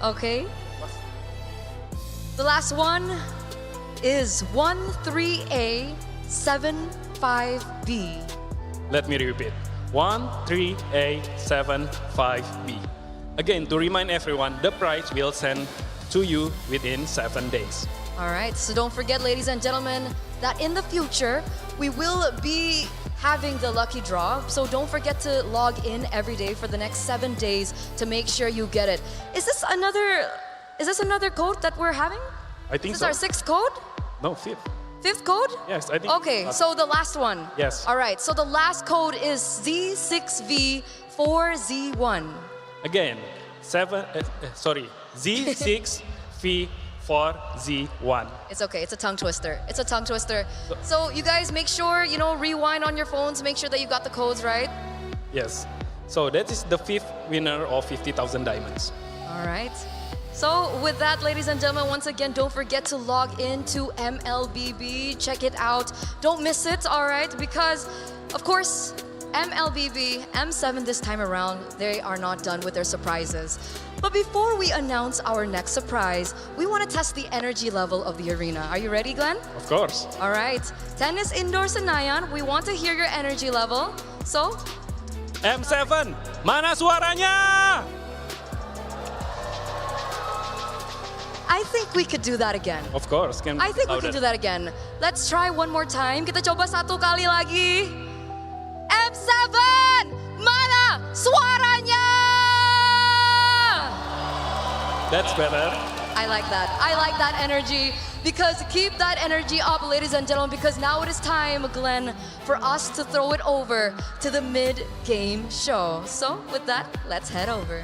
Okay. The last one is 13A75B. Let me repeat. 13A75B. Again, to remind everyone, the prize will send to you within 7 days. All right, so don't forget, ladies and gentlemen, that in the future, we will be having the lucky draw. So don't forget to log in every day for the next 7 days to make sure you get it. Is this another code that we're having? I think This is so. our 6th code? No, 5th. 5th code? Yes, I think. Okay, so the last one. Yes. All right, so the last code is Z6V4Z1. Again, Z6V4Z1. It's okay, it's a tongue twister. It's a tongue twister. So you guys make sure, rewind on your phones, make sure that you got the codes right. Yes. So that is the 5th winner of 50,000 diamonds. All right. So with that, ladies and gentlemen, once again, don't forget to log into MLBB. Check it out. Don't miss it, all right? Because, of course, MLBB, M7 this time around, they are not done with their surprises. But before we announce our next surprise, we want to test the energy level of the arena. Are you ready, Glenn? Of course. All right. Tennis Indoor Senayan, we want to hear your energy level. So, M7, mana suaranya? I think we could do that again. Of course. I think we can do that again. Let's try one more time. Kita coba satu kali lagi. M7, mana suaranya? That's better. I like that. I like that energy. Because keep that energy up, ladies and gentlemen, because now it is time, Glenn, for us to throw it over to the mid-game show. So with that, let's head over.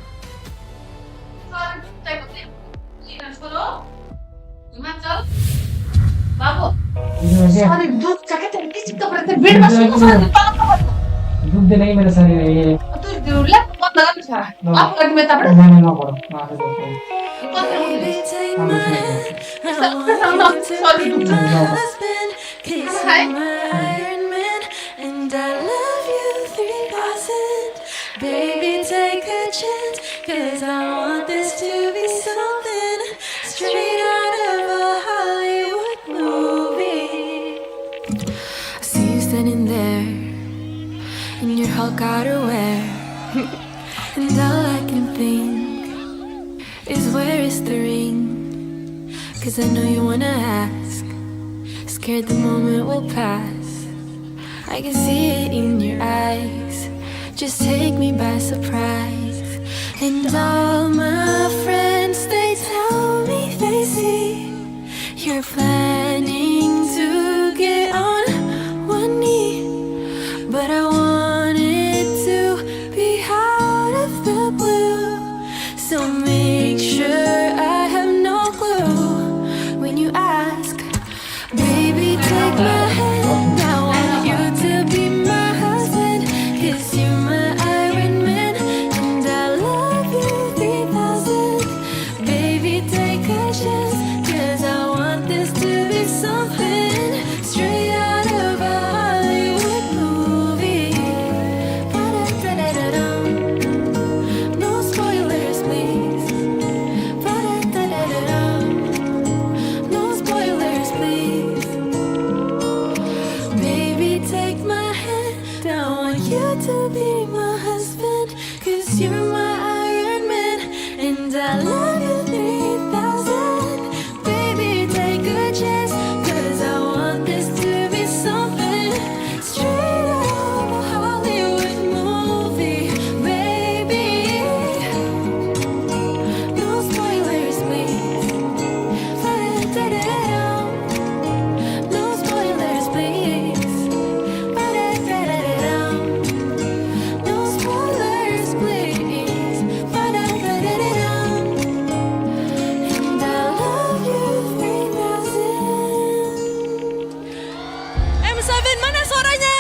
Sorry दूध जाके तेरे चिपका पड़ते bed में सुनो सारे दूध दे नहीं मेरे सारे ये तू दूल्हा बहुत लगा था आप लग में तब ना ना करो ना sorry Baby, take a chance, 'cause I want this to be something straight out of a Hollywood movie. I see you standing there in your Hulk outerwear, and all I can think is where is the ring? 'Cause I know you wanna ask, scared the moment will pass. I can see it in your eyes. Just take me by surprise. And all my friends, they tell me they see you're planning to get on one knee. But I want it to be out of the blue. So make sure I have no clue when you ask. Baby, take my hand. I want you to be my husband. 'Cause you're my Iron Man, and I love you 3000. Baby, take a chance, 'cause I want this to be something straight out of a Hollywood movie. Ba-da-da-da-da-dum. No spoilers, please. Ba-da-da-da-da-dum. No spoilers, please. Baby, take my hand. I want you to be my husband, 'cause you're my Iron Man, and I love you 3000. Baby, take a chance, 'cause I want this to be something straight out of a Hollywood movie, baby. No spoilers, please. Ba-da-da-da-dum. No spoilers, please. Ba-da-da-da-dum. No spoilers, please. Ba-da-da-da-dum. And I love you 3000. M7, mana suaranya?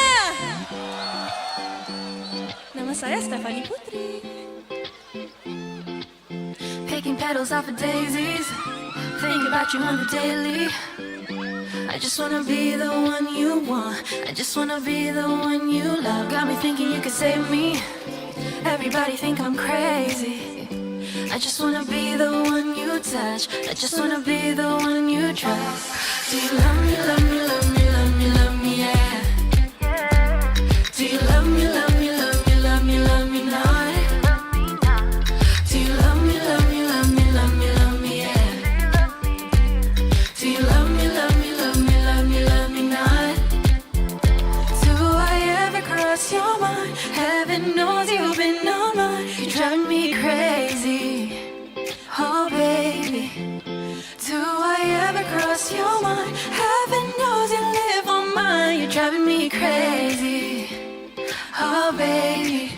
Nama saya Stephanie Putri. Picking petals off of daisies, think about you on the daily. I just wanna be the one you want, I just wanna be the one you love. Got me thinking you could save me, everybody think I'm crazy. I just wanna be the one you touch, I just wanna be the one you trust. Do you love me, love me, love me, love me, love me, yeah? Do you love me, love me, love me, love me, love me not? Do you love me, love me, love me, love me, love me, yeah? Do you love me, love me, love me, love me, love me not? Do I ever cross your mind? Heaven knows you've been on mine. You drive me crazy, oh baby. Do I ever driving me crazy. Oh, baby.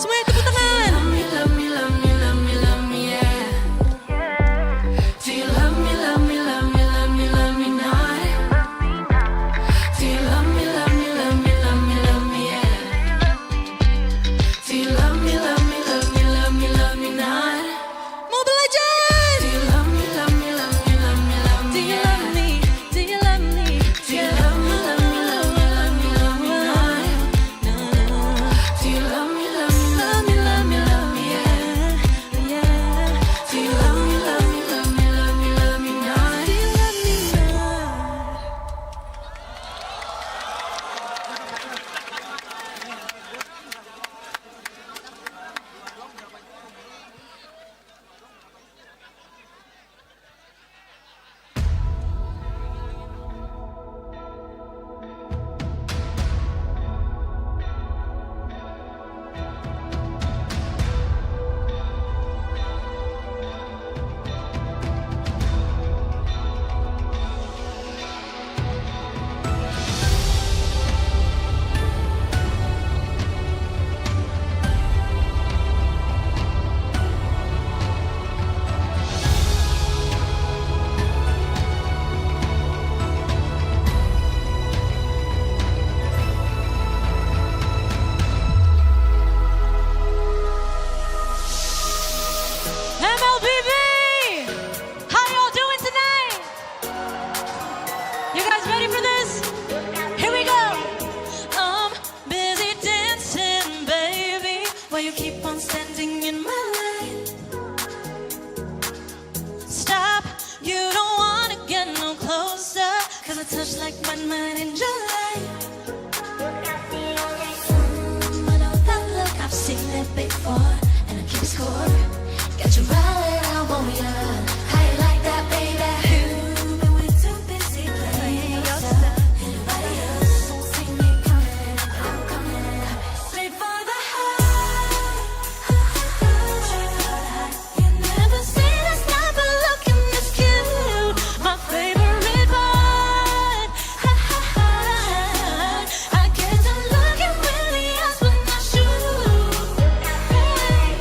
Semuanya tepuk tangan. Love me, love me, love me, love me, love me, yeah. Do you love me, love me, love me, love me, love me not? Do you love me, love me, love me, love me, love me, yeah? Do you love me, love me, love me, love me, love me not? Mobile Legends! Do you love me, love me, love me, love me, love me, Do you yeah? love me? Do you love me? Do you love me, love me, love me, love me, love me not? Do you love me, love me, love me, love me, love me, yeah? Do you love me, love me, love me, love me, love me not? Do you love me not? MLBB! How y'all doing tonight? You guys ready for this? Here we go! I'm busy dancing, baby, while you keep on standing in my line. Stop, you don't wanna get no closer, cause I touch like Batman in July. I know that look, I've seen it before, and I keep score. Got you right, I want ya. How you like that, baby? You've been way too busy playing yourself. Anybody else won't see me coming. I'm coming straight for the high. You never seen a sniper looking this cute. My favorite part. I get to look in really eyes when I shoot.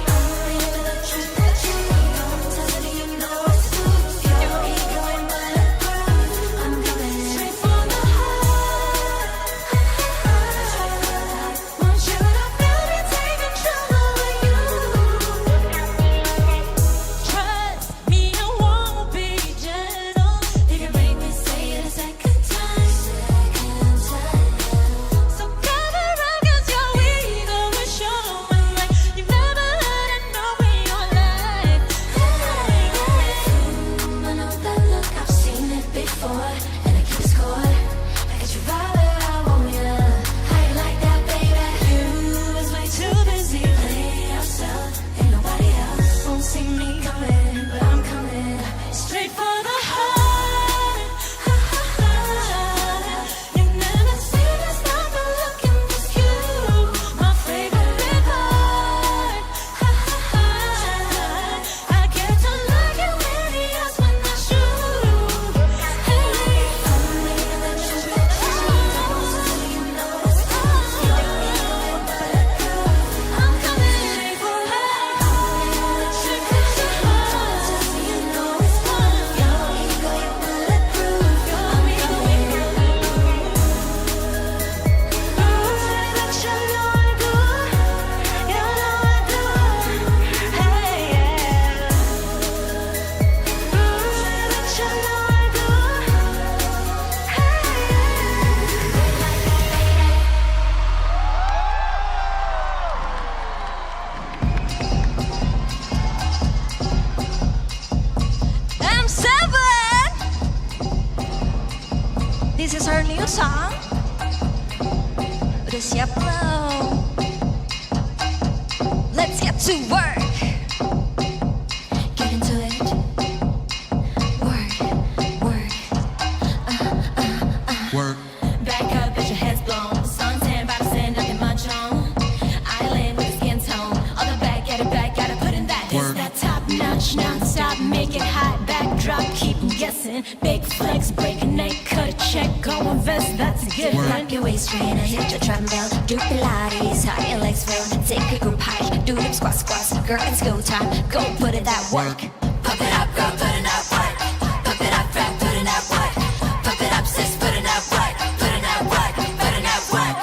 Only with the truth that you don't tell me, you know it's true. Your ego ain't bulletproof. I'm coming straight for the high. Want you to feel me taking trouble with you. Trust me, I won't be gentle. You can make me say it a second time. So cover up 'cause your ego is showing like you've never had it know in your life. I know that look, I've seen it before, and I keep score. I got you right where I want ya. How you like that, baby? You was way too busy playing yourself. Ain't nobody else won't see me coming, but I'm coming straight for the heart. You never seen a sniper looking this cute. My favorite part. I get to look you in the eyes when I shoot. Hey, only in the truth that you don't tell me, you know it's true. Your ego ain't bulletproof. I'm coming straight for the high. Only in the truth that you don't tell me, you know it's true. Your ego ain't bulletproof. I'm coming. That you know I do. You know I do. Hey, yeah. That you know I do. M7! This is her new song. Udah siap belum? Let's get to work. Get into it. Work, work. Work. Back up, get your heads blown. Suntan, about to send nothing much on. Island with a skin tone. On the back, gotta put in that. It's that top notch, non-stop, make it hot. Backdrop, keep 'em guessing. Big flex, break a neck, cut a check, go invest, that's a Good work your waist train, hit your treadmill, do Pilates, how your legs feel. Take a group hike, do them squats. Girl, it's go time. Go put in that work. Pump it up, girl, put in that work. Pump it up, friend, put in that work. Pump it up, sis, put in that work. Put in that work, put in that work.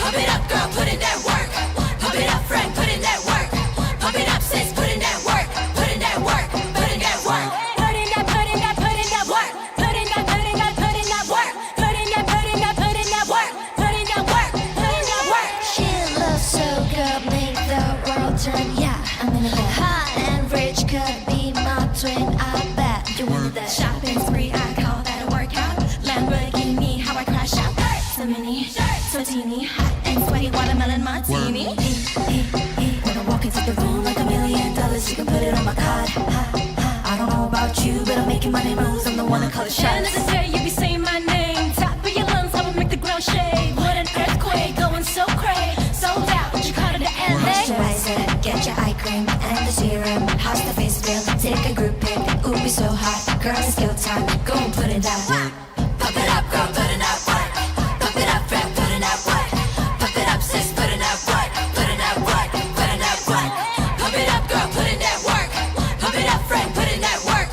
Pump it up, girl, put in that work. Pump it up, friend, put in that work. Pump it up, sis, put in that work. Put in that work, put in that work. Put in that work. Put in that work. Put in that work. Put in that work. Put in that work. Put in that work. She looks so good, make the world turn. Yeah, I'm in it. Hot and rich could be my twin. I bet you want that shopping spree. I call that a workout. Lamborghini, how I crash out. So mini, so teeny, hot and sweaty watermelon martini. When I walk into the room like $1 million, you can put it on my card. I don't know about you, but I'm making money moves. I'm the one that call it shots. End of the day, you be saying my name. Top of your lungs, I will make the ground shake. What an earthquake, going so crazy. Sold out, but you caught it to LA. Moisturizer, get your eye cream and the serum. How's the face feel? Take a group pic. Ooh, be so hot. Girl, it's go time. Go and put in that work. Pump it up, girl, put in that work. Pump it up, friend, put in that work. Pump it up, sis, put in that work. Put in that work, put in that work. Pump it up, girl, put in that work. Pump it up, friend, put in that work.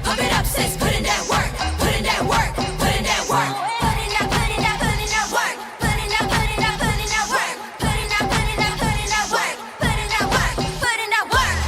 Pump it up, sis, put in that work. Put in that work, put in that work. Put in that work. Put in that work. Put in that work. Put in that work. Put in that work. Put in that work.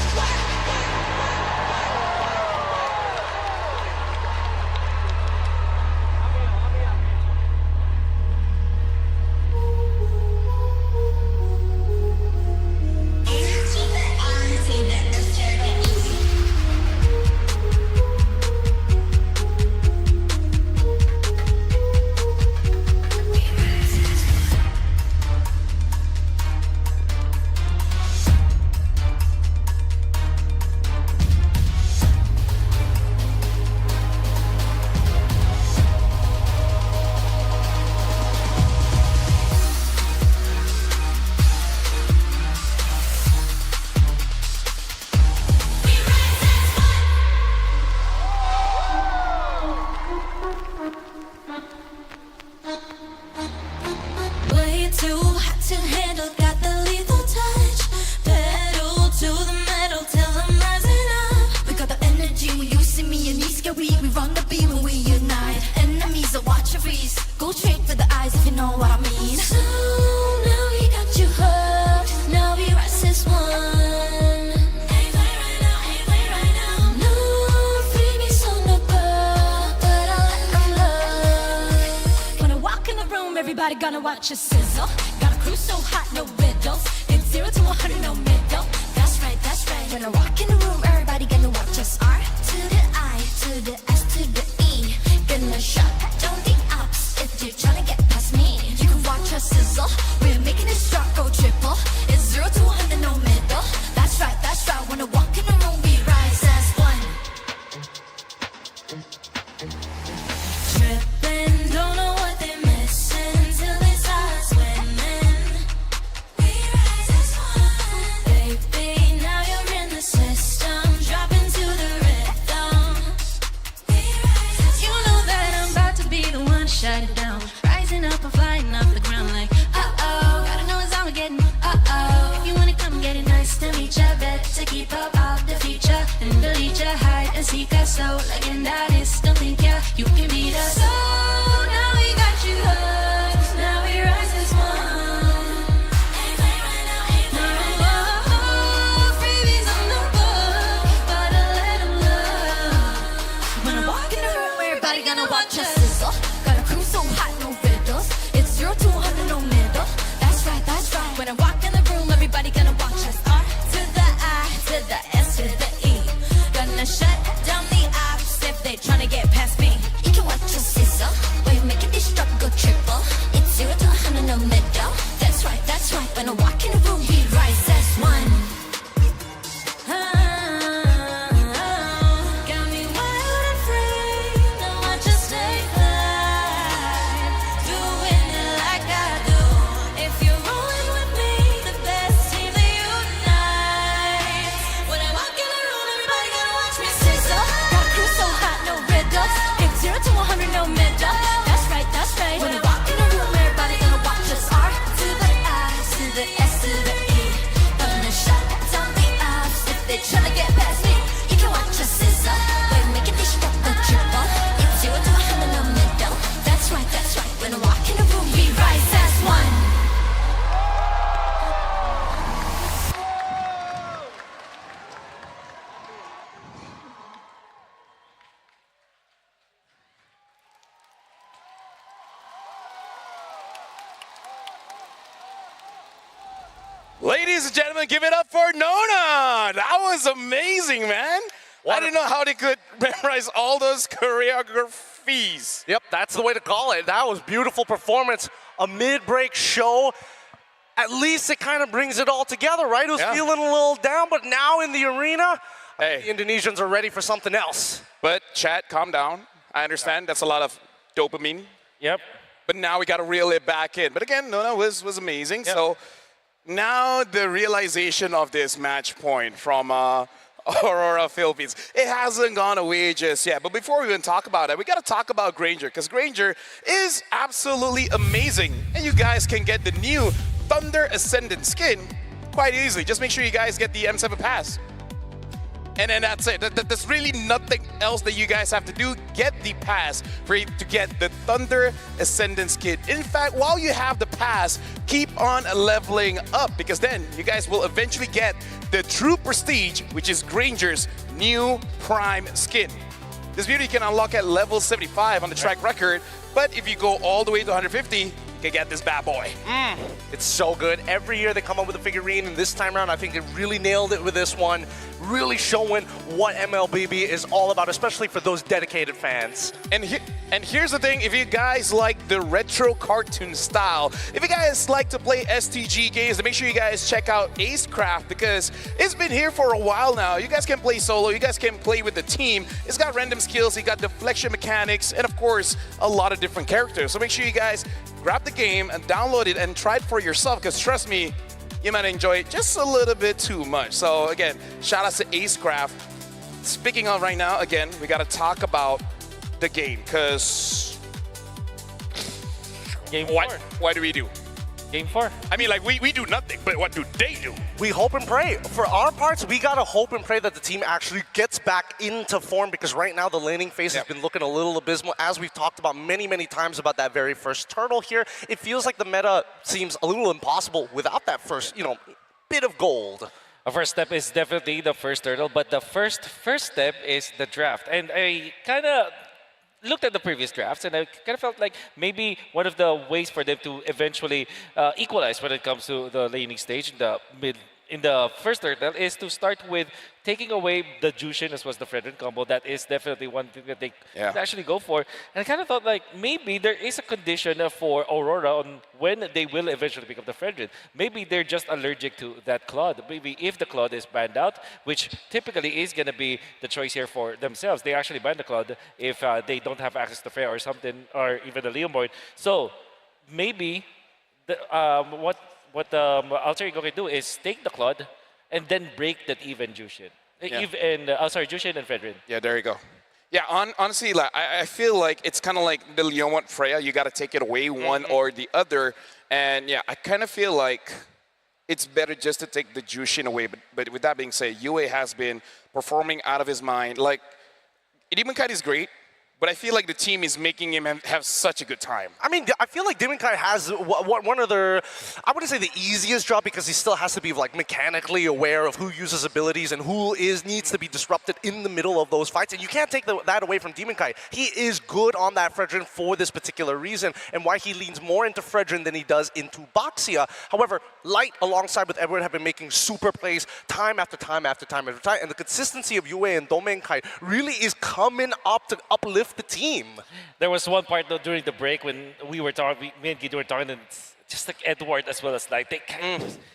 Way too hot to handle, got the lethal touch. Pedal to the metal till I'm rising up. We got the energy when you see me and me scary. We run the beat when we unite. Enemies are watch your freeze. Go straight for the eyes if you know what I mean. So now we got you hooked. Now we rise as one. Ain't wait right now. No freebies on the book, but I let them look. When I walk in the room, everybody gonna watch us sizzle. Got a crew so hot, no riddles. It's 0 to 100, no middle. That's right, that's right. When I walk in the room, everybody gonna watch us. R to the I, to the S, to the E. Gonna shot down the ups if you're tryna get past me. You can watch us sizzle. We're making this shot go triple. It's 0 to 100, no middle. That's right, that's right. When I walk in the room, we rise as one. Tripping, don't know what they're missing till they start swimming. We rise as one. Baby, now you're in the system, dropping to the rhythm. We rise as you know that I'm about to be the one to shut it down. Rising up and flying off the ground like, uh-oh. Got Ladies and gentlemen, give it up for Nona. That was amazing, man. I didn't know how they could memorize all those choreographies. Yep, that's the way to call it. That was beautiful performance. A mid-break show. At least it kind of brings it all together, right? It was feeling a little down, but now in the arena, the Indonesians are ready for something else. But chat, calm down. I understand that's a lot of dopamine. Yep. But now we got to reel it back in. But again, Nona was amazing. Yep. So now the realization of this match point from Aurora, Philippines. It hasn't gone away just yet. But before we even talk about it, we got to talk about Granger, because Granger is absolutely amazing. And you guys can get the new Thunder Ascendant skin quite easily. Just make sure you guys get the M7 pass. And then that's it. There's really nothing else that you guys have to do. Get the pass for you to get the Thunder Ascendant skin. In fact, while you have the pass, keep on leveling up, because then you guys will eventually get the true prestige, which is Granger's new Prime skin. This beauty you can unlock at level 75 on the track record, but if you go all the way to 150, you can get this bad boy. It's so good. Every year they come up with a figurine, and this time around I think they really nailed it with this one. Really showing what MLBB is all about, especially for those dedicated fans. And here's the thing, if you guys like the retro cartoon style, if you guys like to play STG games, then make sure you guys check out Acecraft, because it's been here for a while now. You guys can play solo, you guys can play with the team. It's got random skills, you got deflection mechanics, and of course, a lot of different characters. So make sure you guys grab the game and download it and try it for yourself, because trust me, you might enjoy it just a little bit too much. So again, shout out to Acecraft. Speaking of right now, again, we got to talk about the game, because what do we do? Game 4. I mean, like, we do nothing, but what do they do? We hope and pray. For our parts, we gotta hope and pray that the team actually gets back into form, because right now the laning phase has been looking a little abysmal. As we've talked about many, many times about that very first turtle here, it feels like the meta seems a little impossible without that first, bit of gold. Our first step is definitely the first turtle, but the first step is the draft. And I kind of looked at the previous drafts, and I kind of felt like maybe one of the ways for them to eventually equalize when it comes to the laning stage in the first turtle is to start with taking away the Jushin as well as the Fredrin combo. That is definitely one thing that they could actually go for. And I kind of thought like maybe there is a condition for Aurora on when they will eventually pick up the Fredrin. Maybe they're just allergic to that Claude. Maybe if the Claude is banned out, which typically is going to be the choice here for themselves, they actually ban the Claude if they don't have access to Freya or something, or even the Leomord. So maybe what Alter Ego can do is take the Claude and then break that even Jushin. Jushin and Fredrin. Yeah, there you go. Yeah, honestly, like I feel like it's kind of like the Leomord Freya. You got to take it away one or the other. And yeah, I kind of feel like it's better just to take the Jushin away. But with that being said, Yue has been performing out of his mind. Like, Demon Kite is great, but I feel like the team is making him have such a good time. I mean, I feel like Demon Kai has one of their, I wouldn't say the easiest job, because he still has to be like mechanically aware of who uses abilities and who needs to be disrupted in the middle of those fights. And you can't take that away from Demon Kai. He is good on that Fredrin for this particular reason, and why he leans more into Fredrin than he does into Baxia. However, Light alongside with Edward have been making super plays time after time after time after time, and the consistency of Yue and Domen Kai really is coming up to uplift the team. There was one part though during the break when we were talking, me and Guido were talking, and it's just like Edward as well as Light.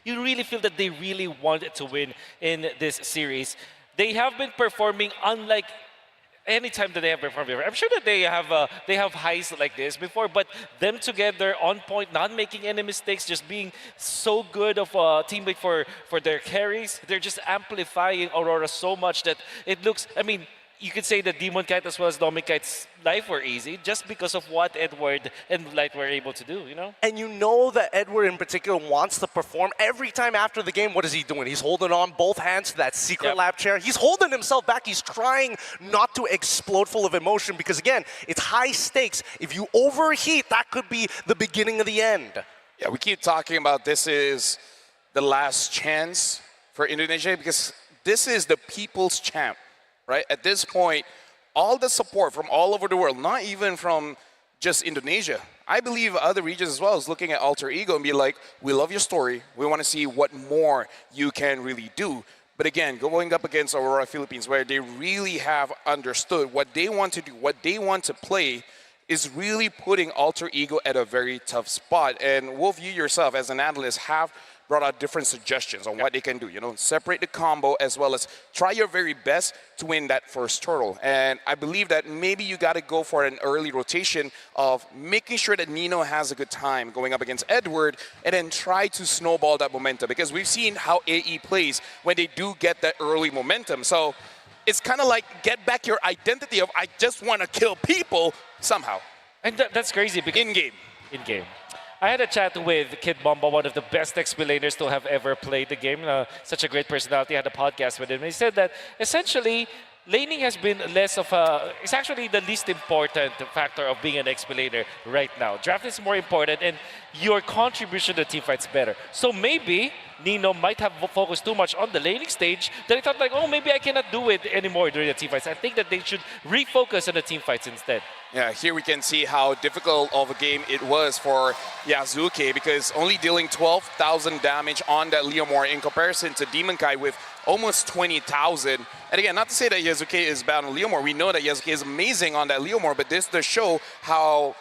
You really feel that they really wanted to win in this series. They have been performing unlike any time that they have performed before. I'm sure that they have highs like this before, but them together on point, not making any mistakes, just being so good of a teammate for their carries. They're just amplifying Aurora so much that it looks, I mean, you could say that Demon Kite as well as Domin Kite's life were easy just because of what Edward and Light were able to do, you know? And you know that Edward in particular wants to perform. Every time after the game, what is he doing? He's holding on both hands to that secret lab chair. He's holding himself back. He's trying not to explode full of emotion, because again, it's high stakes. If you overheat, that could be the beginning of the end. Yeah, we keep talking about this is the last chance for Indonesia, because this is the people's champ. Right? At this point, all the support from all over the world, not even from just Indonesia. I believe other regions as well is looking at Alter Ego and be like, we love your story. We want to see what more you can really do. But again, going up against Aurora Philippines, where they really have understood what they want to do, what they want to play, is really putting Alter Ego at a very tough spot. And Wolf, you yourself as an analyst have brought out different suggestions on what they can do. You know, separate the combo as well as try your very best to win that first turtle. And I believe that maybe you got to go for an early rotation of making sure that Nino has a good time going up against Edward, and then try to snowball that momentum, because we've seen how AE plays when they do get that early momentum. So it's kind of like get back your identity of I just want to kill people somehow. And that's crazy because in-game. In-game. I had a chat with Kid Bomba, one of the best explainers to have ever played the game. Such a great personality. I had a podcast with him. He said that essentially laning has been less of a, it's actually the least important factor of being an explainer right now. Draft is more important and your contribution to teamfights better. So maybe Nino might have focused too much on the laning stage that he thought like, oh, maybe I cannot do it anymore during the teamfights. I think that they should refocus on the teamfights insteed. Yeah, here we can see how difficult of a game it was for Yasuke, because only dealing 12,000 damage on that Leomore in comparison to Demon Kai with almost 20,000. And again, not to say that Yasuke is bad on Leomore. We know that Yasuke is amazing on that Leomore, but this does show how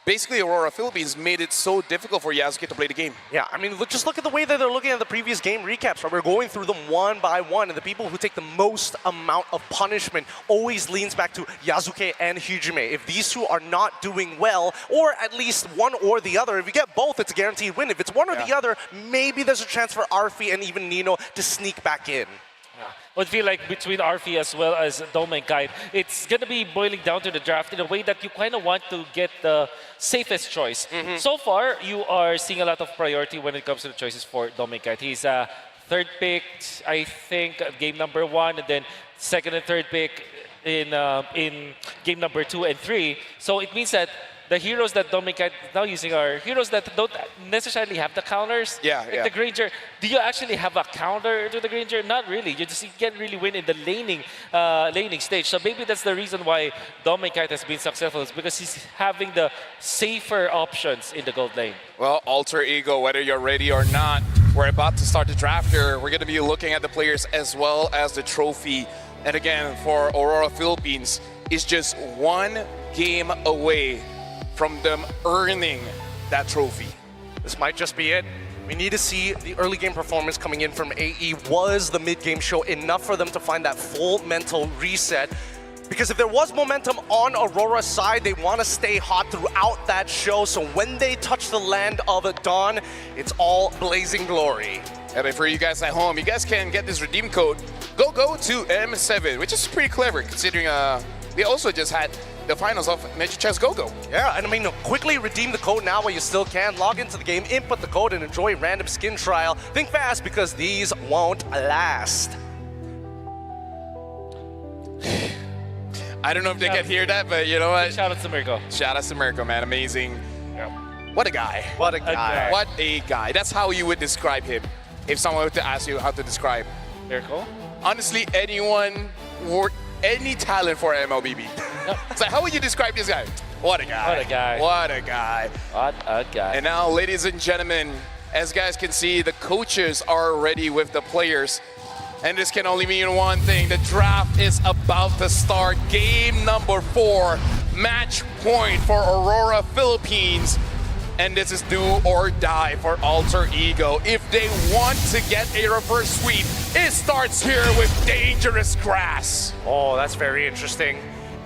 basically Aurora Philippines made it so difficult for Yasuke to play the game. Yeah, I mean, just look at the way that they're looking at the previous game recaps, right? We're going through them one by one, and the people who take the most amount of punishment always leans back to Yasuke and Hijime. If these two are not doing well, or at least one or the other, if you get both, it's a guaranteed win. If it's one or the other, maybe there's a chance for Arfi and even Nino to sneak back in. I feel like between Arfi as well as Dome and Kite, it's going to be boiling down to the draft in a way that you kind of want to get the safest choice. So far, you are seeing a lot of priority when it comes to the choices for Dome and Kite. He's third pick, I think, game number 1, and then second and third pick in game number 2 and 3. So it means that the heroes that Dominic is now using are heroes that don't necessarily have the counters. Like the Granger. Do you actually have a counter to the Granger? Not really. You can't really win in the laning stage. So maybe that's the reason why Dominic has been successful, is because he's having the safer options in the gold lane. Well, Alter Ego, whether you're ready or not, we're about to start the draft here. We're going to be looking at the players as well as the trophy. And again, for Aurora Philippines, it's just one game away from them earning that trophy. This might just be it. We need to see the early game performance coming in from AE. Was the mid-game show enough for them to find that full mental reset? Because if there was momentum on Aurora's side, they want to stay hot throughout that show. So when they touch the land of Dawn, it's all blazing glory. And for you guys at home, you guys can get this redeem code, go to M7, which is pretty clever considering we also just had the finals of Magic Chess Go-Go. Yeah, and I mean, quickly redeem the code now while you still can. Log into the game, input the code, and enjoy random skin trial. Think fast, because these won't last. I don't know if they can hear that, but you know what? Shout out to Mirko. Shout out to Mirko, man. Amazing. What a guy. What a guy. What a guy. That's how you would describe him if someone were to ask you how to describe Mirko? Honestly, anyone or any talent for MLBB. It's like, how would you describe this guy? What a guy. What a guy. What a guy. What a guy. And now, ladies and gentlemen, as guys can see, the coaches are ready with the players. And this can only mean one thing. The draft is about to start. Game number 4, match point for Aurora Philippines. And this is do or die for Alter Ego. If they want to get a reverse sweep, it starts here with Dangerous Grass. Oh, that's very interesting.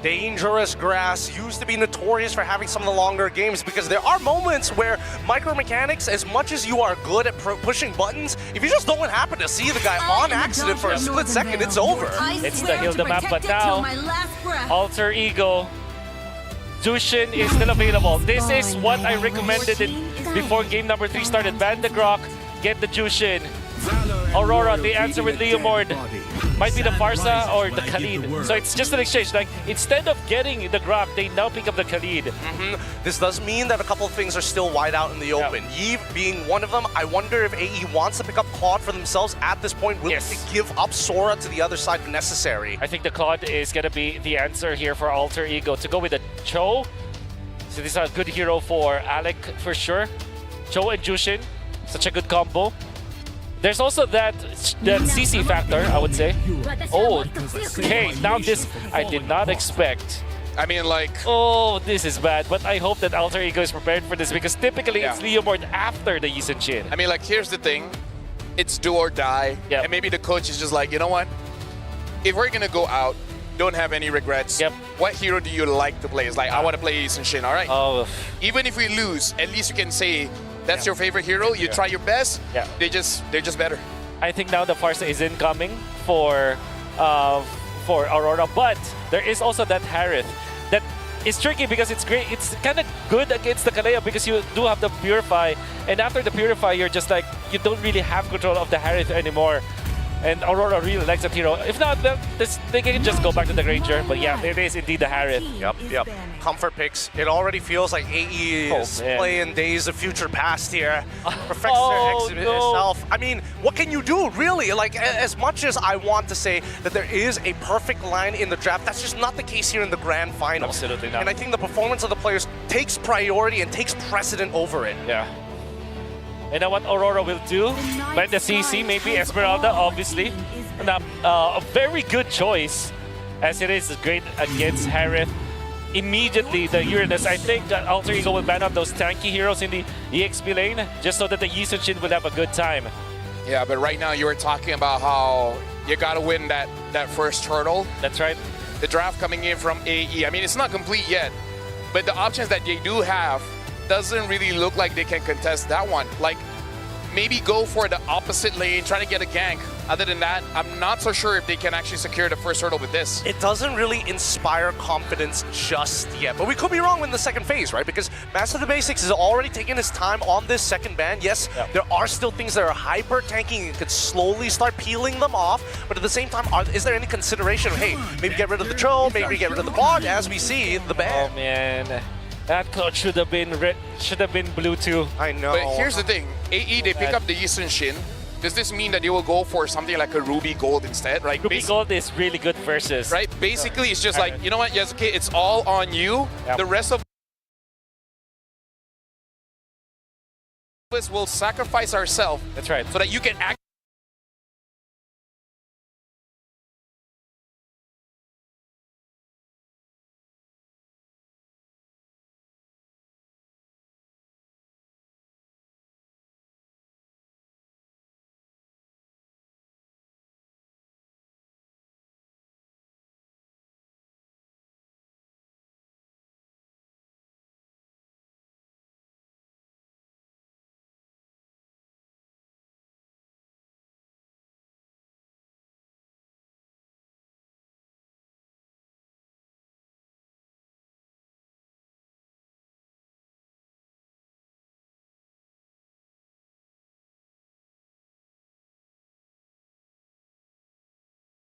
Dangerous Grass used to be notorious for having some of the longer games, because there are moments where micromechanics, as much as you are good at pushing buttons, if you just don't happen to see the guy on accident for a split second, it's over. It's the heal the map, but now Alter Ego, Jushin is still available. This is what I recommended before game number 3 started. Ban the Grok, get the Jushin. Aurora, the answer with Leomord might be the Farsa or the Khalid. So it's just an exchange. Like, instead of getting the Grok, they now pick up the Khalid. This does mean that a couple of things are still wide out in the open. Yves being one of them. I wonder if AE wants to pick up Claude for themselves at this point, willing to give up Sora to the other side if necessary. I think the Claude is going to be the answer here for Alter Ego. To go with the Cho, So this is a good hero for Alec for sure. Cho and Jushin, such a good combo. There's also that CC factor, I would say. Oh, okay, now this I did not expect. I mean, like... Oh, this is bad, but I hope that Alter Ego is prepared for this because typically it's Leomord after the Yi Sun-shin. I mean, like, here's the thing. It's do or die. Yep. And maybe the coach is just like, you know what? If we're going to go out, don't have any regrets. Yep. What hero do you like to play? It's like, I want to play Yi Sun-shin, all right? Oh. Even if we lose, at least you can say, that's your favorite hero. You try your best. Yeah. They're just better. I think now the Farsa is incoming for Aurora, but there is also that Harith that is tricky because it's great. It's kind of good against the Kaleo because you do have the Purify, and after the Purify, you're just like you don't really have control of the Harith anymore. And Aurora really likes that hero. If not, then they can just go back to the Ranger. But yeah, it is indeed the Harith. Yep. Comfort picks. It already feels like AE is playing Days of Future Past here. Professor itself. I mean, what can you do, really? Like, as much as I want to say that there is a perfect line in the draft, that's just not the case here in the grand finals. Absolutely not. And I think the performance of the players takes priority and takes precedent over it. Yeah. And now what Aurora will do, by the CC, maybe Esmeralda, obviously. And a very good choice, as it is great against Harith. Immediately, the Uranus, I think that Alter Ego will ban out those tanky heroes in the EXP lane, just so that the Yi Sun-shin will have a good time. Yeah, but right now you were talking about how you got to win that first hurdle. That's right. The draft coming in from AE, I mean, it's not complete yet, but the options that they do have doesn't really look like they can contest that one. Like, maybe go for the opposite lane, try to get a gank. Other than that, I'm not so sure if they can actually secure the first hurdle with this. It doesn't really inspire confidence just yet, but we could be wrong in the second phase, right? Because Master of the Basics is already taking his time on this second ban. Yes, there are still things that are hyper tanking and could slowly start peeling them off, but at the same time, is there any consideration of, hey, maybe get rid of the Cho, maybe get rid of the Quad as we see the ban? Oh man. That code should have been red, should have been blue too. I know. But here's the thing, AE, they pick up the Yi Sun-shin. Does this mean that they will go for something like a Ruby Gold instead, right? Ruby Gold is really good versus. Right? Basically, it's just like, you know what, Yasuke, it's all on you. The rest of us will sacrifice ourselves. That's right. So that you can actually